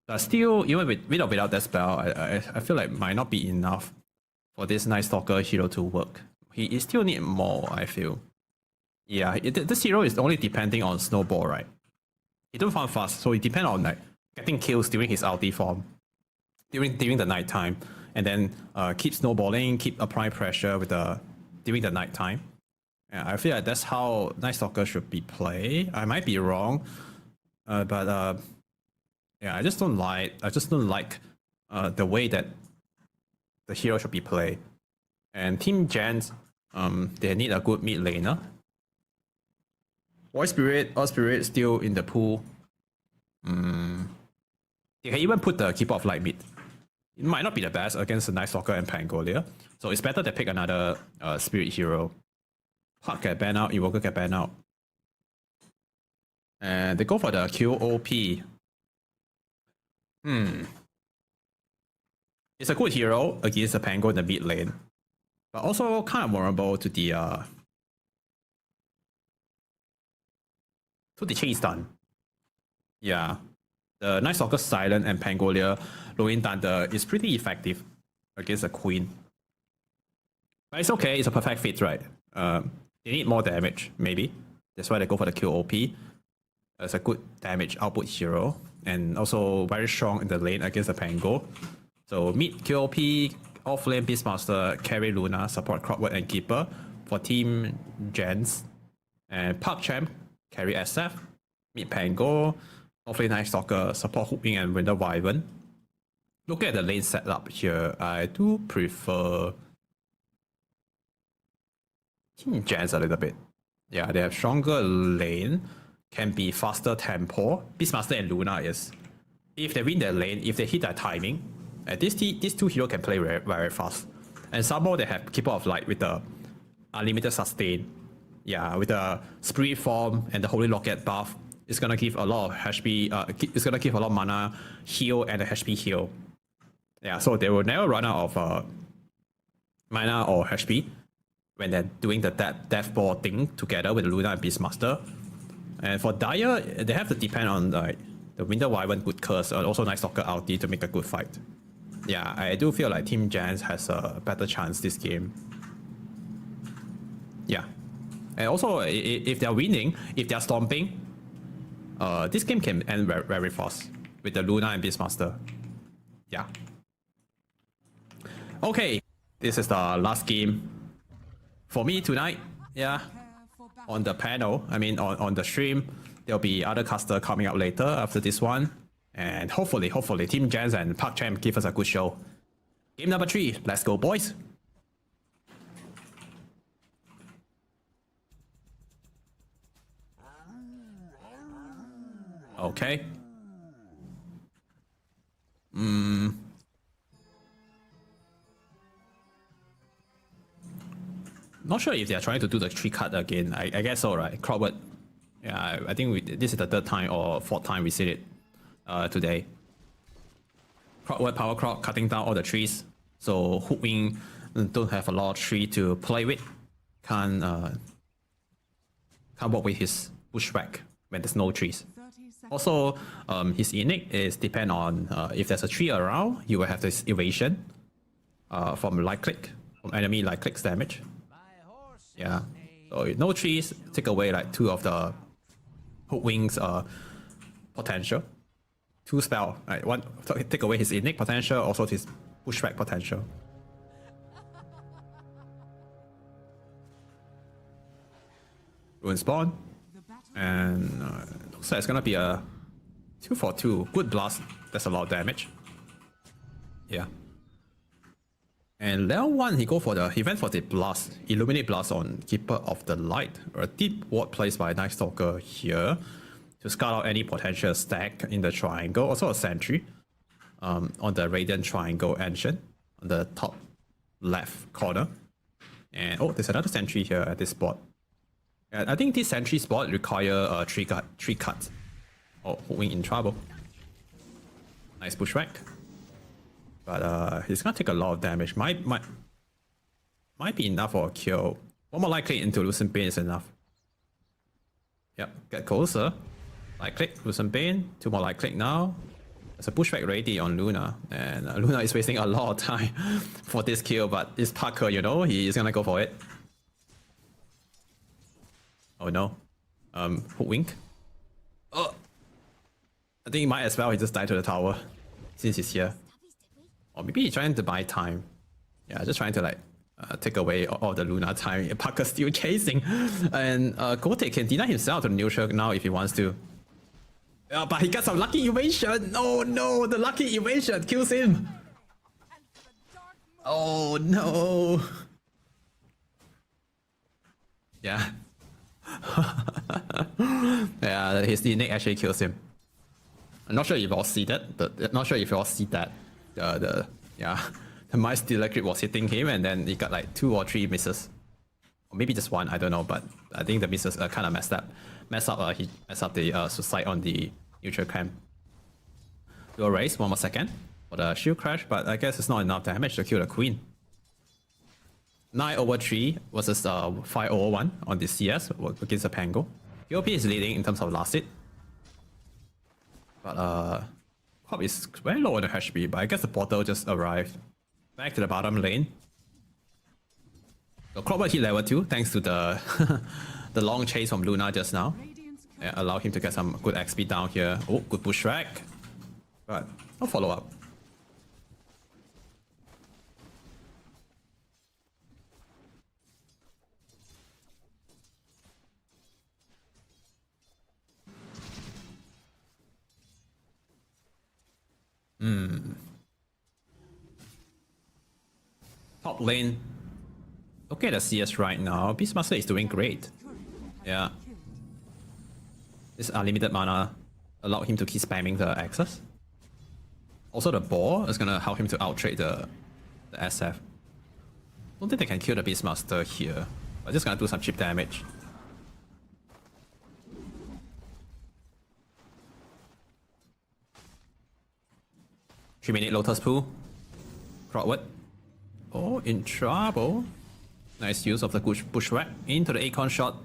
But still, even with or without that spell, I feel like might not be enough for this Night Stalker hero to work. He still need more, I feel. Yeah, this hero is only depending on Snowball, right? He don't farm fast, so he depends on like getting kills during his ulti form, during the night time, and then keep snowballing, keep applying pressure during the night time. Yeah, I feel like that's how Night Stalker should be played. I might be wrong, but yeah, I just don't like the way that the hero should be played. And Team Gens, they need a good mid laner. Void Spirit, Earth Spirit still in the pool. They can even put the Keeper of Light mid. It might not be the best against the Night Stalker and Pangolier, so it's better to pick another Spirit hero. Park get banned out, Evoker get banned out. And they go for the QOP. It's a good hero against the Pango in the mid lane, but also kind of vulnerable to the chain stun. Yeah, the Night Stalker Silent and Pangolier Rolling Thunder is pretty effective against the Queen. But it's okay, it's a perfect fit, right? They need more damage, maybe. That's why they go for the QOP. It's a good damage output hero, and also very strong in the lane against the Pango. So mid QOP, off lane Beastmaster, carry Luna, support Crowdwood and Keeper for Team Gens. And Park Champ carry SF, mid Pango, hopefully Night Stalker, support Hooping and Winter Wyvern. Look at the lane setup here. I do prefer Team Jans a little bit. Yeah, they have stronger lane, can be faster tempo. Beastmaster and Luna is. If they win their lane, if they hit their timing, these two heroes can play very, very fast. And some more they have Keeper of Light with the unlimited sustain. Yeah, with the Spirit Form and the Holy Locket buff, it's gonna give a lot of HP. It's gonna give a lot of mana heal and a HP heal. Yeah, so they will never run out of mana or HP when they're doing the death ball thing together with Luna and Beastmaster. And for Dire, they have to depend on the Winter Wyvern good curse and also Night Stalker ulti to make a good fight. Yeah, I do feel like Team Jans has a better chance this game. Yeah. And also, if they're winning, if they're stomping, this game can end very, very fast with the Luna and Beastmaster. Yeah. Okay, this is the last game for me tonight. Yeah. On the panel, I mean on the stream, there'll be other caster coming up later after this one. And hopefully, Team Jans and Park Champ give us a good show. Game number 3, let's go, boys. Okay. Not sure if they are trying to do the 3 cut again. I guess so, right? Crowdwood. Yeah, I think this is the 3rd time or 4th time we see it today. Crowdwood power crowd cutting down all the trees. So Hooping don't have a lot of tree to play with. Can't work with his bushwhack when there's no trees. Also, his innate is depend on if there's a tree around, you will have this evasion from light click, from enemy light clicks damage. Yeah, so no trees, take away like 2 of the Hook Wings potential. 2 spell, right? 1 take away his innate potential, also his pushback potential. Ruin spawn, and looks like it's gonna be a 2 for 2. Good blast, that's a lot of damage. Yeah. And level 1, he went for the blast, Illuminate Blast on Keeper of the Light, or a deep ward placed by Night Stalker here to scout out any potential stack in the triangle. Also a sentry on the Radiant Triangle engine on the top left corner. And oh, there's another sentry here at this spot. And I think this sentry spot require a 3 cut. Oh, Wing in trouble. Nice pushback. But he's gonna take a lot of damage. Might be enough for a kill. 1 more light click into Lucent Bane is enough. Yep, get closer. Light click, Lucent Bane. 2 more light click now. There's a pushback ready on Luna. And Luna is wasting a lot of time for this kill, but it's Parker, you know, he is gonna go for it. Oh no. Hook Wink. Oh! I think he might as well, he just died to the tower since he's here. Or maybe he's trying to buy time. Yeah, just trying to like take away all the Luna time. Parker's still chasing. And Gotek can deny himself to neutral now if he wants to. But he got some lucky evasion. Oh no, the lucky evasion kills him. Oh no. Yeah. Yeah, his innate actually kills him. I'm not sure if you all see that. Not sure if you all see that. The MOUZ Dealer Crit was hitting him, and then he got like 2 or 3 misses, or maybe just 1. I don't know, but I think the misses kind of messed up. He messed up the suicide on the neutral camp. Do a race 1 more second for the shield crash, but I guess it's not enough damage to kill the queen. 9/3 versus 5/1 on the CS against the Pango. POP is leading in terms of last hit, but Pop is very low on the HP, but I guess the portal just arrived. Back to the bottom lane. So Clockwork hit level 2 thanks to the the long chase from Luna just now. Yeah, allow him to get some good XP down here. Oh, good push track. But no follow up. Top lane. Look at the CS right now. Beastmaster is doing great. Yeah. This unlimited mana allowed him to keep spamming the axes. Also, the ball is gonna help him to outtrade the SF. Don't think they can kill the Beastmaster here. But just gonna do some cheap damage. Three-minute Lotus Pool. Crowdwood. Oh, in trouble. Nice use of the bushwhack into the Acorn shot.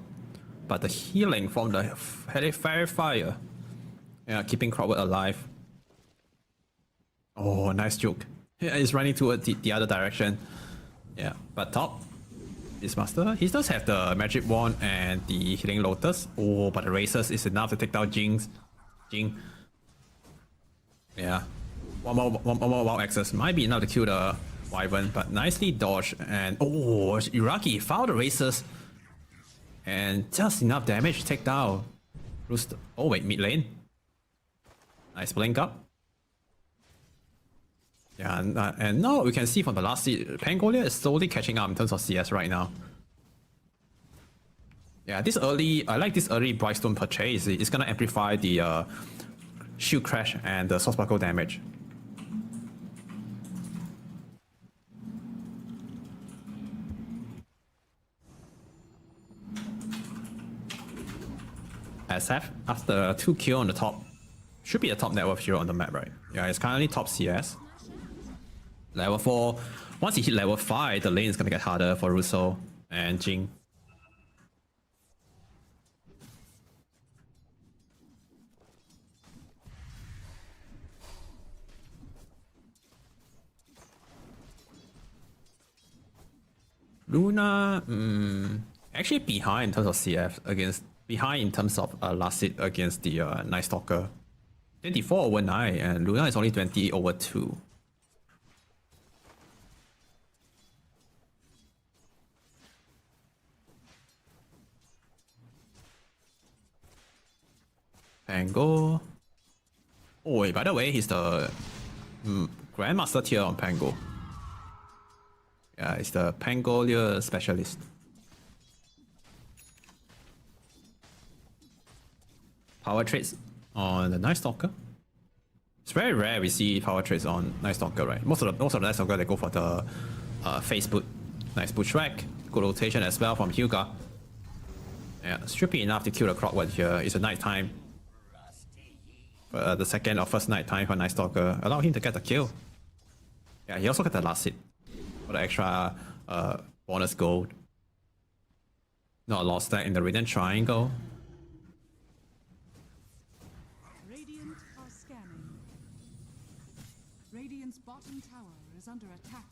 But the healing from the fairy fire. Yeah, keeping Crowdwood alive. Oh, nice juke. Yeah, he's running toward the other direction. Yeah, but top. Beastmaster. He does have the magic wand and the healing lotus. Oh, but the racers is enough to take down Jing. Yeah. One more wild access. Might be enough to kill the Wyvern, but nicely dodged. And oh, Iraqi found the racers. And just enough damage to take down Rooster. Oh wait, mid lane. Nice blink up. Yeah, and now we can see from the last seed, Pangolia is slowly catching up in terms of CS right now. Yeah, I like this early Brightstone purchase. It's gonna amplify the shield crash and the source sparkle damage. SF, after 2 kills on the top, should be a top net worth hero on the map, right? Yeah, it's currently top CS. Level 4, once you hit level 5, the lane is gonna get harder for Russo and Jing. Luna, actually behind in terms of CF behind in terms of last hit against the Night Stalker. 24/9 and Luna is only 20/2. Pango. Oh wait, by the way, he's the Grandmaster tier on Pango. Yeah, he's the Pangolia specialist. Power trades on the Night Stalker. It's very rare we see power trades on Night Stalker, right? Most of the Night Stalker, they go for the face boot. Nice bushwhack. Good rotation as well from Hyuga. Yeah, should be enough to kill the Crockword here. It's a night time. The second or first night time for Night Stalker. Allow him to get the kill. Yeah, he also got the last hit for the extra bonus gold. Not lost that in the Radiant Triangle.
Radiant are scanning. Radiant's bottom tower is under attack.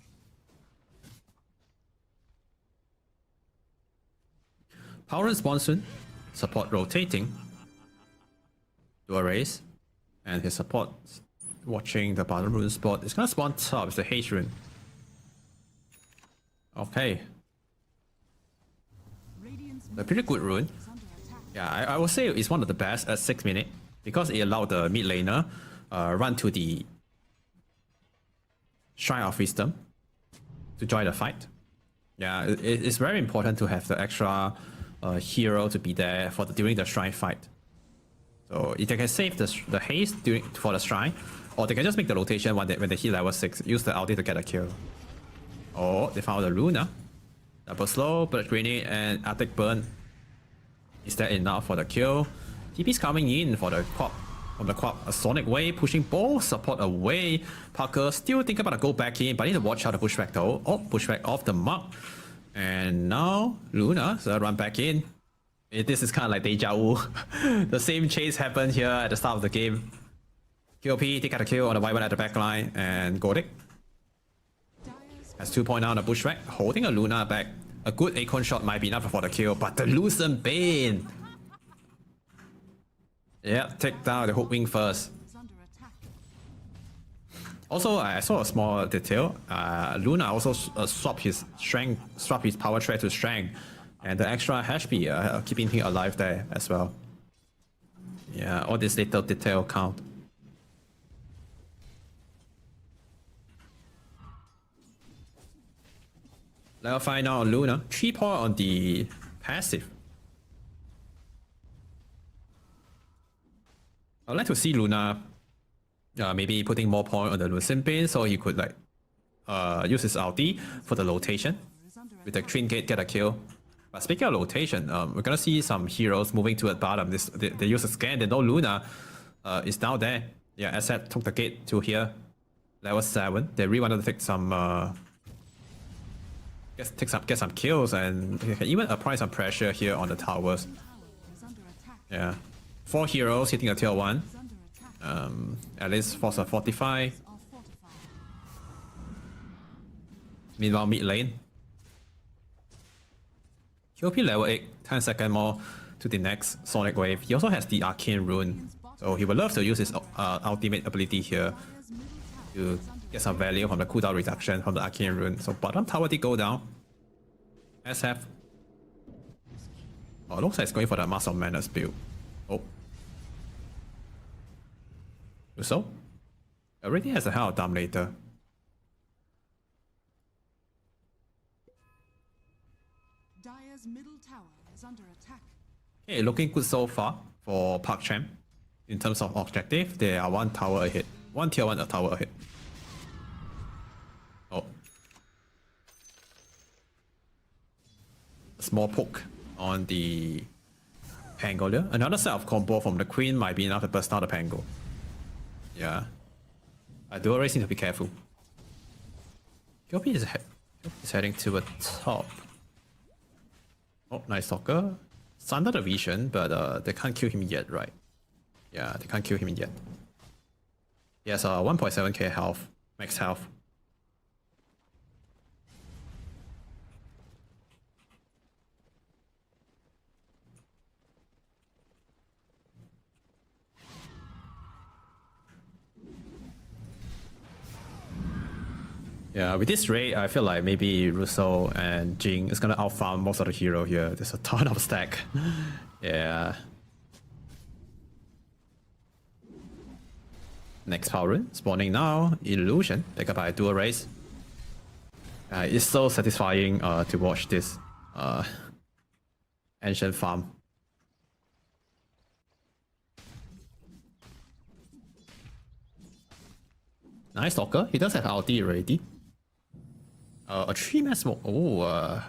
Power response soon. Support rotating. Do a race. And his support watching the bottom rune spot. It's gonna spawn top. It's the Haze rune. Okay. A pretty good rune. Yeah, I would say it's one of the best at 6 minutes because it allowed the mid laner run to the Shrine of Wisdom to join the fight. Yeah, it's very important to have the extra hero to be there during the Shrine fight. So if they can save the haste for the Shrine, or they can just make the rotation when they hit level 6, use the ulti to get a kill. Oh, they found the Luna. Double slow, bullet grenade, and Arctic burn. Is that enough for the kill? TP's coming in for the Quap. From the Quap, a Sonic Wave pushing both support away. Parker still thinking about to go back in, but need to watch out the pushback though. Oh, pushback off the mark. And now Luna, so run back in. This is kind of like deja vu. The same chase happened here at the start of the game. QOP, take out a kill on the Wyvern at the back line, and Gordic has 2 points on the bushwhack, holding a Luna back. A good Acorn shot might be enough for the kill, but the Lucent Bane. Yeah, take down the Hook Wing first. Also, I saw a small detail. Luna also swapped his power trait to strength, and the extra HP keeping him alive there as well. Yeah, all this little detail count. Level 5 now on Luna. 3 point on the passive. I'd like to see Luna maybe putting more point on the Lucent Bin so he could like use his ulti for the rotation. With the Twin Gate get a kill. But speaking of rotation, we're gonna see some heroes moving to the bottom. They use a scan, they know Luna is down there. Yeah, SF took the gate to here. Level 7. They really wanted to take some get some kills and even apply some pressure here on the towers. Yeah. 4 heroes hitting a tier 1. At least force a 45. Meanwhile, mid lane. QP level 8, 10 seconds more to the next Sonic Wave. He also has the Arcane Rune. So he would love to use his ultimate ability here to get some value from the cooldown reduction from the Arcane Rune. So bottom tower did go down. SF. Oh, looks like it's going for the Master of Madness build. Oh. So? Already has a hell of Dominator.
Dire's middle tower is under attack.
Okay, looking good so far for Park Champ. In terms of objective, they are 1 tower ahead. 1 tier 1 tower ahead. Oh. A small poke on the Pangolier. Another set of combo from the Queen might be enough to burst out the Pango. Yeah. I do always need to be careful. Kyopi is heading to a top. Oh, nice Stalker. It's under the vision, but they can't kill him yet, right? Yeah, they can't kill him yet. He has 1.7k health, max health. Yeah, with this raid, I feel like maybe Russo and Jing is gonna outfarm most of the hero here. There's a ton of stack. Yeah. Next power rune, spawning now. Illusion, picked up by a dual race. It's so satisfying to watch this ancient farm. Nice Stalker, he does have ulti already. A 3-man smoke. Oh,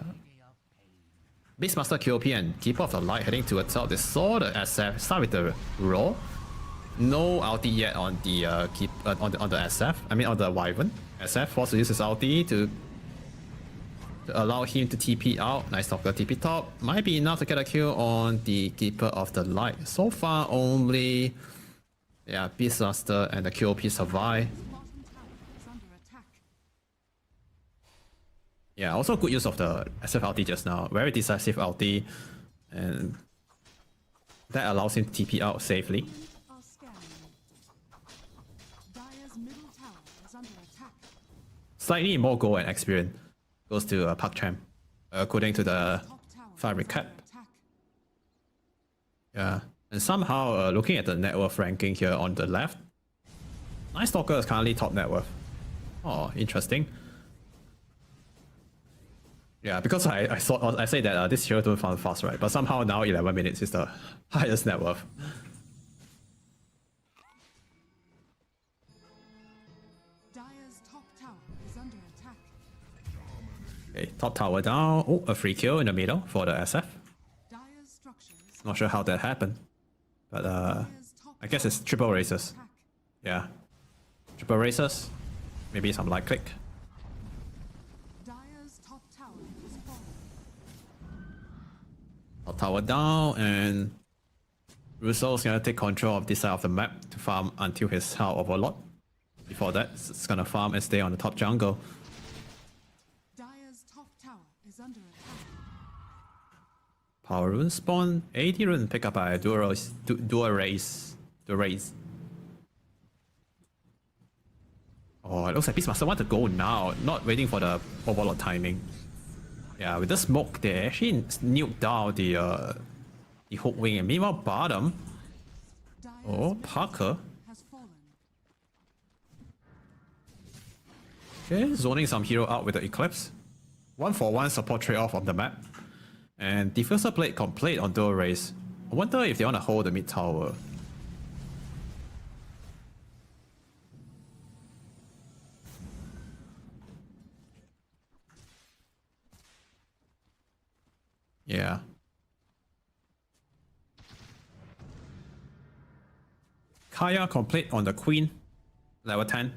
Beastmaster QOP and Keeper of the Light heading towards top. They saw the SF start with the roll. No ulti yet on the on the SF. I mean on the Wyvern. SF forced to use his ulti to allow him to TP out. Nice Stalker TP top. Might be enough to get a kill on the Keeper of the Light. So far only Beastmaster and the QOP survive. Yeah, also good use of the SF ulti just now. Very decisive ulti. And that allows him to TP out safely. Slightly more gold and experience goes to Park Champ, according to the file recap. Yeah, and somehow looking at the net worth ranking here on the left, Nice Stalker is currently top net worth. Oh, interesting. Yeah, because I say that this hero don't farm fast, right? But somehow now 11 minutes is the highest net worth.
Dire's top tower is under attack.
Okay, top tower down. Oh, a free kill in the middle for the SF.
Dire's structures.
Not sure how that happened, but I guess it's triple races. Yeah, triple races. Maybe some light click.
Dire's top tower is falling.
Top tower down, and Russo's gonna take control of this side of the map to farm until his health overload. Before that, it's gonna farm and stay on the top jungle.
Dire's top tower is under attack.
Power rune spawn, 80 rune pick up by dual race. Oh, it looks like Beastmaster want to go now, not waiting for the overload timing. Yeah, with the smoke, they actually nuked down the hook wing. And meanwhile, bottom. Oh, Parker.
Has fallen.
Okay, zoning some hero out with the Eclipse. 1-for-1 support trade-off on the map. And Diffuser played complete on dual race. I wonder if they want to hold the mid tower. Yeah. Kaya complete on the queen. Level 10.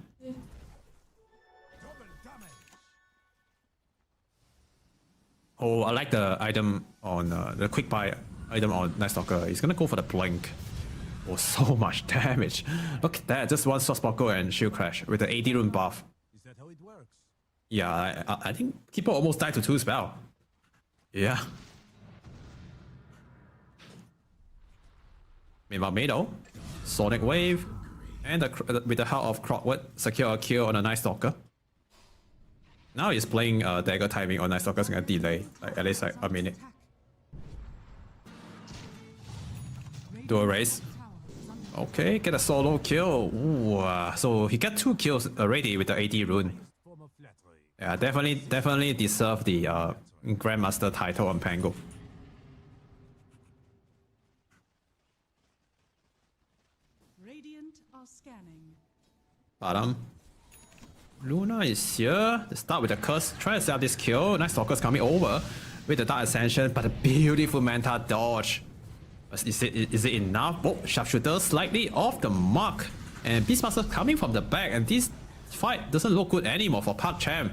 Oh, I like the item on the quick buy item on Night Stalker. He's gonna go for the blink. Oh, so much damage. Look at that, just one Source Sparkle and Shield Crash with the 80 rune buff.
Is that how it works?
Yeah, I think people almost died to 2 spell. Yeah. Meanwhile, Mado, Sonic Wave, and with the help of Crockwood, secure a kill on a Night Stalker. Now he's playing dagger timing on Night Stalker, it's gonna delay like at least like a minute. Dual race. Okay, get a solo kill. Ooh, so he got 2 kills already with the 80 rune. Yeah, definitely deserve the Grandmaster title on Pango.
Radiant are scanning.
Bottom. Luna is here. Let's start with the curse. Try to set up this kill. Night Stalker's coming over with the Dark Ascension, but a beautiful Manta dodge. Is it enough? Oh, Sharpshooter slightly off the mark. And Beastmaster coming from the back, and this fight doesn't look good anymore for Park Champ.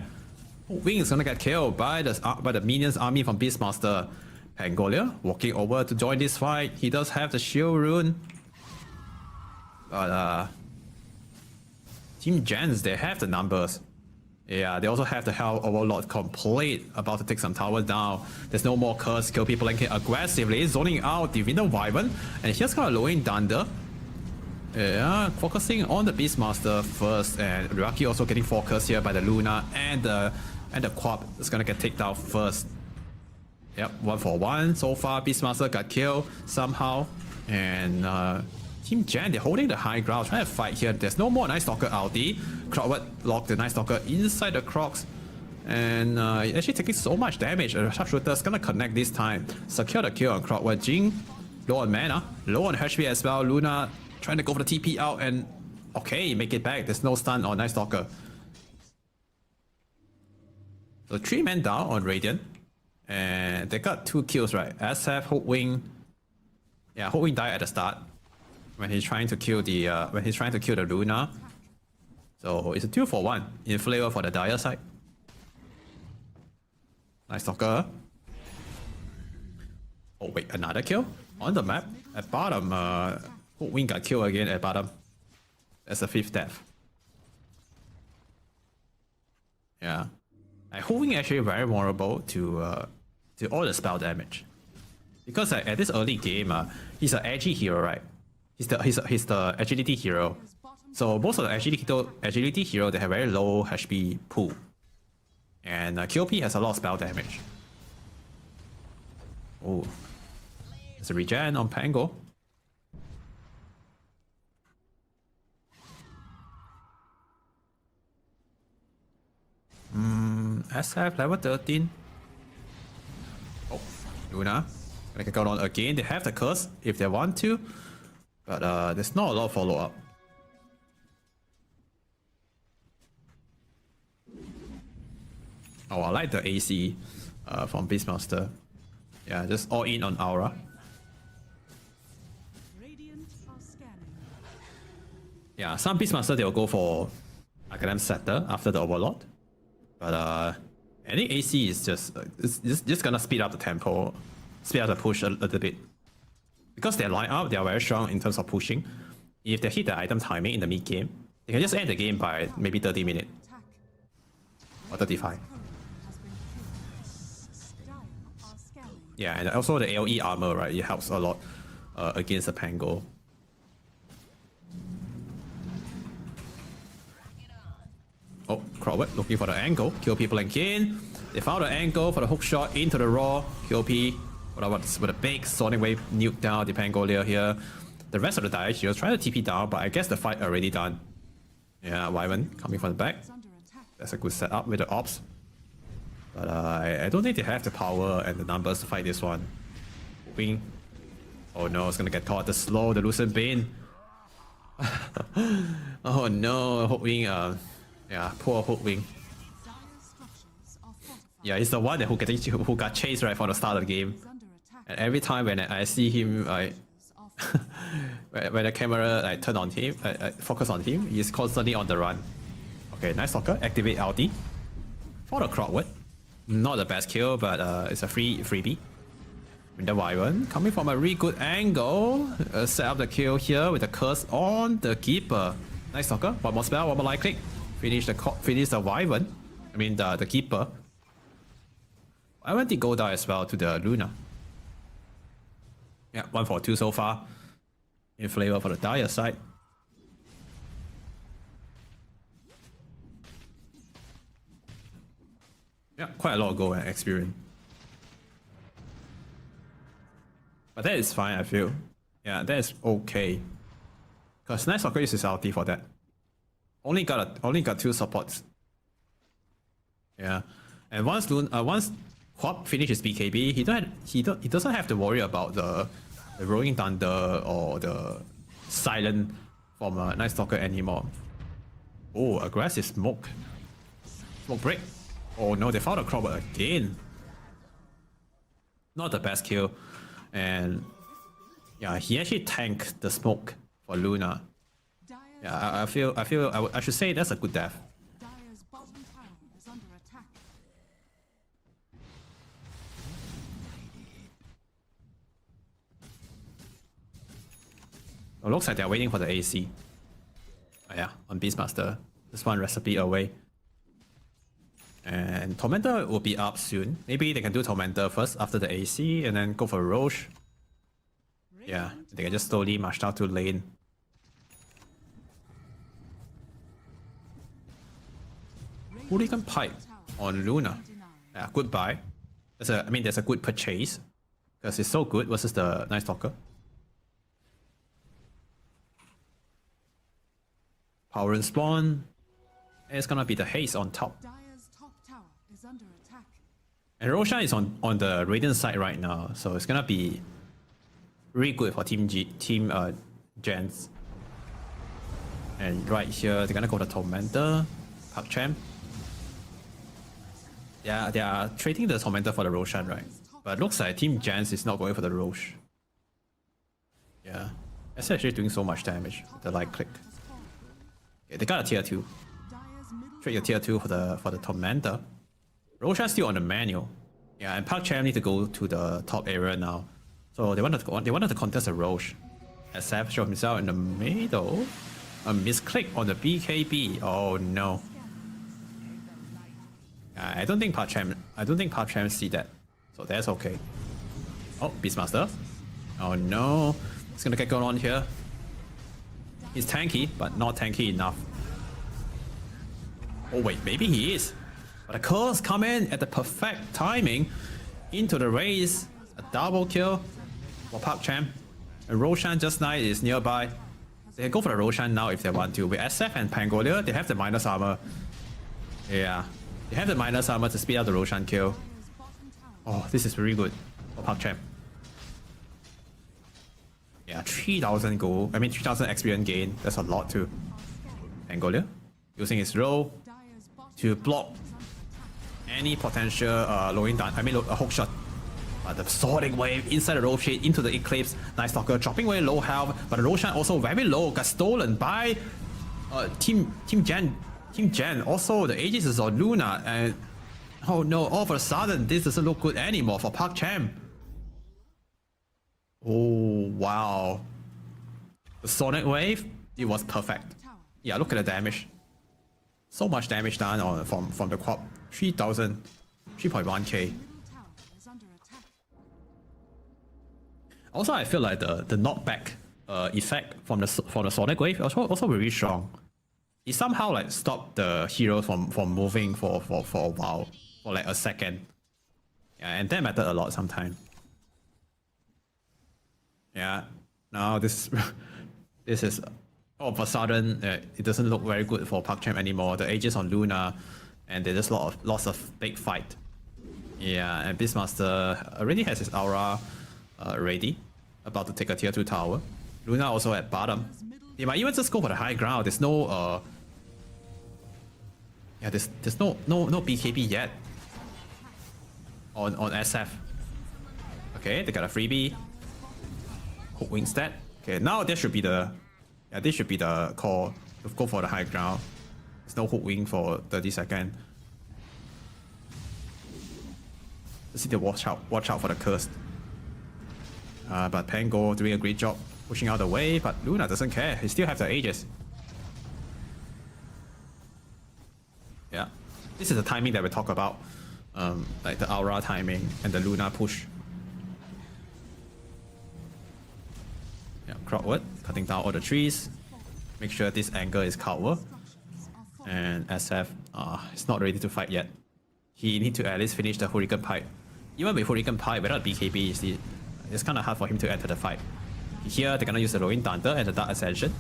Wing is gonna get killed by the minions army from Beastmaster. Pangolia walking over to join this fight. He does have the shield rune. But Team Gens, they have the numbers. Yeah, they also have the Hell Overlord complete, about to take some towers down. There's no more curse, kill people flanking aggressively, zoning out Divino Wyvern, and here's got a lowing Thunder. Yeah, focusing on the Beastmaster first, and Ryaki also getting focused here by the Luna and the Quap is gonna get taken down first. Yep, 1-for-1 so far. Beastmaster got killed somehow, and Team Gen, they're holding the high ground, trying to fight here. There's no more Night Stalker ulti. Crockwood locked the Night Stalker inside the Crocs, and actually taking so much damage. The Sharpshooter's gonna connect this time. Secure the kill on Crockwood. Jing, low on mana, low on HP as well. Luna trying to go for the TP out, and okay, make it back. There's no stun on Night Stalker. So 3 men down on Radiant, and they got 2 kills, right? SF, Hoodwing. Yeah, Hoodwing died at the start when he's trying to kill the Luna. So it's a 2-for-1 in flavor for the Dire side. Nice Stalker. Oh wait, another kill on the map at bottom. Wing got killed again at bottom. That's the 5th death. Yeah, and Wing actually very vulnerable to all the spell damage, because at this early game, he's an edgy hero, right? He's the agility hero. So most of the agility hero, they have very low HP pool, and QP has a lot of spell damage. Oh, there's a regen on Pango. SF level 13. Oh, Luna gonna get on again. They have the curse if they want to, but there's not a lot of follow up. Oh, I like the AC from Beastmaster. Yeah, just all in on Aura.
Radiant are scanning.
Yeah, some Beastmaster they'll go for Academ Setter after the Overlord, but I think AC is just gonna speed up the tempo, speed up the push a little bit, because their lineup they are very strong in terms of pushing. If they hit the item timing in the mid game, they can just end the game by maybe 30 minutes or 35. Yeah, and also the AoE armor, right? It helps a lot against the Pango. Oh, Crockwood looking for the angle. QP flank in. They found the angle for the hook shot into the raw. QP with a big Sonic Wave nuke down the Pangolia here. The rest of the Dire Heroes trying to TP down, but I guess the fight already done. Yeah, Wyvern coming from the back. That's a good setup with the ops. But I don't think they have the power and the numbers to fight this one. Wing. Oh no, it's gonna get caught. The slow, the Lucent Bane. Oh no, Hookwing. Yeah, poor Hookwing.
Dire's structures are fortified.
Yeah, he's the one who got chased right from the start of the game.
Is under attack.
And every time when I see him,
Are fortified.
when the camera like turn on him, focus on him, he's constantly on the run. Okay, nice soccer. Activate LD for the Crowdwood. Not the best kill, but it's a freebie. The Wyvern coming from a really good angle. Set up the kill here with the curse on the keeper. Nice soccer. One more spell, one more light click. Finish the Wyvern. I mean the keeper. Wyvern did go down as well to the Luna. Yeah, 1 for 2 so far. In flavor for the Dire side. Yeah, quite a lot of goal and experience. But that is fine, I feel. Yeah, that is okay. Because Night Soccer uses ulti for that. Only got 2 supports. Yeah, and once Quap finishes BKB, he doesn't have to worry about the Rolling Thunder or the Silent from Night Stalker anymore. Oh, aggressive smoke break. Oh no, they found a Crowbar again. Not the best kill. And yeah, he actually tanked the smoke for Luna.
Dire's
Yeah, I should say that's a good death.
Dire's bottom tower is under attack.
It looks like they're waiting for the AC. Oh yeah, on Beastmaster. Just one recipe away. And Tormentor will be up soon. Maybe they can do Tormentor first after the AC and then go for Roche. Yeah, they can just slowly march down to lane. Hooligan Pipe on Luna. Yeah, goodbye. That's a good purchase. Because it's so good versus the Night Stalker. Power and Spawn. And it's gonna be the Haze on top.
Dire's top tower is under attack.
And Roshan is on the Radiant side right now, so it's gonna be really good for Team Gens. And right here, they're gonna go to Tormentor, ParkChamp. Yeah, they are trading the Tormentor for the Roshan, right? But it looks like Team Gens is not going for the Roche. Yeah, it's actually doing so much damage with the light click. Okay, they got a tier 2.
Dire's middle
Trade your tier 2 for the Tormentor. Roshan's still on the manual. Yeah, and ParkChamp need to go to the top area now. So they wanted to contest a Roche. SF showed himself in the middle. A misclick on the BKB. Oh no. I don't think ParkChamp see that. So that's okay. Oh, Beastmaster. Oh no. It's gonna get going on here. He's tanky, but not tanky enough. Oh wait, maybe he is. But the curse come in at the perfect timing into the race. A double kill for ParkChamp. And Roshan just nice is nearby. They can go for the Roshan now if they want to. With SF and Pangolia, they have the minus armor. Yeah, they have the minus armor to speed up the Roshan kill. Oh, this is very good for ParkChamp. Yeah, 3,000 gold. 3,000 experience gain. That's a lot too. Pangolia using his roll
Dire's bottom
to block any potential lowing down. A hook shot. But the Sonic Wave inside the roll shade into the Eclipse. Night Stalker dropping away low health, but the Roshan also very low. Got stolen by Team Gen. Also, the Aegis is on Luna, and oh no! All of a sudden, this doesn't look good anymore for ParkChamp. Oh wow! The Sonic Wave, it was perfect. Yeah, look at the damage. So much damage done from the crop. 3,000, 3.1k.
middle tower is under attack.
Also, I feel like the knockback effect from the Sonic Wave also very strong. It somehow like stopped the heroes from moving for a while, for like a second. Yeah, and that mattered a lot sometimes. Yeah, now this is all of a sudden it doesn't look very good for ParkChamp anymore. The Aegis on Luna, and there's just lots of big fight. Yeah, and Beastmaster already has his aura ready, about to take a tier 2 tower. Luna also at bottom. They might even just go for the high ground. There's no yeah, there's no BKB yet on SF. Okay, they got a freebie. Hook wing stat. Okay, now this should be the call to go for the high ground. There's no hook wing for 30 seconds. Just need to watch out for the curse. But Pango doing a great job pushing out the way, but Luna doesn't care. He still has the Aegis. Yeah, this is the timing that we talk about, like the aura timing and the Luna push. Yeah, Crowdwood cutting down all the trees. Make sure this angle is covered. And SF is not ready to fight yet. He needs to at least finish the Hurricane Pipe. Even with Hurricane Pipe without BKB, it's kind of hard for him to enter the fight. Here they're gonna use the Rolling Thunder and the Dark Ascension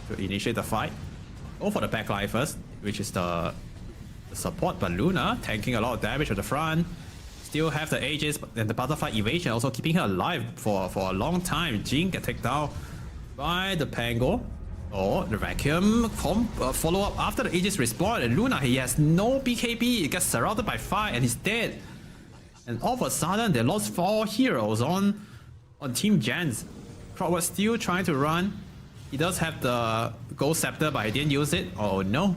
to initiate the fight. Go for the backline first, which is the support, but Luna tanking a lot of damage at the front. Still have the Aegis and the Butterfly Evasion also keeping her alive for a long time. Jin get taken down by the Pango. Oh, the Vacuum follow up after the Aegis respawn, and Luna, he has no BKB. He gets surrounded by fire and he's dead. And all of a sudden they lost 4 heroes on Team Jens. Crowdwood still trying to run. He does have the Gold Scepter, but he didn't use it. Oh no.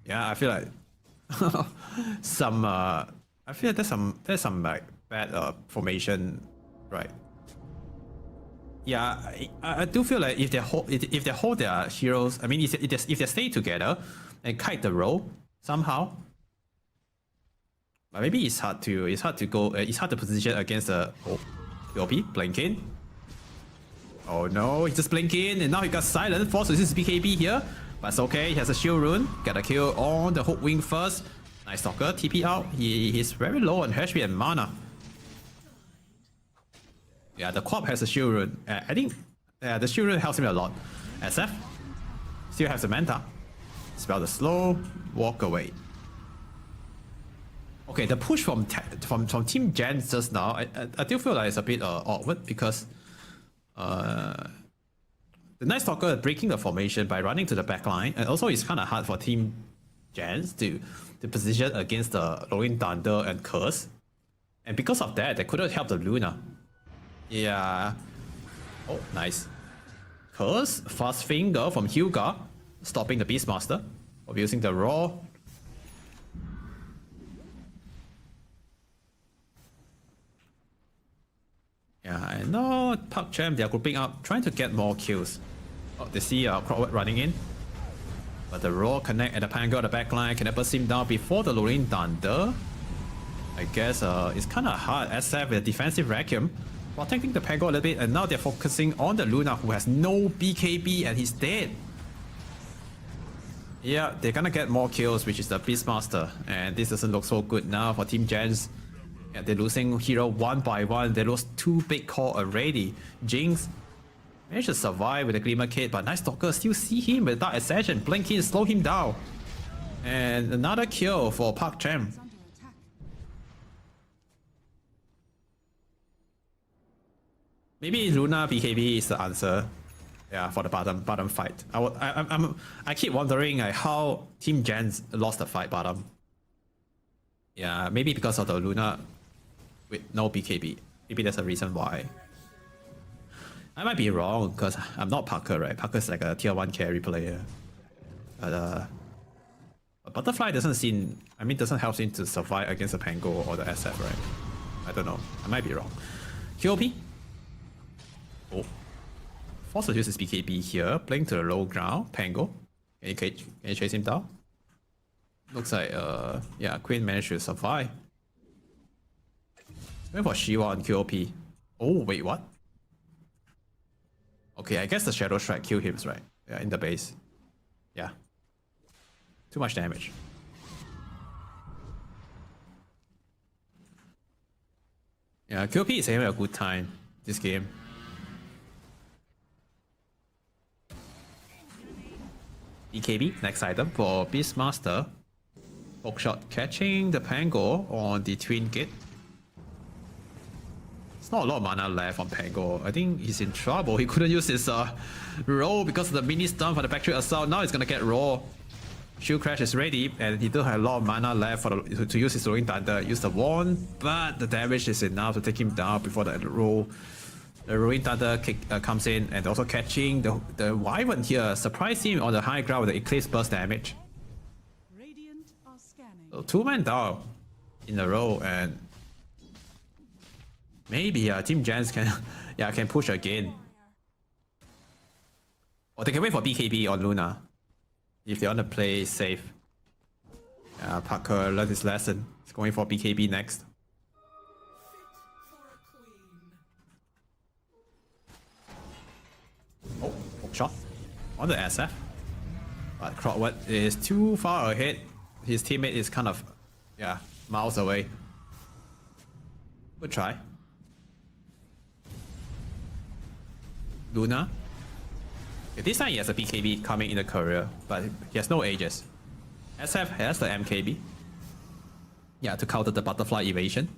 Yeah, I feel like I feel like there's some like bad formation, right? Yeah, I do feel like if they hold their heroes, I mean, if they stay together and kite the roll somehow, but maybe it's hard to position against the POP blinking. Oh no, he just blinking and now he got silent. Forces his BKB here. But it's okay, he has a shield rune. Got a kill on the hook wing first. Nice Stalker, TP out. He's very low on HP and mana. Yeah, the Corp has a shield rune. I think the shield rune helps him a lot. SF still has the Manta. Spell the slow, walk away. Okay, the push from Team Gen just now, I do feel like it's a bit awkward because the Night Stalker breaking the formation by running to the backline, and also it's kind of hard for Team Gens to position against the Rolling Thunder and Curse. And because of that, they couldn't help the Luna. Yeah. Oh, nice. Curse, Fast Finger from Hyuga, stopping the Beastmaster of using the Raw. Yeah, and now PUBG, they are grouping up, trying to get more kills. Oh, they see Crowdwood running in. But the Raw connect at the Pango at the backline can never seem down before the Rolling Thunder. I guess it's kind of hard. SF with a defensive vacuum, protecting the Pango a little bit, and now they're focusing on the Luna who has no BKB and he's dead. Yeah, they're gonna get more kills, which is the Beastmaster, and this doesn't look so good now for Team Gens. Yeah, they're losing hero one by one. They lost 2 big core already. Jinx managed to survive with the Glimmer Kit, but Night Stalker still see him with Dark Ascension. Blinking to slow him down. And another kill for Park Chem. Maybe Luna BKB is the answer. Yeah, for the bottom fight. I keep wondering how Team Gens lost the fight bottom. Yeah, maybe because of the Luna with no BKB. Maybe that's a reason why. I might be wrong because I'm not Parker, right? Parker's like a tier 1 carry player. But Butterfly doesn't help him to survive against the Pango or the SF, right? I don't know. I might be wrong. QOP. Oh. Forces uses BKB here, playing to the low ground. Pango. Can you chase him down? Looks like yeah, Queen managed to survive. Going for Shiva on QOP. Oh wait, what? Okay, I guess the Shadow Strike killed him, right? Yeah, in the base. Yeah. Too much damage. Yeah, QOP is having a good time this game. BKB, next item for Beastmaster. Hook shot catching the Pango on the twin gate. It's not a lot of mana left on Pango. I think he's in trouble. He couldn't use his roll because of the mini stun for the factory assault. Now he's gonna get raw. Shield crash is ready, and he still has a lot of mana left for to use his rolling thunder. Use the wand, but the damage is enough to take him down before the roll. The rolling thunder kick comes in, and also catching the Wyvern here. Surprised him on the high ground with the Eclipse burst damage.
Radiant are scanning.
So 2 men down in a row, and maybe Team Jans can can push again. Or they can wait for BKB on Luna if they want to play safe. Parker learned his lesson. He's going for BKB next. Oh, hook shot on the SF. But Crowdwood is too far ahead. His teammate is kind of, miles away. Good try. Luna. This time he has a BKB coming in the career, but he has no Aegis. SF has the MKB. To counter the butterfly evasion.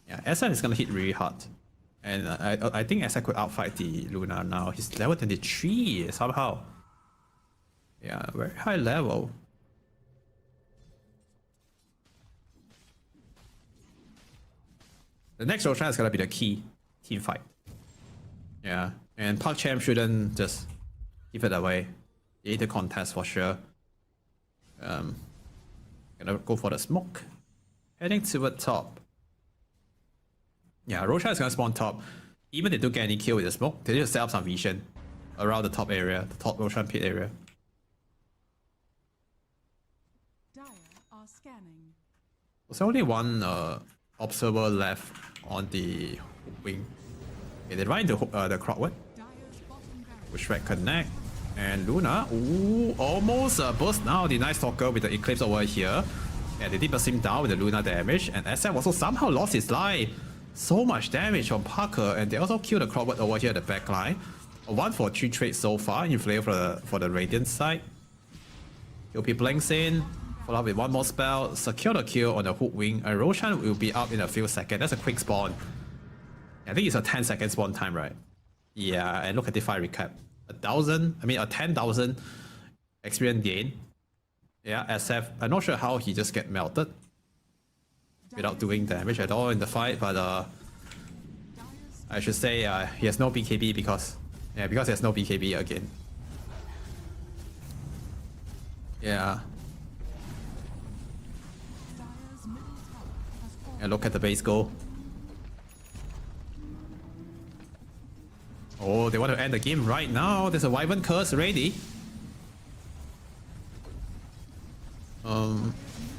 SF is gonna hit really hard. And I think SF could outfight the Luna now. He's level 23 somehow. Very high level. The next Roshan is gonna be the key team fight. And Park Cham shouldn't just give it away. They need the contest for sure. Gonna go for the smoke. Heading to the top. Roshan is gonna spawn top. Even if they don't get any kill with the smoke, they just set up some vision around the top area, the top Roshan pit area.
Dire are scanning.
There's only one observer left on the wing. They run into the Crowdwood.
Dire's bottom barracks.
Pushback connect. And Luna, almost burst now the Night Stalker with the Eclipse over here. And they did burst him down with the Luna damage. And SF also somehow lost his life. So much damage from Parker. And they also killed the Crowdwood over here at the back line. A 1-for-3 trade so far in flavor for the Radiant side. He'll be blanks in. Follow up with one more spell. Secure the kill on the Hook Wing. And Roshan will be up in a few seconds. That's a quick spawn. I think it's a 10-second spawn time, right? And look at the fire recap. 10,000 experience gain. SF. I'm not sure how he just get melted without doing damage at all in the fight, but I should say he has no BKB because he has no BKB again.
Dire's middle tower has fallen.
And look at the base goal. Oh, they want to end the game right now. There's a Wyvern curse ready.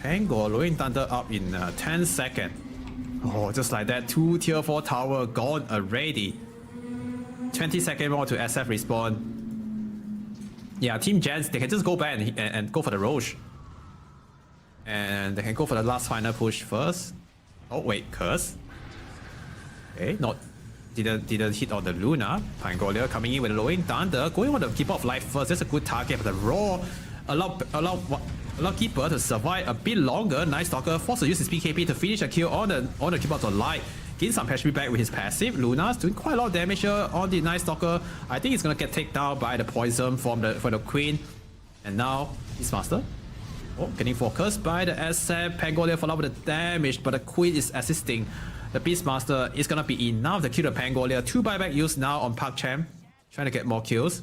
Pango rolling thunder up in 10 seconds. Oh, just like that, 2 tier 4 tower gone already. 20 seconds more to SF respawn. Team Jans, they can just go back and go for the Roche. And they can go for the last final push first. Oh wait, curse. Okay, didn't hit on the Luna. Pangolia coming in with a rolling thunder, going for the Keeper of Life first. That's a good target, but the Raw allow Keeper to survive a bit longer. Night Stalker forced to use his BKB to finish a kill on the Keeper of Light. Gain some HP back with his passive. Luna's doing quite a lot of damage here on the Night Stalker. I think he's gonna get taken down by the poison for the Queen. And now Beastmaster. Oh, getting focused by the SF. Pangolia follow up with the damage, but the Queen is assisting. The Beastmaster is gonna be enough to kill the Pangolia. 2 buyback used now on Park Cham, trying to get more kills.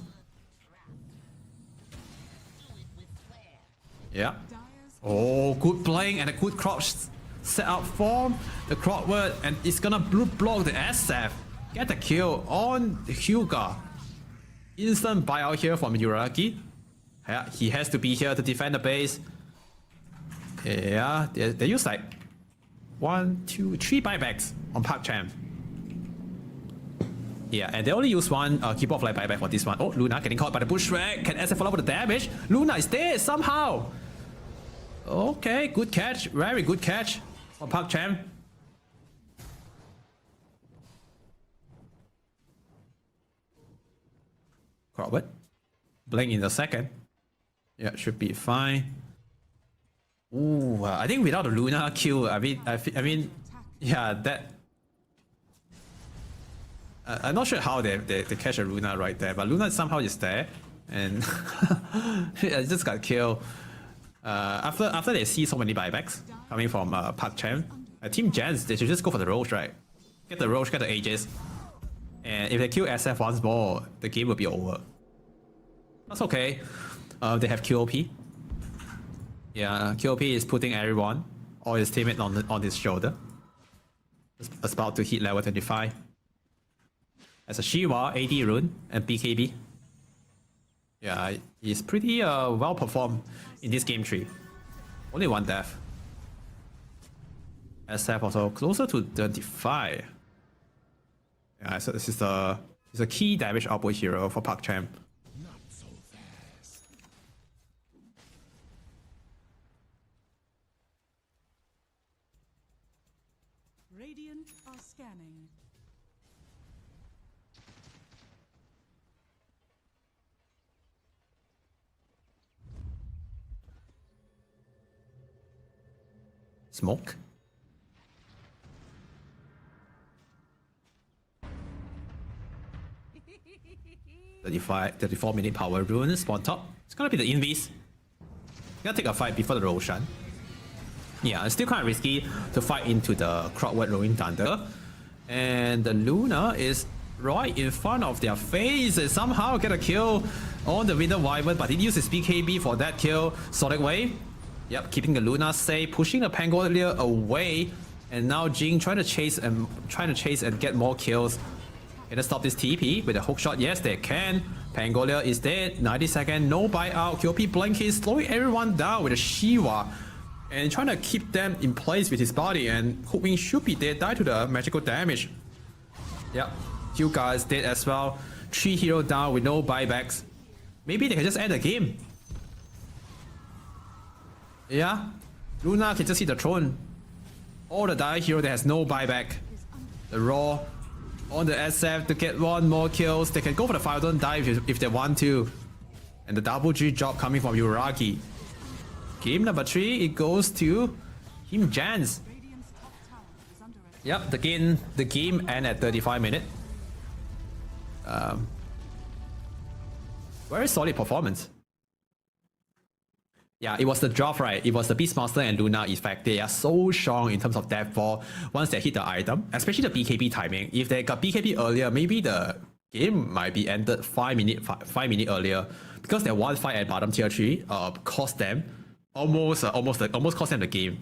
Oh, good playing and a good crouch set up form. The Crowdwood, and it's gonna blue block the SF. Get the kill on Hyuga. Instant buyout here from Yuragi. He has to be here to defend the base. They use like 1, 2, 3 buybacks on Park Cham. And they only use one Keeper of Light buyback for this one. Oh, Luna getting caught by the bushwhack. Can SF follow up with the damage? Luna is dead somehow. Okay, good catch. Very good catch from Park Cham. Crowdwood. Blink in a second. Should be fine. Ooh, I think without the Luna kill, I mean, yeah, that. I'm not sure how they catch a Luna right there, but Luna somehow is there, and it just got killed. After they see so many buybacks coming from PakChem, Team Gens, they should just go for the Roche, right? Get the Roche, get the Aegis, and if they kill SF once more, the game will be over. That's okay. They have QOP. Yeah, QOP is putting everyone, all his teammates on his shoulder. It's about to hit level 25. As a Shiva, AD Rune, and BKB. Yeah, he's pretty well performed in this game tree. Only one death. SF also closer to 25. Yeah, so this is a key damage output hero for PakChem.
Not so fast.
Radiant are scanning.
Smoke. 34-minute power rune spawn top. It's gonna be the invis. Gonna take a fight before the Roshan. Yeah, it's still kind of risky to fight into the Crowdword Rolling Thunder. And the Luna is right in front of their face and somehow get a kill on the Winter Wyvern, but he uses BKB for that kill. Sonic Wave. Yep, keeping the Luna safe, pushing the Pangolier away, and now Jing trying to chase and get more kills. Can they stop this TP with a hook shot? Yes, they can. Pangolier is dead. 90 seconds, no buyout. QOP Blanket slowing everyone down with a Shiva and trying to keep them in place with his body. And Hookwing should be dead, die to the magical damage. Yep, two guys dead as well. 3 heroes down with no buybacks. Maybe they can just end the game. Yeah, Luna can just hit the throne. All the die hero that has no buyback. The Raw on the SF to get one more kills. They can go for the 5,000 dive if they want to. And the double G job coming from Uragi. Game number 3, it goes to Team Jans. Yep, the game end at 35 minutes. Very solid performance. Yeah, it was the drop, right? It was the Beastmaster and Luna effect. They are so strong in terms of death fall once they hit the item, especially the BKB timing. If they got BKB earlier, maybe the game might be ended 5 minutes earlier, because that one fight at bottom tier 3 cost them almost cost them the game.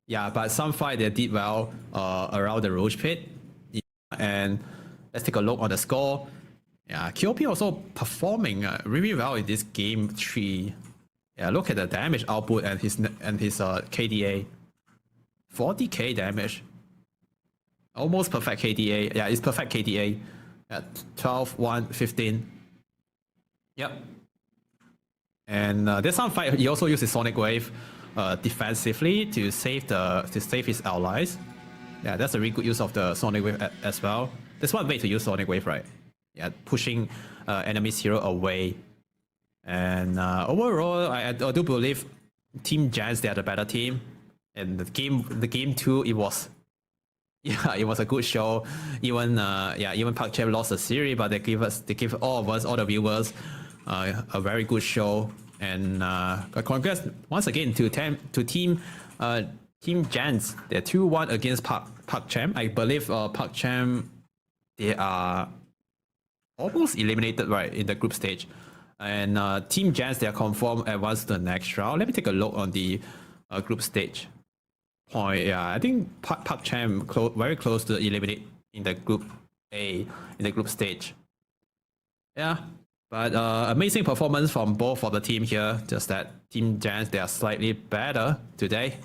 Yeah, but some fight they did well around the Roach Pit. Yeah, and let's take a look on the score. Yeah, QOP also performing really well in this game 3. Yeah, look at the damage output and his KDA. 40k damage. Almost perfect KDA. Yeah, it's perfect KDA. At 12, 1, 15. Yep. And there's some fight. He also uses Sonic Wave defensively to save his allies. Yeah, that's a really good use of the Sonic Wave as well. There's one way to use Sonic Wave, right? Yeah, pushing enemy's hero away. And overall, I do believe Team Jans, they are the better team. And the game 2, it was a good show. Even PakChem lost the series, but they give all of us, all the viewers, a very good show. And congrats once again to Team Jans. They're 2-1 against PakChem. I believe PakChem, they are almost eliminated right in the group stage. And Team Jans, they are confirmed advance to the next round. Let me take a look on the group stage point. Yeah, I think PakChem very close to eliminate in the group A, in the group stage. Yeah, but amazing performance from both of the team here. Just that Team Jans, they are slightly better today.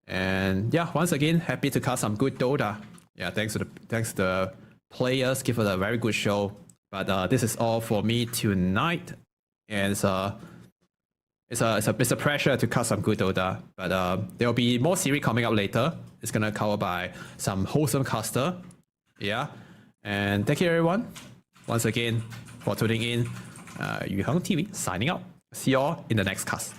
And yeah, once again, happy to cast some good Dota. Yeah, thanks to the players, give it a very good show. But this is all for me tonight, and it's a pressure to cut some good Dota. But there will be more series coming up later. It's gonna cover by some wholesome caster. Yeah, and thank you everyone once again for tuning in. Yuheng TV signing out. See you all in the next cast.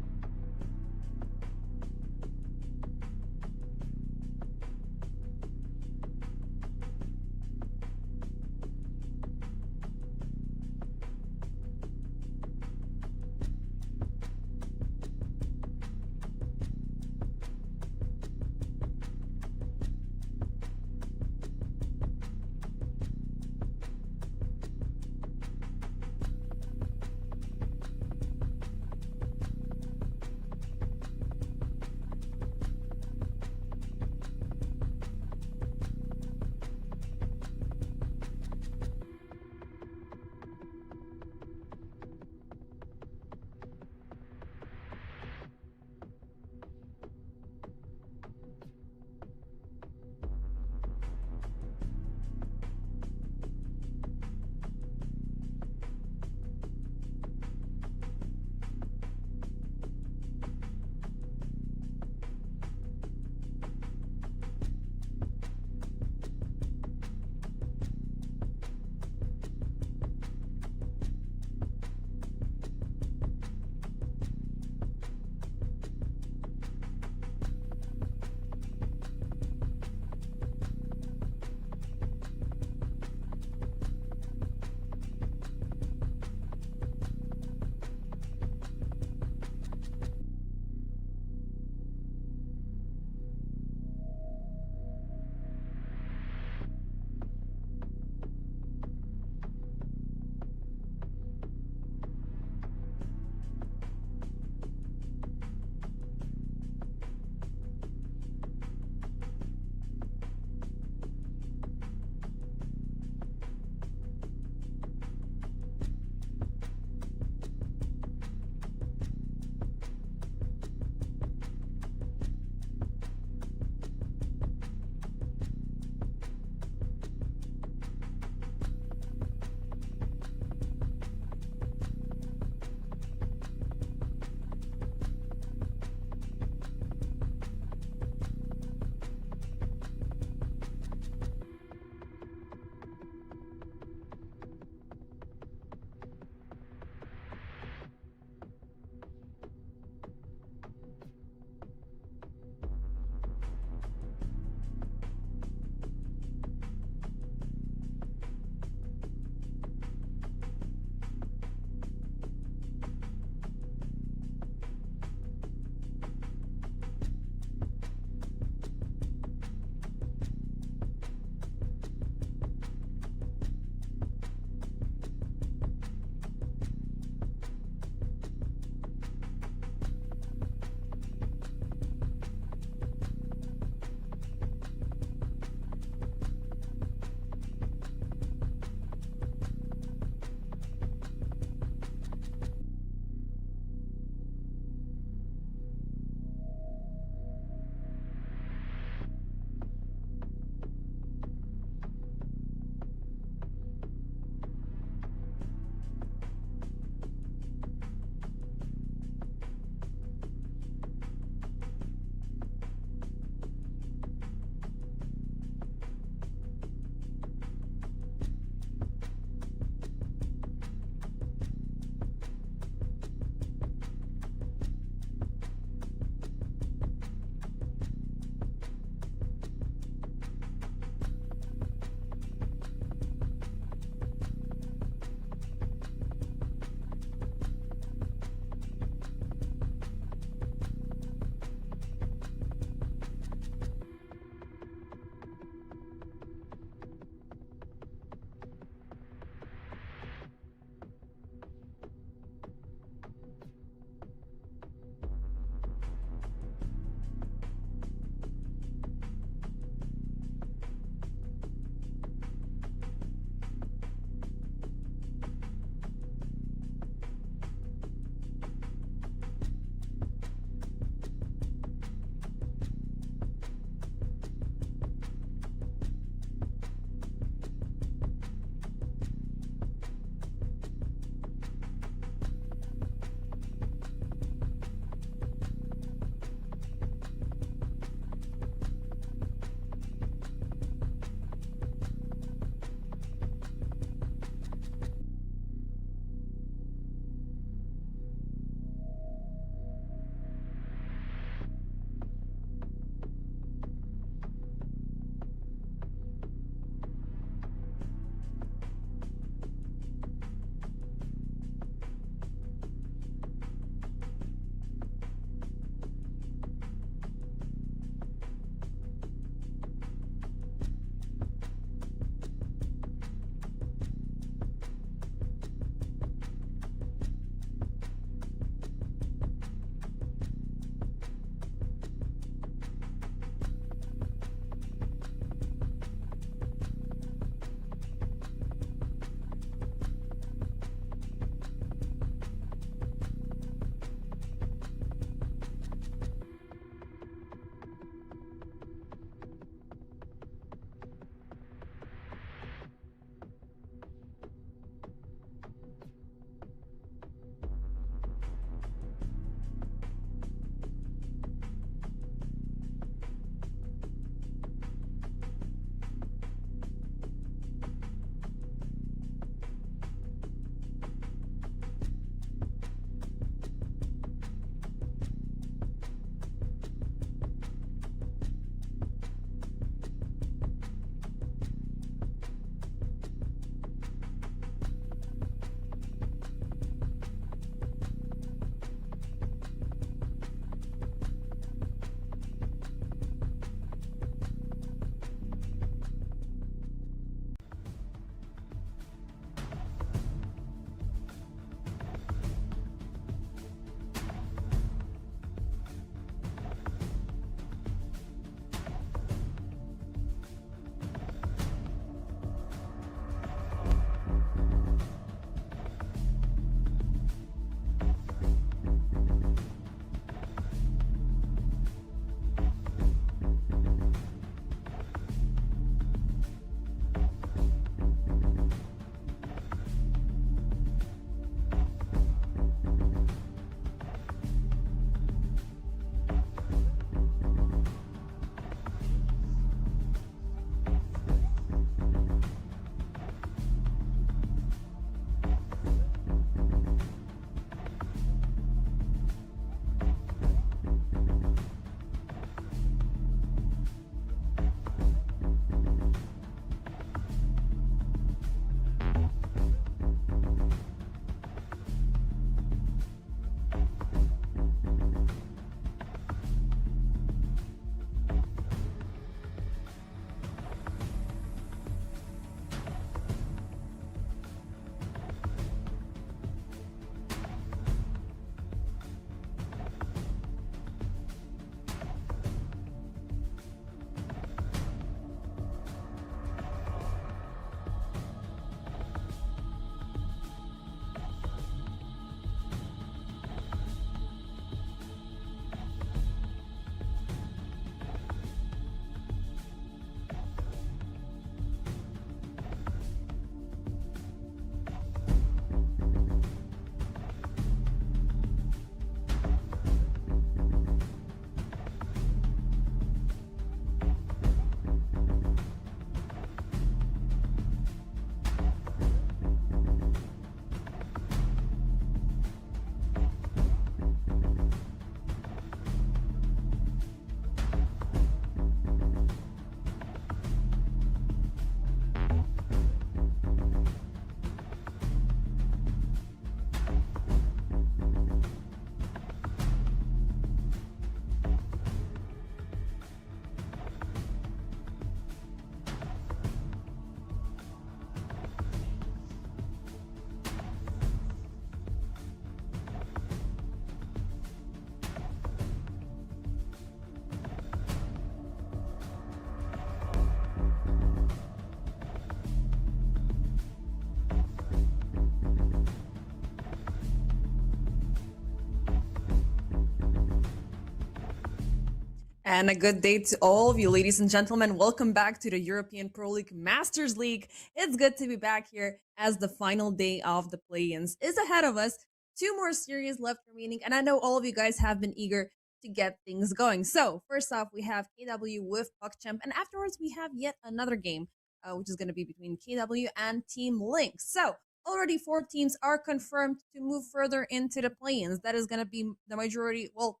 And a good day to all of you, ladies and gentlemen. Welcome back to the European Pro League Masters League. It's good to be back here as the final day of the play-ins is ahead of us. 2 more series left remaining, and I know all of you guys have been eager to get things going. So, first off, we have KW with PuckChamp, and afterwards we have yet another game, which is going to be between KW and Team Lynx. So, already 4 teams are confirmed to move further into the play-ins. That is going to be the majority, well,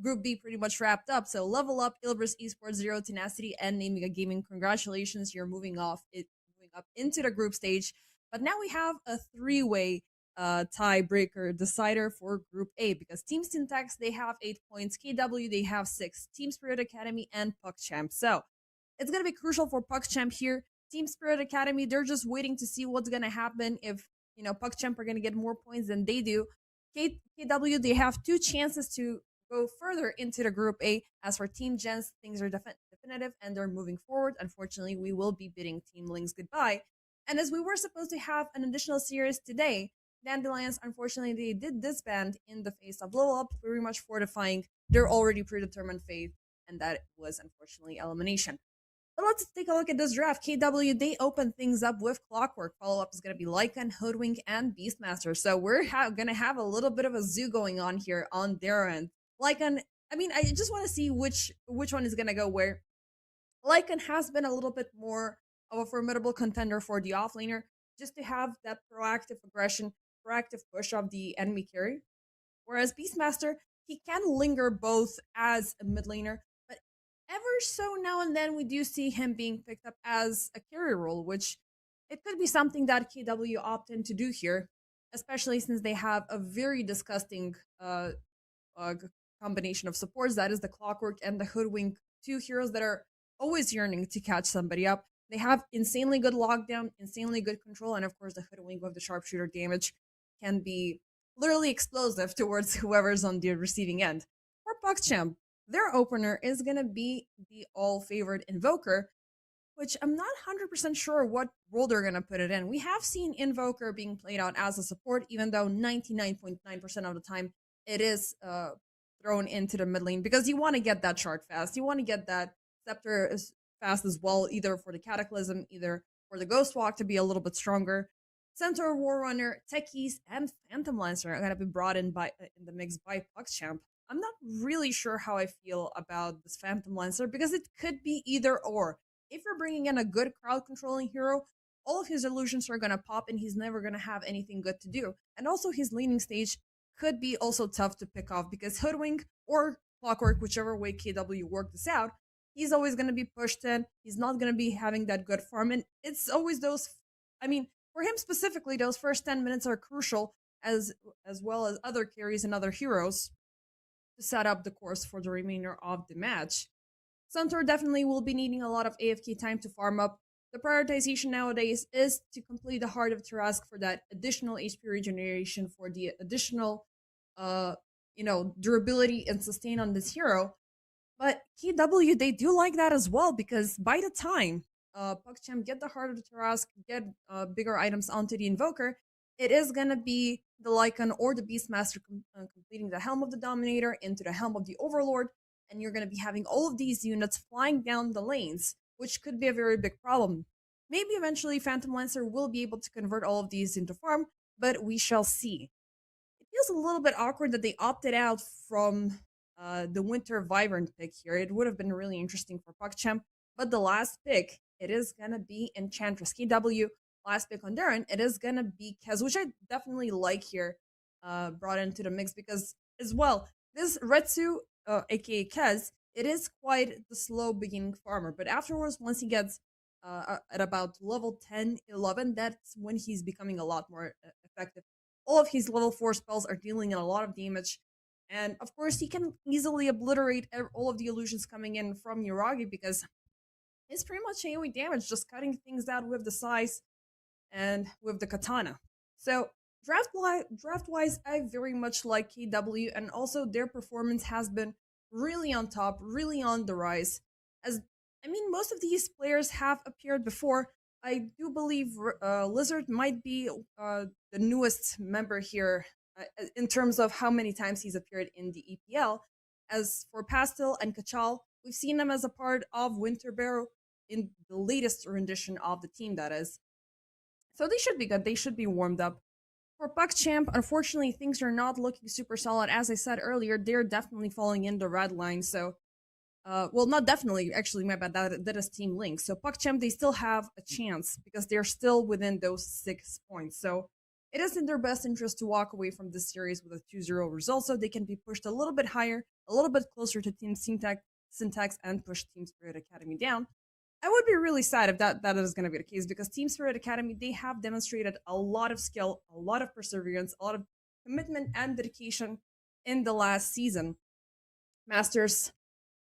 Group B pretty much wrapped up. So Level Up, Ilbris Esports, Zero Tenacity, and Nemiga Gaming. Congratulations, you're moving up into the group stage. But now we have a 3-way tiebreaker decider for Group A because Team Syntax, they have 8 points. KW, they have 6. Team Spirit Academy and PuckChamp. So it's going to be crucial for PuckChamp here. Team Spirit Academy, they're just waiting to see what's going to happen if, PuckChamp are going to get more points than they do. KW, they have 2 chances to go further into the Group A. As for Team Gens, things are definitive and they're moving forward. Unfortunately, we will be bidding Team Lynx goodbye. And as we were supposed to have an additional series today, Dandelions, unfortunately, they did disband in the face of Level Up, very much fortifying their already predetermined fate, and that was unfortunately elimination. But let's take a look at this draft. KW, they open things up with Clockwork. Follow-up is going to be Lycan, Hoodwink, and Beastmaster. So we're going to have a little bit of a zoo going on here on their end. Lycan, I just want to see which one is going to go where. Lycan has been a little bit more of a formidable contender for the offlaner, just to have that proactive aggression, proactive push of the enemy carry. Whereas Beastmaster, he can linger both as a mid laner, but ever so now and then we do see him being picked up as a carry role, which it could be something that KW opt in to do here, especially since they have a very disgusting combination of supports. That is the Clockwork and the Hoodwink, 2 heroes that are always yearning to catch somebody up. They have insanely good lockdown, insanely good control, and of course the Hoodwink with the sharpshooter damage can be literally explosive towards whoever's on the receiving end. For PuckChamp, their opener is going to be the all-favored Invoker, which I'm not 100% sure what role they're going to put it in. We have seen Invoker being played out as a support, even though 99.9% of the time it is thrown into the mid lane because you want to get that shard fast. You want to get that scepter fast as well, either for the Cataclysm, either for the Ghost Walk to be a little bit stronger. Centaur, Warrunner, Techies, and Phantom Lancer are going to be brought in the mix by PuckChamp. I'm not really sure how I feel about this Phantom Lancer because it could be either or. If you're bringing in a good crowd controlling hero, all of his illusions are going to pop and he's never going to have anything good to do. And also his laning stage could be also tough to pick off because Hoodwink or Clockwork, whichever way KW work this out, he's always going to be pushed in. He's not going to be having that good farm. And it's always those, for him specifically, those first 10 minutes are crucial as well as other carries and other heroes to set up the course for the remainder of the match. Centaur definitely will be needing a lot of AFK time to farm up. The prioritization nowadays is to complete the Heart of Tarask for that additional HP regeneration, for the additional, durability and sustain on this hero. But KW, they do like that as well because by the time PuckChamp get the Heart of Tarask, get bigger items onto the Invoker, it is going to be the Lycan or the Beastmaster completing the Helm of the Dominator into the Helm of the Overlord, and you're going to be having all of these units flying down the lanes, which could be a very big problem. Maybe eventually Phantom Lancer will be able to convert all of these into farm, but we shall see. It feels a little bit awkward that they opted out from the Winter Vibrant pick here. It would have been really interesting for PuckChamp, but the last pick, it is going to be Enchantress. KW, last pick on Darren, it is going to be Kez, which I definitely like here, brought into the mix because, as well, this Retsu, aka Kez, it is quite the slow beginning farmer, but afterwards, once he gets at about level 10, 11, that's when he's becoming a lot more effective. All of his level 4 spells are dealing a lot of damage, and of course, he can easily obliterate all of the illusions coming in from Yuragi because it's pretty much AoE damage, just cutting things out with the size and with the katana. So draft-wise, I very much like KW, and also their performance has been really on top, really on the rise. Most of these players have appeared before. I do believe Lizard might be the newest member here in terms of how many times he's appeared in the EPL. As for Pastel and Kachal, We've seen them as a part of Winter Bear in the latest rendition of the team, that is. So they should be good. They should be warmed up. For PugChamp, unfortunately, things are not looking super solid. As I said earlier, they're definitely falling in the red line. So, well, not definitely. Actually, my bad. That is Team Lynx. So PugChamp, they still have a chance because they're still within those 6 points. So it is in their best interest to walk away from this series with a 2-0 result so they can be pushed a little bit higher, a little bit closer to Team Syntax, and push Team Spirit Academy down. I would be really sad if that is going to be the case because Team Spirit Academy, they have demonstrated a lot of skill, a lot of perseverance, a lot of commitment and dedication in the last season. Masters,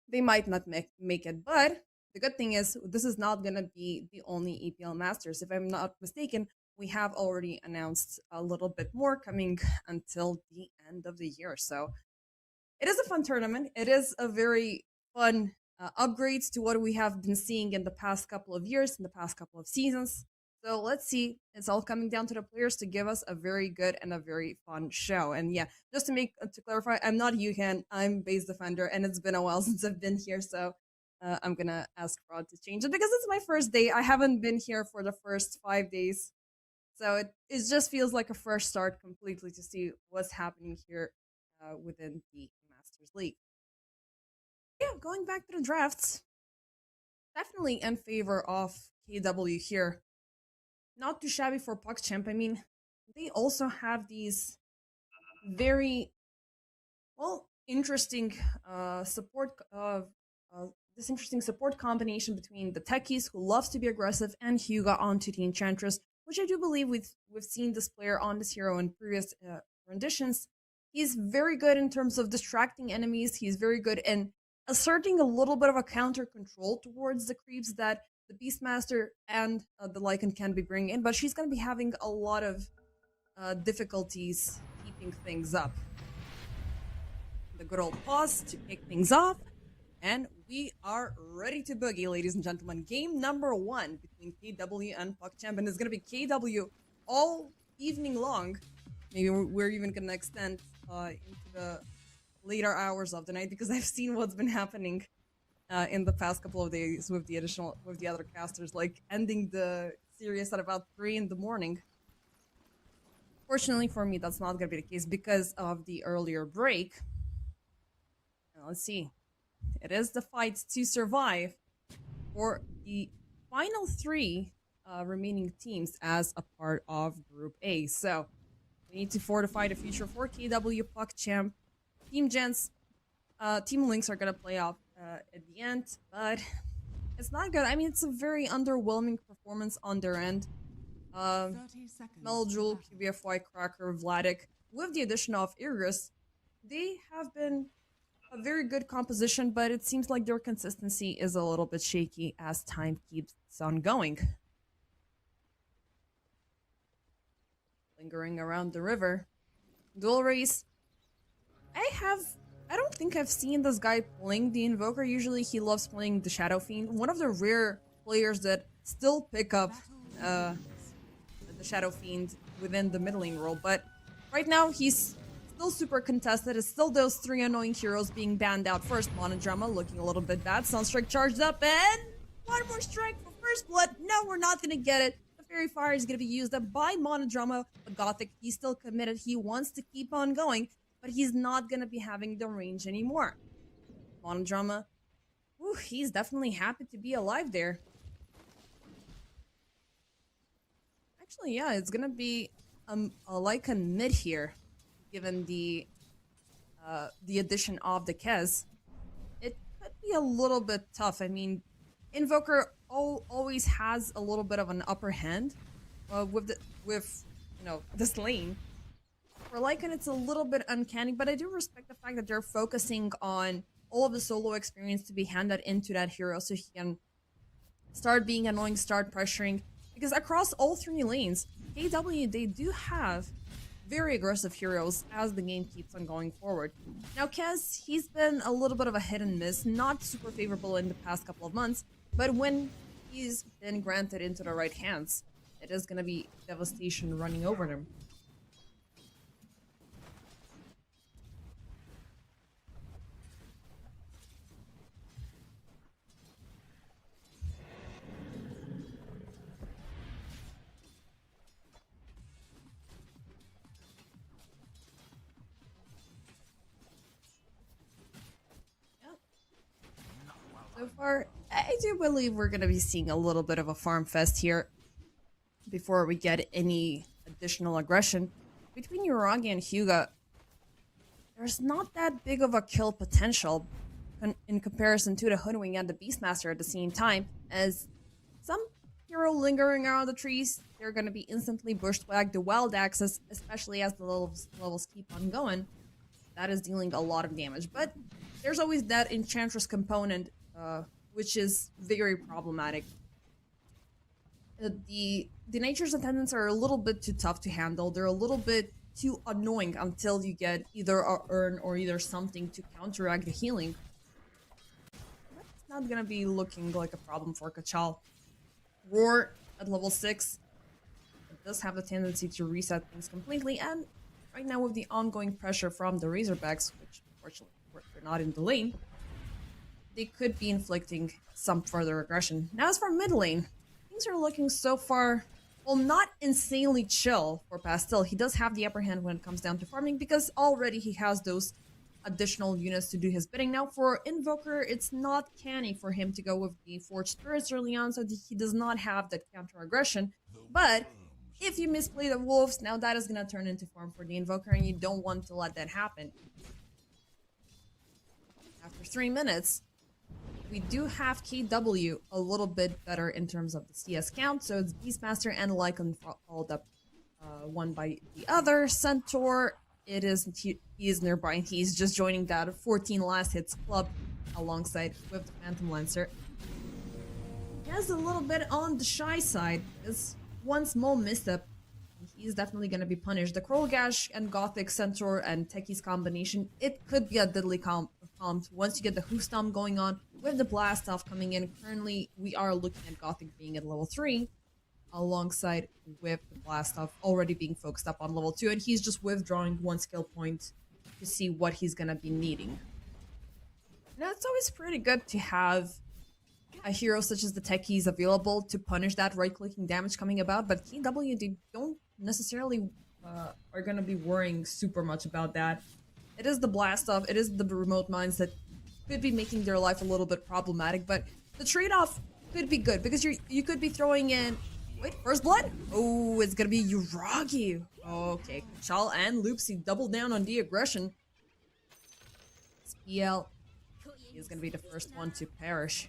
they might not make it, but the good thing is this is not going to be the only EPL Masters. If I'm not mistaken, we have already announced a little bit more coming until the end of the year. So it is a fun tournament. It is a very fun upgrades to what we have been seeing in the past couple of years, in the past couple of seasons. So let's see. It's all coming down to the players to give us a very good and a very fun show. And yeah, just to clarify, I'm not Yuhan. I'm base defender, and it's been a while since I've been here. So I'm gonna ask Rod to change it because it's my first day. I haven't been here for the first 5 days, so it just feels like a fresh start completely to see what's happening here within the Masters League. Yeah, going back to the drafts, definitely in favor of KW here. Not too shabby for PugChamp. I mean, they also have these very, well, interesting support this interesting support combination between the techies who loves to be aggressive and Hyuga onto the Enchantress, which I do believe we've seen this player on this hero in previous renditions. He's very good in terms of distracting enemies. He's very good in asserting a little bit of a counter control towards the creeps that the Beastmaster and the Lycan can be bringing in, but she's going to be having a lot of difficulties keeping things up. The good old pause to kick things off, and we are ready to boogie, ladies and gentlemen. Game number 1 between KW and PugChamp, and it's going to be KW all evening long. Maybe we're even going to extend into the later hours of the night because I've seen what's been happening in the past couple of days with the other casters, like ending the series at about 3 in the morning. Fortunately for me, that's not going to be the case because of the earlier break. Now, let's see. It is the fight to survive for the final 3 remaining teams as a part of Group A. So we need to fortify the future for KW, PugChamp, Team Gents, Team Lynx are going to play off at the end, but it's not good. I mean, it's a very underwhelming performance on their end.
30 seconds.
Meljul, QBFY, Cracker, Vladik, with the addition of Iris, they have been a very good composition, but it seems like their consistency is a little bit shaky as time keeps on going. Lingering around the river. Dual race. I don't think I've seen this guy playing the Invoker. Usually he loves playing the Shadow Fiend. One of the rare players that still pick up the Shadow Fiend within the mid lane role. But right now he's still super contested. It's still those 3 annoying heroes being banned out first. Monodrama looking a little bit bad. Sunstrike charged up and one more strike for first blood. No, we're not going to get it. The Fairy Fire is going to be used up by Monodrama. But Gothic, he's still committed. He wants to keep on going. But he's not going to be having the range anymore. Monodrama, ooh, he's definitely happy to be alive there. Actually, yeah, it's going to be like a mid here, given the addition of the Kez. It could be a little bit tough. I mean, Invoker always has a little bit of an upper hand with this lane. For Lycan, it's a little bit uncanny, but I do respect the fact that they're focusing on all of the solo experience to be handed into that hero so he can start being annoying, start pressuring. Because across all 3 lanes, KW, they do have very aggressive heroes as the game keeps on going forward. Now, Kez, he's been a little bit of a hit and miss, not super favorable in the past couple of months, but when he's been granted into the right hands, it is going to be devastation running over him. so far. I do believe we're going to be seeing a little bit of a farm fest here before we get any additional aggression. Between Uragi and Hyuga, there's not that big of a kill potential in comparison to the Hoodwing and the Beastmaster at the same time, as some hero lingering around the trees, they're going to be instantly bushwhacked. The Wild Axes, especially as the levels keep on going, that is dealing a lot of damage. But there's always that Enchantress component, which is very problematic. The Nature's Attendants are a little bit too tough to handle. They're a little bit too annoying until you get either a urn or either something to counteract the healing. That's not gonna be looking like a problem for Kachal. Roar at level 6. It does have the tendency to reset things completely, and right now with the ongoing pressure from the Razorbacks, which unfortunately they're not in the lane, they could be inflicting some further aggression. Now as for mid lane, things are looking so far, well, not insanely chill for Pastel. He does have the upper hand when it comes down to farming because already he has those additional units to do his bidding. Now for Invoker, it's not canny for him to go with the Forged Spirits early on, so he does not have that counter aggression. But if you misplay the Wolves, now that is going to turn into farm for the Invoker, and you don't want to let that happen. After 3 minutes, we do have KW a little bit better in terms of the CS count, so it's Beastmaster and Lycan followed up one by the other. Centaur, he is nearby, and he's just joining that 14 last hits club alongside with the Phantom Lancer. He has a little bit on the shy side, because one small misstep, he's definitely going to be punished. The Krollgash and Gothic Centaur and Techie's combination, it could be a deadly comp once you get the Hoostomp going on. With the Blast Off coming in, currently we are looking at Gothic being at level 3, alongside with the Blast Off already being focused up on level 2, and he's just withdrawing 1 skill point to see what he's gonna be needing. Now it's always pretty good to have a hero such as the Techies available to punish that right-clicking damage coming about, but KW, they don't necessarily are gonna be worrying super much about that. It is the Blast Off, it is the remote mines that could be making their life a little bit problematic, but the trade-off could be good because you could be throwing in, wait, First Blood? Oh, it's gonna be Uragi. Okay, Kachal and Loopsy double down on the aggression. SPL is gonna be the first one to perish.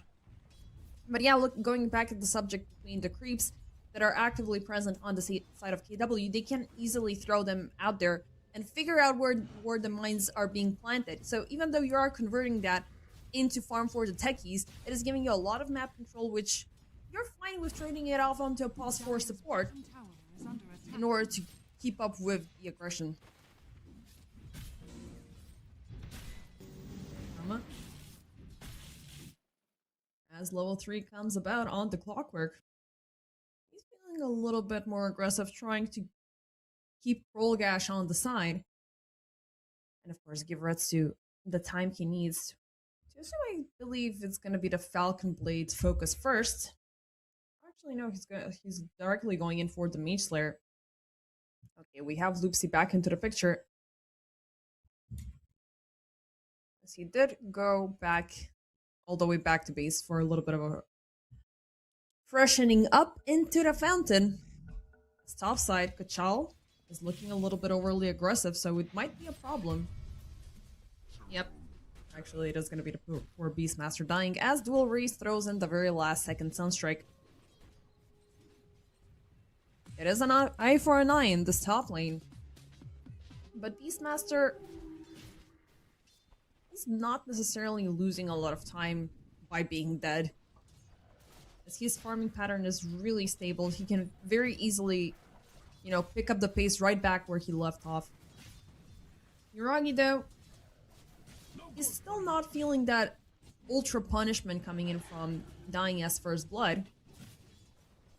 But yeah, look, going back at the subject between the creeps that are actively present on the side of KW, they can easily throw them out there and figure out where the mines are being planted. So even though you are converting that into farm for the Techies, it is giving you a lot of map control, which you're fine with trading it off onto a pause for support in order to keep up with the aggression. As level 3 comes about on the Clockwork, he's feeling a little bit more aggressive, trying to keep Krollgash on the side. And of course, give Retsu the time he needs. So I believe it's going to be the Falcon Blade focus first. Actually, no, he's directly going in for the Mage Slayer. Okay, we have Loopsy back into the picture. As he did go back, all the way back to base for a little bit of a freshening up into the fountain. His top side, Kachal, is looking a little bit overly aggressive, so it might be a problem. Yep. Actually, it is going to be the poor Beastmaster dying as Dual Race throws in the very last second Sunstrike. It is an eye for an eye in this top lane. But Beastmaster is not necessarily losing a lot of time by being dead. As his farming pattern is really stable, he can very easily, you know, pick up the pace right back where he left off. Uragi, though, is still not feeling that ultra punishment coming in from dying as First Blood.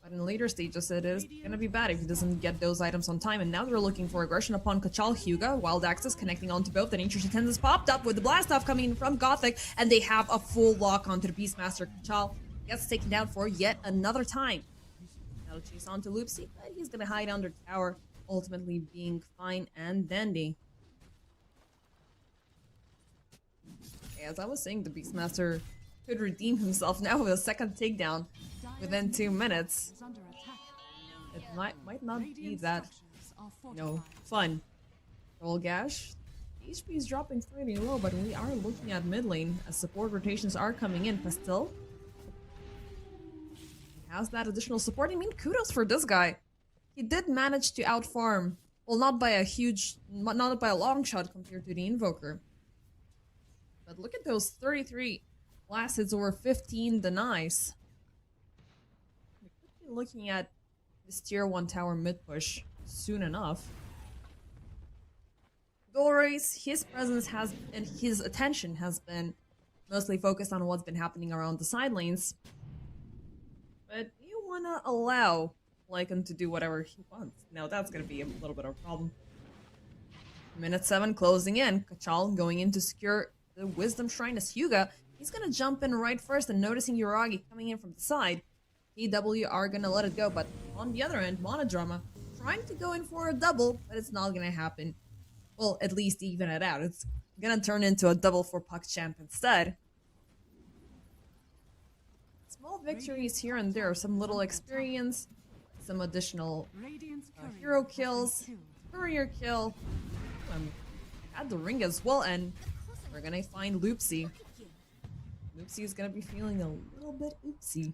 But in later stages, it is gonna be bad if he doesn't get those items on time. And now they're looking for aggression upon Kachal. Hyuga, Wild Axes connecting onto both. The Nature's Attendants popped up with the Blast Off coming in from Gothic, and they have a full lock onto the Beastmaster. Kachal gets taken down for yet another time. Now chase onto Loopsy, but he's gonna hide under tower, ultimately being fine and dandy. As I was saying, the Beastmaster could redeem himself now with a second takedown within 2 minutes.
Is under attack.
It might not be
Radiant
that,
structures are
you know,
fortified.
fun. Roll Gash. HP is dropping pretty low, but we are looking at mid lane as support rotations are coming in. Pastel has that additional support. I mean, kudos for this guy. He did manage to outfarm. Well, not by a long shot compared to the Invoker. But look at those 33 blast hits over 15 denies. We could be looking at this tier 1 tower mid push soon enough. Dolrace, his presence has and his attention has been mostly focused on what's been happening around the side lanes. But you wanna allow Lycan to do whatever he wants. Now that's gonna be a little bit of a problem. Minute 7 closing in. Kachal going in to secure the Wisdom Shrine as Hyuga. He's gonna jump in right first and noticing Yuragi coming in from the side. TW are gonna let it go, but on the other end, Monodrama trying to go in for a double, but it's not gonna happen. Well, at least even it out. It's gonna turn into a double for PugChamp instead. Small victories here and there, some little experience, some additional
Radiant's courier
hero
has been
kills,
killed.
courier kill, at the ring as well, and we're gonna find Loopsy. Loopsy is gonna be feeling a little bit oopsy.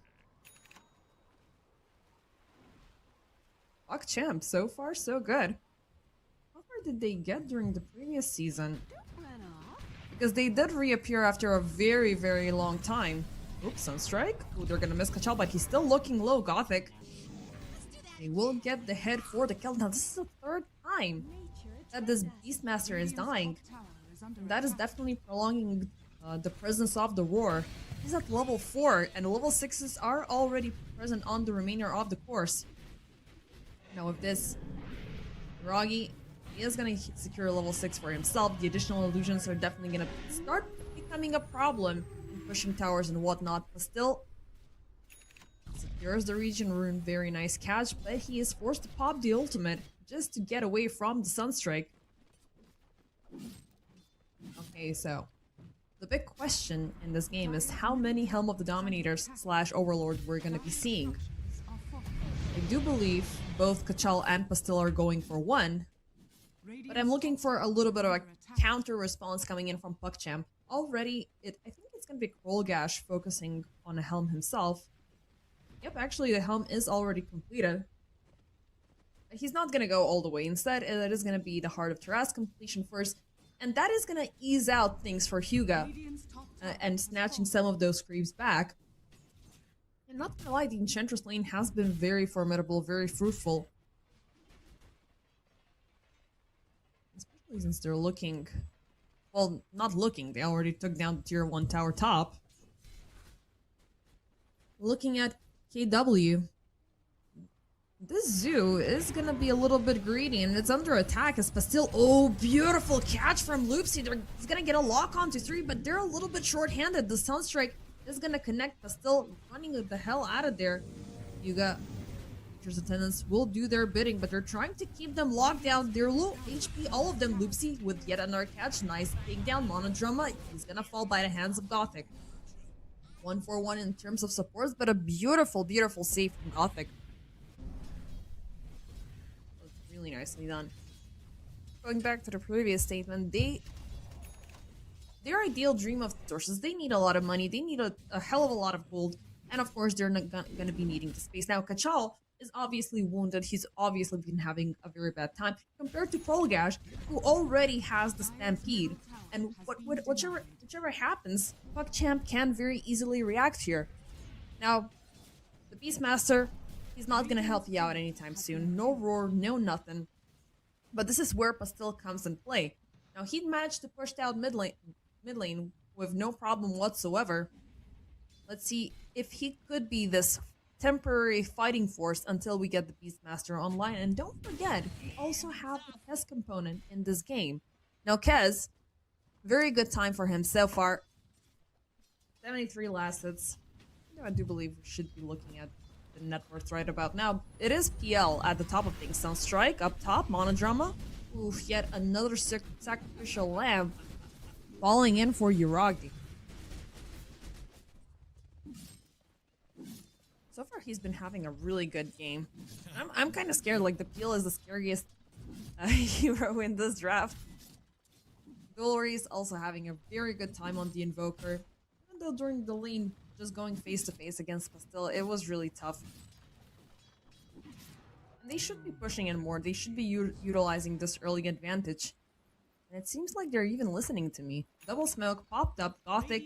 PugChamp, so far so good. How far did they get during the previous season? Because they did reappear after a very, very long time. Oops, Sunstrike. Ooh, they're gonna miss Kachal, but he's still looking low, Gothic. They will get the head for the kill. Now, this is the 3rd time that this Beastmaster is dying.
Top tower is under
And that is
attack.
definitely prolonging the presence of the Roar. He's at level 4, and level 6s are already present on the remainder of the course. Now, with this, Roggy is going to secure level 6 for himself. The additional illusions are definitely going to start becoming a problem in pushing towers and whatnot, but still secures the region rune. Very nice catch, but he is forced to pop the ultimate just to get away from the Sunstrike. Okay, so the big question in this game is how many Helm of the Dominators / Overlords we're going to be seeing.
Structures are fortified.
I do believe both Kachal and Pastel are going for one, but I'm looking for a little bit of a counter response coming in from PugChamp. Already, I think it's going to be Krolgash focusing on a Helm himself. Yep, actually the Helm is already completed. He's not going to go all the way. Instead, it is going to be the Heart of Terras completion first, and that is going to ease out things for Hyuga
Radiant's top tower
and
has
snatching
fallen.
some of those creeps back. And not gonna lie, the Enchantress lane has been very formidable, very fruitful. Especially since they're looking... Well, not looking, they already took down the tier 1 tower top. Looking at KW, this zoo is gonna be a little bit greedy and it's under attack as Pastel. Oh, beautiful catch from Loopsy. He's gonna get a lock onto 3, but they're a little bit short-handed. The Sunstrike is gonna connect. Pastel running the hell out of there. Hyuga, Nature's Attendants will do their bidding, but they're trying to keep them locked down. They're low HP, all of them. Loopsy with yet another catch. Nice takedown. Monodrama, he's gonna fall by the hands of Gothic. 1-for-1 in terms of supports, but a beautiful, beautiful save from Gothic. Really nicely done. Going back to the previous statement, their ideal dream of sources, they need a lot of money, they need a hell of a lot of gold, and of course they're not gonna be needing the space. Now, Kachal is obviously wounded, he's obviously been having a very bad time, compared to Krolgash, who already has the Stampede, and whichever happens, PugChamp can very easily react here. Now, the Beastmaster, he's not gonna help you out anytime soon. No Roar, no nothing. But this is where Pastel comes in play. Now, he'd managed to push down mid lane with no problem whatsoever. Let's see if he could be this temporary fighting force until we get the Beastmaster online. And don't forget, we also have the Kez component in this game. Now, Kez, very good time for him so far. 73 last hits. I do believe we should be looking at the net worth right about now. It is PL at the top of things. Sunstrike up top, Monodrama. Oof, yet another sacrificial lamb falling in for Yuragi. So far, he's been having a really good game. I'm kind of scared. Like, the Peel is the scariest hero in this draft. Dolores also having a very good time on the Invoker. Even though during the lane, just going face to face against Pastille, it was really tough. And they should be pushing in more. They should be utilizing this early advantage. And it seems like they're even listening to me. Double smoke popped up. Gothic.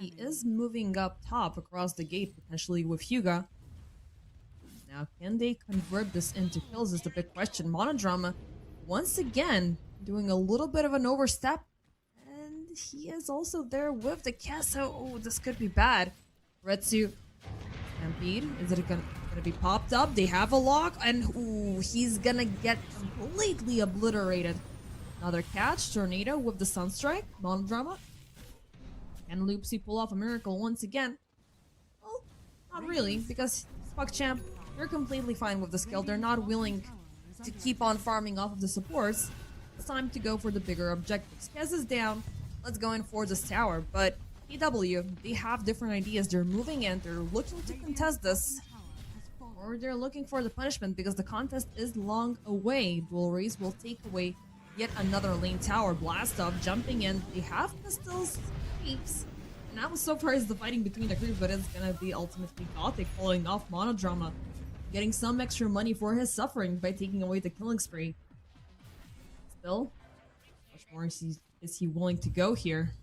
He is moving up top across the gate, potentially with Hyuga. Now, can they convert this into kills is the big question. Monodrama, once again, doing a little bit of an overstep. And he is also there with the Kesso. Oh, this could be bad. Retsu, Stampede, is it gonna be popped up? They have a lock, and ooh, he's gonna get completely obliterated. Another catch, Tornado with the Sunstrike, Monodrama. Can Loopsy pull off a miracle once again? Well, not really, because PugChamp, they're completely fine with the skill. They're not willing to keep on farming off of the supports. It's time to go for the bigger objectives. Kez is down. Let's go in for this tower. But PW, they have different ideas. They're moving in. They're looking to contest this. Or they're looking for the punishment because the contest is long away. Dual Race will take away yet another lane tower. Blast off, jumping in. They have pistols, creeps. Now so far is the fighting between the creeps, but it's gonna be ultimately Gothic pulling off Monodrama. Getting some extra money for his suffering by taking away the killing spree. Still, how much more is he willing to go here?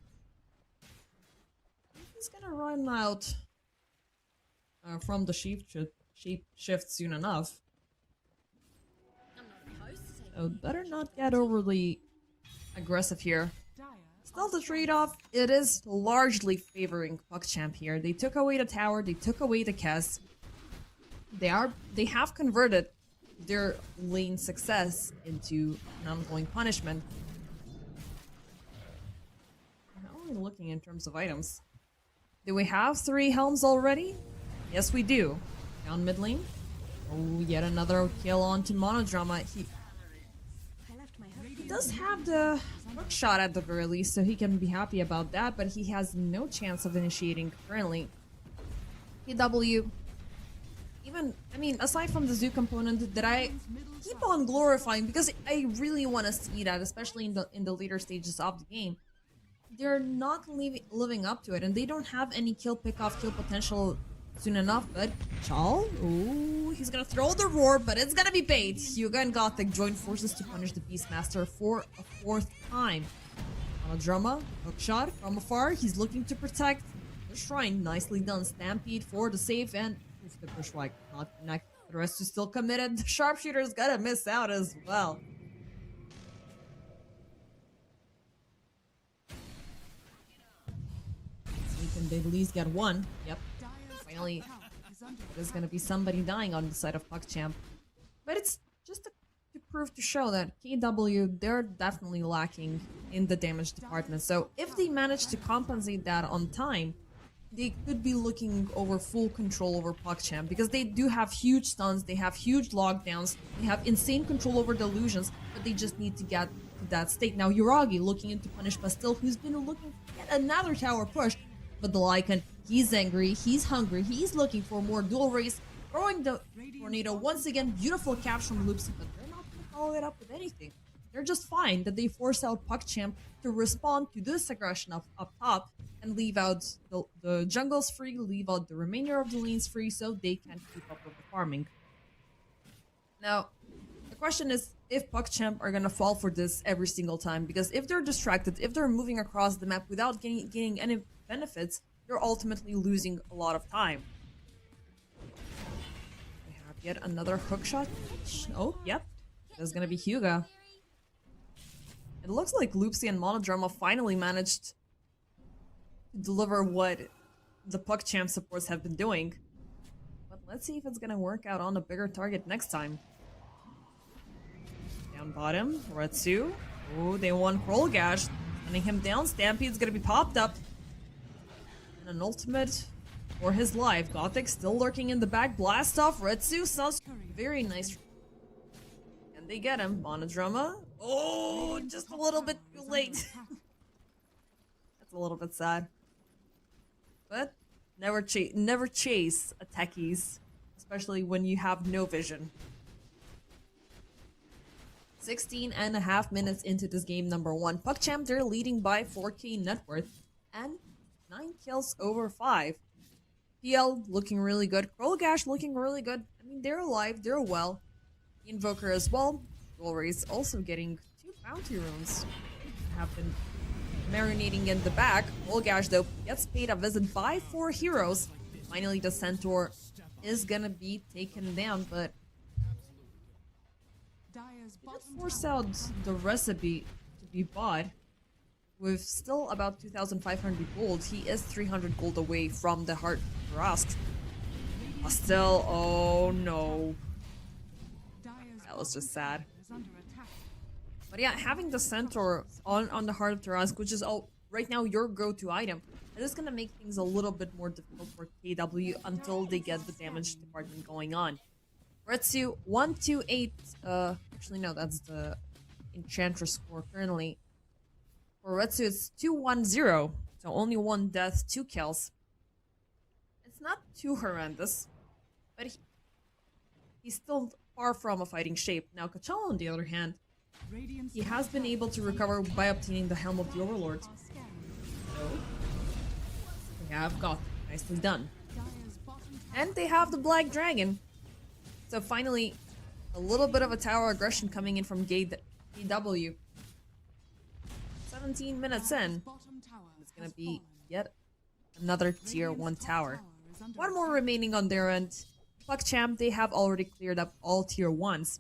He's gonna run out from the shape shift soon enough. So better not get overly aggressive here. Still the trade-off, it is largely favoring PugChamp here. They took away the tower, they took away the Kess. They have converted their lane success into an ongoing punishment. How are we looking in terms of items? Do we have 3 helms already? Yes, we do. Down mid lane. Oh, yet another kill onto Monodrama. He does have the hook shot at the very least, so he can be happy about that, but he has no chance of initiating currently. PW, even, I mean, aside from the zoo component that I keep on glorifying because I really want to see that, especially in the later stages of the game, they're not living up to it, and they don't have any kill pick-off, kill potential soon enough. But Chal, ooh, he's gonna throw the roar, but it's gonna be bait. Hyuga and Gothic join forces to punish the Beastmaster for a 4th time. Monodrama, hookshot from afar. He's looking to protect the shrine. Nicely done. Stampede for the save, and oof, the push like not connect. The rest is still committed. The sharpshooter's gonna miss out as well. So can they at least get one? Yep. Finally, there's gonna be somebody dying on the side of PugChamp. But it's just to prove to show that KW, they're definitely lacking in the damage department. So if they manage to compensate that on time, they could be looking over full control over PugChamp, because they do have huge stuns, they have huge lockdowns, they have insane control over delusions, but they just need to get to that state. Now Yuragi looking in to punish Pastille, who's been looking for yet another tower push, but the Lycan, he's angry, he's hungry, he's looking for more dual race, throwing the tornado once again. Beautiful caps from Loopsy, but they're not gonna follow it up with anything. They're just fine that they force out PugChamp to respond to this aggression up top and leave out the jungles free, leave out the remainder of the lanes free, so they can keep up with the farming. Now, the question is if PugChamp are gonna fall for this every single time, because if they're distracted, if they're moving across the map without gaining any benefits, you're ultimately losing a lot of time. We have yet another hookshot. Oh, yep. There's gonna be Hyuga. It looks like Loopsy and Monodrama finally managed to deliver what the PugChamp supports have been doing. But let's see if it's gonna work out on a bigger target next time. Down bottom, Retsu. Oh, they won Kroll Gash. Sending him down. Stampede's gonna be popped up. An ultimate for his life. Gothic still lurking in the back. Blast off. Retsu sounds very nice. And they get him. Monodrama. Oh, just a little bit too late. That's a little bit sad. But Never chase techies, especially when you have no vision. 16.5 minutes into this game, number 1. PugChamp, they're leading by 4k net worth and 9 kills over 5. PL looking really good. Krolgash looking really good. I mean, they're alive, they're well. The Invoker as well. Glory's also getting 2 bounty runes. Have been marinating in the back. Krolgash, though, gets paid a visit by 4 heroes. Finally, the Centaur is gonna be taken down, but
Dire's
let's
bottom
force
tower
out
is
the recipe to be bought. With still about 2,500 gold, he is 300 gold away from the Heart Rust. Still, oh no.
Dire's
That was just
bottom
sad.
tower is under attack.
But yeah, having the Centaur on the Heart of Tarask, which is right now your go-to item, it is gonna make things a little bit more difficult for KW until they get the damage department going on. Retsu 128. Actually no, that's the Enchantress score currently. For Retsu, it's 210, so only 1 death, 2 kills. It's not too horrendous, but he's still far from a fighting shape. Now, Kachala, on the other hand,
Radiant's
he has been able to recover by obtaining the Helm of the Overlord.
are scanned.
So, they have got nicely done.
Dire's bottom tower
And they have the Black Dragon. So finally, a little bit of a tower aggression coming in from KW. 17 minutes in.
bottom tower
It's gonna
has
be
fallen.
yet another tier
Radiant's
1
top
tower.
is under
1 more
attack.
remaining on their end. PugChamp, they have already cleared up all tier 1s.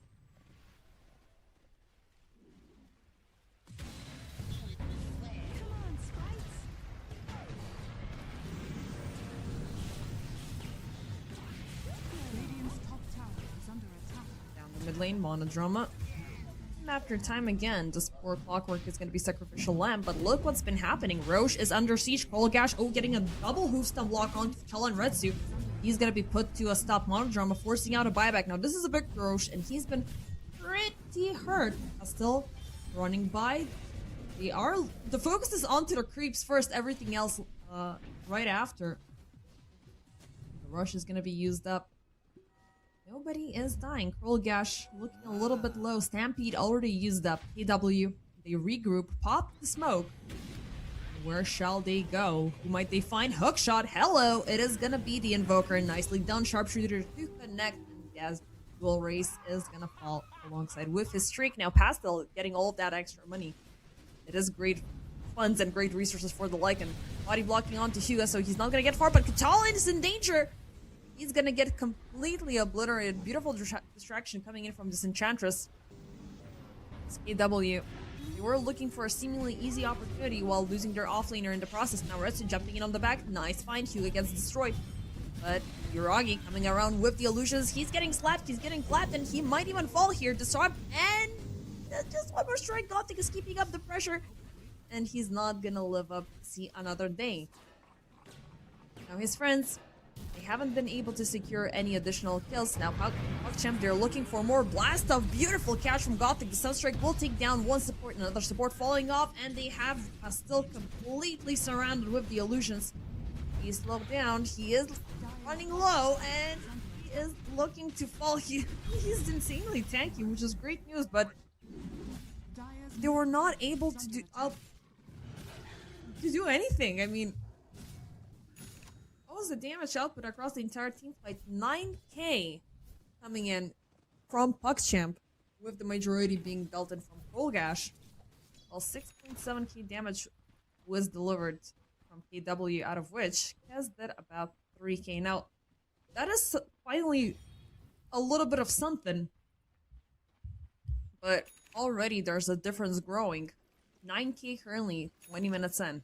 Radiant's top tower is under attack.
Down the mid lane, Monodrama. And after time again, this poor Clockwork is going to be Sacrificial Lamb, but look what's been happening. Roche is under siege. Krolgash, getting a double hoof stump lock on Kachala and Retsu. He's going to be put to a stop Monodrama, forcing out a buyback. Now, this is a big Roche, and he's been pretty hurt. Still running by. The focus is onto the creeps first, everything else right after. The rush is going to be used up. Nobody is dying. Krolgash looking a little bit low. Stampede already used up. KW, they regroup, pop the smoke. Where shall they go? Who might they find? Hookshot, hello! It is gonna be the Invoker. Nicely done. Sharpshooter to connect. And yes, Dual Race is gonna fall alongside with his streak. Now Pastel getting all of that extra money. It is great funds and great resources for the Lycan. Body blocking onto Huga, so he's not gonna get far, but Kachala is in danger! He's gonna get completely obliterated. Beautiful distraction coming in from this Enchantress. It's KW. They were looking for a seemingly easy opportunity while losing their offlaner in the process. Now Retsu jumping in on the back. Nice find. Huga gets destroyed. But Yuragi coming around with the illusions. He's getting slapped. He's getting clapped. And he might even fall here. Disarm. And just one more strike. Gothic is keeping up the pressure. And he's not gonna live up to see another day. Now his friends, they haven't been able to secure any additional kills. Now PugChamp, they're looking for more. Blast off, beautiful catch from Gothic. The Sunstrike will take down one support, another support falling off, and they have still completely surrounded with the illusions. He's slowed down, he is running low, and he is looking to fall. He's insanely tanky, which is great news, but
Dire's
they were not able to do anything. I mean, what was the damage output across the entire team fight? 9k coming in from PugChamp, with the majority being dealt in from Krolgash, while 6.7k damage was delivered from KW, out of which Kez did about 3k. Now, that is finally a little bit of something, but already there's a difference growing. 9k currently, 20 minutes in.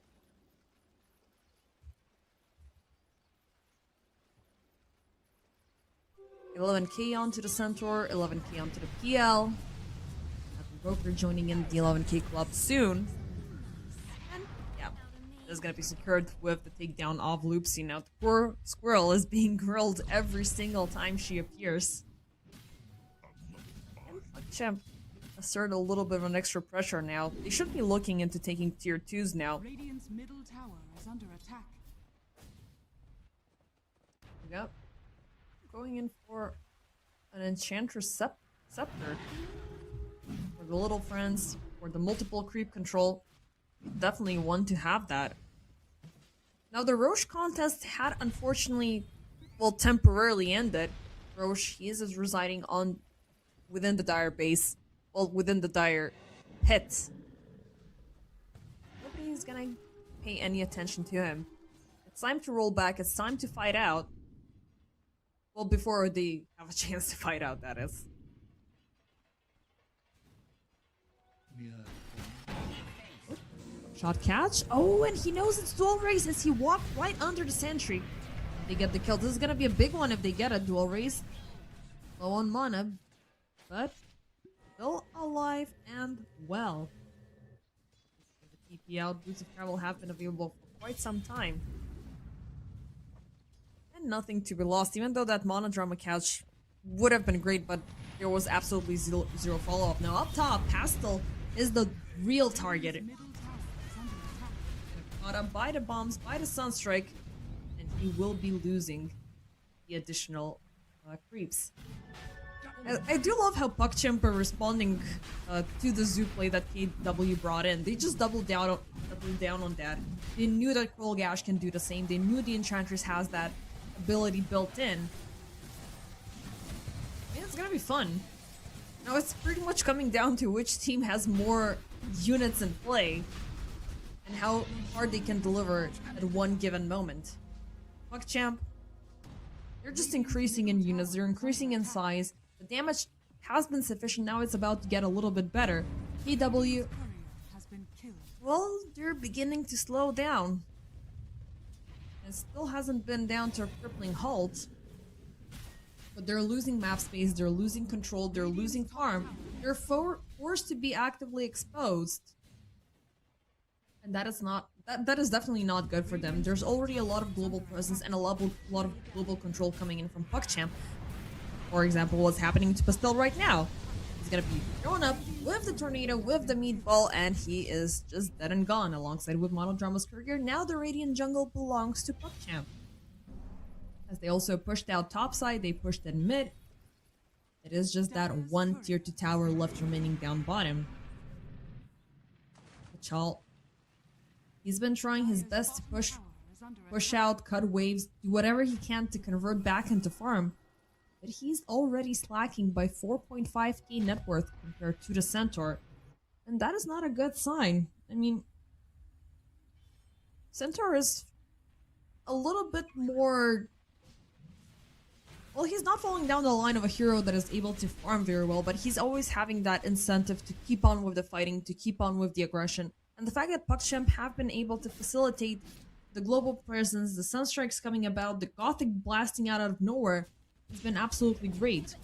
11k onto the Centaur, 11k onto the PL. Have the Broker joining in the 11k club soon. And yeah, it is gonna be secured with the takedown of Loopsy. Now the poor squirrel is being grilled every single time she appears. And PugChamp assert a little bit of an extra pressure now. They should be looking into taking tier 2s now.
Radiant's middle tower is under attack.
Yep. Going in for an Enchantress Scepter. For the little friends, for the multiple creep control. Definitely want to have that. Now the Roche contest had unfortunately, well, temporarily ended. Roche, he is residing within the Dire base. Well, within the Dire pit. Nobody's gonna pay any attention to him. It's time to roll back, it's time to fight out. Well, before they have a chance to fight out, that is. Shot catch. Oh, and he knows it's dual race as he walked right under the sentry. They get the kill. This is gonna be a big one if they get a dual race. Low on mana, but still alive and well. The EPL boots of travel have been available for quite some time. And nothing to be lost, even though that monodrama couch would have been great, but there was absolutely zero follow-up. Now up top, Pastel is the real target. Caught up by the bombs, by the Sunstrike, and he will be losing the additional creeps. I do love how PuckChamp are responding to the zoo play that KW brought in. They just doubled down on that. They knew that Kroll Gash can do the same. They knew the Enchantress has that ability built in. Yeah, it's gonna be fun. Now it's pretty much coming down to which team has more units in play and how hard they can deliver at one given moment. PuckChamp, they're just increasing in units, they're increasing in size. The damage has been sufficient, now it's about to get a little bit better. KW, well, they're beginning to slow down. It still hasn't been down to a crippling halt. But they're losing map space, they're losing control, they're losing farm. They're forced to be actively exposed. And that is not that is definitely not good for them. There's already a lot of global presence and a lot of global control coming in from PuckChamp. For example, what's happening to Pastel right now. He's gonna be thrown up with the tornado, with the meatball, and he is just dead and gone alongside with Monodrama's Courier. Now the Radiant jungle belongs to PuckChamp. As they also pushed out topside, they pushed in mid. It is just that one tier 2 tower left remaining down bottom. Chal, he's been trying his best to push out, cut waves, do whatever he can to convert back into farm. But he's already slacking by 4.5k net worth compared to the Centaur. And that is not a good sign. I mean, Centaur is a little bit more... Well, he's not falling down the line of a hero that is able to farm very well, but he's always having that incentive to keep on with the fighting, to keep on with the aggression. And the fact that PuckChamp have been able to facilitate the global presence, the Sunstrikes coming about, the Gothic blasting out of nowhere, has been absolutely great.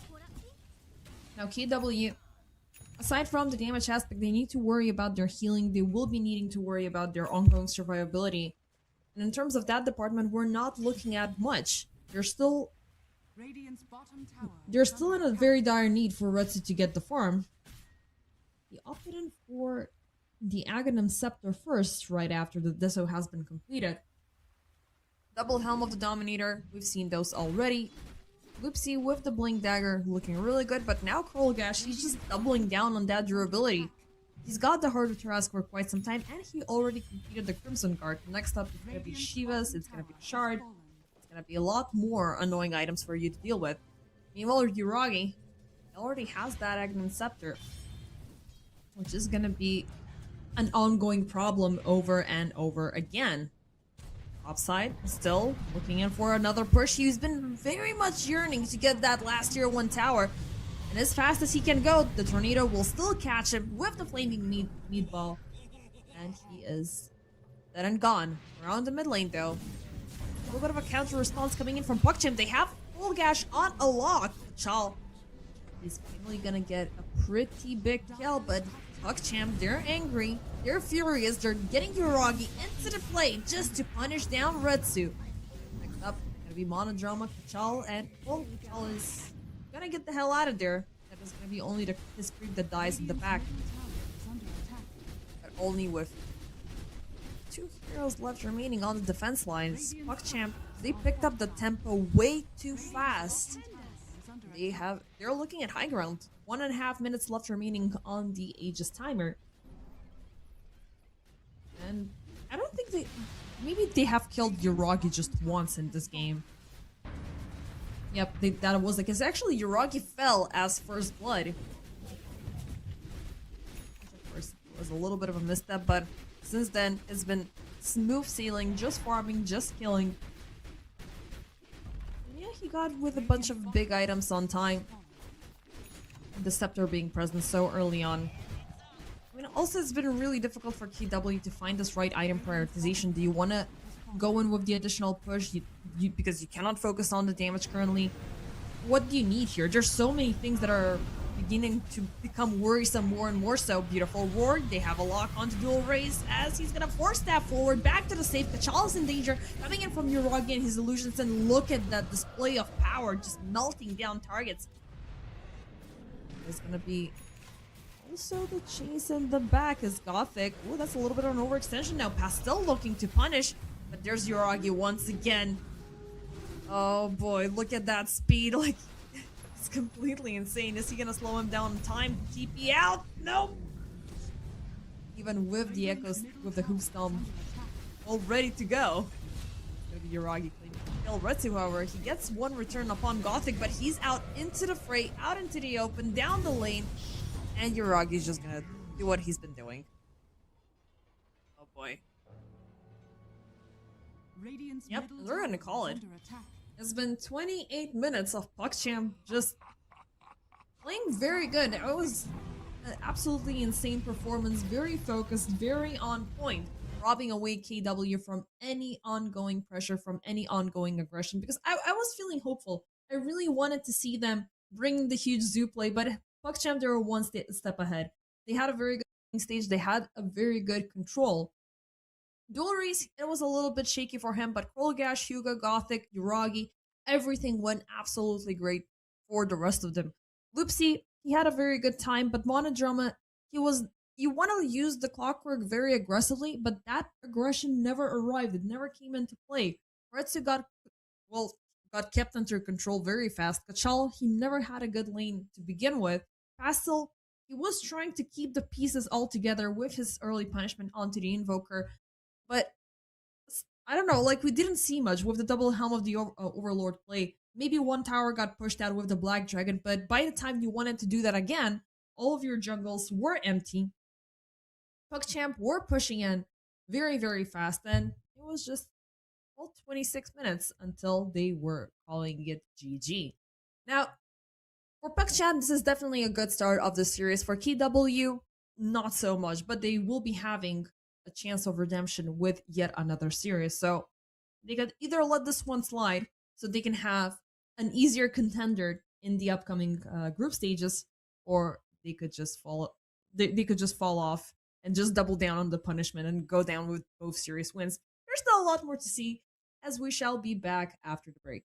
Now KW, aside from the damage aspect, they need to worry about their healing, they will be needing to worry about their ongoing survivability. And in terms of that department, we're not looking at much. They're still in a very dire need for Retsu to get the farm. He opted in for the Aghanim Scepter first, right after the Deso has been completed. Double Helm of the Dominator, we've seen those already. Loopsy with the Blink Dagger, looking really good, but now Krollgash, he's just doubling down on that durability. He's got the Heart of Tarrasque for quite some time, and he already completed the Crimson Guard. Next up, it's gonna be Shivas, it's gonna be Shard. Gonna be a lot more annoying items for you to deal with. Meanwhile, Yuragi already has that Aghanim Scepter, which is gonna be an ongoing problem over and over again. Topside, still looking in for another push. He's been very much yearning to get that last tier 1 tower. And as fast as he can go, the Tornado will still catch him with the Flaming Meatball. And he is dead and gone. Around the mid lane though. A little bit of a counter response coming in from PuckChamp. They have Full Gash on a lock. Chal is finally gonna get a pretty big kill, but PuckChamp, they're angry, they're furious, they're getting Yuragi into the play just to punish down Retsu. Next up, gonna be Monodrama, Chal, and well, Chal is gonna get the hell out of there. That is gonna be only his creep that dies in the back. But only with 2 heroes left remaining on the defense lines. PuckChamp They picked up the tempo way too fast. They're looking at high ground. 1.5 minutes left remaining on the Aegis timer. And I don't think maybe they have killed Yuragi just once in this game. Yep, that was the case. Actually, Yuragi fell as first blood. Which of course was a little bit of a misstep, but since then it's been smooth sailing, just farming, just killing. And yeah, he got with a bunch of big items on time. The scepter being present so early on. I mean, also it's been really difficult for KW to find this right item prioritization. Do you want to go in with the additional push because you cannot focus on the damage currently? What do you need here? There's so many things that are beginning to become worrisome more and more so. Beautiful Ward, they have a lock onto dual raise as he's gonna force that forward back to the safe. Kachal's in danger, coming in from Yuragi and his illusions, and look at that display of power just melting down targets. There's gonna be also the chase in the back as Gothic. Oh, that's a little bit of an overextension now. Pastel looking to punish, but there's Yuragi once again. Oh boy, look at that speed. Like, it's completely insane. Is he gonna slow him down in time? TP out? Nope. Even with the echoes, with the hoof stomp all ready to go. Maybe Yuragi claiming to kill Retsu, however. He gets one return upon Gothic, but he's out into the fray, out into the open, down the lane. And Yuragi's just gonna do what he's been doing. Oh boy. Yep, we're gonna call it. It's been 28 minutes of PugChamp just playing very good. It was an absolutely insane performance, very focused, very on point, robbing away KW from any ongoing pressure, from any ongoing aggression, because I was feeling hopeful. I really wanted to see them bring the huge zoo play, but PugChamp, they were one step ahead. They had a very good stage, they had a very good control. Dual race, it was a little bit shaky for him, but Krolgash, Hyuga, Gothic, Yuragi, everything went absolutely great for the rest of them. Loopsy, he had a very good time, but Monodrama, you want to use the clockwork very aggressively, but that aggression never arrived. It never came into play. Retsu got kept under control very fast. Kachal, he never had a good lane to begin with. Pastel, he was trying to keep the pieces all together with his early punishment onto the Invoker, but I don't know, like, we didn't see much with the double helm of the Overlord play. Maybe one tower got pushed out with the Black Dragon, but by the time you wanted to do that again, all of your jungles were empty. PugChamp were pushing in very, very fast, and it was just 26 minutes until they were calling it GG. Now, for PugChamp, this is definitely a good start of the series. For KW, not so much, but they will be having a chance of redemption with yet another series. So they could either let this one slide so they can have an easier contender in the upcoming group stages, or they could just fall. They could just fall off and just double down on the punishment and go down with both series wins. There's still a lot more to see, as we shall be back after the break.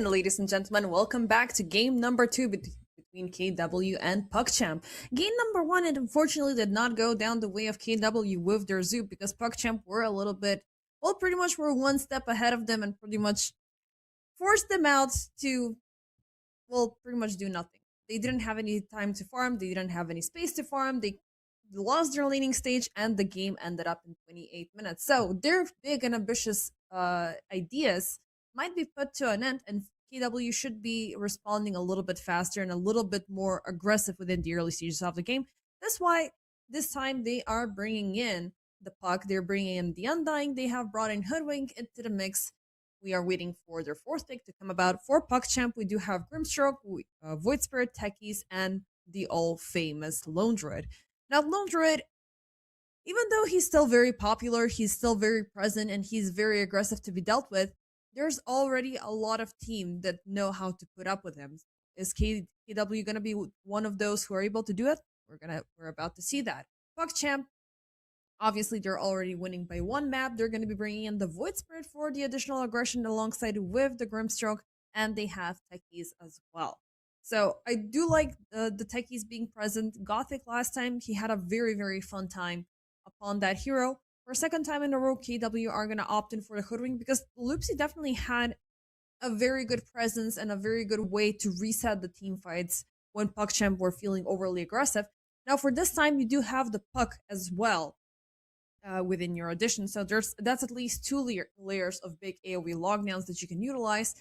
And ladies and gentlemen, welcome back to game number 2 between KW and PuckChamp. Game number 1, it unfortunately did not go down the way of KW with their Zoop because PuckChamp were a little bit, well, pretty much were one step ahead of them and pretty much forced them out to, well, pretty much do nothing. They didn't have any time to farm, they didn't have any space to farm, they lost their laning stage, and the game ended up in 28 minutes. So their big and ambitious ideas might be put to an end, and KW should be responding a little bit faster and a little bit more aggressive within the early stages of the game. That's why this time they are bringing in the Puck, they're bringing in the Undying, they have brought in Hoodwink into the mix. We are waiting for their 4th pick to come about. For PuckChamp, we do have Grimstroke, Void Spirit, Techies, and the all-famous Lone Druid. Now, Lone Druid, even though he's still very popular, he's still very present, and he's very aggressive to be dealt with, there's already a lot of team that know how to put up with him. Is KW going to be one of those who are able to do it? We're about to see that. PuckChamp, obviously they're already winning by 1 map. They're going to be bringing in the Void Spirit for the additional aggression alongside with the Grimstroke, and they have Techies as well. So I do like the Techies being present. Gothic last time, he had a very, very fun time upon that hero. For a second time in a row, KW are going to opt in for the Hoodwink because Loopsy definitely had a very good presence and a very good way to reset the team fights when PuckChamp were feeling overly aggressive. Now for this time, you do have the Puck as well within your addition. So that's at least 2 layers of big AoE lockdowns that you can utilize.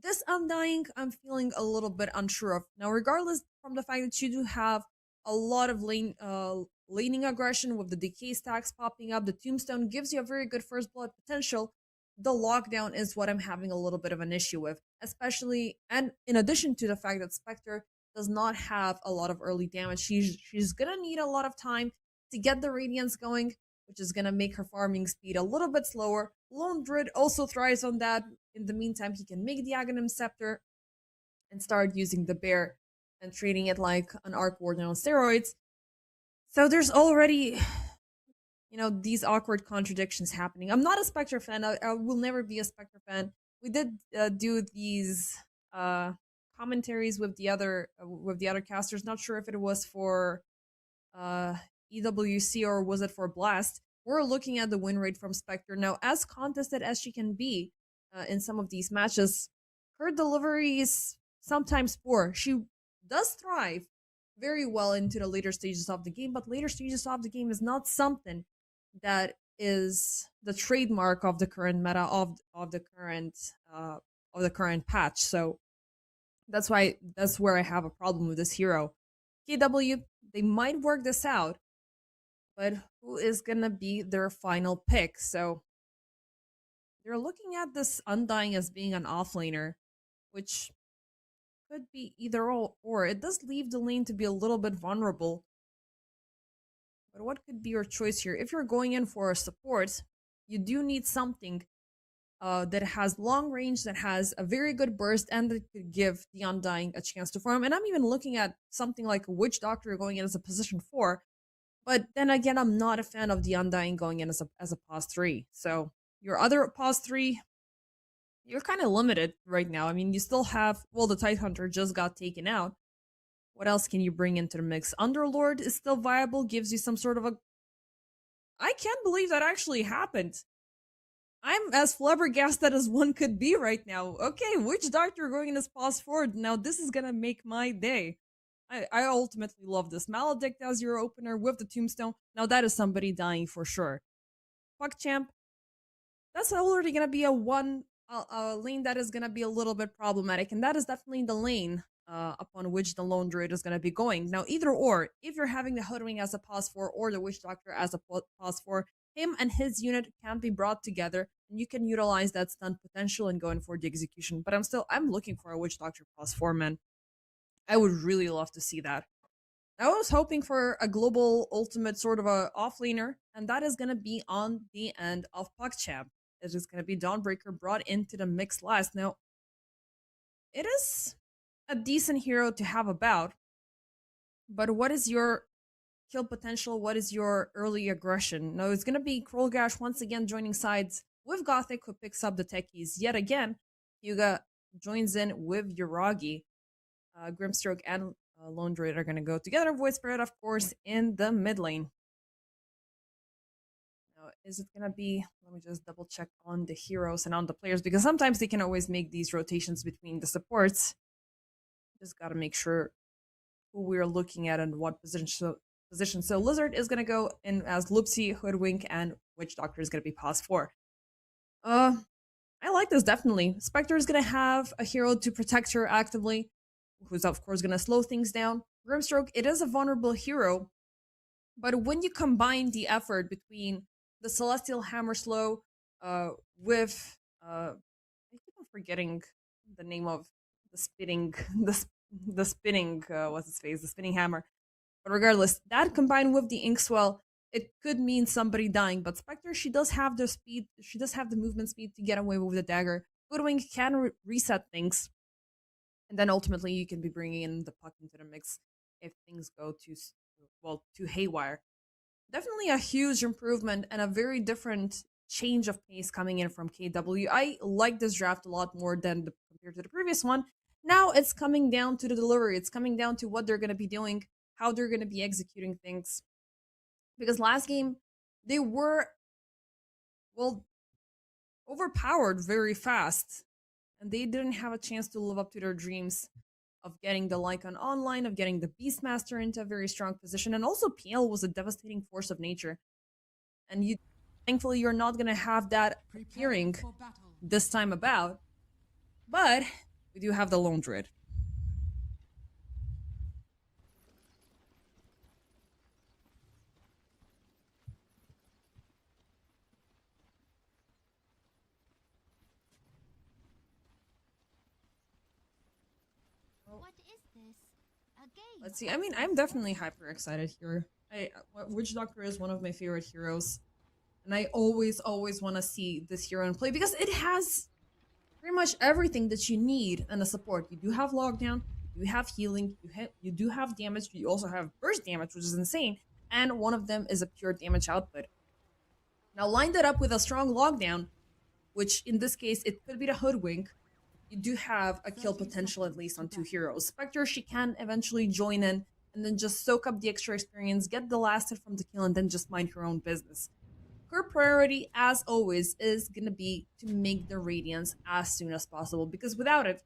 This Undying, I'm feeling a little bit unsure of. Now, regardless from the fact that you do have a lot of laning aggression with the decay stacks popping up, the Tombstone gives you a very good first blood potential. The lockdown is what I'm having a little bit of an issue with, especially, and in addition to the fact that Spectre does not have a lot of early damage. She's gonna need a lot of time to get the Radiance going, which is gonna make her farming speed a little bit slower. Lone Druid also thrives on that. In the meantime, he can make the Aghanim Scepter and start using the bear and treating it like an Arc Warden on steroids. So there's already, these awkward contradictions happening. I'm not a Spectre fan. I will never be a Spectre fan. We did do these commentaries with the other casters. Not sure if it was for EWC or was it for Blast. We're looking at the win rate from Spectre. Now, as contested as she can be in some of these matches, her delivery is sometimes poor. She does thrive very well into the later stages of the game, but later stages of the game is not something that is the trademark of the current meta of the current patch. So that's where I have a problem with this hero. KW, they might work this out, but who is gonna be their final pick? So they're looking at this Undying as being an offlaner, which could be either or. It does leave the lane to be a little bit vulnerable. But what could be your choice here? If you're going in for a support, you do need something that has long range, that has a very good burst, and that could give the Undying a chance to farm. And I'm even looking at something like a Witch Doctor going in as a position 4. But then again, I'm not a fan of the Undying going in as a pos 3. So your other pos 3, you're kind of limited right now. I mean, you still have, well, the Tidehunter just got taken out. What else can you bring into the mix? Underlord is still viable, gives you some sort of a... I can't believe that actually happened. I'm as flabbergasted as one could be right now. Okay, Witch Doctor going in as pos 4. Now this is gonna make my day. I ultimately love this. Maledict as your opener with the Tombstone. Now that is somebody dying for sure. PuckChamp, that's already gonna be a lane that is gonna be a little bit problematic, and that is definitely the lane upon which the Lone Druid is gonna be going. Now either or, if you're having the Hoodwink as a pos 4 or the Witch Doctor as a pos 4, him and his unit can be brought together, and you can utilize that stun potential and go in for the execution. But I'm looking for a Witch Doctor pos 4, man. I would really love to see that. I was hoping for a global ultimate sort of a offlaner, and that is going to be on the end of PuckChamp. It is going to be Dawnbreaker brought into the mix last. Now, it is a decent hero to have about, but what is your kill potential? What is your early aggression? Now, it's going to be Krollgash once again joining sides with Gothic, who picks up the Techies yet again. Hyuga joins in with Yuragi. Grimstroke and Lone Druid are going to go together. Void Spirit, of course, in the mid lane. Now, is it going to be... Let me just double check on the heroes and on the players, because sometimes they can always make these rotations between the supports. Just got to make sure who we're looking at and what position. So Lizard is going to go in as Loopsy, Hoodwink, and Witch Doctor is going to be pause 4. I like this, definitely. Spectre is going to have a hero to protect her actively, who's of course going to slow things down. Grimstroke, it is a vulnerable hero, but when you combine the effort between the Celestial Hammer Slow with... I keep on forgetting the name of the spinning... the spinning... what's his face? The spinning hammer. But regardless, that combined with the Inkswell, it could mean somebody dying. But Spectre, she does have the speed, she does have the movement speed to get away with the dagger. Hoodwink can reset things. And then ultimately you can be bringing in the puck into the mix if things go too haywire. Definitely a huge improvement and a very different change of pace coming in from KW. I like this draft a lot more than compared to the previous one. Now it's coming down to the delivery. It's coming down to what they're going to be doing, how they're going to be executing things. Because last game, they were, well, overpowered very fast. And they didn't have a chance to live up to their dreams of getting the Lycan online, of getting the Beastmaster into a very strong position. And also PL was a devastating force of nature. And thankfully, you're not going to have that appearing this time about. But we do have the Lone Druid.
What is this? A game?
Let's see. I mean, I'm definitely hyper excited here. Witch Doctor is one of my favorite heroes. And I always want to see this hero in play because it has pretty much everything that you need in a support. You do have lockdown, you do have healing, you do have damage, you also have burst damage, which is insane. And one of them is a pure damage output. Now line that up with a strong lockdown, which in this case, it could be the Hoodwink. You do have a kill potential at least on 2 heroes. Spectre, she can eventually join in and then just soak up the extra experience, get the last hit from the kill, and then just mind her own business. Her priority, as always, is going to be to make the Radiance as soon as possible, because without it,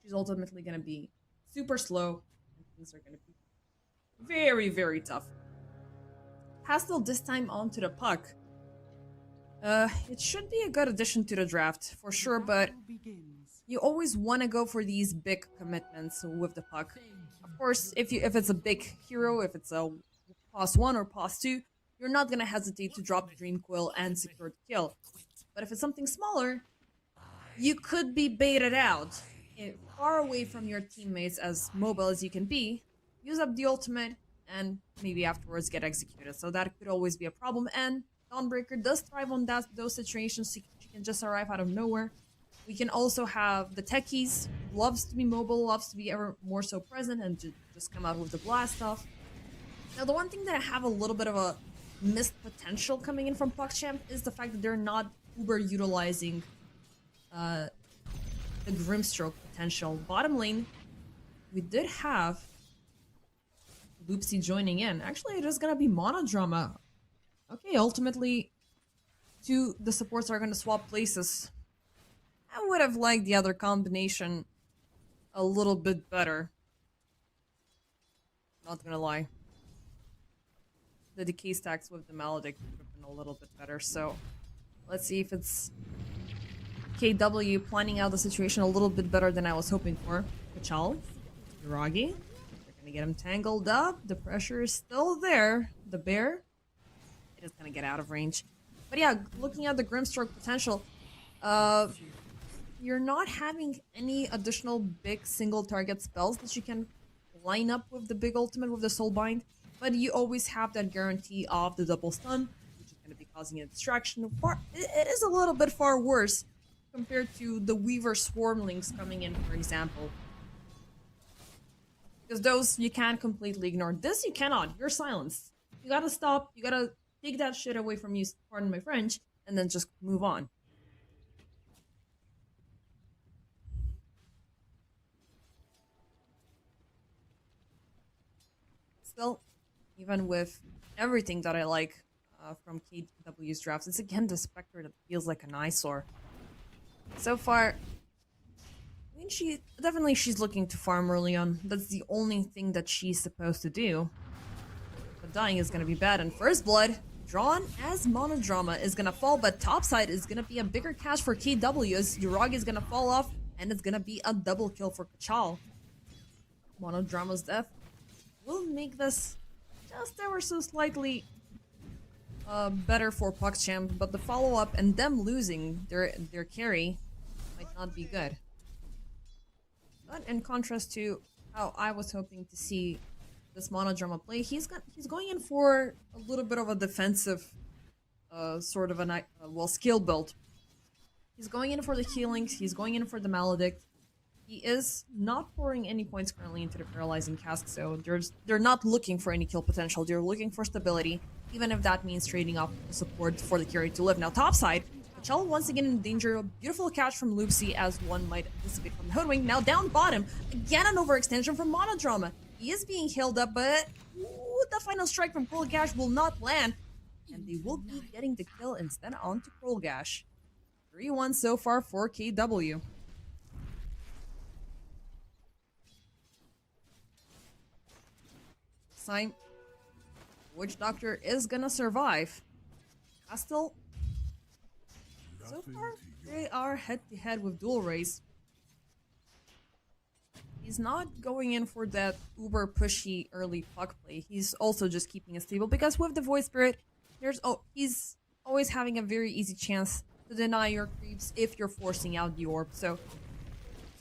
she's ultimately going to be super slow, and things are going to be very, very tough. Pastel this time onto the puck. It should be a good addition to the draft, for sure, but you always want to go for these big commitments with the puck. Of course, if it's a big hero, if it's a pos 1 or pos 2, you're not going to hesitate to drop the Dream Coil and secure the kill. But if it's something smaller, you could be baited out far away from your teammates, as mobile as you can be, use up the ultimate, and maybe afterwards get executed. So that could always be a problem, and Dawnbreaker does thrive on those situations. She can just arrive out of nowhere. We can also have the techies, loves to be mobile, loves to be ever more so present, and just come out with the blast off. Now, the one thing that I have a little bit of a missed potential coming in from PuckChamp is the fact that they're not uber utilizing the Grimstroke potential. Bottom lane, we did have Loopsy joining in. Actually, it is going to be Monodrama. Okay, ultimately, the supports are going to swap places. I would have liked the other combination a little bit better. Not gonna lie. The decay stacks with the Maledict would have been a little bit better, so let's see if it's KW planning out the situation a little bit better than I was hoping for. Pachal, Yuragi, they're gonna get him tangled up. The pressure is still there. The bear, it is gonna get out of range. But yeah, looking at the Grimstroke potential, you're not having any additional big single target spells that you can line up with the big ultimate with the Soulbind, but you always have that guarantee of the double stun, which is going to be causing a distraction. It is a little bit far worse compared to the Weaver Swarmlings coming in, for example. Because those you can't completely ignore. This you cannot. You're silenced. You gotta stop. You gotta take that shit away from you, pardon my French, and then just move on. still, even with everything that I like from KW's drafts, it's again the Spectre that feels like an eyesore. So far, I mean, she's looking to farm early on. That's the only thing that she's supposed to do. But dying is gonna be bad, and First Blood drawn as Monodrama is gonna fall, but topside is gonna be a bigger catch for KW as Uragi is gonna fall off, and it's gonna be a double kill for Kachal. Monodrama's death will make this just ever so slightly better for PogChamp, but the follow-up and them losing their carry might not be good. But in contrast to how I was hoping to see this Monodrama play, he's going in for a little bit of a defensive sort of a skill build. He's going in for the healings, he's going in for the Maledict. He is not pouring any points currently into the Paralyzing Cask, so they're not looking for any kill potential. They're looking for stability, even if that means trading off the support for the carry to live. Now topside, Kachal once again in danger. A beautiful catch from Loopsy, as one might anticipate from the Hoodwink. Now down bottom, again an overextension from Monodrama. He is being healed up, but the final strike from Krolgash will not land, and they will be getting the kill instead onto Krolgash. 3-1 so far for KW. Time, Witch Doctor is gonna survive. Castle, so far they are head-to-head with Dual Race. He's not going in for that uber pushy early puck play. He's also just keeping it stable because with the Void Spirit, he's always having a very easy chance to deny your creeps if you're forcing out the orb. So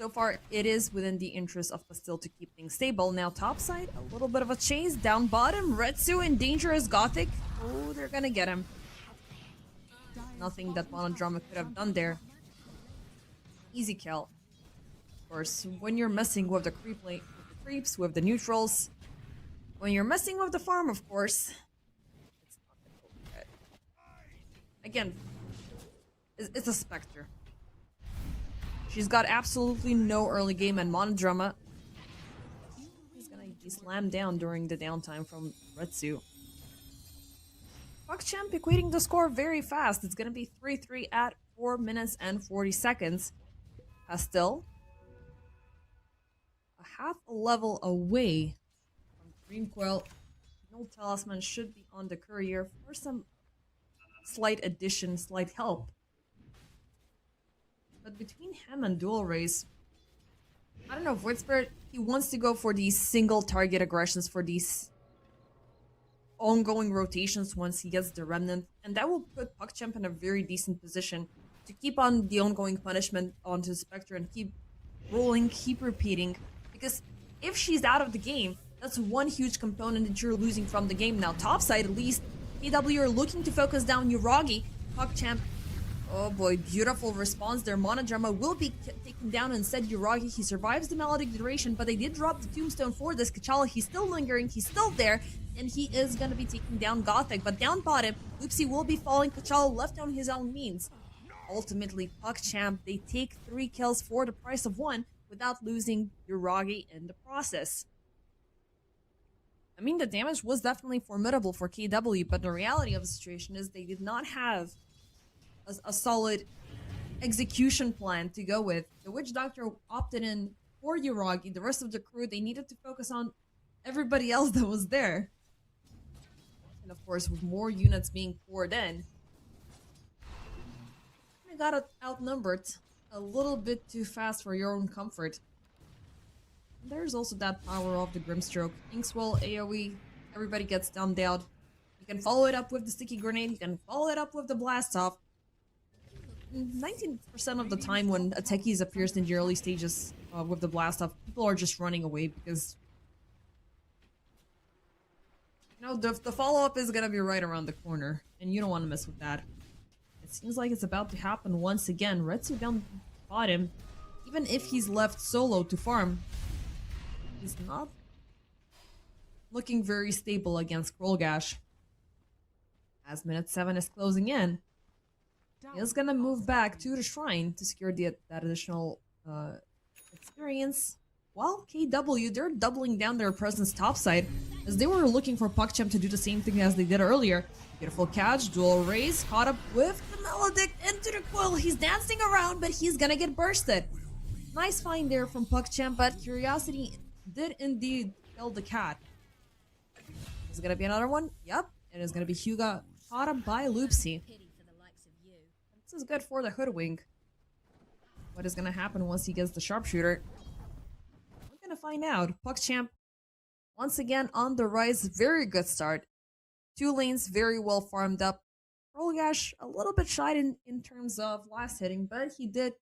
far, it is within the interest of Pastil to keep things stable. Now, topside, a little bit of a chase. Down bottom, Retsu in danger as Gothic. Oh, they're gonna get him. Nothing that Monodrama could have done there. Easy kill. Of course, when you're messing with the creeps, with the neutrals, when you're messing with the farm, of course, it's not gonna go good. Again, it's a Spectre. She's got absolutely no early game, and Monodrama is gonna be slammed down during the downtime from Retsu. PogChamp equating the score very fast. It's gonna be 3-3 at 4 minutes and 40 seconds. Pastil, a half a level away from Green Quill. No Talisman should be on the courier for some slight addition, slight help. But between him and Dual Race, I don't know, Void Spirit, he wants to go for these single target aggressions, for these ongoing rotations once he gets the Remnant, and that will put PogChamp in a very decent position to keep on the ongoing punishment onto Spectre and keep rolling, keep repeating, because if she's out of the game, that's one huge component that you're losing from the game. Now topside, at least, KW are looking to focus down Uragi. PogChamp, oh boy, beautiful response there. Monodrama will be taken down instead. Uragi, he survives the Melodic duration, but they did drop the Tombstone for this. Kachala, he's still lingering, he's still there, and he is gonna be taking down Gothic. But down bottom, Loopsy will be falling. Kachala left on his own means. Ultimately, PogChamp, they take 3 kills for the price of 1 without losing Uragi in the process. I mean, the damage was formidable for KW, but the reality of the situation is they did not have a solid execution plan to go with. The Witch Doctor opted in for Uragi. The rest of the crew, they needed to focus on everybody else that was there. And of course, with more units being poured in, they got outnumbered a little bit too fast for your own comfort. And there's also that power of the Grimstroke. Inkswell, AoE, everybody gets dumbed out. You can follow it up with the Sticky Grenade, you can follow it up with the Blast Off. 19% of the time when a techies appears in the early stages with the Blast Off, people are just running away because, you know, the follow-up is gonna be right around the corner, and you don't want to mess with that. It seems like it's about to happen once again. Retsu down bottom, even if he's left solo to farm, he's not looking very stable against Krolgash. As minute 7 is closing in, he is gonna move back to the shrine to secure that additional experience. while KW, they're doubling down their presence topside, as they were looking for PuckChamp to do the same thing as they did earlier. Beautiful catch, dual raise, caught up with the Maledict into the coil. He's dancing around, but he's gonna get bursted. Nice find there from PuckChamp, but Curiosity did indeed kill the cat. Is it gonna be another one? Yep, it is gonna be Hyuga, caught up by Loopsy. This is good for the Hoodwink. What is gonna happen once he gets the sharpshooter? We're gonna find out. PuckChamp, once again on the rise, very good start. 2 lanes very well farmed up. Rolgash a little bit shy in terms of last hitting, but he did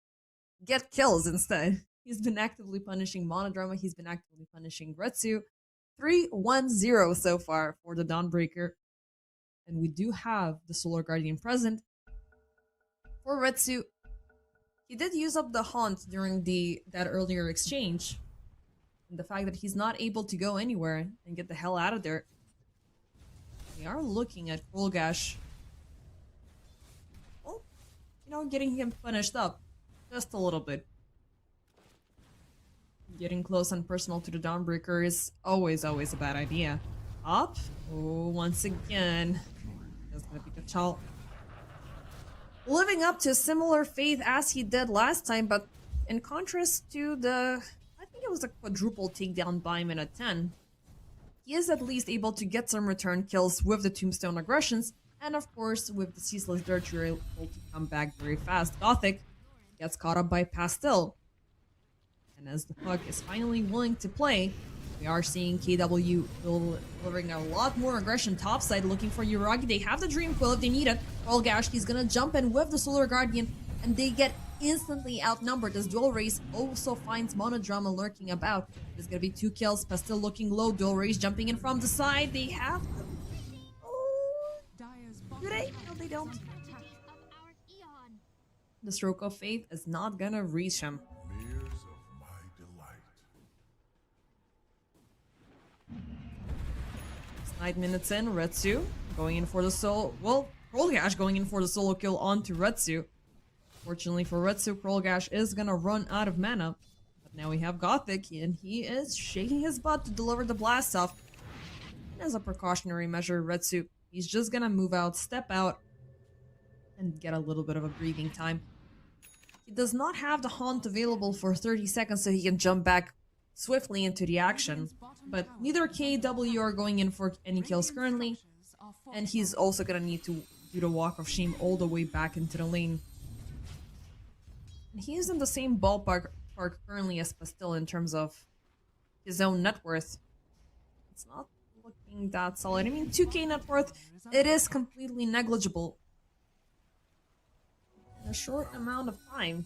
get kills instead. He's been actively punishing Monodrama, he's been actively punishing Retsu. 3-1-0 so far for the Dawnbreaker. And we do have the Solar Guardian present. For Retsu, he did use up the haunt during that earlier exchange. And the fact that he's not able to go anywhere and get the hell out of there. We are looking at Rolgash. Well, you know, getting him punished up just a little bit. Getting close and personal to the Dawnbreaker is always a bad idea. Up. Oh, once again. That's gonna be Kachal. Living up to a similar fate as he did last time, but in contrast to the... I think it was a quadruple takedown by minute 10. He is at least able to get some return kills with the Tombstone aggressions, and of course, with the Ceaseless Dirt, you're able to come back very fast. Gothic gets caught up by Pastel. And as the Puck is finally willing to play, we are seeing KW delivering a lot more aggression topside, looking for Uragi. They have the Dream Quill if they need it. Rolgash, he's gonna jump in with the Solar Guardian, and they get instantly outnumbered as Dual Race also finds Monodrama lurking about. There's gonna be 2 kills. Pastel looking low. Dual Race jumping in from the side. They have the... Oh, do they? No, they don't. The Stroke of Faith is not gonna reach him.
Mirrors of my delight.
9 minutes in, Retsu going in for the solo. Well, Krolgash going in for the solo kill onto Retsu. Fortunately for Retsu, Krolgash is gonna run out of mana. But now we have Gothic, and he is shaking his butt to deliver the blast off. And as a precautionary measure, Retsu, he's just gonna move out, step out, and get a little bit of a breathing time. He does not have the haunt available for 30 seconds so he can jump back swiftly into the action. But neither KW are going in for any kills currently. And he's also gonna need to do the walk of shame all the way back into the lane. And he is in the same ballpark currently as Pastel in terms of his own net worth. It's not looking that solid. I mean, 2k net worth, it is completely negligible. In a short amount of time,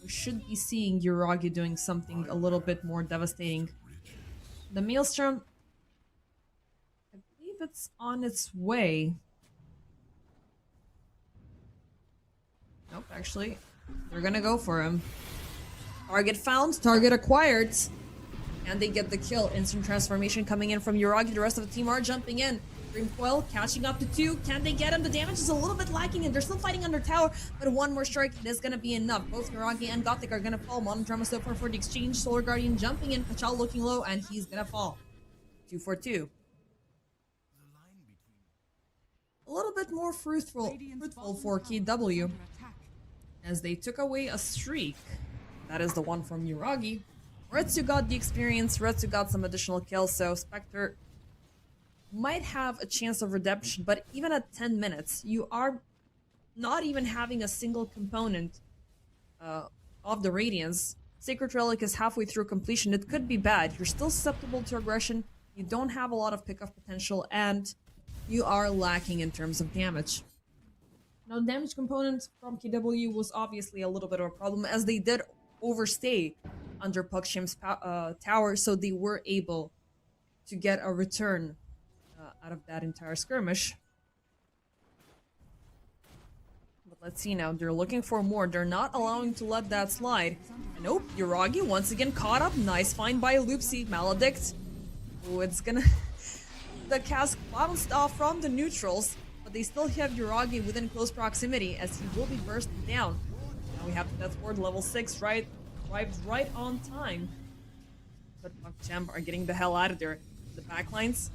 we should be seeing Uragi doing something a little bit more devastating. The Maelstrom, I believe it's on its way. Nope, actually, they're gonna go for him. Target found, target acquired. And they get the kill. Instant transformation coming in from Uragi. The rest of the team are jumping in. Dream Coil catching up to 2. Can they get him? The damage is a little bit lacking and they're still fighting under tower, but one more strike is gonna be enough. Both Uragi and Gothic are gonna fall. Monodrama so far for the exchange. Solar Guardian jumping in. Kachal looking low and he's gonna fall. 2 for 2. A little bit more fruitful for KW as they took away a streak. That is the one from Uragi. Retsu got the experience. Retsu got some additional kills, so Spectre might have a chance of redemption, but even at 10 minutes, you are not even having a single component of the Radiance. Sacred Relic is halfway through completion. It could be bad. You're still susceptible to aggression, you don't have a lot of pickup potential, and you are lacking in terms of damage. Now, damage component from KW was obviously a little bit of a problem, as they did overstay under PuckChamp's tower, so they were able to get a return out of that entire skirmish. But let's see now, they're looking for more. They're not allowing to let that slide. And nope, Uragi once again caught up. Nice find by Loopsy. Maledict. Oh, it's gonna... The cask bounced off from the neutrals, but they still have Uragi within close proximity as he will be bursted down. Now we have the Death Ward level 6 arrived right on time. but PassionUA are getting the hell out of there. The backlines,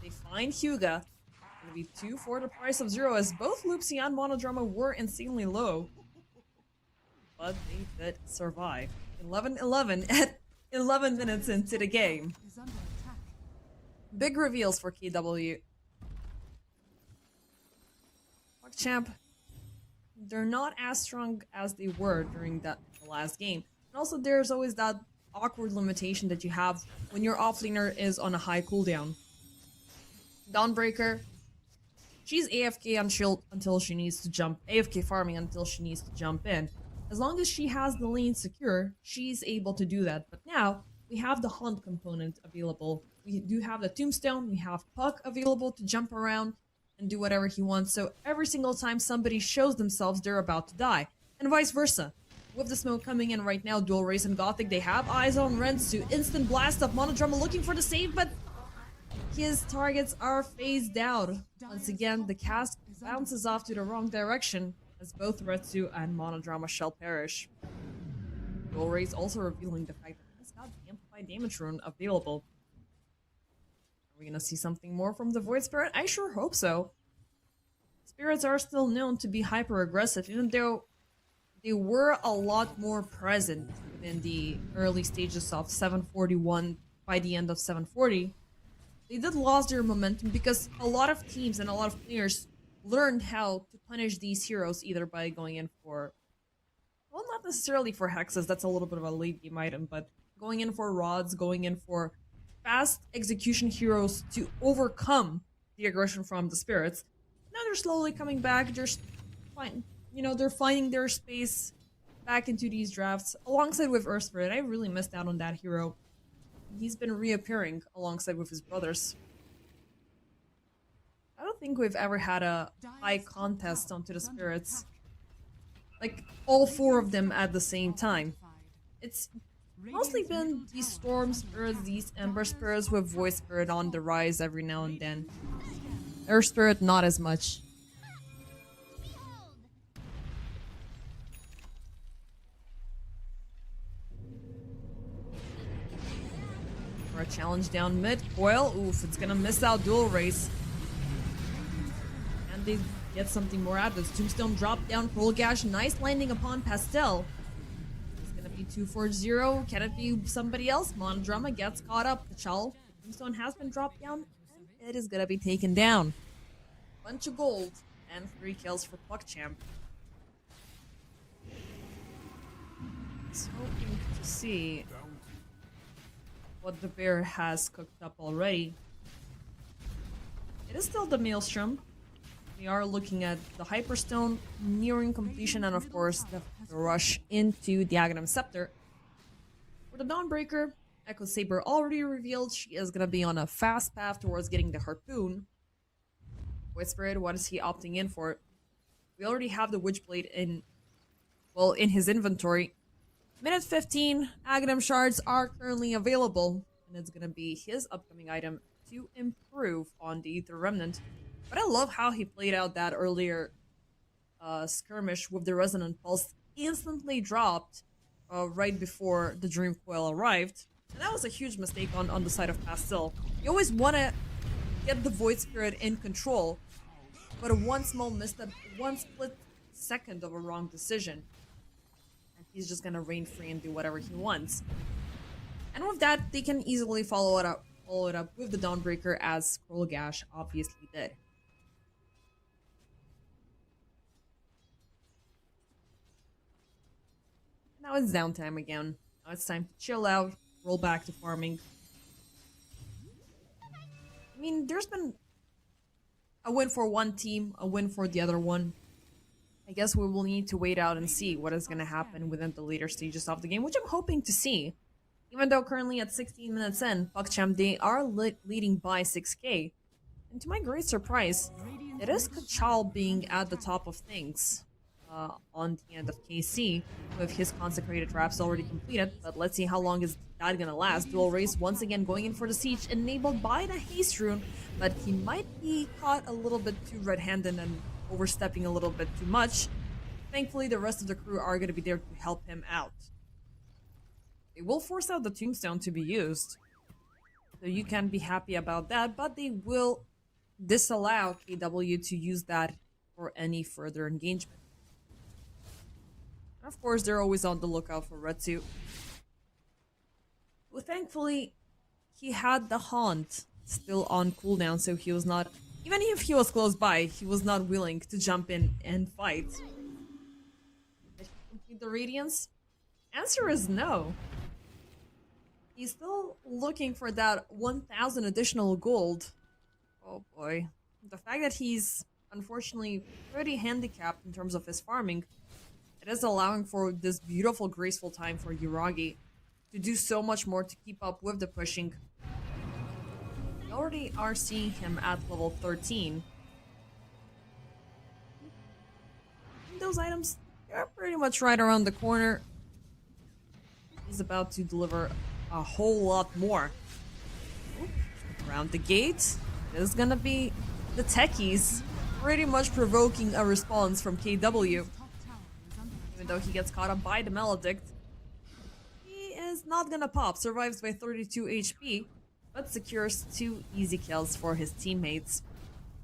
they find Hyuga. Gonna be 2 for the price of 0 as both Loopsy and Monodrama were insanely low. But they did survive. 11-11 at 11 minutes into the game.
Is under attack.
Big reveals for KW. PassionUA, they're not as strong as they were during the last game. And also there's always that awkward limitation that you have when your offlaner is on a high cooldown. Dawnbreaker, she's AFK until she needs to jump, AFK farming until she needs to jump in. As long as she has the lane secure, she's able to do that. But now, we have the hunt component available. We do have the tombstone, we have Puck available to jump around and do whatever he wants. So every single time somebody shows themselves, they're about to die. And vice versa. With the smoke coming in right now, Dual Race and Gothic, they have eyes on Rensu. Instant blast of Monodrama looking for the save, but his targets are phased out. Once again, the cast bounces off to the wrong direction as both Rensu and Monodrama shall perish. Dual Race also revealing the fact that he's got the Amplified Damage Rune available. Are we gonna see something more from the Void Spirit? I sure hope so. Spirits are still known to be hyper aggressive, even though they were a lot more present in the early stages of 741 by the end of 740. They did lose their momentum because a lot of teams and a lot of players learned how to punish these heroes either by going in for, well, not necessarily for hexes, that's a little bit of a late game item, but going in for rods, going in for fast execution heroes to overcome the aggression from the spirits. Now they're slowly coming back, they're fine. You know, they're finding their space back into these drafts alongside with Earth Spirit. I really missed out on that hero. He's been reappearing alongside with his brothers. I don't think we've ever had a high contest onto the spirits. Like, all 4 of them at the same time. It's mostly been these Storm Spirits, these Ember Spirits with Void Spirit on the rise every now and then. Earth Spirit, not as much. For a challenge down mid. Coil, oof, it's gonna miss out Dual Race. And they get something more out of this. Tombstone drop down, Cruel Gash, nice landing upon Pastel. It's gonna be 2-4-0. Can it be somebody else? Monodrama gets caught up. Kachal, Tombstone has been dropped down, and it is gonna be taken down. Bunch of gold and 3 kills for PassionUA. It's hoping to see what the bear has cooked up already. It is still the Maelstrom. We are looking at the Hyperstone nearing completion and of course the rush into the Aghanim Scepter. For the Dawnbreaker, Echo Saber already revealed she is gonna be on a fast path towards getting the Harpoon. Void Spirit, what is he opting in for? We already have the Witchblade in his inventory. Minute 15, Aghanim Shards are currently available, and it's gonna be his upcoming item to improve on the Aether Remnant. But I love how he played out that earlier skirmish with the Resonant Pulse, instantly dropped right before the Dream Coil arrived. And that was a huge mistake on the side of Pastel. You always want to get the Void Spirit in control, but one small misstep, one split second of a wrong decision, he's just gonna reign free and do whatever he wants. And with that, they can easily follow it up with the Dawnbreaker, as Cruel Gash obviously did. Now it's downtime again. Now it's time to chill out, roll back to farming. I mean, there's been a win for one team, a win for the other one. I guess we will need to wait out and see what is going to happen within the later stages of the game, which I'm hoping to see. Even though currently at 16 minutes in, PassionUA, they are leading by 6k. And to my great surprise, it is Kachal being at the top of things on the end of KC, with his consecrated traps already completed. But let's see how long is that going to last. Dual Race once again going in for the siege, enabled by the haste rune, but he might be caught a little bit too red-handed and overstepping a little bit too much. Thankfully, the rest of the crew are going to be there to help him out. They will force out the tombstone to be used. So you can be happy about that, but they will disallow KW to use that for any further engagement. And of course, they're always on the lookout for Retsu. Well, thankfully, he had the Haunt still on cooldown, so he was not, even if he was close by, he was not willing to jump in and fight. Did he complete the Radiance? Answer is no. He's still looking for that 1,000 additional gold. Oh boy. The fact that he's unfortunately pretty handicapped in terms of his farming, it is allowing for this beautiful, graceful time for Yuragi to do so much more to keep up with the pushing. We already are seeing him at level 13. And those items are pretty much right around the corner. He's about to deliver a whole lot more. Ooh, around the gate, this is gonna be the techies pretty much provoking a response from KW. Even though he gets caught up by the Maledict, he is not gonna pop, survives by 32 HP, but secures 2 easy kills for his teammates.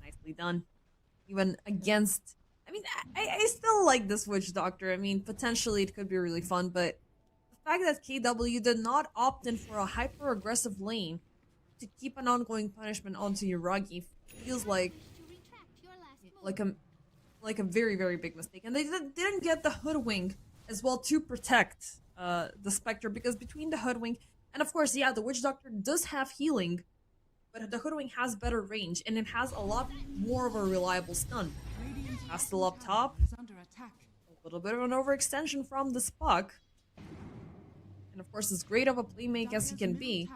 Nicely done. Even against... I mean, I still like this Witch Doctor. I mean, potentially it could be really fun, but the fact that KW did not opt in for a hyper-aggressive lane to keep an ongoing punishment onto Yuragi feels like a very, very big mistake. And they didn't get the Hoodwink as well to protect the Spectre, because between the Hoodwink and of course, yeah, the Witch Doctor does have healing, but the Hoodwink has better range and it has a lot more of a reliable stun. Castle up top, a little bit of an overextension from the Spock. And of course, as great of a playmake as he can be,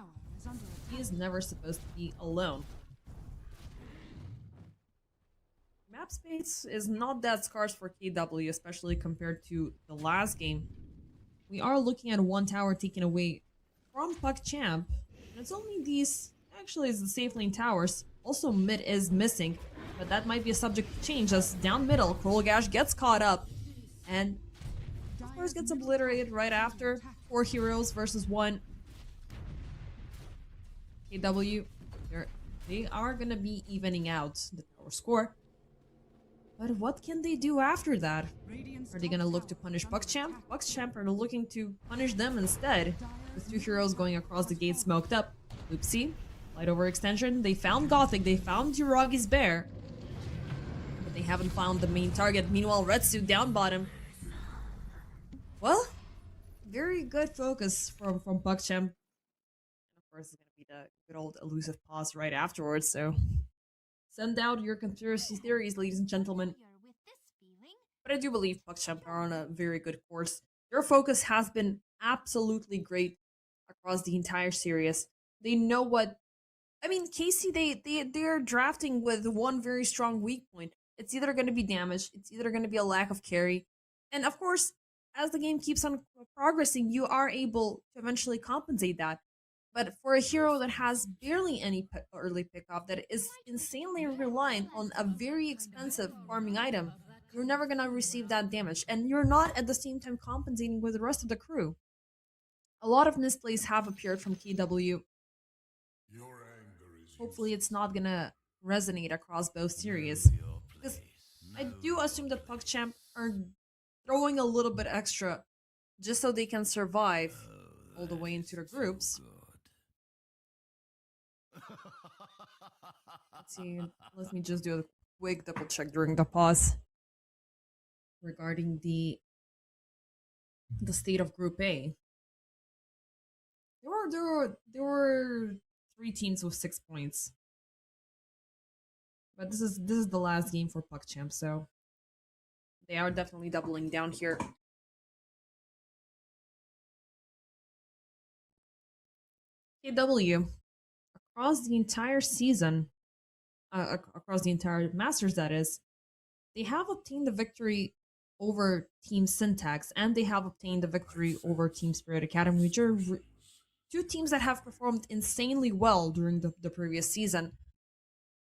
he is never supposed to be alone. Map space is not that scarce for KW, especially compared to the last game. We are looking at one tower taken away from PugChamp, and it's only these, actually it's the safe lane towers. Also mid is missing, but that might be a subject to change as down middle, Krolgash gets caught up, and of course gets obliterated right after. 4 heroes versus 1. KW, they are gonna be evening out the tower score. But what can they do after that? Are they gonna look to punish PugChamp? PugChamp are looking to punish them instead, with 2 heroes going across the gate smoked up. Oopsie. Light overextension. They found Gothic, they found Yuragi's bear, but they haven't found the main target. Meanwhile, Retsu down bottom. Well, very good focus from PugChamp. And of course, it's gonna be the good old elusive pause right afterwards, so send out your conspiracy theories, ladies and gentlemen. But I do believe PugChamp are on a very good course. Their focus has been absolutely great across the entire series. They know what... I mean, Casey, they're drafting with one very strong weak point. It's either going to be damage, it's either going to be a lack of carry. And of course, as the game keeps on progressing, you are able to eventually compensate that. But for a hero that has barely any early pickup, that is insanely reliant on a very expensive farming item, you're never gonna receive that damage. And you're not at the same time compensating with the rest of the crew. A lot of misplays have appeared from KW. Hopefully it's not gonna resonate across both series. Because I do assume that PugChamp are throwing a little bit extra just so they can survive all the way into the groups. Let's see, let me just do a quick double check during the pause regarding the state of Group A. There were 3 teams with 6 points, but this is the last game for PugChamp, so they are definitely doubling down here. KW, across the entire season, across the entire Masters, that is, they have obtained the victory over Team Syntax, and they have obtained the victory over Team Spirit Academy, which are 2 teams that have performed insanely well during the previous season.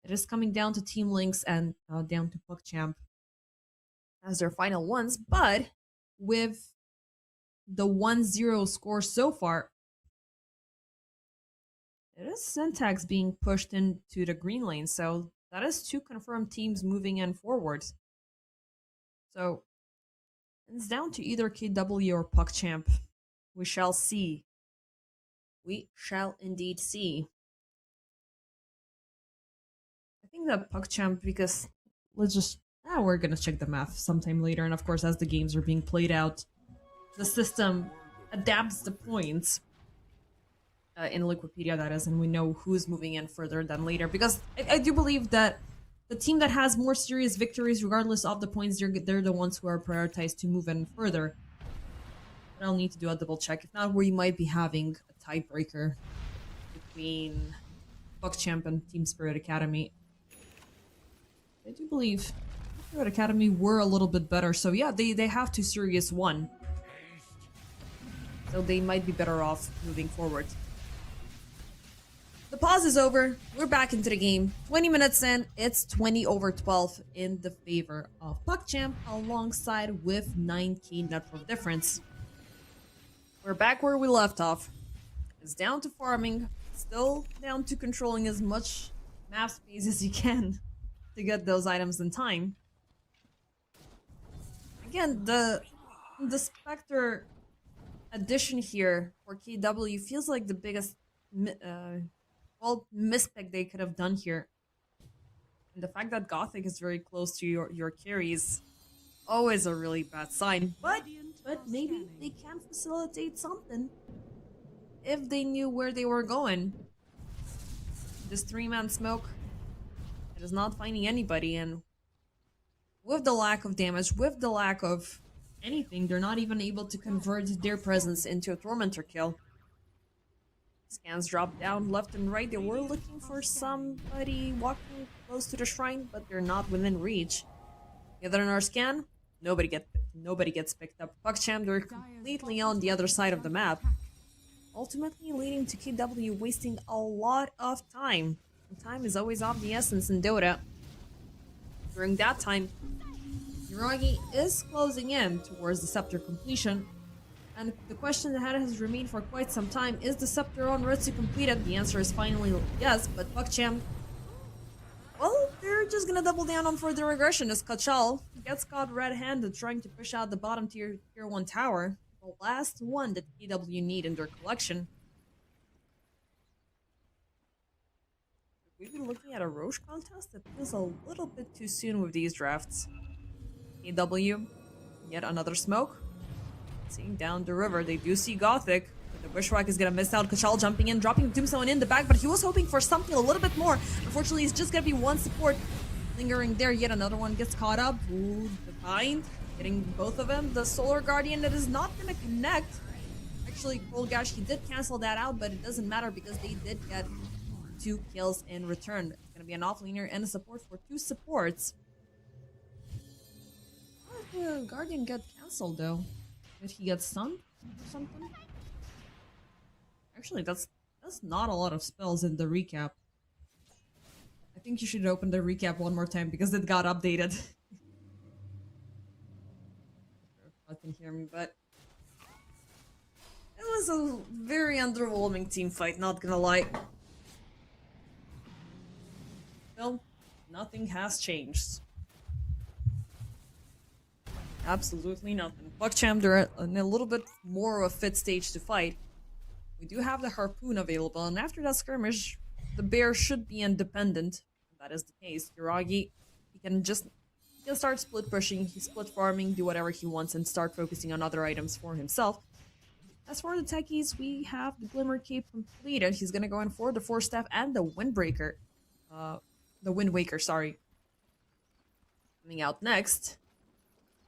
It is coming down to Team Lynx and down to PugChamp as their final ones, but with the 1-0 score so far. It is Syntax being pushed into the green lane, so that is 2 confirmed teams moving in forwards. So it's down to either KW or PuckChamp. We shall see. We shall indeed see. I think that PuckChamp, because let's just we're gonna check the math sometime later, and of course as the games are being played out, the system adapts the points in Liquipedia, that is, and we know who's moving in further than later, because I do believe that the team that has more serious victories, regardless of the points, they're the ones who are prioritized to move in further. But I'll need to do a double check. If not, we might be having a tiebreaker between PuckChamp and Team Spirit Academy. I do believe Spirit Academy were a little bit better, so yeah, they have to Series 1. So they might be better off moving forward. The pause is over. We're back into the game. 20 minutes in, it's 20/12 in the favor of PuckChamp, alongside with 9k net worth difference. We're back where we left off. It's down to farming, still down to controlling as much map space as you can to get those items in time. Again, the Spectre addition here for KW feels like the biggest mispick they could have done here. And the fact that Gothic is very close to your carry is always a really bad sign. But maybe they can facilitate something if they knew where they were going. This 3-man smoke, it is not finding anybody, and with the lack of damage, with the lack of anything, they're not even able to convert their presence into a Tormentor kill. Scans drop down left and right. They were looking for somebody walking close to the shrine, but they're not within reach. The other in our scan, nobody gets picked up. PuckChamp, they're completely on the other side of the map, ultimately leading to KW wasting a lot of time. And time is always of the essence in Dota. During that time, Hiragi is closing in towards the Scepter completion. And the question that has remained for quite some time, is the Scepter on route to complete it? The answer is finally yes, but PuckChamp, well, they're just gonna double down on further regression as Kachal gets caught red-handed trying to push out the bottom tier 1 tower. The last one that KW need in their collection. We've been looking at a Roche contest that feels a little bit too soon with these drafts. KW, yet another smoke. Seeing down the river, they do see Gothic. But the Bushwhack is gonna miss out. Kachal jumping in, dropping Tombstone in the back, but he was hoping for something a little bit more. Unfortunately, it's just gonna be one support lingering there. Yet another one gets caught up. Ooh, the bind, getting both of them. The Solar Guardian that is not gonna connect. Actually, Gash, he did cancel that out, but it doesn't matter because they did get 2 kills in return. It's gonna be an offlaner and a support for 2 supports. How did the Guardian get cancelled though? Did he get stunned or something? Actually, that's not a lot of spells in the recap. I think you should open the recap one more time because it got updated. I can hear me, but it was a very underwhelming team fight, not gonna lie. Well, nothing has changed. Absolutely nothing. PuckChamp, they're in a little bit more of a fit stage to fight. We do have the Harpoon available, and after that skirmish, the Bear should be independent. If that is the case. Hiragi, he can start split pushing, he's split farming, do whatever he wants, and start focusing on other items for himself. As for the techies, we have the Glimmer Cape completed. He's gonna go in for the Force Staff and the Windbreaker. The Wind Waker, sorry. Coming out next.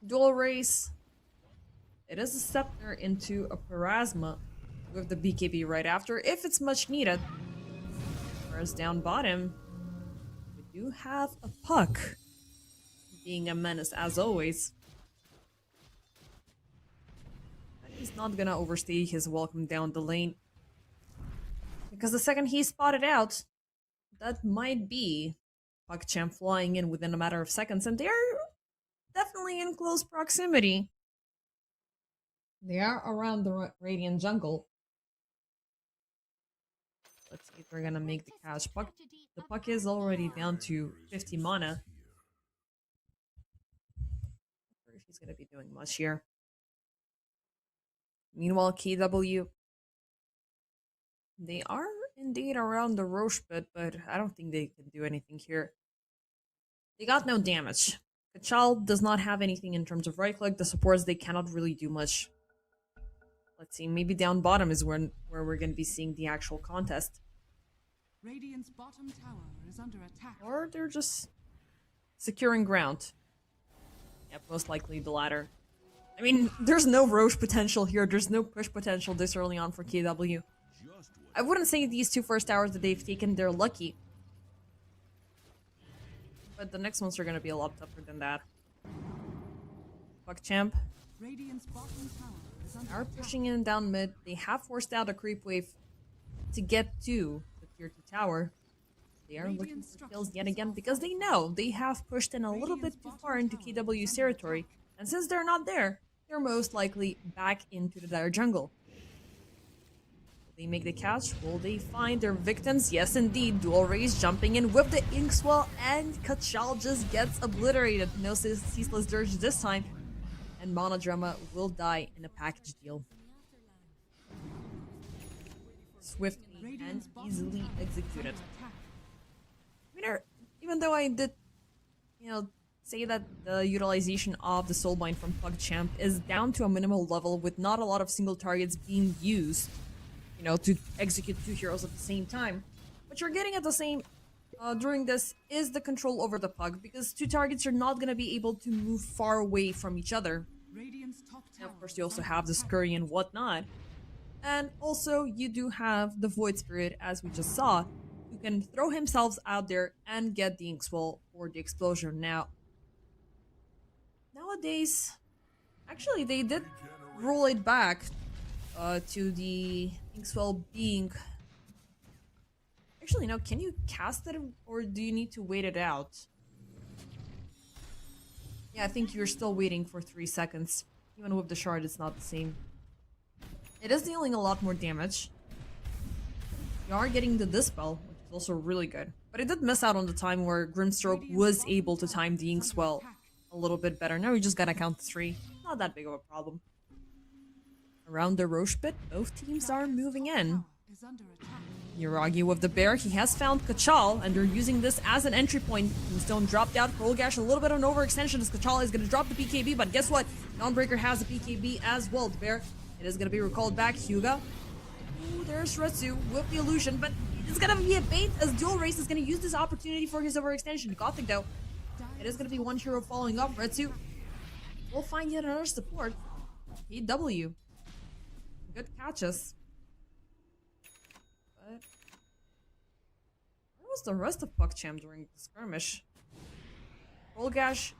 Dual Race. It is a Scepter into a Parasma with the BKB right after, if it's much needed. Whereas down bottom, we do have a Puck being a menace as always. And he's not gonna overstay his welcome down the lane. Because the second he's spotted out, that might be PuckChamp flying in within a matter of seconds, and they're definitely in close proximity. They are around the Radiant jungle. Let's see if we're gonna make the catch. The puck is already down to 50 mana. Not sure if he's gonna be doing much here. Meanwhile, KW, they are indeed around the Roche pit, but I don't think they can do anything here. They got no damage. Kachal does not have anything in terms of right click. The supports, they cannot really do much. Let's see, maybe down bottom is where we're going to be seeing the actual contest.
Radiant's bottom tower is under attack.
Or they're just securing ground. Yep, most likely the latter. I mean, there's no Roche potential here. There's no push potential this early on for KW. I wouldn't say these two first towers that they've taken, they're lucky. But the next ones are going to be a lot tougher than that. PugChamp
Radiant's bottom tower is under
are
attack.
pushing in down mid. They have forced out a creep wave to get to the tier 2 tower. They are looking for kills yet again because they know they have pushed in a little bit too far into KW's territory. And since they're not there, they're most likely back into the dire jungle. Will they make the catch? Will they find their victims? Yes, indeed. Dual Rays jumping in with the Inkswell, and Kachal just gets obliterated. No Ceaseless Dirge this time. And Monodrama will die in a package deal. Swiftly and easily executed. I mean, even though I did, say that the utilization of the Soulbind from PugChamp is down to a minimal level with not a lot of single targets being used, to execute two heroes at the same time. What you're getting at the same during this is the control over the Pug, because two targets are not going to be able to move far away from each other.
Radiant's top
And
tower.
of course, you also have the Scurry and whatnot. And also, you do have the Void Spirit, as we just saw, who can throw himself out there and get the Inkswell or the Explosion. Now, nowadays, actually, they did roll it back to the Inkswell being... Actually, no, can you cast it, or do you need to wait it out? Yeah, I think you're still waiting for 3 seconds. Even with the shard, it's not the same. It is dealing a lot more damage. You are getting the Dispel, which is also really good. But it did miss out on the time where Grimstroke was able to time the Inkswell a little bit better. Now we just gotta count to 3. Not that big of a problem. Around the Roche pit, both teams are moving in.
Is under attack.
Yuragi with the bear, he has found Kachal, and they're using this as an entry point. Tombstone dropped out, Gash, a little bit of an overextension as Kachal is going to drop the PKB, but guess what? Dawnbreaker has a PKB as well. The bear, it is going to be recalled back. Hyuga. Ooh, there's Retsu with the illusion, but it's going to be a bait as Dual Race is going to use this opportunity for his overextension. Gothic, though, it is going to be one hero following up. Retsu will find yet another support. KW. Good catches. But where was the rest of PugChamp during the skirmish? Gash,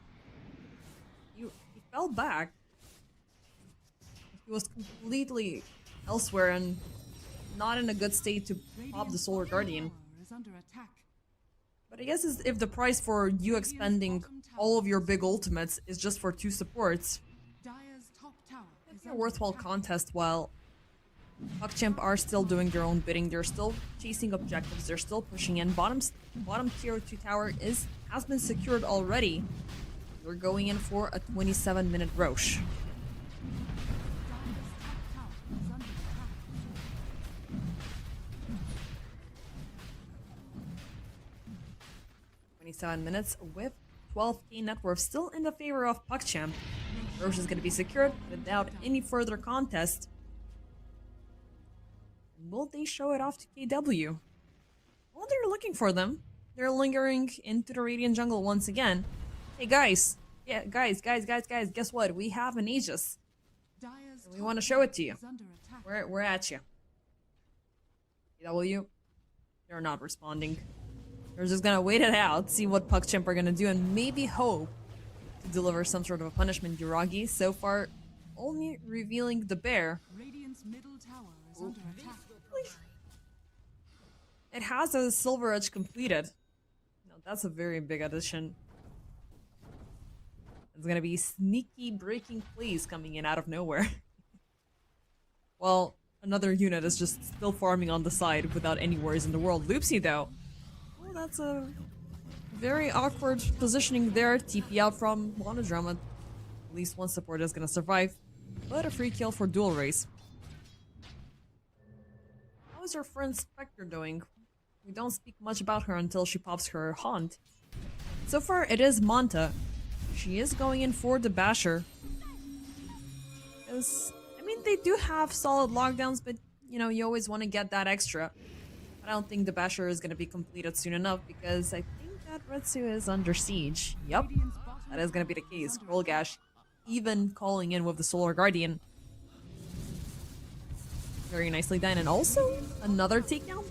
he fell back. He was completely elsewhere and not in a good state to pop the Solar Guardian.
Tower is under attack.
But I guess if the price for you expending all of your big ultimates is just for 2 supports,
Dire's top tower is
it's a
under
worthwhile
attack.
contest while PugChamp are still doing their own bidding. They're still chasing objectives. They're still pushing in. Bottom tier 2 tower has been secured already. We're going in for a 27-minute Roche.
Dire's top tower is under attack.
27 minutes with 12k net worth still in the favor of PugChamp. Roche is going to be secured without any further contest. Will they show it off to KW? Well, they're looking for them. They're lingering into the Radiant jungle once again. Hey guys, yeah, guys, guess what? We have an Aegis.
Dire's
We
top
want to show it to you.
is under attack.
We're at you. KW, they're not responding. They're just gonna wait it out, see what PugChamp are gonna do, and maybe hope to deliver some sort of a punishment. Yuragi, so far, only revealing the bear.
Radiant's middle tower is under attack.
It has a Silver Edge completed. No, that's a very big addition. It's gonna be sneaky breaking plays coming in out of nowhere. while another unit is just still farming on the side without any worries in the world. Loopsy, though. Oh, that's a very awkward positioning there. TP out from Monodrama. At least one support is gonna survive. But a free kill for Dual Race. How is your friend Spectre doing? We don't speak much about her until she pops her haunt. So far, it is Manta. She is going in for the Basher. I mean, they do have solid lockdowns, but, you know, you always want to get that extra. I don't think the Basher is going to be completed soon enough, because I think that Retsu is under siege. Yep, that is going to be the case. Rolgash even calling in with the Solar Guardian. Very nicely done. And also, another takedown.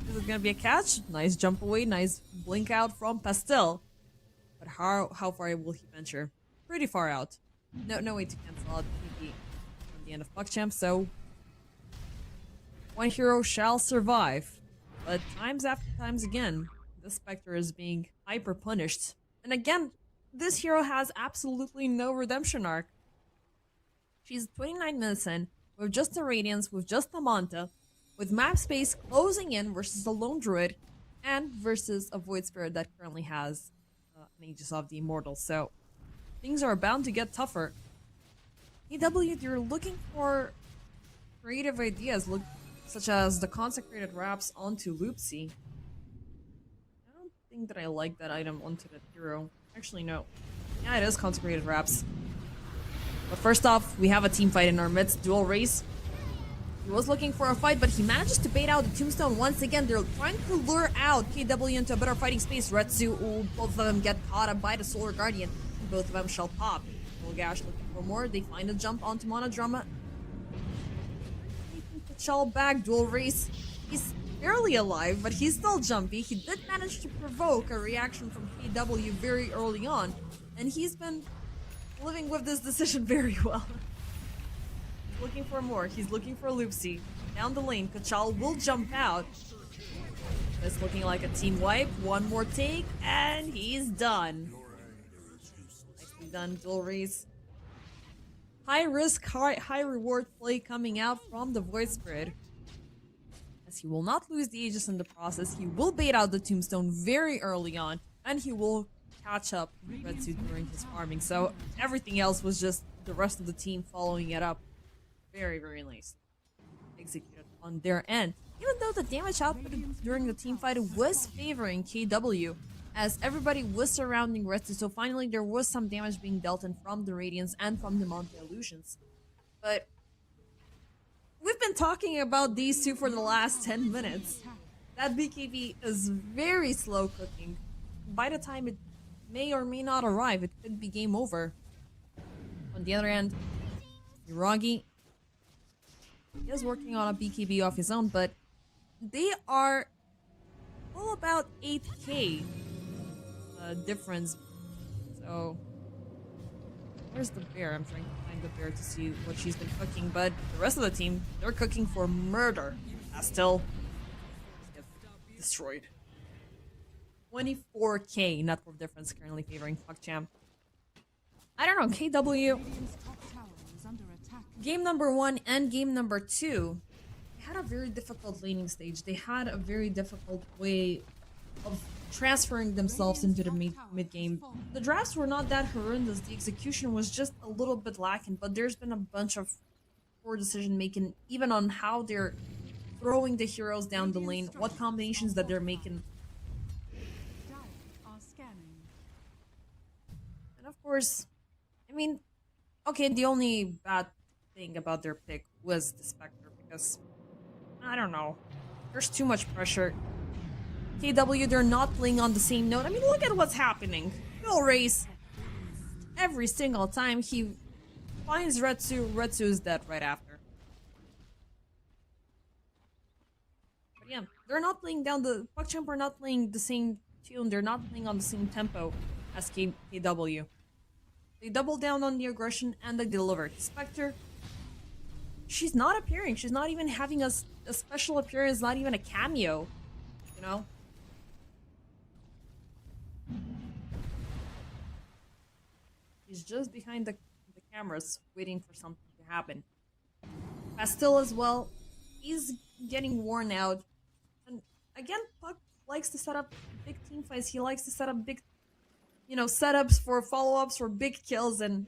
Is it going to be a catch? Nice jump away, nice blink out from Pastel. But how far will he venture? Pretty far out. No way to cancel out PP from the end of PugChamp, so one hero shall survive. But times after times again, the Spectre is being hyper punished. And again, this hero has absolutely no redemption arc. She's 29 minutes in, with just the Radiance, with just the Manta, with map space closing in versus the Lone Druid, and versus a Void Spirit that currently has an Aegis of the Immortals. So things are bound to get tougher. AW, you're looking for creative ideas, such as the Consecrated Wraps onto Loopsy. I don't think that I like that item onto the hero. Actually, no. Yeah, it is Consecrated Wraps. But first off, we have a team fight in our midst. Dual Race. He was looking for a fight, but he manages to bait out the Tombstone once again. They're trying to lure out KW into a better fighting space. Retsu, both of them get caught up by the Solar Guardian. Both of them shall pop. Gash looking for more. They find a jump onto Monodrama. Shall back. Dual Race. He's barely alive, but he's still jumpy. He did manage to provoke a reaction from KW very early on, and he's been living with this decision very well. He's looking for more. He's looking for Loopsy. Down the lane, Kachal will jump out. It's looking like a team wipe. One more take, and he's done. Nicely done, Dual Race. High risk, high reward play coming out from the Void Spirit. As he will not lose the Aegis in the process, he will bait out the Tombstone very early on, and he will catch up Retsu during his farming. So everything else was just the rest of the team following it up. Very, very nice. Executed on their end. Even though the damage output during the team fight was favoring KW, as everybody was surrounding Retsu, so finally there was some damage being dealt in from the Radiance and from the Monte Illusions. But we've been talking about these two for the last 10 minutes. That BKB is very slow cooking. By the time it may or may not arrive, it could be game over. On the other end, Hiragi is working on a BKB of his own, but they are all about 8k difference. So where's the bear? I'm trying to find the bear to see what she's been cooking, but the rest of the team, they're cooking for murder. Still get destroyed. 24k net worth difference currently favoring PugChamp. I don't know, KW. Game number 1 and game number 2, they had a very difficult laning stage. They had a very difficult way of transferring themselves into the mid game. The drafts were not that horrendous. The execution was just a little bit lacking, but there's been a bunch of poor decision making, even on how they're throwing the heroes down the lane, what combinations that they're making. And of course, I mean, okay, the only bad thing about their pick was the Spectre, because I don't know, there's too much pressure. KW, they're not playing on the same note. I mean, look at what's happening. Dual Race. Every single time he finds Retsu, Retsu is dead right after. But yeah, they're not playing down the... PugChamp are not playing the same tune. They're not playing on the same tempo as KW. They double down on the aggression and they deliver. Spectre, she's not appearing. She's not even having a special appearance, not even a cameo. You know? He's just behind the cameras, waiting for something to happen. Pastel as well. He's getting worn out. And again, Puck likes to set up big team fights. He likes to set up big, setups for follow-ups for big kills, and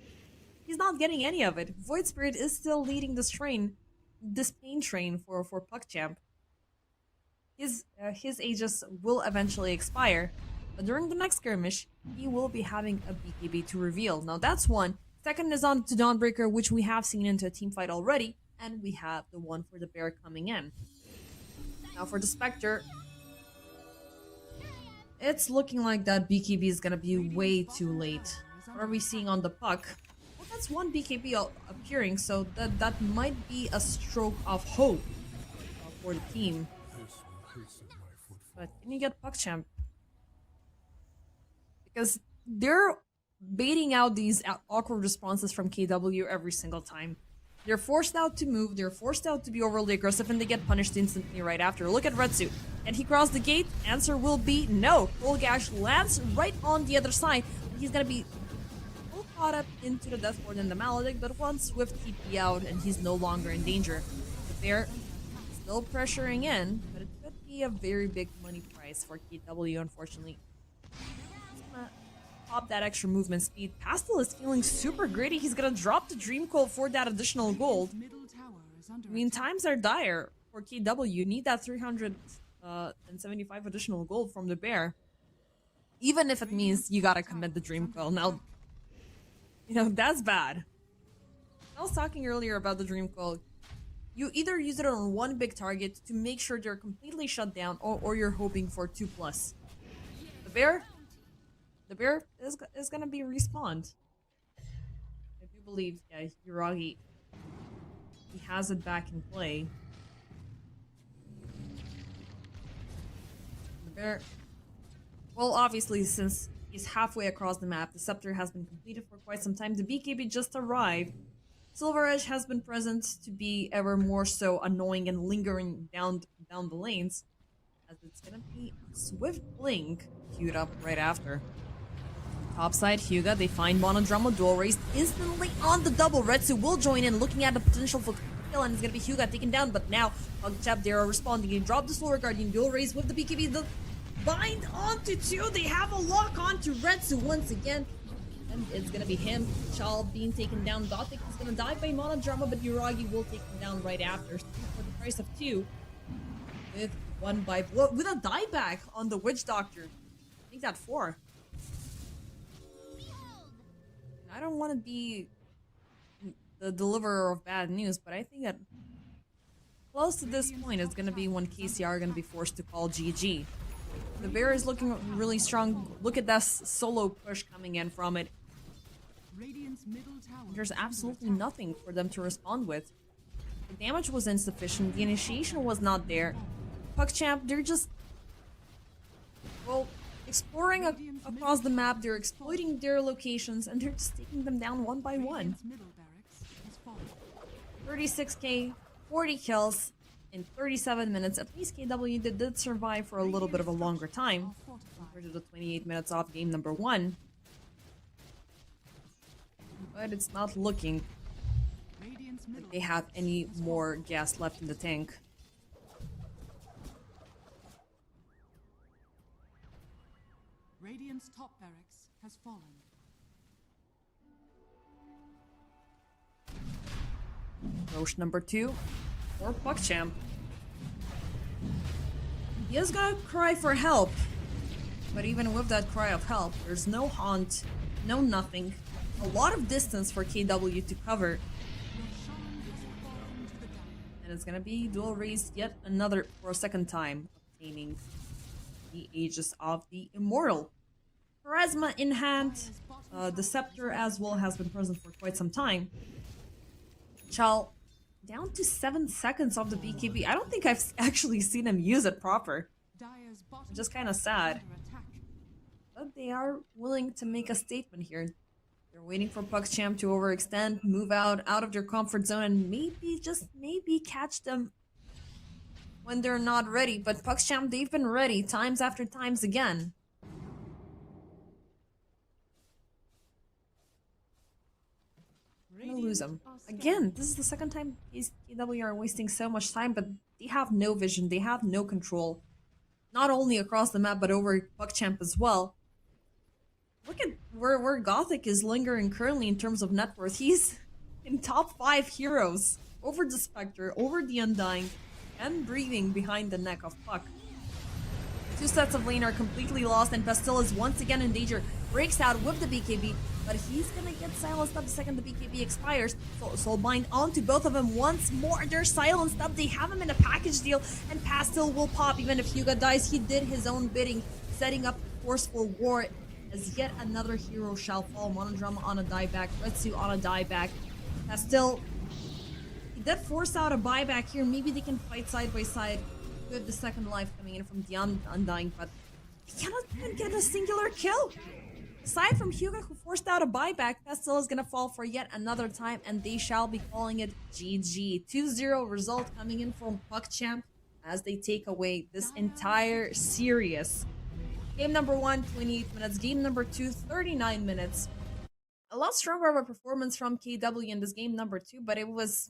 he's not getting any of it. Void Spirit is still leading this pain train for PuckChamp. His Aegis will eventually expire, but during the next skirmish, he will be having a BKB to reveal. Now that's one. Second is on to Dawnbreaker, which we have seen into a team fight already, and we have the one for the Bear coming in. Now for the Spectre, it's looking like that BKB is gonna be way too late. What are we seeing on the Puck? Well, that's one BKB appearing, so that might be a stroke of hope for the team. But can you get PuckChamp? Because they're baiting out these awkward responses from KW every single time. They're forced out to move, they're forced out to be overly aggressive, and they get punished instantly right after. Look at Retsu. Can he cross the gate? Answer will be no. Gash lands right on the other side. He's gonna be all caught up into the Deathboard and the Maledict, but one swift TP out and he's no longer in danger. The Bear still pressuring in, but it could be a very big money price for KW, unfortunately. Pop that extra movement speed. Pastel is feeling super gritty. He's gonna drop the Dream Coil for that additional gold. I mean, times are dire for KW. You need that 375 additional gold from the Bear. Even if it means you gotta commit the Dream Coil. Now, that's bad. I was talking earlier about the Dream Coil. You either use it on one big target to make sure they're completely shut down, or you're hoping for 2+. The Bear is gonna be respawned. I do believe, yeah, Yuragi, he has it back in play. The Bear, well, obviously, since he's halfway across the map, the Scepter has been completed for quite some time. The BKB just arrived. Silver Edge has been present to be ever more so annoying and lingering down the lanes, as it's gonna be a swift blink queued up right after. Topside, Hyuga, they find Monodrama dual race instantly on the double. Retsu will join in, looking at the potential for kill, and it's gonna be Hyuga taken down, but now PuckChamp, they are responding. He dropped the Solar Guardian dual race with the BKB, the bind onto 2. They have a lock onto Retsu once again, and it's gonna be him. Chal being taken down. Dotic is gonna die by Monodrama, but Yuragi will take him down right after for the price of 2. With a dieback on the Witch Doctor. Make that 4. I don't want to be the deliverer of bad news, but I think that close to this point is going to be when KCR are going to be forced to call GG. The Bear is looking really strong. Look at that solo push coming in from it. There's absolutely nothing for them to respond with. The damage was insufficient. The initiation was not there. PuckChamp, they're just, well, exploring across the map. They're exploiting their locations, and they're just taking them down one by one. 36k, 40 kills in 37 minutes. At least KW did survive for a little bit of a longer time compared to the 28 minutes off game number 1. But it's not looking like they have any more gas left in the tank.
Radiant's top barracks has fallen.
Roche number 2 for PuckChamp. He is gonna cry for help, but even with that cry of help, there's no haunt, no nothing. A lot of distance for KW to cover. And it's gonna be dual race yet another for a second time, obtaining the Aegis of the Immortal. Charisma in hand, the Scepter as well has been present for quite some time. Chal, down to 7 seconds of the BKB. I don't think I've actually seen him use it proper. Just kind of sad. But they are willing to make a statement here. They're waiting for PuckChamp to overextend, move out of their comfort zone, and maybe, just maybe, catch them when they're not ready. But PuckChamp, they've been ready times after times again. gonna lose them. Again, this is the second time these KW are wasting so much time, but they have no vision, they have no control. Not only across the map, but over PuckChamp as well. Look at where Gothic is lingering currently in terms of net worth. He's in top 5 heroes. Over the Spectre, over the Undying, and breathing behind the neck of Puck. 2 sets of lane are completely lost, and Pastel is once again in danger. Breaks out with the BKB, but he's gonna get silenced up the second the BKB expires. So Soulbind onto both of them once more. They're silenced up. They have him in a package deal, and Pastel will pop even if Hyuga dies. He did his own bidding, setting up forceful war as yet another hero shall fall. Monodrama on a dieback, Retsu on a dieback. Pastel, he did force out a buyback here. Maybe they can fight side by side with the second life coming in from the Undying, but he cannot even get a singular kill. Aside from Hyuga, who forced out a buyback, Pastel is gonna fall for yet another time, and they shall be calling it GG. 2-0 result coming in from PuckChamp as they take away this entire series. Game number 1, 28 minutes. Game number 2, 39 minutes. A lot stronger of a performance from KW in this game number 2, but it was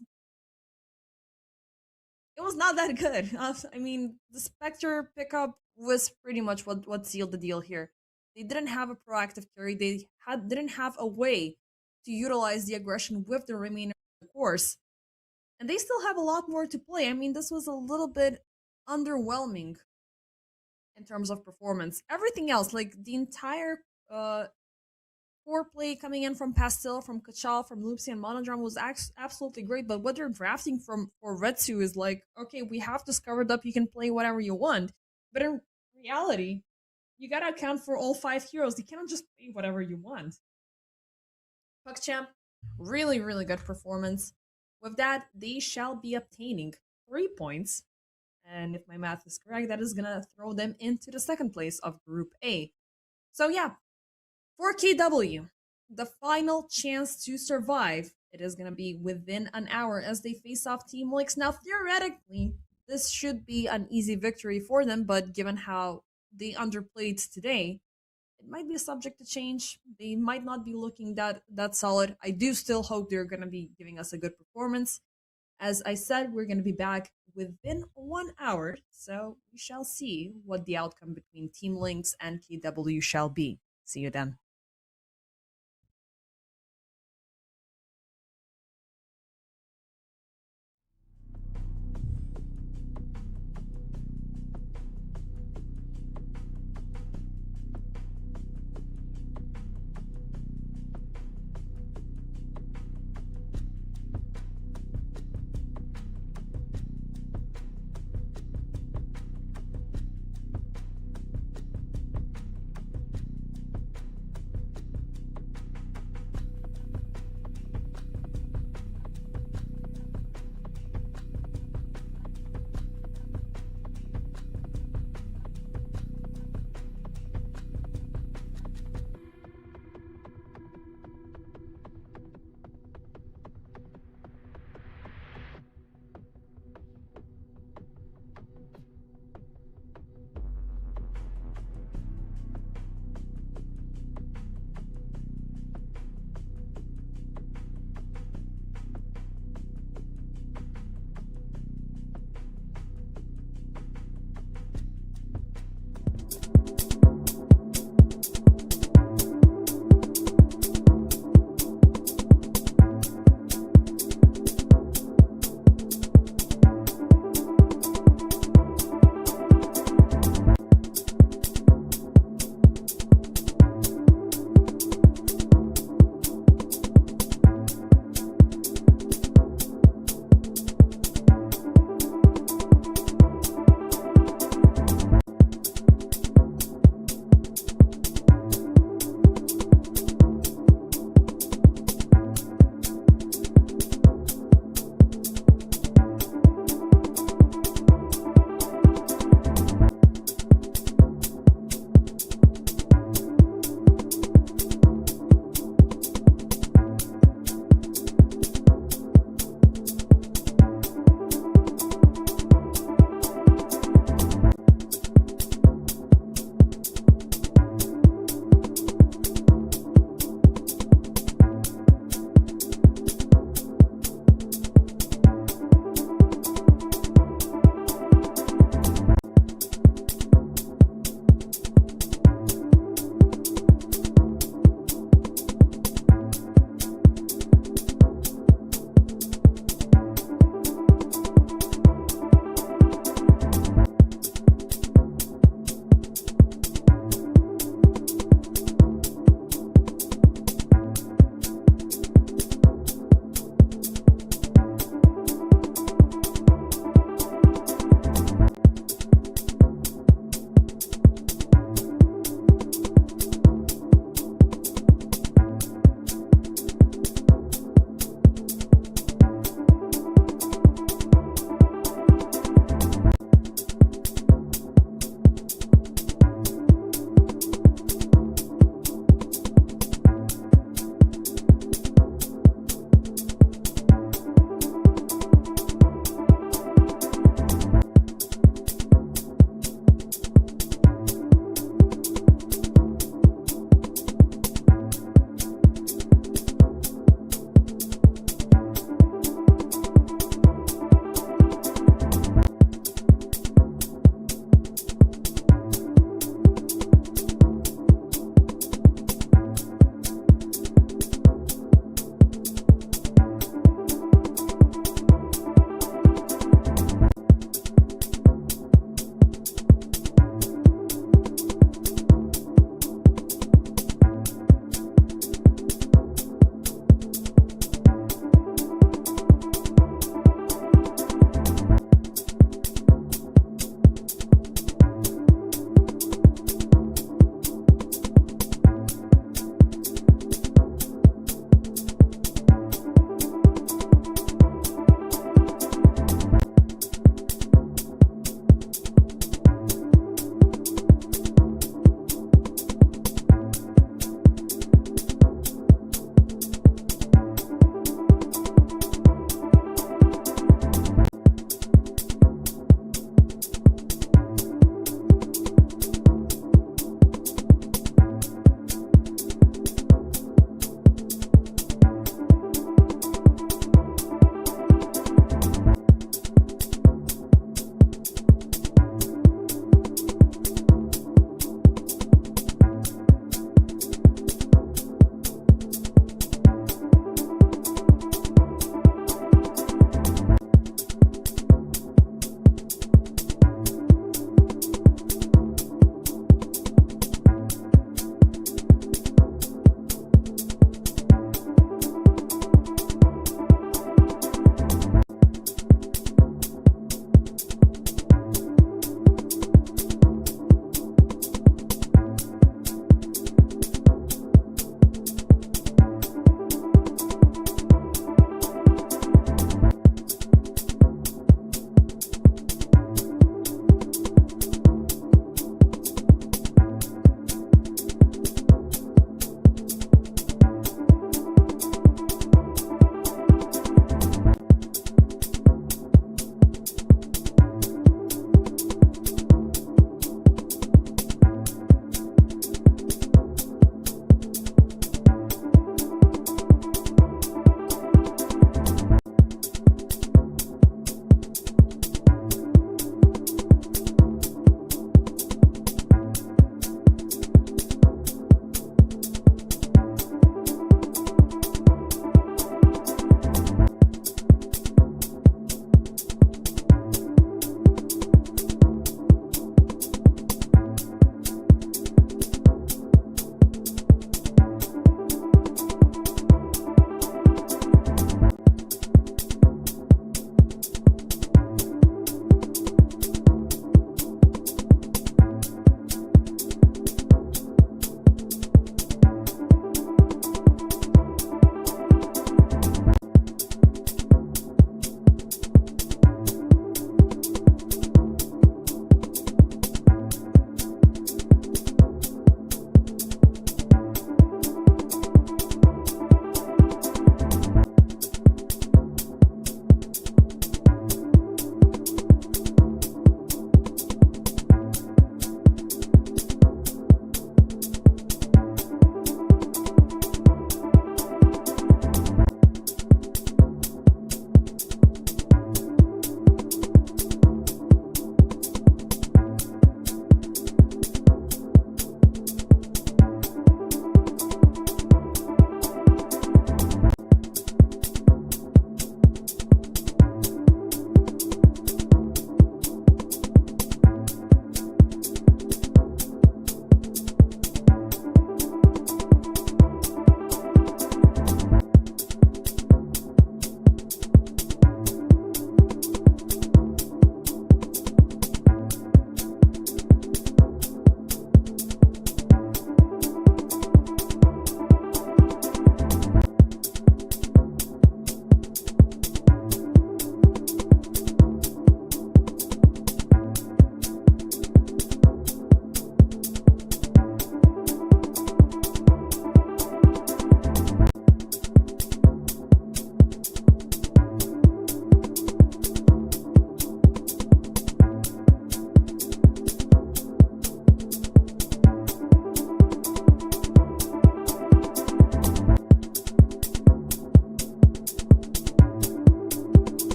not that good. I mean, the Spectre pickup was pretty much what sealed the deal here. They didn't have a proactive carry. They didn't have a way to utilize the aggression with the remainder of the course. And they still have a lot more to play. I mean, this was a little bit underwhelming in terms of performance. Everything else, like the entire core play coming in from Pastel, from Kachal, from Loopsy, and Monodrama was absolutely great. But what they're drafting for Retsu is like, okay, we have discovered up, you can play whatever you want. But in reality, you gotta account for all 5 heroes. You cannot just play whatever you want. PuckChamp, really, really good performance. With that, they shall be obtaining 3 points. And if my math is correct, that is gonna throw them into the second place of Group A. So yeah, for KW, the final chance to survive, it is gonna be within an hour as they face off Team Lynx. Now, theoretically, this should be an easy victory for them, but given how they underplayed today, it might be subject to change. They might not be looking that solid. I do still hope they're gonna be giving us a good performance. As I said, we're gonna be back within 1 hour, so we shall see what the outcome between Team Lynx and KW shall be. See you then.